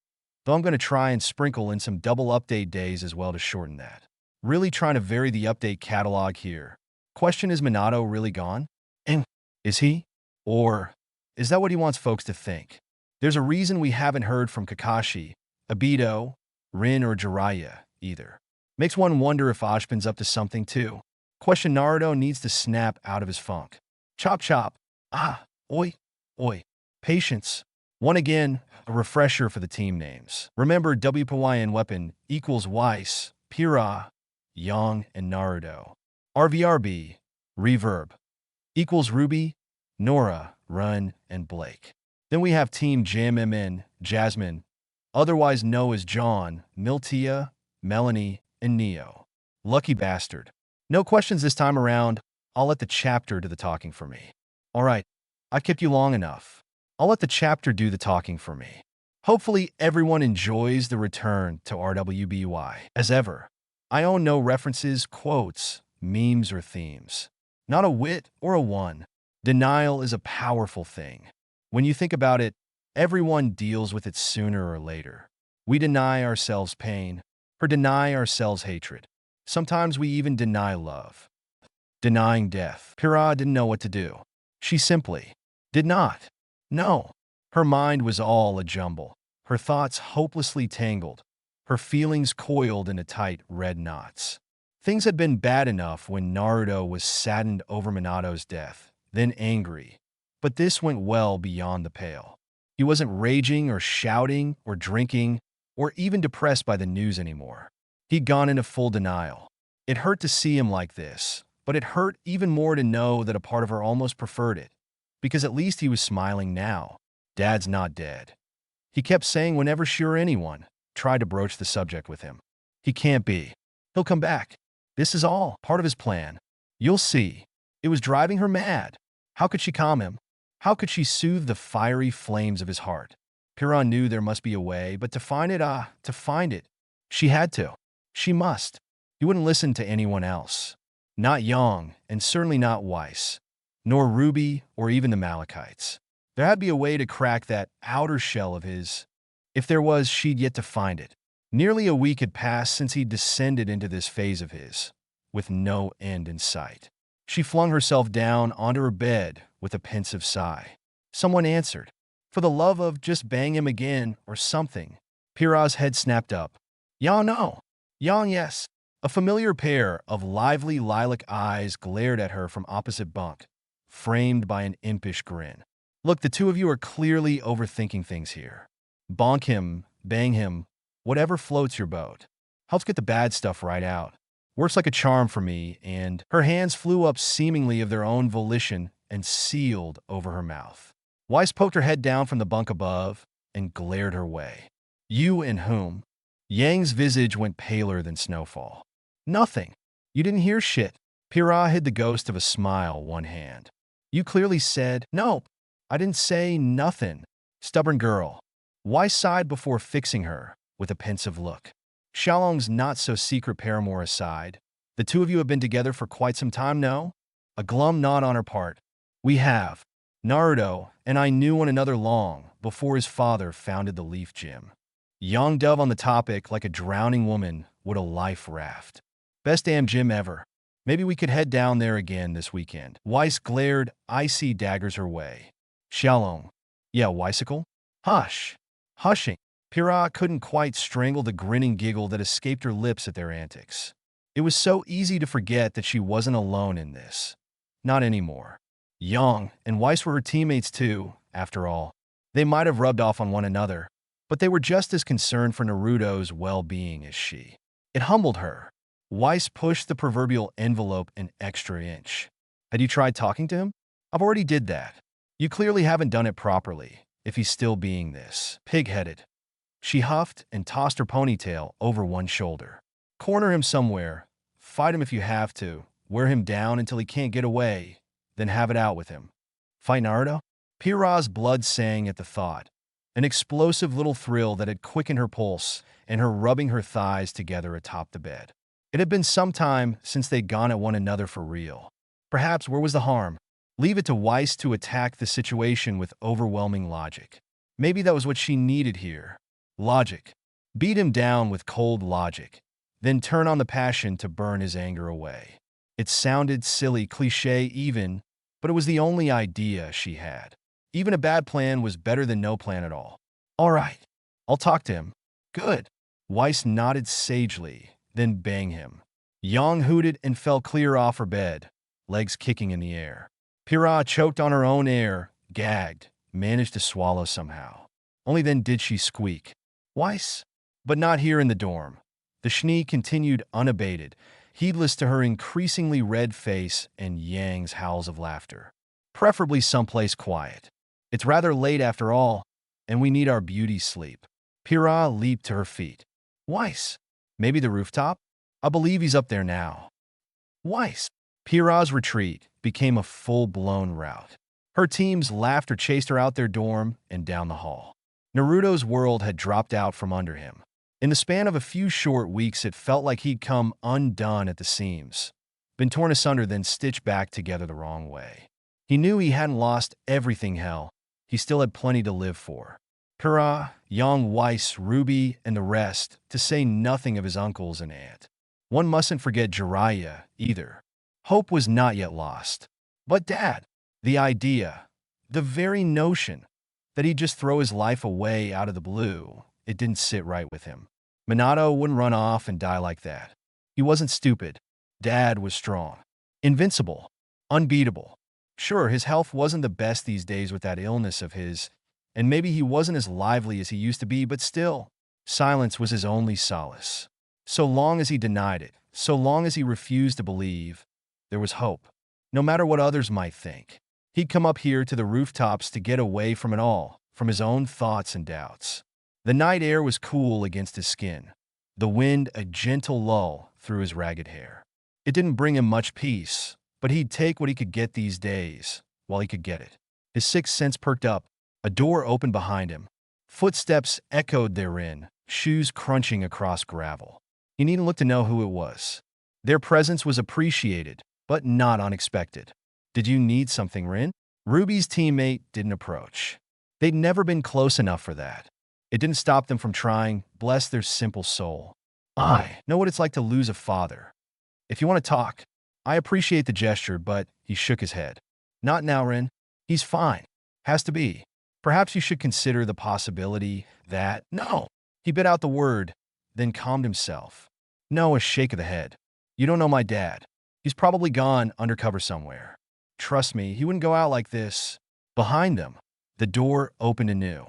A: though I'm going to try and sprinkle in some double update days as well to shorten that. Really trying to vary the update catalog here. Question, is Minato really gone? And is he? Or is that what he wants folks to think? There's a reason we haven't heard from Kakashi, Obito, Rin, or Jiraiya either. Makes one wonder if Ashbin's up to something too. Question, Naruto needs to snap out of his funk. Chop chop. Oi, oi. Patience. One again, a refresher for the team names. Remember, WPYN weapon equals Weiss, Pyryhha, Yang, and Naruto. RVRB, Reverb, equals Ruby, Nora, Run, and Blake. Then we have Team JMMN, Jasmine, otherwise known as John, Miltia, Melanie, and Neo. Lucky bastard. No questions this time around. I'll let the chapter do the talking for me. All right, I kept you long enough. I'll let the chapter do the talking for me. Hopefully everyone enjoys the return to RWBY. As ever, I own no references, quotes, memes, or themes. Not a wit or a one. Denial is a powerful thing. When you think about it, everyone deals with it sooner or later. We deny ourselves pain, or deny ourselves hatred. Sometimes we even deny love. Denying death. Pyryhha didn't know what to do. She simply did not. No. Her mind was all a jumble, her thoughts hopelessly tangled, her feelings coiled into tight red knots. Things had been bad enough when Naruto was saddened over Minato's death, then angry. But this went well beyond the pale. He wasn't raging or shouting or drinking or even depressed by the news anymore. He'd gone into full denial. It hurt to see him like this, but it hurt even more to know that a part of her almost preferred it, because at least he was smiling now. Dad's not dead. He kept saying whenever she or anyone tried to broach the subject with him. He can't be. He'll come back. This is all part of his plan. You'll see. It was driving her mad. How could she calm him? How could she soothe the fiery flames of his heart? Pyryhha knew there must be a way, but to find it, she had to. She must. He wouldn't listen to anyone else. Not Yang, and certainly not Weiss, nor Ruby or even the Malachites. There had to be a way to crack that outer shell of his. If there was, she'd yet to find it. Nearly a week had passed since he descended into this phase of his, with no end in sight. She flung herself down onto her bed with a pensive sigh. Someone answered. For the love of just bang him again or something. Pyryhha's head snapped up. Yang no. Yang yes. A familiar pair of lively lilac eyes glared at her from opposite bunk, framed by an impish grin. Look, the two of you are clearly overthinking things here. Bonk him, bang him, whatever floats your boat. Helps get the bad stuff right out. Works like a charm for me, and her hands flew up seemingly of their own volition and sealed over her mouth. Weiss poked her head down from the bunk above and glared her way. You and whom? Yang's visage went paler than snowfall. Nothing. You didn't hear shit. Pyryhha hid the ghost of a smile one hand. You clearly said, nope, I didn't say nothing. Stubborn girl. Weiss sighed before fixing her with a pensive look. Xiaolong's not-so-secret paramour aside, the two of you have been together for quite some time, no? A glum nod on her part. We have. Naruto and I knew one another long before his father founded the Leaf Gym. Yang dove on the topic like a drowning woman would a life raft. Best damn gym ever. Maybe we could head down there again this weekend. Weiss glared icy daggers her way. Xiaolong. Yeah, Weissicle? Hush. Hushing. Pyryhha couldn't quite strangle the grinning giggle that escaped her lips at their antics. It was so easy to forget that she wasn't alone in this. Not anymore. Yang and Weiss were her teammates too, after all. They might have rubbed off on one another, but they were just as concerned for Naruto's well-being as she. It humbled her. Weiss pushed the proverbial envelope an extra inch. Had you tried talking to him? I've already did that. You clearly haven't done it properly, if he's still being this pig-headed. She huffed and tossed her ponytail over one shoulder. Corner him somewhere. Fight him if you have to. Wear him down until he can't get away. Then have it out with him. Fight Naruto? Pyryhha's blood sang at the thought. An explosive little thrill that had quickened her pulse and her rubbing her thighs together atop the bed. It had been some time since they'd gone at one another for real. Perhaps where was the harm? Leave it to Weiss to attack the situation with overwhelming logic. Maybe that was what she needed here. Logic. Beat him down with cold logic, then turn on the passion to burn his anger away. It sounded silly, cliché even, but it was the only idea she had. Even a bad plan was better than no plan at all. All right, I'll talk to him. Good. Weiss nodded sagely, then bang him. Yang hooted and fell clear off her bed, legs kicking in the air. Pyryhha choked on her own air, gagged, managed to swallow somehow. Only then did she squeak. Weiss? But not here in the dorm. The Schnee continued unabated, heedless to her increasingly red face and Yang's howls of laughter. Preferably someplace quiet. It's rather late after all, and we need our beauty sleep. Pyryhha leaped to her feet. Weiss? Maybe the rooftop? I believe he's up there now. Weiss? Pyryhha's retreat became a full-blown rout. Her team's laughter chased her out their dorm and down the hall. Naruto's world had dropped out from under him. In the span of a few short weeks, it felt like he'd come undone at the seams, been torn asunder, then stitched back together the wrong way. He knew he hadn't lost everything. Hell, he still had plenty to live for. Pyryhha, Yang, Weiss, Ruby, and the rest, to say nothing of his uncles and aunt. One mustn't forget Jiraiya, either. Hope was not yet lost. But Dad, the idea, the very notion, that he'd just throw his life away out of the blue, it didn't sit right with him. Minato wouldn't run off and die like that. He wasn't stupid. Dad was strong. Invincible. Unbeatable. Sure, his health wasn't the best these days with that illness of his, and maybe he wasn't as lively as he used to be, but still, silence was his only solace. So long as he denied it, so long as he refused to believe, there was hope. No matter what others might think. He'd come up here to the rooftops to get away from it all, from his own thoughts and doubts. The night air was cool against his skin, the wind a gentle lull through his ragged hair. It didn't bring him much peace, but he'd take what he could get these days, while he could get it. His sixth sense perked up. A door opened behind him. Footsteps echoed therein, shoes crunching across gravel. He needn't look to know who it was. Their presence was appreciated, but not unexpected. Did you need something, Rin? Ruby's teammate didn't approach. They'd never been close enough for that. It didn't stop them from trying, bless their simple soul. I know what it's like to lose a father. If you want to talk, I appreciate the gesture, but he shook his head. Not now, Rin. He's fine. Has to be. Perhaps you should consider the possibility that… No. He bit out the word, then calmed himself. No, a shake of the head. You don't know my dad. He's probably gone undercover somewhere. Trust me, he wouldn't go out like this. Behind them, the door opened anew.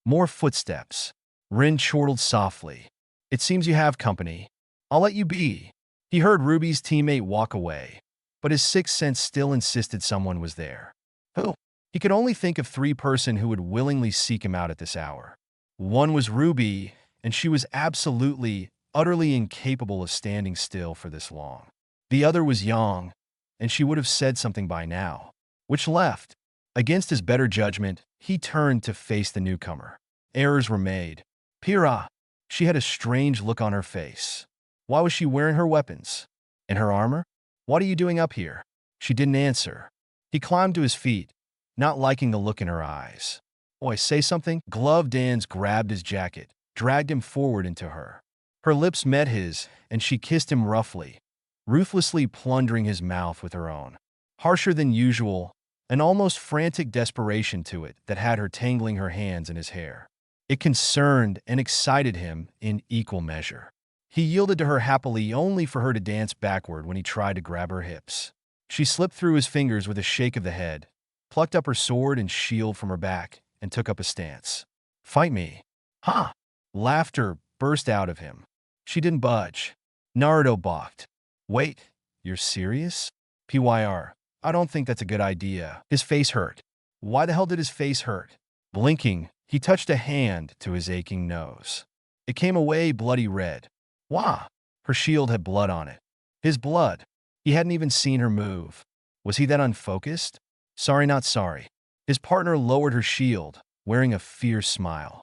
A: More footsteps. Rin chortled softly. It seems you have company. I'll let you be. He heard Ruby's teammate walk away, but his sixth sense still insisted someone was there. Who? He could only think of 3 persons who would willingly seek him out at this hour. One was Ruby, and she was absolutely, utterly incapable of standing still for this long. The other was Yang, and she would have said something by now. Which left? Against his better judgment, he turned to face the newcomer. Errors were made. Pyryhha. She had a strange look on her face. Why was she wearing her weapons? And her armor? What are you doing up here? She didn't answer. He climbed to his feet, not liking the look in her eyes. Boy, say something? Gloved hands grabbed his jacket, dragged him forward into her. Her lips met his, and she kissed him roughly, ruthlessly plundering his mouth with her own. Harsher than usual, an almost frantic desperation to it that had her tangling her hands in his hair. It concerned and excited him in equal measure. He yielded to her happily, only for her to dance backward when he tried to grab her hips. She slipped through his fingers with a shake of the head, plucked up her sword and shield from her back, and took up a stance. Fight me. Ha! Laughter burst out of him. She didn't budge. Naruto balked. Wait, you're serious? Pyr, I don't think that's a good idea. His face hurt. Why the hell did his face hurt? Blinking, he touched a hand to his aching nose. It came away bloody red. Wah! Her shield had blood on it. His blood. He hadn't even seen her move. Was he that unfocused? Sorry, not sorry. His partner lowered her shield, wearing a fierce smile.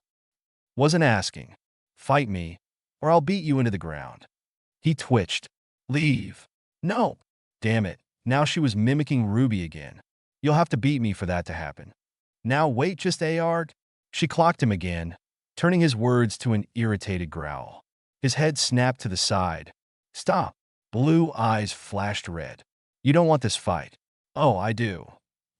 A: Wasn't asking. Fight me, or I'll beat you into the ground. He twitched. Leave. No. Damn it. Now she was mimicking Ruby again. You'll have to beat me for that to happen. Now wait just Ard. She clocked him again, turning his words to an irritated growl. His head snapped to the side. Stop. Blue eyes flashed red. You don't want this fight. Oh, I do.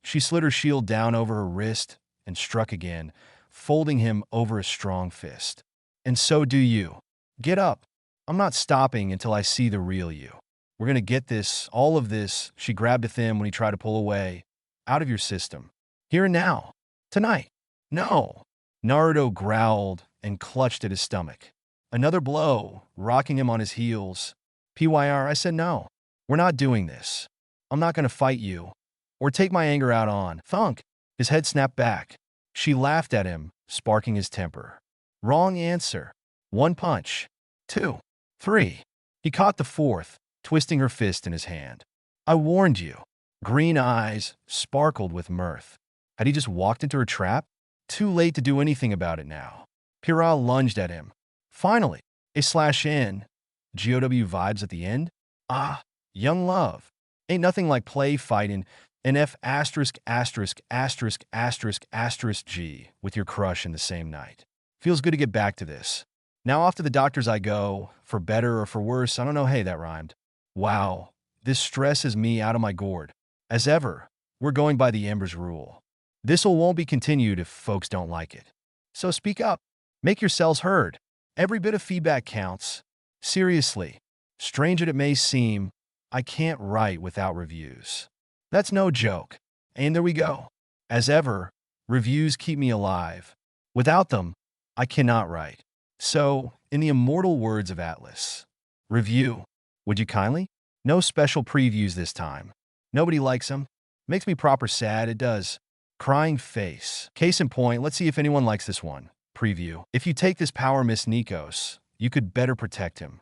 A: She slid her shield down over her wrist and struck again, folding him over a strong fist. And so do you. Get up. I'm not stopping until I see the real you. We're gonna get this, all of this, she grabbed at him when he tried to pull away, out of your system. Here and now. Tonight. No. Naruto growled and clutched at his stomach. Another blow, rocking him on his heels. Pyr, I said no. We're not doing this. I'm not gonna fight you, or take my anger out on. Thunk. His head snapped back. She laughed at him, sparking his temper. Wrong answer. 1 punch. 2. 3. He caught the 4th, twisting her fist in his hand. I warned you. Green eyes sparkled with mirth. Had he just walked into her trap? Too late to do anything about it now. Pyryhha lunged at him. Finally, a slash in. GOW vibes at the end? Ah, young love. Ain't nothing like play fighting an F asterisk asterisk asterisk asterisk asterisk G with your crush in the same night. Feels good to get back to this. Now off to the doctors I go, for better or for worse, I don't know, hey, that rhymed. Wow, this stresses me out of my gourd. As ever, we're going by the Ember's rule. This'll won't be continued if folks don't like it. So speak up. Make yourselves heard. Every bit of feedback counts. Seriously, strange as it may seem, I can't write without reviews. That's no joke. And there we go. As ever, reviews keep me alive. Without them, I cannot write. So, in the immortal words of Atlas, review. Would you kindly? No special previews this time. Nobody likes them. Makes me proper sad, it does. Crying face. Case in point, let's see if anyone likes this one. Preview. If you take this power, Miss Nikos, you could better protect him.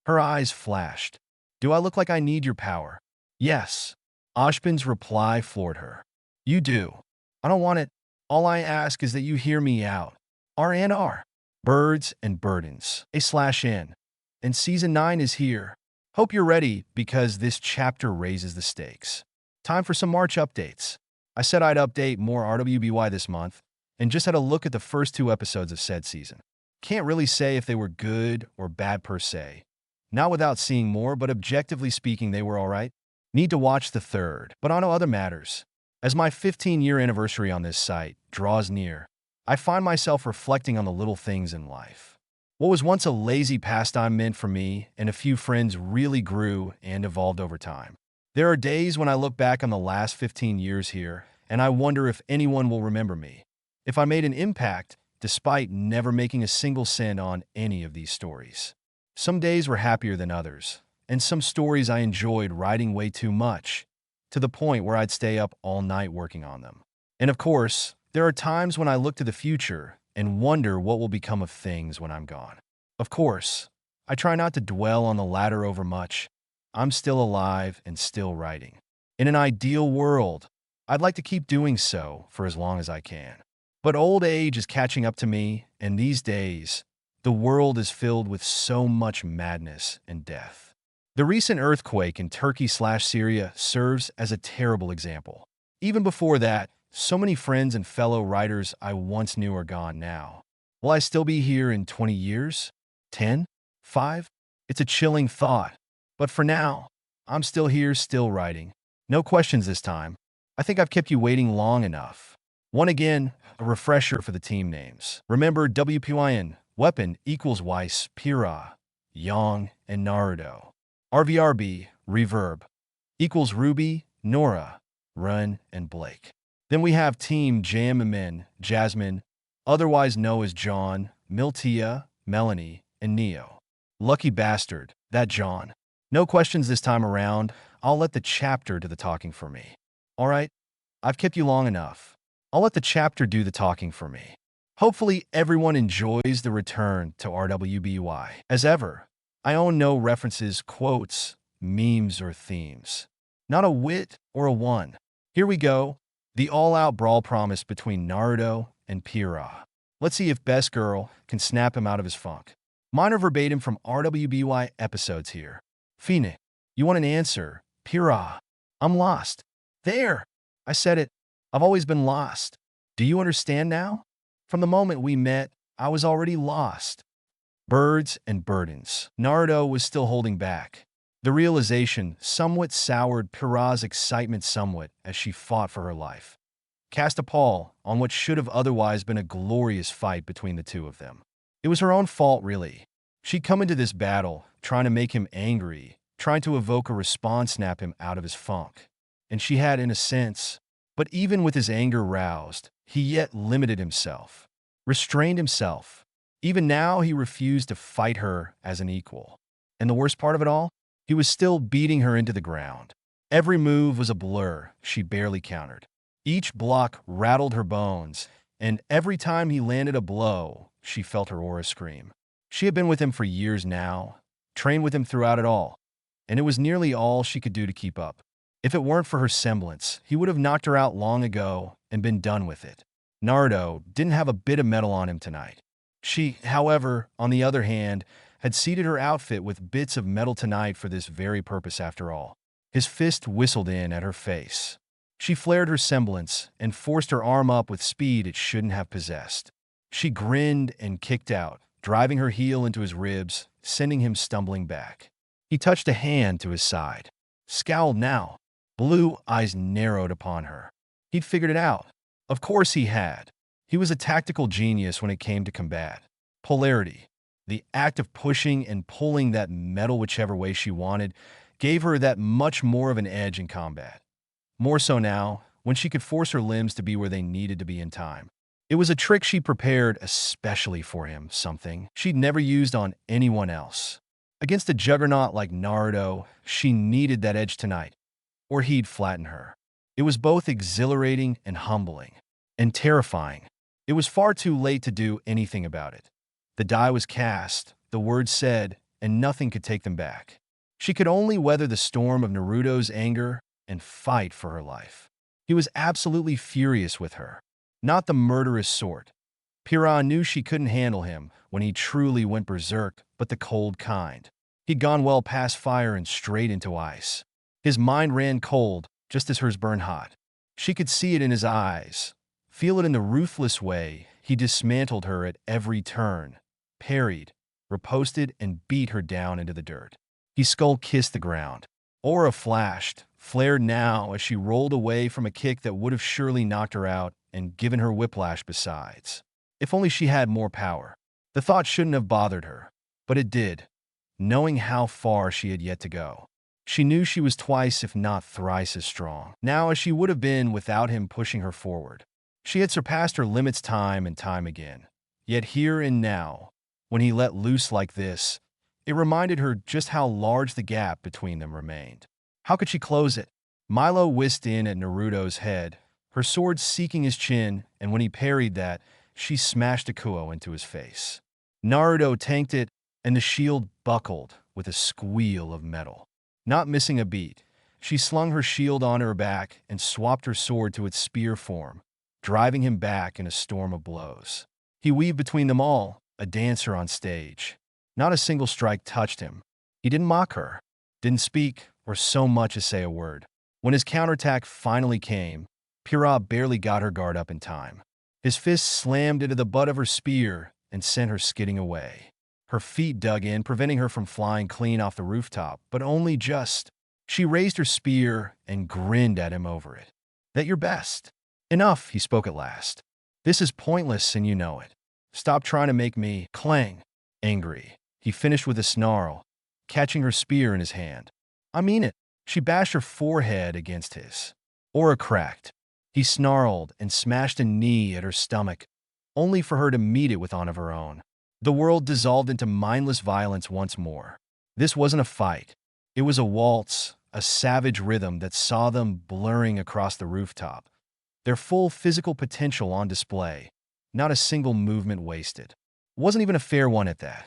A: Her eyes flashed. Do I look like I need your power? Yes. Ashbin's reply floored her. You do. I don't want it. All I ask is that you hear me out. R&R. Birds and burdens. A slash in. And season 9 is here. Hope you're ready because this chapter raises the stakes. Time for some March updates. I said I'd update more RWBY this month, and just had a look at the first two episodes of said season. Can't really say if they were good or bad per se. Not without seeing more, but objectively speaking, they were alright. Need to watch the third, but on to other matters. As my 15-year anniversary on this site draws near, I find myself reflecting on the little things in life. What was once a lazy pastime meant for me and a few friends really grew and evolved over time. There are days when I look back on the last 15 years here, and I wonder if anyone will remember me. If I made an impact, despite never making a single cent on any of these stories. Some days were happier than others, and some stories I enjoyed writing way too much, to the point where I'd stay up all night working on them. And of course, there are times when I look to the future and wonder what will become of things when I'm gone. Of course, I try not to dwell on the latter over much. I'm still alive and still writing. In an ideal world, I'd like to keep doing so for as long as I can. But old age is catching up to me, and these days, the world is filled with so much madness and death. The recent earthquake in Turkey/Syria serves as a terrible example. Even before that, so many friends and fellow writers I once knew are gone now. Will I still be here in 20 years? 10? 5? It's a chilling thought. But for now, I'm still here, still writing. No questions this time. I think I've kept you waiting long enough. One again, a refresher for the team names. Remember WPYN, weapon equals Weiss, Pyryhha, Yang, and Naruto. RVRB, reverb, equals Ruby, Nora, Run, and Blake. Then we have Team Jamin, Jasmine, otherwise known as John, Miltia, Melanie, and Neo. Lucky bastard, that John. No questions this time around. I'll let the chapter do the talking for me. Alright, I've kept you long enough. I'll let the chapter do the talking for me. Hopefully everyone enjoys the return to RWBY. As ever, I own no references, quotes, memes, or themes. Not a wit or a one. Here we go. The all-out brawl promise between Naruto and Pyryhha. Let's see if Best Girl can snap him out of his funk. Minor verbatim from RWBY episodes here. Phoenix, you want an answer? Pyryhha, I'm lost. There! I said it. I've always been lost. Do you understand now? From the moment we met, I was already lost. Birds and burdens. Naruto was still holding back. The realization somewhat soured Pyryhha's excitement somewhat as she fought for her life. Cast a pall on what should have otherwise been a glorious fight between the two of them. It was her own fault, really. She'd come into this battle trying to make him angry, trying to evoke a response, snap him out of his funk. And she had, in a sense. But even with his anger roused, he yet limited himself, restrained himself. Even now, he refused to fight her as an equal. And the worst part of it all? He was still beating her into the ground. Every move was a blur she barely countered. Each block rattled her bones, and every time he landed a blow, she felt her aura scream. She had been with him for years now, trained with him throughout it all, and it was nearly all she could do to keep up. If it weren't for her semblance, he would have knocked her out long ago and been done with it. Naruto didn't have a bit of metal on him tonight. She, however, on the other hand, had seeded her outfit with bits of metal tonight for this very purpose after all. His fist whistled in at her face. She flared her semblance and forced her arm up with speed it shouldn't have possessed. She grinned and kicked out, driving her heel into his ribs, sending him stumbling back. He touched a hand to his side. Scowled now. Blue eyes narrowed upon her. He'd figured it out. Of course he had. He was a tactical genius when it came to combat. Polarity, the act of pushing and pulling that metal whichever way she wanted, gave her that much more of an edge in combat. More so now, when she could force her limbs to be where they needed to be in time. It was a trick she prepared especially for him, something she'd never used on anyone else. Against a juggernaut like Naruto, she needed that edge tonight, or he'd flatten her. It was both exhilarating and humbling, and terrifying. It was far too late to do anything about it. The die was cast, the words said, and nothing could take them back. She could only weather the storm of Naruto's anger and fight for her life. He was absolutely furious with her. Not the murderous sort. Pyryhha knew she couldn't handle him when he truly went berserk, but the cold kind. He'd gone well past fire and straight into ice. His mind ran cold, just as hers burned hot. She could see it in his eyes, feel it in the ruthless way he dismantled her at every turn, parried, riposted, and beat her down into the dirt. His skull kissed the ground. Aura flashed, flared now as she rolled away from a kick that would have surely knocked her out and given her whiplash besides. If only she had more power. The thought shouldn't have bothered her, but it did, knowing how far she had yet to go. She knew she was twice, if not thrice, as strong now as she would have been without him pushing her forward. She had surpassed her limits time and time again. Yet here and now, when he let loose like this, it reminded her just how large the gap between them remained. How could she close it? Milo whisked in at Naruto's head, her sword seeking his chin, and when he parried that, she smashed a kuo into his face. Naruto tanked it, and the shield buckled with a squeal of metal. Not missing a beat, she slung her shield on her back and swapped her sword to its spear form, driving him back in a storm of blows. He weaved between them all, a dancer on stage. Not a single strike touched him. He didn't mock her, didn't speak, or so much as say a word. When his counterattack finally came, Pyryhha barely got her guard up in time. His fist slammed into the butt of her spear and sent her skidding away. Her feet dug in, preventing her from flying clean off the rooftop, but only just. She raised her spear and grinned at him over it. "That your best." "Enough," he spoke at last. "This is pointless and you know it. Stop trying to make me clang." Angry, he finished with a snarl, catching her spear in his hand. "I mean it." She bashed her forehead against his. Aura cracked. He snarled and smashed a knee at her stomach, only for her to meet it with one of her own. The world dissolved into mindless violence once more. This wasn't a fight. It was a waltz, a savage rhythm that saw them blurring across the rooftop, their full physical potential on display, not a single movement wasted. It wasn't even a fair one at that.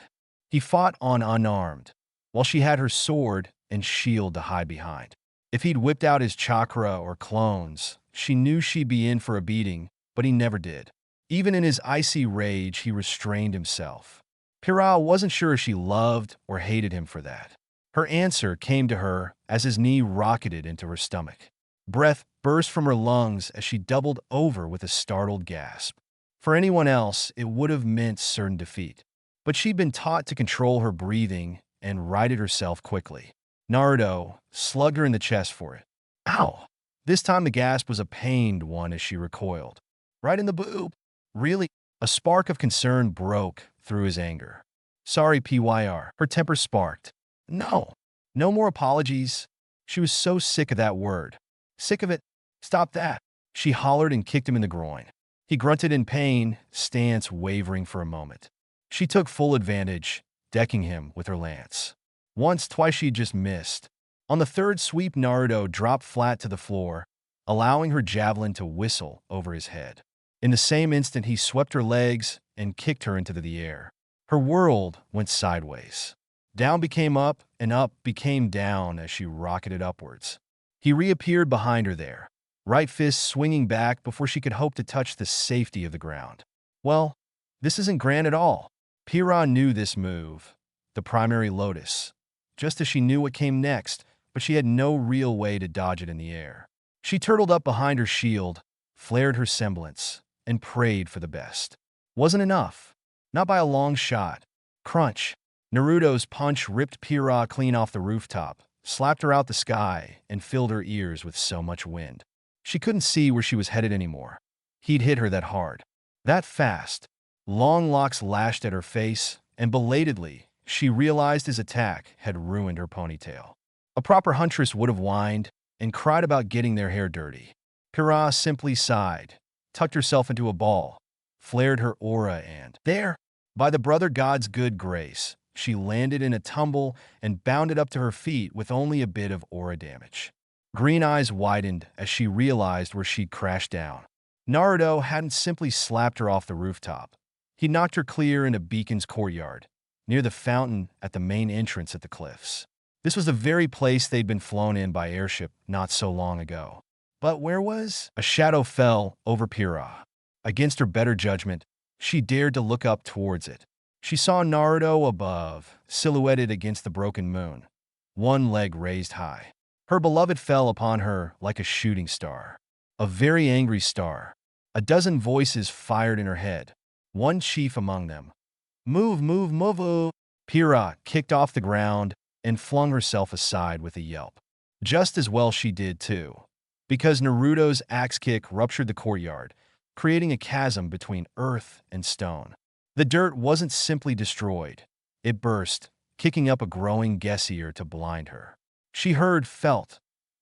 A: He fought on unarmed, while she had her sword and shield to hide behind. If he'd whipped out his chakra or clones, she knew she'd be in for a beating, but he never did. Even in his icy rage, he restrained himself. Pyryhha wasn't sure if she loved or hated him for that. Her answer came to her as his knee rocketed into her stomach. Breath burst from her lungs as she doubled over with a startled gasp. For anyone else, it would have meant certain defeat. But she'd been taught to control her breathing and righted herself quickly. Naruto slugged her in the chest for it. Ow! This time the gasp was a pained one as she recoiled. Right in the boob. Really? A spark of concern broke through his anger. Sorry, Pyr. Her temper sparked. No. No more apologies. She was so sick of that word. Sick of it. Stop that. She hollered and kicked him in the groin. He grunted in pain, stance wavering for a moment. She took full advantage, decking him with her lance. Once, twice she'd just missed. On the third sweep, Naruto dropped flat to the floor, allowing her javelin to whistle over his head. In the same instant, he swept her legs and kicked her into the air. Her world went sideways. Down became up, and up became down as she rocketed upwards. He reappeared behind her there, right fist swinging back before she could hope to touch the safety of the ground. Well, this isn't grand at all. Pyryhha knew this move, the primary lotus, just as she knew what came next, but she had no real way to dodge it in the air. She turtled up behind her shield, flared her semblance, and prayed for the best. Wasn't enough. Not by a long shot. Crunch. Naruto's punch ripped Pyryhha clean off the rooftop, slapped her out the sky, and filled her ears with so much wind. She couldn't see where she was headed anymore. He'd hit her that hard. That fast. Long locks lashed at her face, and belatedly, she realized his attack had ruined her ponytail. A proper huntress would have whined and cried about getting their hair dirty. Pyryhha simply sighed, tucked herself into a ball, flared her aura and, there, by the brother god's good grace, she landed in a tumble and bounded up to her feet with only a bit of aura damage. Green eyes widened as she realized where she'd crashed down. Naruto hadn't simply slapped her off the rooftop. He knocked her clear into Beacon's courtyard, near the fountain at the main entrance at the cliffs. This was the very place they'd been flown in by airship not so long ago. But where was? A shadow fell over Pyryhha. Against her better judgment, she dared to look up towards it. She saw Naruto above, silhouetted against the broken moon, one leg raised high. Her beloved fell upon her like a shooting star, a very angry star. A dozen voices fired in her head, one chief among them. Move, move, move, ooh. Pyryhha kicked off the ground and flung herself aside with a yelp. Just as well she did, too, because Naruto's axe kick ruptured the courtyard, creating a chasm between earth and stone. The dirt wasn't simply destroyed. It burst, kicking up a growing geyser to blind her. She felt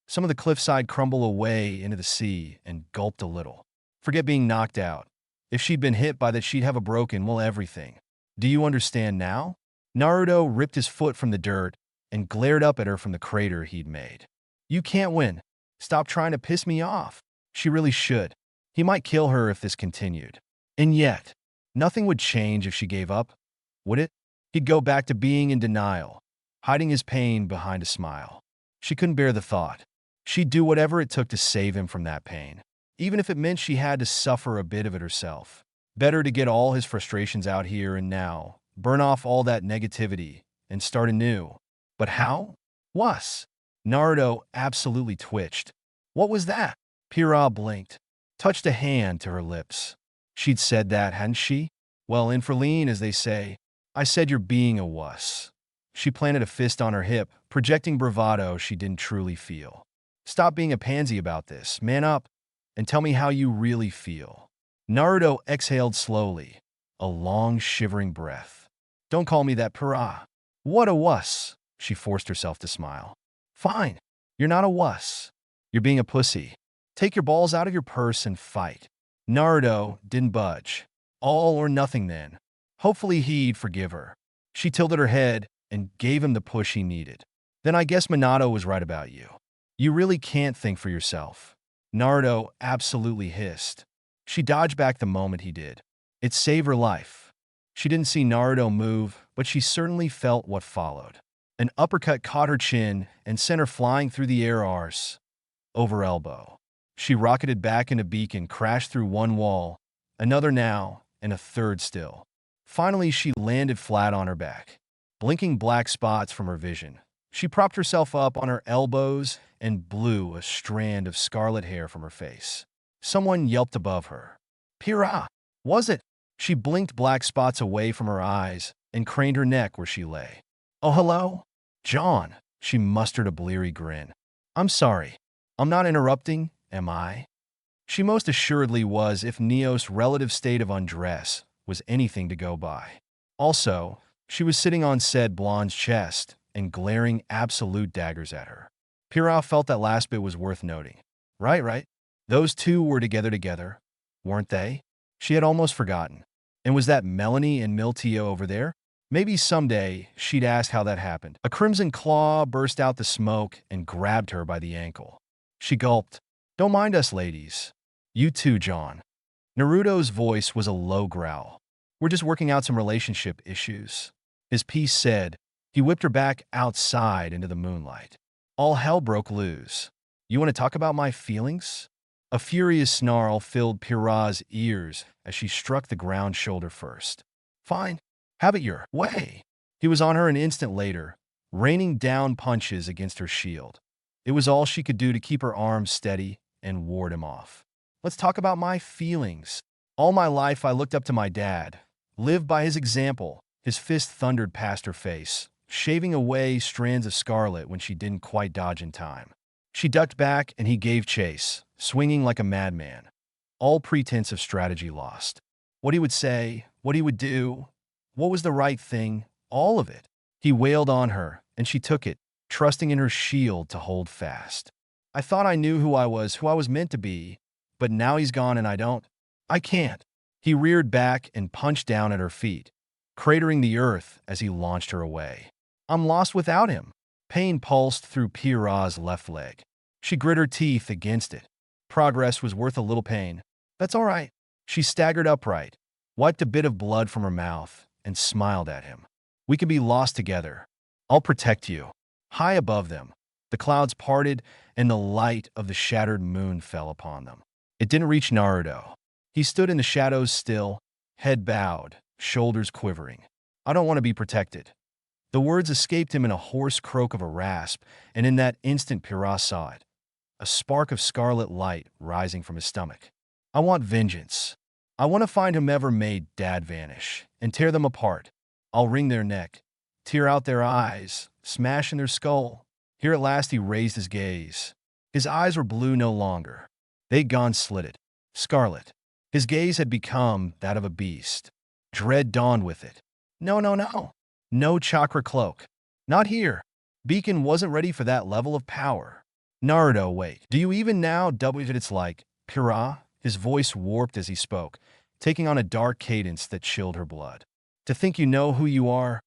A: some of the cliffside crumble away into the sea and gulped a little. Forget being knocked out. If she'd been hit by that, she'd have a broken, well, everything. Do you understand now? Naruto ripped his foot from the dirt and glared up at her from the crater he'd made. You can't win. Stop trying to piss me off. She really should. He might kill her if this continued. And yet, nothing would change if she gave up, would it? He'd go back to being in denial, hiding his pain behind a smile. She couldn't bear the thought. She'd do whatever it took to save him from that pain, even if it meant she had to suffer a bit of it herself. Better to get all his frustrations out here and now, burn off all that negativity, and start anew. But how? Was? Naruto absolutely twitched. What was that? Pyryhha blinked, touched a hand to her lips. She'd said that, hadn't she? Well, infraline, as they say. I said you're being a wuss. She planted a fist on her hip, projecting bravado she didn't truly feel. Stop being a pansy about this. Man up and tell me how you really feel. Naruto exhaled slowly, a long, shivering breath. Don't call me that, Pyryhha. What a wuss. She forced herself to smile. Fine. You're not a wuss. You're being a pussy. Take your balls out of your purse and fight. Naruto didn't budge. All or nothing then. Hopefully he'd forgive her. She tilted her head and gave him the push he needed. Then I guess Minato was right about you. You really can't think for yourself. Naruto absolutely hissed. She dodged back the moment he did. It saved her life. She didn't see Naruto move, but she certainly felt what followed. An uppercut caught her chin and sent her flying through the air arse, over elbow. She rocketed back into beacon, crashed through one wall, another now, and a third still. Finally, she landed flat on her back, blinking black spots from her vision. She propped herself up on her elbows and blew a strand of scarlet hair from her face. Someone yelped above her. Pyryhha! Was it? She blinked black spots away from her eyes and craned her neck where she lay. Oh, hello? John, she mustered a bleary grin. I'm sorry. I'm not interrupting, am I? She most assuredly was if Neos' relative state of undress was anything to go by. Also, she was sitting on said blonde's chest and glaring absolute daggers at her. Pyryhha felt that last bit was worth noting. Right. Those two were together, weren't they? She had almost forgotten. And was that Melanie and Miltio over there? Maybe someday she'd ask how that happened. A crimson claw burst out the smoke and grabbed her by the ankle. She gulped. Don't mind us, ladies. You too, John. Naruto's voice was a low growl. We're just working out some relationship issues. His piece said. He whipped her back outside into the moonlight. All hell broke loose. You want to talk about my feelings? A furious snarl filled Pyryhha's ears as she struck the ground shoulder first. Fine. Have it your way. He was on her an instant later, raining down punches against her shield. It was all she could do to keep her arms steady and ward him off. Let's talk about my feelings. All my life I looked up to my dad, lived by his example. His fist thundered past her face, shaving away strands of scarlet when she didn't quite dodge in time. She ducked back and he gave chase, swinging like a madman. All pretense of strategy lost. What he would say, what he would do, what was the right thing, all of it. He wailed on her, and she took it, trusting in her shield to hold fast. I thought I knew who I was meant to be, but now he's gone and I can't. He reared back and punched down at her feet, cratering the earth as he launched her away. I'm lost without him. Pain pulsed through Pyryhha's left leg. She grit her teeth against it. Progress was worth a little pain. That's all right. She staggered upright, wiped a bit of blood from her mouth, and smiled at him. We can be lost together. I'll protect you. High above them, the clouds parted and the light of the shattered moon fell upon them. It didn't reach Naruto. He stood in the shadows still, head bowed, shoulders quivering. I don't want to be protected. The words escaped him in a hoarse croak of a rasp, and in that instant Pyryhha saw it, a spark of scarlet light rising from his stomach. I want vengeance. I want to find whomever made Dad vanish and tear them apart. I'll wring their neck, tear out their eyes, smash in their skull. Here at last he raised his gaze. His eyes were blue no longer. They'd gone slitted, scarlet. His gaze had become that of a beast. Dread dawned with it. No, no, no. No chakra cloak. Not here. Beacon wasn't ready for that level of power. Naruto, wait. Do you even now doubt what it's like? Pyryhha, his voice warped as he spoke, taking on a dark cadence that chilled her blood. To think you know who you are,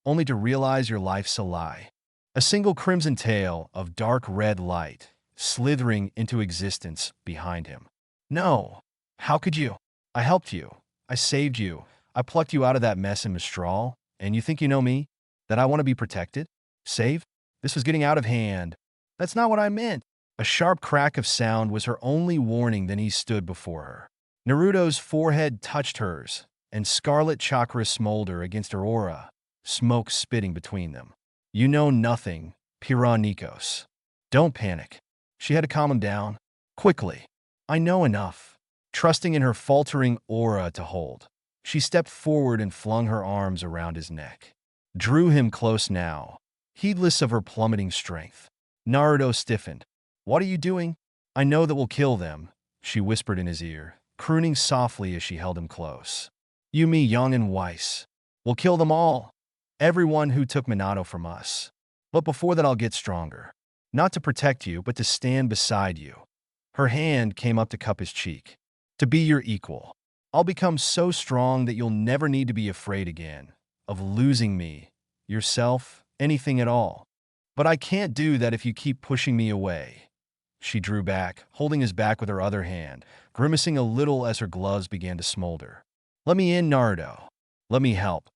A: only to realize your life's a lie. A single crimson tail of dark red light slithering into existence behind him. No. How could you? I helped you. I saved you. I plucked you out of that mess in Mistral. And you think you know me? That I want to be protected? Saved? This was getting out of hand. That's not what I meant. A sharp crack of sound was her only warning. Then he stood before her. Naruto's forehead touched hers, and scarlet chakra smolder against her aura, smoke spitting between them. You know nothing, Pyryhha Nikos. Don't panic. She had to calm him down. Quickly. I know enough. Trusting in her faltering aura to hold, she stepped forward and flung her arms around his neck. Drew him close now, heedless of her plummeting strength. Naruto stiffened. What are you doing? I know that will kill them, she whispered in his ear, crooning softly as she held him close. You, me, young and wise. We'll kill them all. Everyone who took Minato from us. But before that I'll get stronger. Not to protect you, but to stand beside you. Her hand came up to cup his cheek. To be your equal. I'll become so strong that you'll never need to be afraid again of losing me, yourself, anything at all. But I can't do that if you keep pushing me away. She drew back, holding his back with her other hand, grimacing a little as her gloves began to smolder. Let me in, Naruto. Let me help.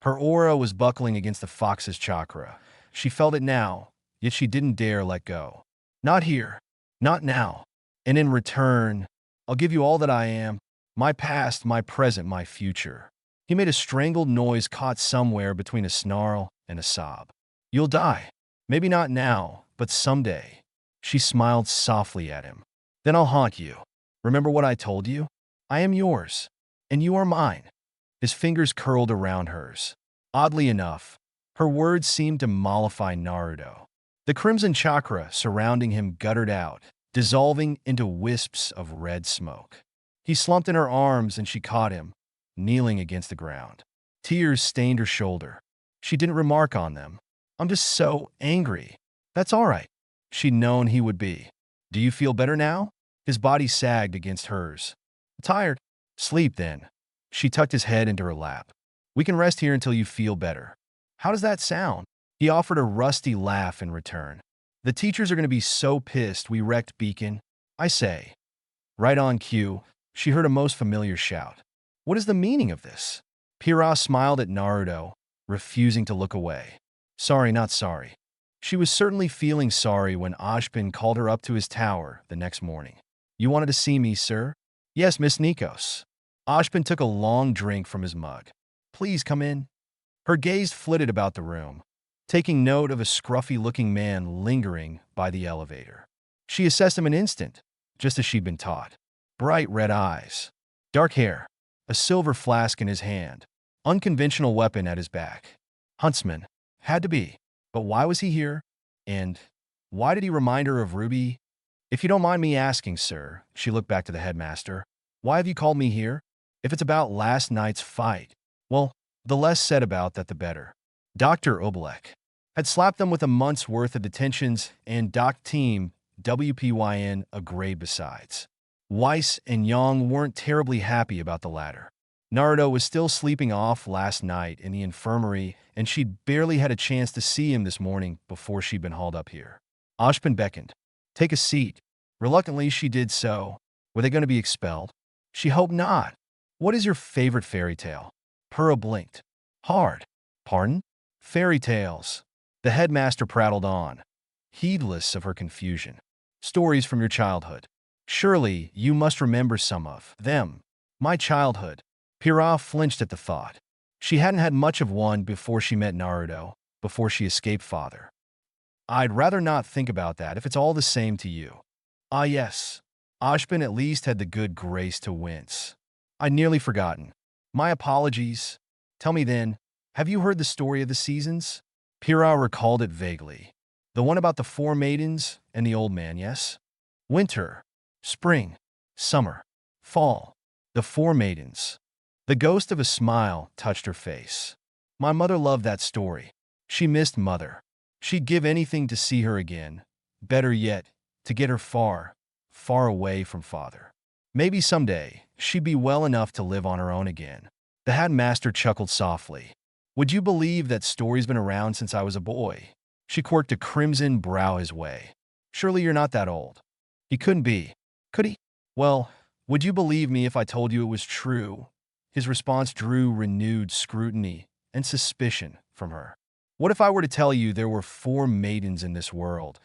A: Her aura was buckling against the fox's chakra. She felt it now, yet she didn't dare let go. Not here. Not now. And in return, I'll give you all that I am. My past, my present, my future. He made a strangled noise caught somewhere between a snarl and a sob. You'll die. Maybe not now, but someday. She smiled softly at him. Then I'll haunt you. Remember what I told you? I am yours, and you are mine. His fingers curled around hers. Oddly enough, her words seemed to mollify Naruto. The crimson chakra surrounding him guttered out, dissolving into wisps of red smoke. He slumped in her arms and she caught him, kneeling against the ground. Tears stained her shoulder. She didn't remark on them. I'm just so angry. That's all right. She'd known he would be. Do you feel better now? His body sagged against hers. Tired. Sleep then. She tucked his head into her lap. We can rest here until you feel better. How does that sound? He offered a rusty laugh in return. The teachers are going to be so pissed we wrecked Beacon. I say. Right on cue, she heard a most familiar shout. What is the meaning of this? Pyryhha smiled at Naruto, refusing to look away. Sorry, not sorry. She was certainly feeling sorry when Ashpin called her up to his tower the next morning. You wanted to see me, sir? Yes, Miss Nikos. Ashpin took a long drink from his mug. Please come in. Her gaze flitted about the room, taking note of a scruffy-looking man lingering by the elevator. She assessed him an instant, just as she'd been taught. Bright red eyes, dark hair, a silver flask in his hand, unconventional weapon at his back. Huntsman. Had to be. But why was he here? And why did he remind her of Ruby? If you don't mind me asking, sir, she looked back to the headmaster, why have you called me here? If it's about last night's fight, well, the less said about that the better. Dr. Oblek had slapped them with a month's worth of detentions and docked team WPYN a grade besides. Weiss and Yang weren't terribly happy about the latter. Naruto was still sleeping off last night in the infirmary, and she'd barely had a chance to see him this morning before she'd been hauled up here. Ashpin beckoned. Take a seat. Reluctantly, she did so. Were they going to be expelled? She hoped not. What is your favorite fairy tale? Pyryhha blinked. Hard. Pardon? Fairy tales. The headmaster prattled on, heedless of her confusion. Stories from your childhood. Surely you must remember some of them. My childhood. Pyryhha flinched at the thought. She hadn't had much of one before she met Naruto, before she escaped father. I'd rather not think about that if it's all the same to you. Ah yes, Ashbin at least had the good grace to wince. I'd nearly forgotten. My apologies. Tell me then, have you heard the story of the seasons? Pyryhha recalled it vaguely. The one about the four maidens and the old man, yes? Winter, spring, summer, fall. The four maidens. The ghost of a smile touched her face. My mother loved that story. She missed mother. She'd give anything to see her again. Better yet, to get her far, far away from father. Maybe someday she'd be well enough to live on her own again. The headmaster chuckled softly. Would you believe that story's been around since I was a boy? She quirked a crimson brow his way. Surely you're not that old. He couldn't be. Could he? Well, would you believe me if I told you it was true? His response drew renewed scrutiny and suspicion from her. What if I were to tell you there were four maidens in this world,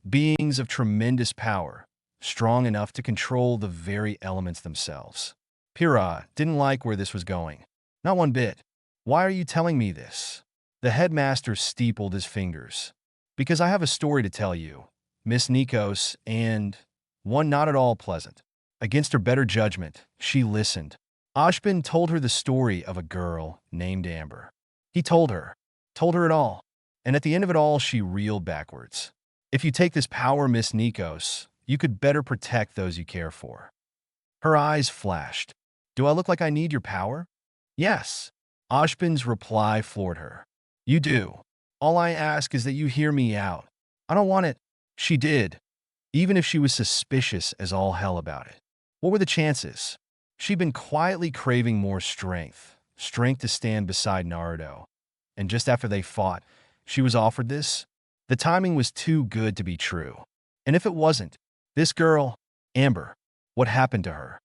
A: beings of tremendous power, strong enough to control the very elements themselves? Pyryhha didn't like where this was going. Not one bit. Why are you telling me this? The headmaster steepled his fingers. Because I have a story to tell you, Miss Nikos, and one not at all pleasant. Against her better judgment, she listened. Ashbin told her the story of a girl named Amber. He told her it all. And at the end of it all, she reeled backwards. If you take this power, Miss Nikos, you could better protect those you care for. Her eyes flashed. Do I look like I need your power? Yes. Ashbin's reply floored her. You do. All I ask is that you hear me out. I don't want it. She did, even if she was suspicious as all hell about it. What were the chances? She'd been quietly craving more strength to stand beside Naruto. And just after they fought, she was offered this. The timing was too good to be true. And if it wasn't, this girl, Amber, what happened to her?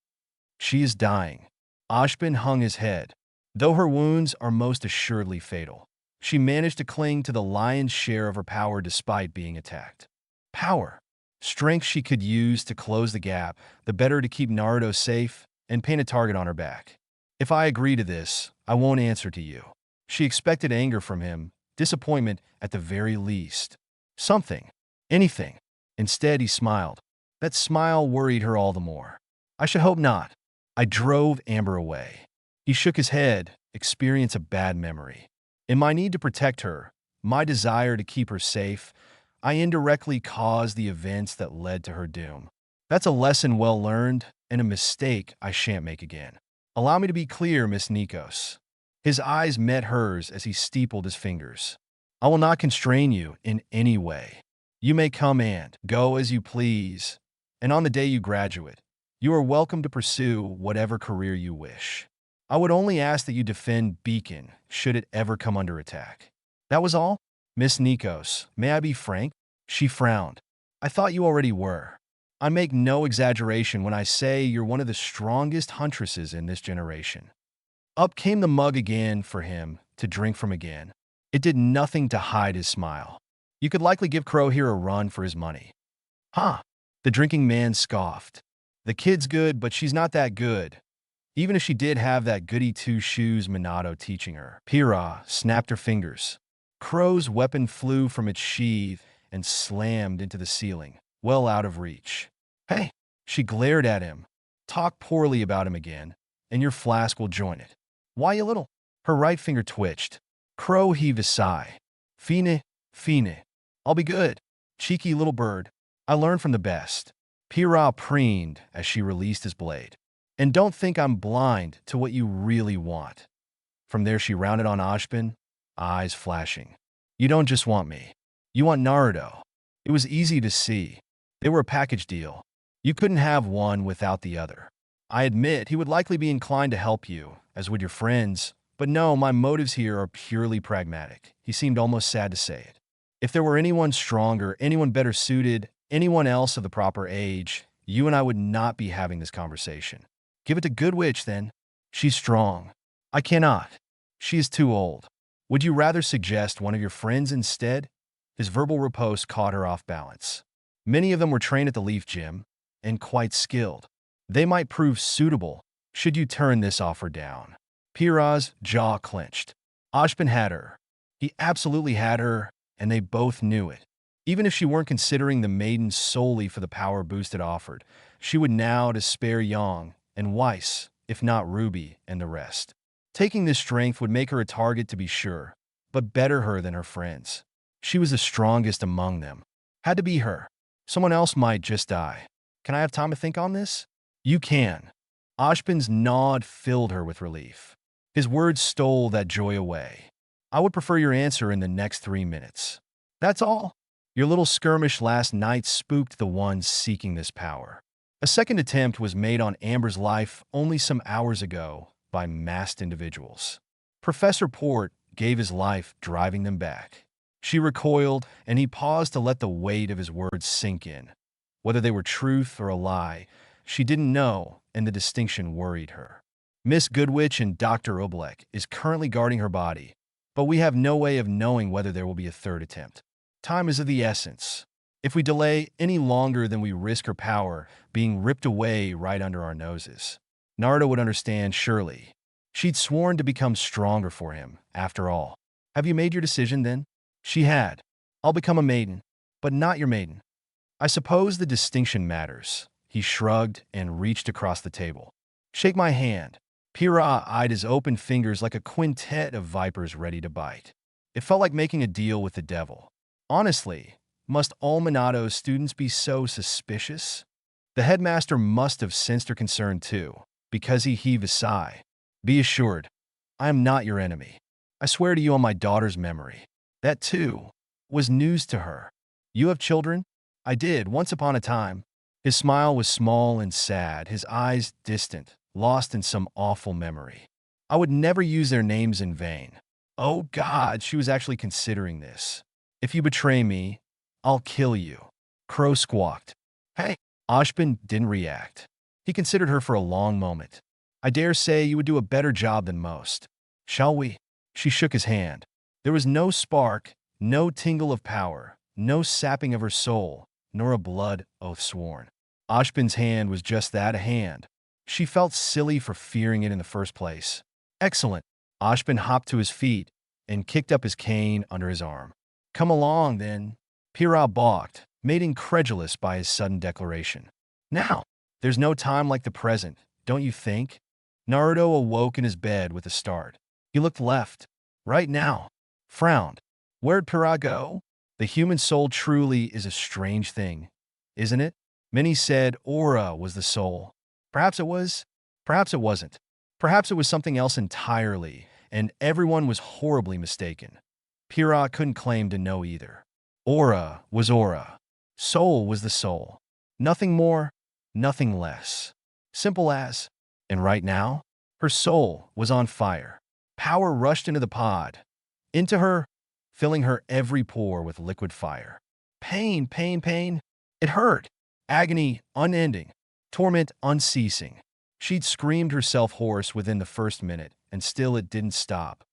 A: She is dying. Ashbin hung his head. Though her wounds are most assuredly fatal, she managed to cling to the lion's share of her power despite being attacked. Power. Strength she could use to close the gap, the better to keep Naruto safe and paint a target on her back. If I agree to this, I won't answer to you. She expected anger from him, disappointment at the very least. Something. Anything. Instead, he smiled. That smile worried her all the more. I should hope not. I drove Amber away. He shook his head, experienced a bad memory. In my need to protect her, my desire to keep her safe, I indirectly caused the events that led to her doom. That's a lesson well learned and a mistake I shan't make again. Allow me to be clear, Miss Nikos. His eyes met hers as he steepled his fingers. I will not constrain you in any way. You may come and go as you please, and on the day you graduate, you are welcome to pursue whatever career you wish. I would only ask that you defend Beacon should it ever come under attack. That was all? Miss Nikos, may I be frank? She frowned. I thought you already were. I make no exaggeration when I say you're one of the strongest huntresses in this generation. Up came the mug again for him to drink from again. It did nothing to hide his smile. You could likely give Crow here a run for his money. Huh? The drinking man scoffed. The kid's good, but she's not that good. Even if she did have that goody two-shoes Minato teaching her. Pyryhha snapped her fingers. Crow's weapon flew from its sheath and slammed into the ceiling, well out of reach. Hey, she glared at him. Talk poorly about him again, and your flask will join it. Why you little? Her right finger twitched. Crow heaved a sigh. Fine, fine. I'll be good. Cheeky little bird. I learned from the best. Pyryhha preened as she released his blade. And don't think I'm blind to what you really want. From there she rounded on Ashbin, eyes flashing. You don't just want me. You want Naruto. It was easy to see. They were a package deal. You couldn't have one without the other. I admit he would likely be inclined to help you, as would your friends, but no, my motives here are purely pragmatic. He seemed almost sad to say it. If there were anyone stronger, anyone better suited, anyone else of the proper age, you and I would not be having this conversation. Give it to Good Witch, then. She's strong. I cannot. She is too old. Would you rather suggest one of your friends instead? His verbal riposte caught her off balance. Many of them were trained at the Leaf Gym, and quite skilled. They might prove suitable should you turn this offer down. Pyryhha's jaw clenched. Ashbin had her. He absolutely had her, and they both knew it. Even if she weren't considering the maiden solely for the power boost it offered, she would now to spare Yang and Weiss, if not Ruby and the rest. Taking this strength would make her a target to be sure, but better her than her friends. She was the strongest among them. Had to be her. Someone else might just die. Can I have time to think on this? You can. Ashbin's nod filled her with relief. His words stole that joy away. I would prefer your answer in the next 3 minutes. That's all. Your little skirmish last night spooked the ones seeking this power. A second attempt was made on Amber's life only some hours ago by masked individuals. Professor Port gave his life driving them back. She recoiled, and he paused to let the weight of his words sink in. Whether they were truth or a lie, she didn't know, and the distinction worried her. Miss Goodwitch and Dr. Oblek is currently guarding her body, but we have no way of knowing whether there will be a third attempt. Time is of the essence. If we delay any longer, then we risk her power being ripped away right under our noses. Naruto would understand, surely. She'd sworn to become stronger for him, after all. Have you made your decision, then? She had. I'll become a maiden, but not your maiden. I suppose the distinction matters. He shrugged and reached across the table. Shake my hand. Pyryhha eyed his open fingers like a quintet of vipers ready to bite. It felt like making a deal with the devil. Honestly, must all Minato's students be so suspicious? The headmaster must have sensed her concern too, because he heaved a sigh. Be assured, I am not your enemy. I swear to you on my daughter's memory. That, too, was news to her. You have children? I did, once upon a time. His smile was small and sad, his eyes distant, lost in some awful memory. I would never use their names in vain. Oh God, she was actually considering this. If you betray me, I'll kill you. Crow squawked. Hey. Ashbin didn't react. He considered her for a long moment. I dare say you would do a better job than most. Shall we? She shook his hand. There was no spark, no tingle of power, no sapping of her soul, nor a blood oath sworn. Ashbin's hand was just that, a hand. She felt silly for fearing it in the first place. Excellent. Ashbin hopped to his feet and kicked up his cane under his arm. Come along, then. Pyryhha balked, made incredulous by his sudden declaration. Now, there's no time like the present, don't you think? Naruto awoke in his bed with a start. He looked left. Right now. Frowned. Where'd Pyryhha go? The human soul truly is a strange thing, isn't it? Many said aura was the soul. Perhaps it was. Perhaps it wasn't. Perhaps it was something else entirely, and everyone was horribly mistaken. Pyryhha couldn't claim to know either. Aura was aura. Soul was the soul. Nothing more, nothing less. Simple as. And right now, her soul was on fire. Power rushed into the pod. Into her, filling her every pore with liquid fire. Pain, pain, pain. It hurt. Agony unending. Torment unceasing. She'd screamed herself hoarse within the first minute, and still it didn't stop.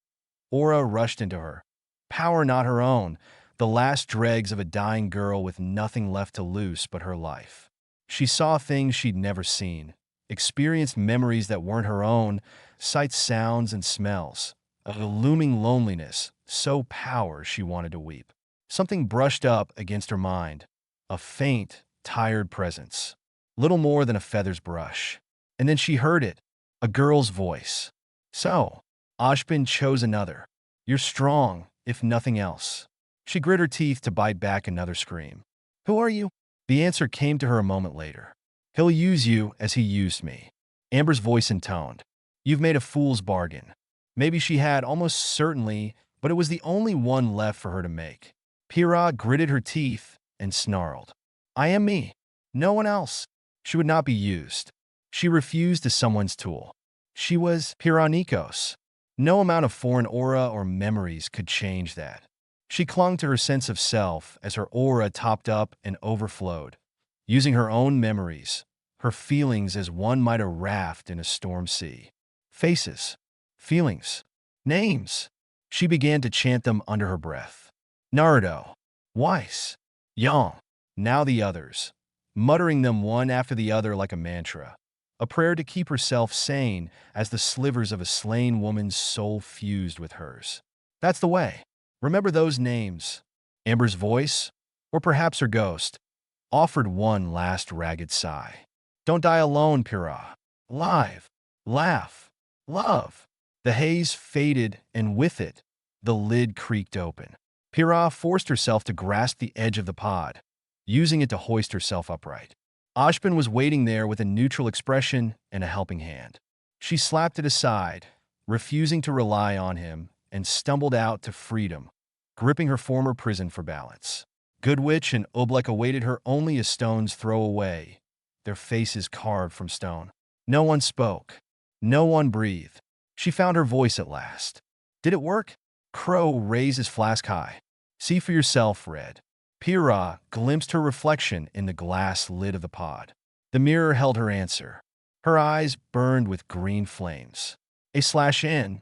A: Aura rushed into her. Power not her own, the last dregs of a dying girl with nothing left to loose but her life. She saw things she'd never seen, experienced memories that weren't her own, sights, sounds, and smells. A looming loneliness, so power she wanted to weep. Something brushed up against her mind, a faint, tired presence, little more than a feather's brush. And then she heard it, a girl's voice. So, Ashbin chose another. You're strong, if nothing else. She grit her teeth to bite back another scream. Who are you? The answer came to her a moment later. He'll use you as he used me. Amber's voice intoned. You've made a fool's bargain. Maybe she had, almost certainly, but it was the only one left for her to make. Pyryhha gritted her teeth and snarled. I am me. No one else. She would not be used. She refused as someone's tool. She was Pyryhha. No amount of foreign aura or memories could change that. She clung to her sense of self as her aura topped up and overflowed, using her own memories, her feelings as one might a raft in a storm sea. Faces, feelings, names. She began to chant them under her breath. Naruto, Weiss, Yang, now the others, muttering them one after the other like a mantra. a prayer to keep herself sane as the slivers of a slain woman's soul fused with hers. That's the way. Remember those names. Amber's voice, or perhaps her ghost, offered one last ragged sigh. Don't die alone, Pyryhha. Live, laugh, love. The haze faded, and with it, the lid creaked open. Pyryhha forced herself to grasp the edge of the pod, using it to hoist herself upright. Ashbin was waiting there with a neutral expression and a helping hand. She slapped it aside, refusing to rely on him, and stumbled out to freedom, gripping her former prison for balance. Goodwitch and Oblek awaited her only a stone's throw away, their faces carved from stone. No one spoke. No one breathed. She found her voice at last. Did it work? Crow raised his flask high. See for yourself, Red. Pyryhha glimpsed her reflection in the glass lid of the pod. The mirror held her answer. Her eyes burned with green flames. A/N.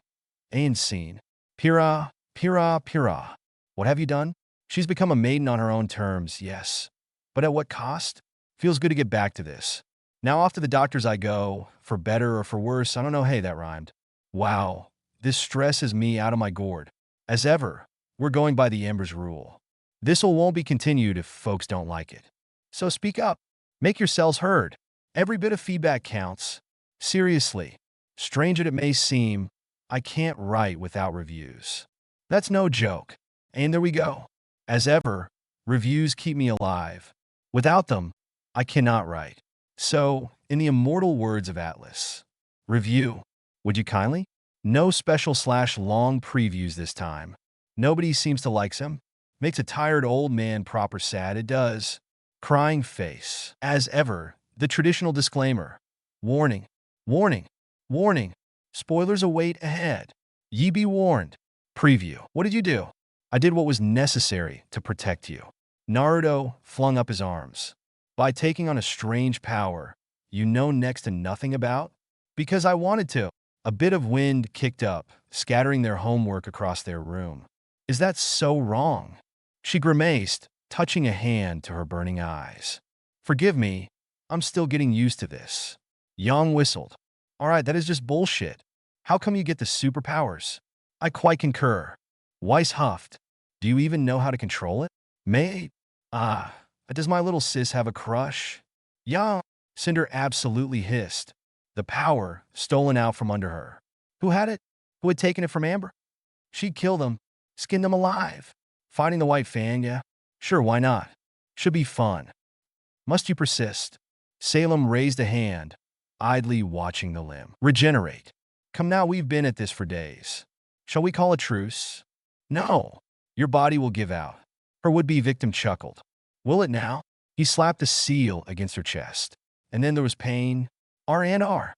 A: Ain scene. Pyryhha, Pyryhha, Pyryhha. What have you done? She's become a maiden on her own terms, yes. But at what cost? Feels good to get back to this. Now off to the doctors I go, for better or for worse, I don't know, hey, that rhymed. Wow, this stresses me out of my gourd. As ever, we're going by the Ember's rule. This'll won't be continued if folks don't like it. So speak up. Make yourselves heard. Every bit of feedback counts. Seriously, strange as it may seem, I can't write without reviews. That's no joke. And there we go. As ever, reviews keep me alive. Without them, I cannot write. So, in the immortal words of Atlas, review. Would you kindly? No special/long previews this time. Nobody seems to like them. Makes a tired old man proper sad, it does. Crying face. As ever, the traditional disclaimer. Warning, warning, warning. Spoilers await ahead. Ye be warned. Preview. What did you do? I did what was necessary to protect you. Naruto flung up his arms. By taking on a strange power you know next to nothing about? Because I wanted to. A bit of wind kicked up, scattering their homework across their room. Is that so wrong? She grimaced, touching a hand to her burning eyes. Forgive me, I'm still getting used to this. Yang whistled. All right, that is just bullshit. How come you get the superpowers? I quite concur. Weiss huffed. Do you even know how to control it? Mate? Does my little sis have a crush? Yang, Cinder absolutely hissed. The power stolen out from under her. Who had it? Who had taken it from Amber? She'd kill them, skin them alive. Fighting the White Fang, yeah? Sure, why not? Should be fun. Must you persist? Salem raised a hand, idly watching the limb. Regenerate. Come now, we've been at this for days. Shall we call a truce? No. Your body will give out. Her would-be victim chuckled. Will it now? He slapped the seal against her chest. And then there was pain. R&R.